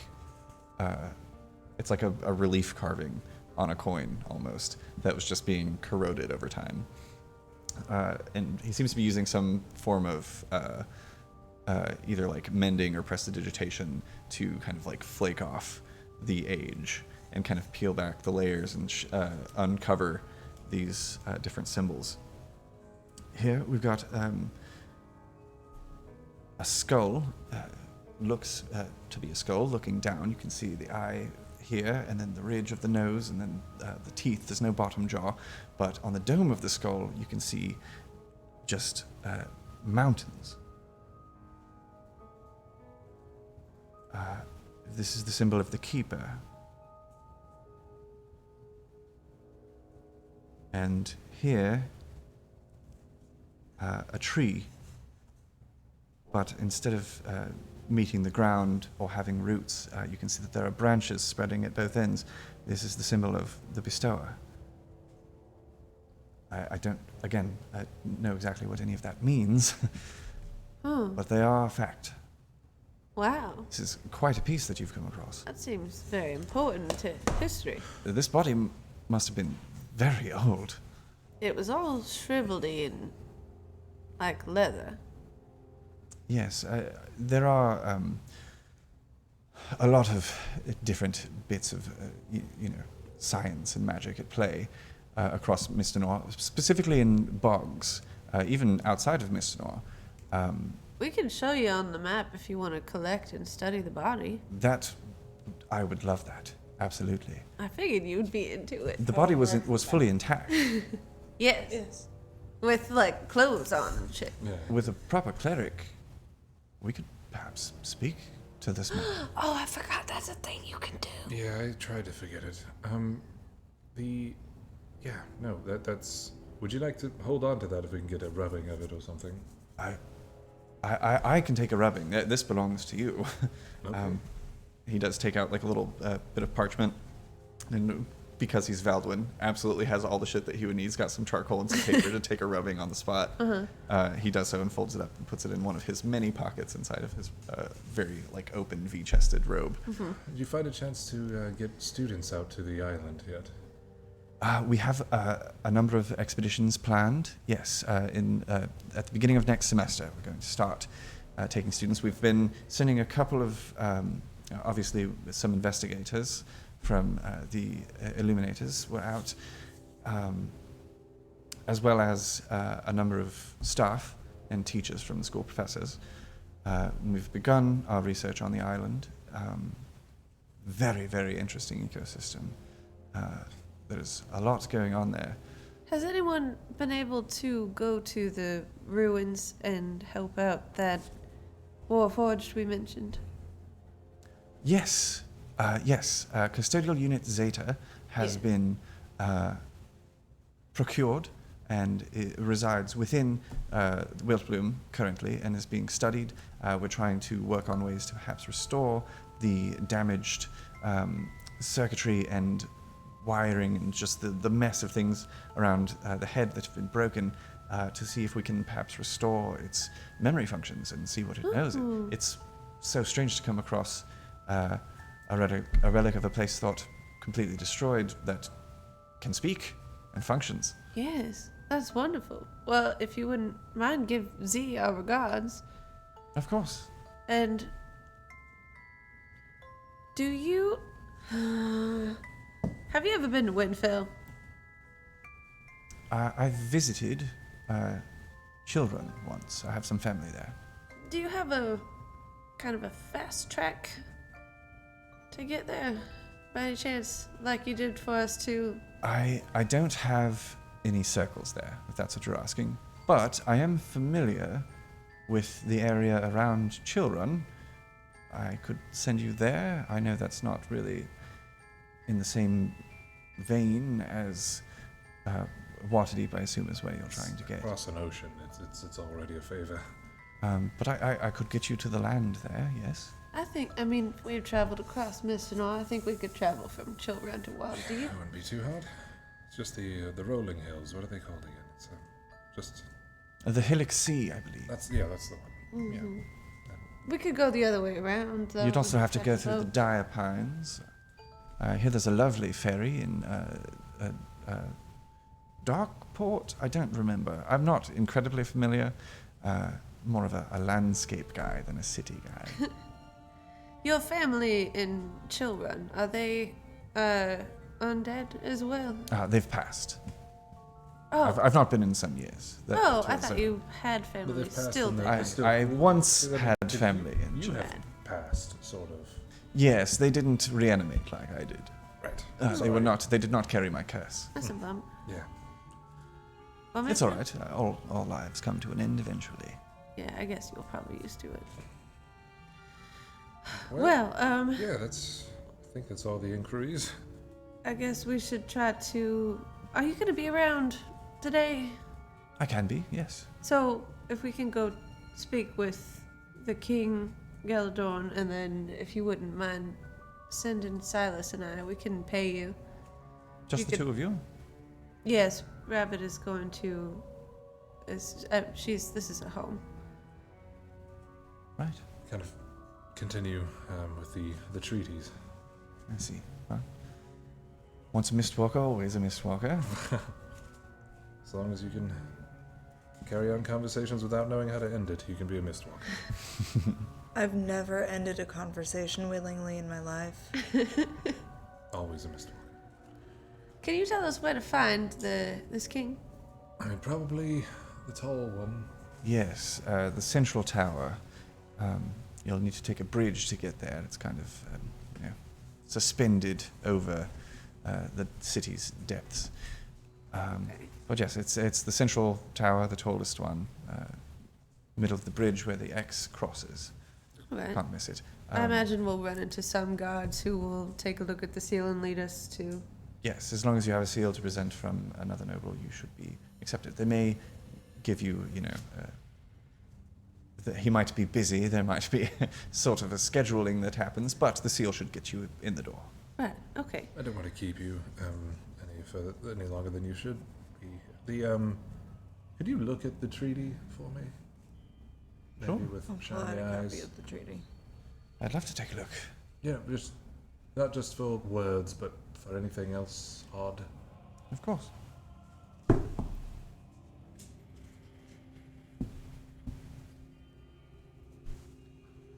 it's like a relief carving on a coin almost that was just being corroded over time. And he seems to be using some form of either like mending or prestidigitation to kind of like flake off the age and kind of peel back the layers and uncover these different symbols. Here we've got a skull, looks to be a skull looking down. You can see the eye here, and then the ridge of the nose, and then the teeth. There's no bottom jaw, but on the dome of the skull you can see just mountains. This is the symbol of the Keeper. And here, a tree, but instead of meeting the ground or having roots, you can see that there are branches spreading at both ends. This is the symbol of the Bestower. I don't, again, know exactly what any of that means, but they are a fact. Wow. This is quite a piece that you've come across. That seems very important to history. This body must have been very old. It was all shriveledy and like leather. Yes, there are a lot of different bits of, science and magic at play across Misternor, specifically in bogs, even outside of Misternor. We can show you on the map if you want to collect and study the body. I would love that. Absolutely. I figured you'd be into it. The body was fully intact. Yes. With like clothes on and shit. Yeah. With a proper cleric, we could perhaps speak to this man. Oh, I forgot that's a thing you can do. Yeah, I tried to forget it. That's. Would you like to hold on to that if we can get a rubbing of it or something? I can take a rubbing. This belongs to you. Okay. He does take out like a little bit of parchment, and because he's Valdwin, absolutely has all the shit that he would need. He's got some charcoal and some paper to take a rubbing on the spot. He does so and folds it up and puts it in one of his many pockets inside of his very like open V-chested robe. Did you find a chance to get students out to the island yet? We have a number of expeditions planned. Yes, at the beginning of next semester, we're going to start taking students. We've been sending a couple of, obviously, some investigators from the Illuminators were out, as well as a number of staff and teachers from the school professors. We've begun our research on the island. Very, very interesting ecosystem. There's a lot going on there. Has anyone been able to go to the ruins and help out that Warforged we mentioned? Yes, yes. Custodial Unit Zeta has Yeah. been procured, and it resides within Wiltbloom currently and is being studied. We're trying to work on ways to perhaps restore the damaged circuitry and wiring and just the mess of things around the head that have been broken, to see if we can perhaps restore its memory functions and see what it knows. It's so strange to come across a relic of a place thought completely destroyed that can speak and functions. Yes, that's wonderful. Well, if you wouldn't mind, give Z our regards. Of course. And do you have you ever been to Winfield? I've visited Children once. I have some family there. Do you have a kind of a fast track to get there by any chance, like you did for us to? I don't have any circles there, if that's what you're asking. But I am familiar with the area around Chilrun. I could send you there. I know that's not really in the same vein as Waterdeep, I assume, is where you're trying to get. Across an ocean, it's already a favor. But I could get you to the land there, yes. I mean, we've traveled across Mistinor. I think we could travel from Chilrun to Waterdeep. It wouldn't be too hard. It's just the rolling hills. What are they called again? It's just The Hillock Sea, I believe. that's the one. Yeah. We could go the other way around, though. You'd also have to go Check through the boat. Dire Pines. I hear there's a lovely ferry in Darkport. I don't remember. I'm not incredibly familiar. More of a landscape guy than a city guy. Your family in Chilrun, are they undead as well? They've passed. Oh, I've not been in some years. I was thought you had family they've passed still and there. they're still- I once Did had you- family in You Chile. have passed, sort of. Yes, they didn't reanimate like I did. Right. They were not. They did not carry my curse. That's a bump. Yeah. Well, It's maybe- all right. All lives come to an end eventually. Yeah, I guess you're probably used to it. Well, Well, yeah, I think that's all the inquiries. I guess we should try to. Are you going to be around today? I can be, yes. So, if we can go speak with the King, Galadorn, and then if you wouldn't mind sending Silas and I, we can pay you. Just You the could- two of you. Yes, Rabbit is going to. This is a home. Right. Kind of continue with the treaties. I see. Well, once a Mistwalker, always a Mistwalker. As long as you can carry on conversations without knowing how to end it, you can be a Mistwalker. I've never ended a conversation willingly in my life. Always a Mistwalker. Can you tell us where to find this king? I mean, probably the tall one. Yes, the central tower. You'll need to take a bridge to get there. It's kind of suspended over the city's depths. But yes, it's the central tower, the tallest one, middle of the bridge where the X crosses. Right. Can't miss it. I imagine we'll run into some guards who will take a look at the seal and lead us to. Yes, as long as you have a seal to present from another noble, you should be accepted. They may give you, that he might be busy. There might be sort of a scheduling that happens, but the seal should get you in the door. Right. Okay. I don't want to keep you any longer than you should be. Could you look at the treaty for me? Maybe Sure. with I'll shiny provide a copy eyes. of the treaty. I'd love to take a look. Yeah, just not just for words, but for anything else odd. Of course.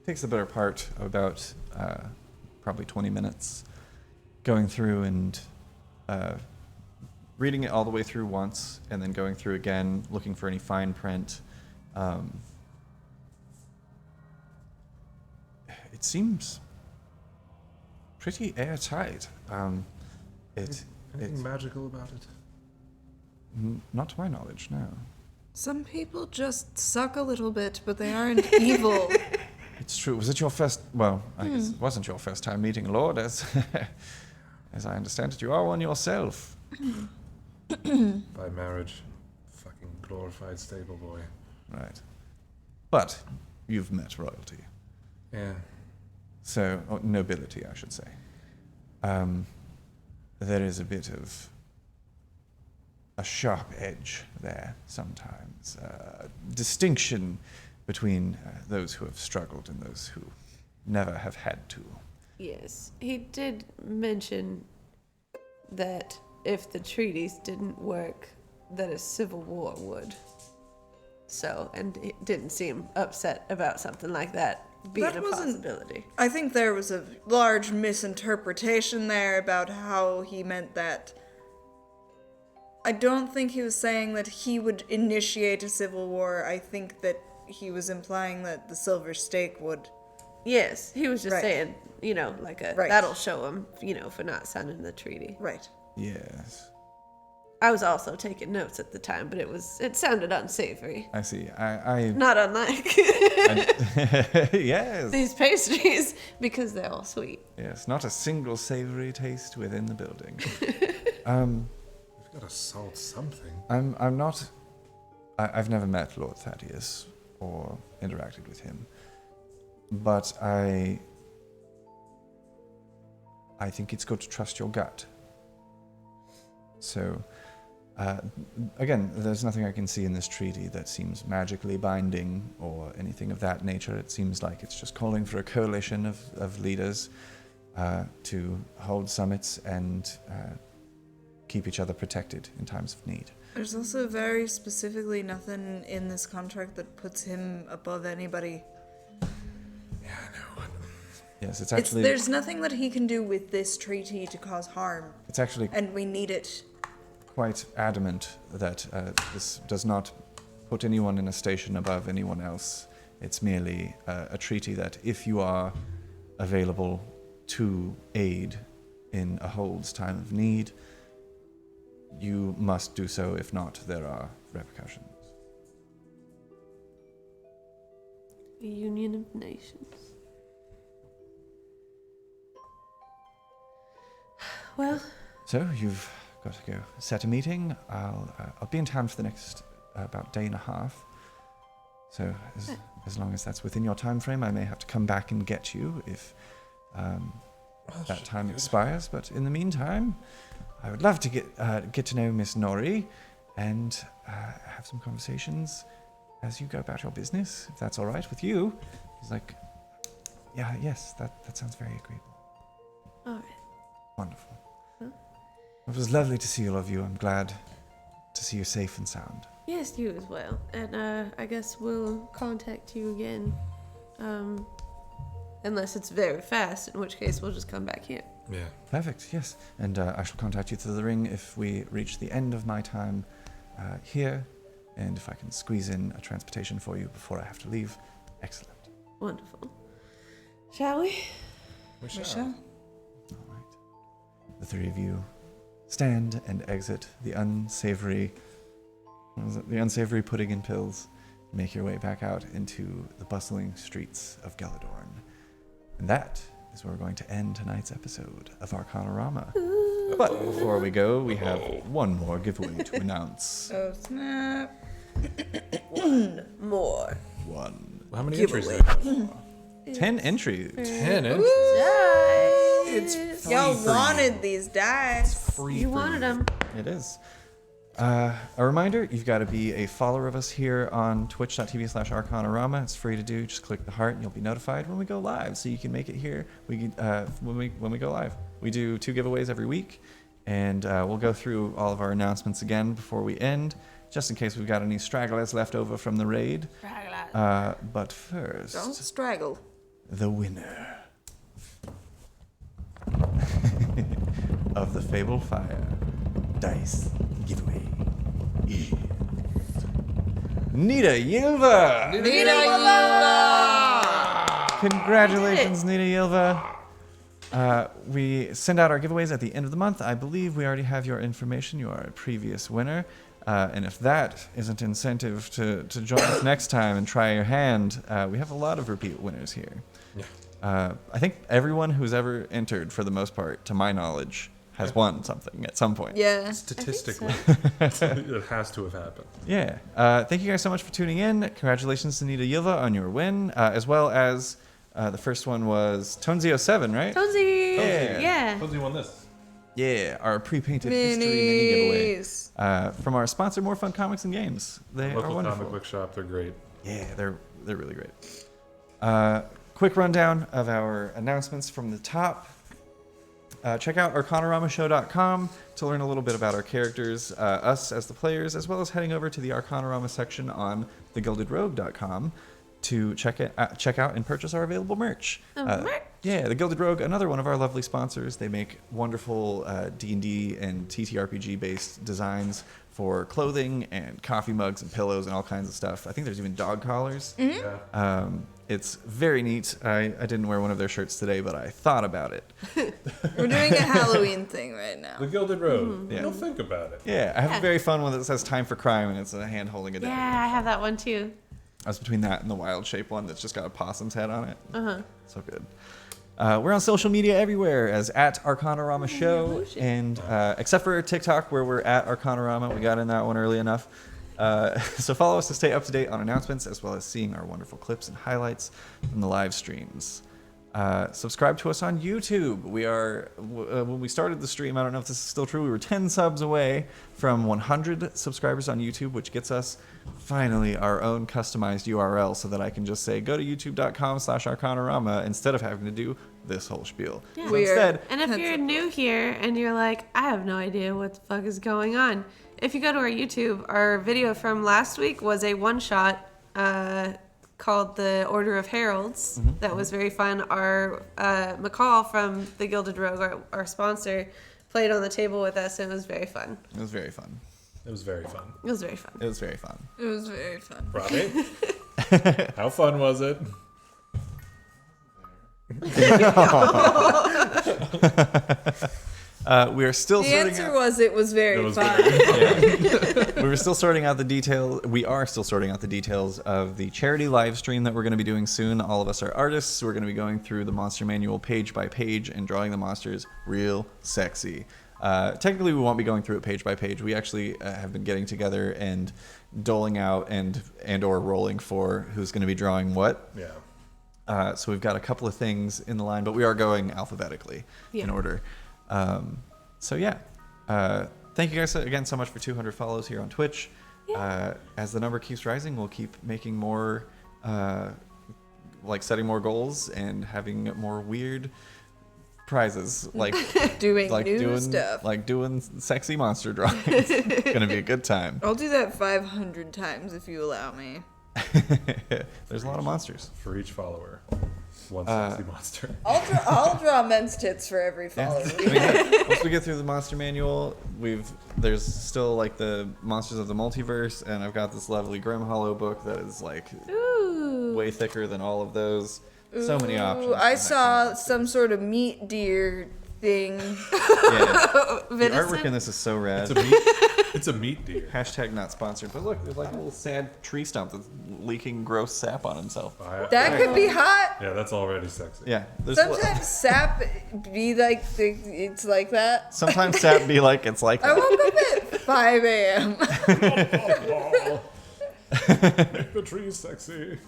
Takes the better part of about probably 20 minutes going through and reading it all the way through once and then going through again, looking for any fine print. It seems pretty airtight. Anything magical about it? Not to my knowledge, no. Some people just suck a little bit, but they aren't evil. It's true. Was it your first... Well, I guess it wasn't your first time meeting a lord, as as I understand it. You are one yourself. By marriage. Fucking glorified stable boy. Right. But you've met royalty. Yeah. So, nobility, I should say. There is a bit of a sharp edge there sometimes. Distinction between those who have struggled and those who never have had to. Yes, he did mention that if the treaties didn't work, that a civil war would. So, and he didn't seem upset about something like that being That a wasn't- possibility. I think there was a large misinterpretation there about how he meant that. I don't think he was saying that he would initiate a civil war. I think that he was implying that the Silver Stake would. Yes, he was just Right. saying, you know, like a Right. that'll show him, you know, for not signing the treaty. Right. Yes. I was also taking notes at the time, but it sounded unsavory. I see. I Not unlike yes. these pastries, because they're all sweet. Yes, not a single savory taste within the building. We've got to salt something. I'm not... I've never met Lord Thaddeus or interacted with him, but I think it's good to trust your gut. So, again, there's nothing I can see in this treaty that seems magically binding or anything of that nature. It seems like it's just calling for a coalition of leaders to hold summits and keep each other protected in times of need. There's also very specifically nothing in this contract that puts him above anybody. Yeah, I know. Yes, it's actually... There's nothing that he can do with this treaty to cause harm, It's actually and we need it. quite adamant that this does not put anyone in a station above anyone else. It's merely a treaty that if you are available to aid in a hold's time of need, you must do so. If not, there are repercussions. A union of nations. Well, So you've got to go set a meeting. I'll be in town for the next about day and a half. So as long as that's within your time frame, I may have to come back and get you if that time expires. But in the meantime, I would love to get to know Miss Nori and have some conversations as you go about your business, if that's all right with you. He's like, yeah, yes, that sounds very agreeable. all right. Wonderful. Huh? It was lovely to see all of you. I'm glad to see you safe and sound. Yes, you as well. And I guess we'll contact you again. Unless it's very fast, in which case we'll just come back here. Yeah. Perfect, yes. And I shall contact you through the ring if we reach the end of my time here, and if I can squeeze in a transportation for you before I have to leave. Excellent. Wonderful. Shall we? We We shall. All right. The three of you stand and exit the unsavory pudding and pills. Make your way back out into the bustling streets of Galadorn. And that is where we're going to end tonight's episode of Arcanarama. But before we go, we have one more giveaway to announce. Oh, snap. More. One. How many Giveaway. entries do you have? 10 entries. 10 entries. It's free Y'all for wanted these dice. free You for wanted them. It is. A reminder, you've got to be a follower of us here on twitch.tv/Arcanarama. It's free to do. Just click the heart and you'll be notified when we go live, so you can make it here when we go live. We do 2 giveaways every week, and we'll go through all of our announcements again before we end, just in case we've got any stragglers left over from the raid. But first, Don't straggle. the winner of the Fable Fire Dice giveaway is Nita Yilva. Congratulations, Nita Yilva. We send out our giveaways at the end of the month. I believe we already have your information. You are a previous winner. And if that isn't incentive to join us next time and try your hand, we have a lot of repeat winners here. Yeah. I think everyone who's ever entered, for the most part, to my knowledge, has won something at some point. Yeah. Statistically, it has to have happened. Yeah. Thank you guys so much for tuning in. Congratulations to Nita Yilva on your win, as well as the first one was Tonzi07, right? Tonesy! Yeah. Yeah. Tonesy won this. Yeah, our pre-painted history mini giveaway Minis. from our sponsor, More Fun Comics and Games. They are Local wonderful. comic book shop, they're great. Yeah, they're really great. Quick rundown of our announcements from the top. Check out arcanaраmashow.com to learn a little bit about our characters, us as the players, as well as heading over to the Arcanarama section on thegildedrogue.com to check out and purchase our available merch. Merch. Yeah, the Gilded Rogue, another one of our lovely sponsors. They make wonderful D&D and TTRPG based designs for clothing and coffee mugs and pillows and all kinds of stuff. I think there's even dog collars. Yeah. It's very neat. I didn't wear one of their shirts today, but I thought about it. We're doing a Halloween thing right now. The Gilded Road. Yeah. Don't think about it. Yeah, I have a very fun one that says "Time for Crime" and it's a hand holding a dagger. Yeah, I have that one too. I was between that and the wild shape one that's just got a possum's head on it. Uh-huh. So good. We're on social media everywhere as at Arcanarama Show, and except for TikTok where we're at Arcanarama, we got in that one early enough. So follow us to stay up to date on announcements as well as seeing our wonderful clips and highlights from the live streams. Subscribe to us on YouTube. We are, when we started the stream, I don't know if this is still true, we were 10 subs away from 100 subscribers on YouTube, which gets us finally our own customized URL so that I can just say, go to youtube.com/Arcanarama instead of having to do this whole spiel. Yeah. So Weird. instead, And if you're new here and you're like, I have no idea what the fuck is going on, if you go to our YouTube, our video from last week was a one-shot called The Order of Heralds. That was very fun. Our McCall from the Gilded Rogue, our sponsor, played on the table with us, and it was very fun. it was very fun. It was very fun. It was very fun. It was very fun. It was very fun. Robbie, how fun was it? We are still The sorting answer out. was it was very It was fun. We were still sorting out the details. We are still sorting out the details of the charity live stream that we're going to be doing soon. All of us are artists. We're going to be going through the monster manual page by page and drawing the monsters real sexy. Technically, we won't be going through it page by page. We actually have been getting together and doling out and or rolling for who's going to be drawing what. Yeah. So we've got a couple of things in the line, but we are going alphabetically in Yeah. order. So yeah, thank you guys again so much for 200 follows here on Twitch. As the number keeps rising, we'll keep making more, like setting more goals and having more weird prizes, like Doing like new doing stuff. like doing sexy monster drawings. It's gonna be a good time. I'll do that 500 times if you allow me. There's a lot of monsters. For each follower, one sexy monster. I'll draw men's tits for every follower. Once we get through the monster manual, there's still like the monsters of the multiverse, and I've got this lovely Grim Hollow book that is like Ooh. way thicker than all of those. So many options. I saw some sort of meat deer thing. Yeah. The Venison? artwork in this is so rad. It's a meat deer. Hashtag not sponsored, but look, there's like a little sad tree stump that's leaking gross sap on himself. That could be hot. Yeah, that's already sexy. Yeah. Sometimes sap be like it's like that. Sometimes sap be like it's like I that. woke up at 5 a.m. Make the trees sexy.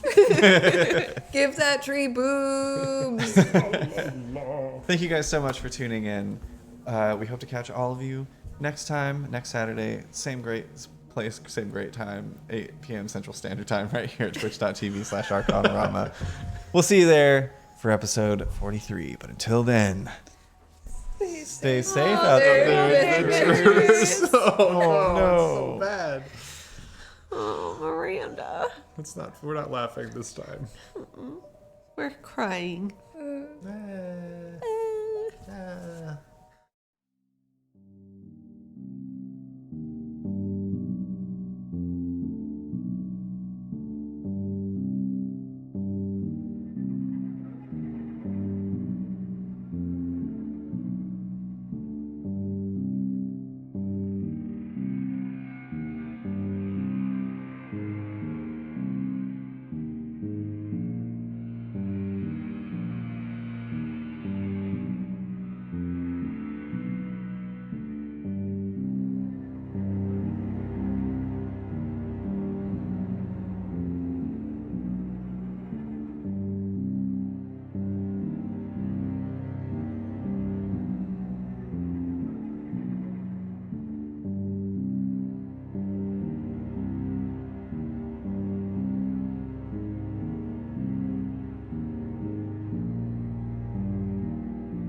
Give that tree boobs. Thank you guys so much for tuning in. We hope to catch all of you next time, next Saturday, same great place, same great time, 8 p.m. Central Standard Time, right here at twitch.tv/Arcanarama. We'll see you there for episode 43. But until then, stay safe out there. Oh no. So bad. Oh, Miranda. We're not laughing this time. We're crying. Bye.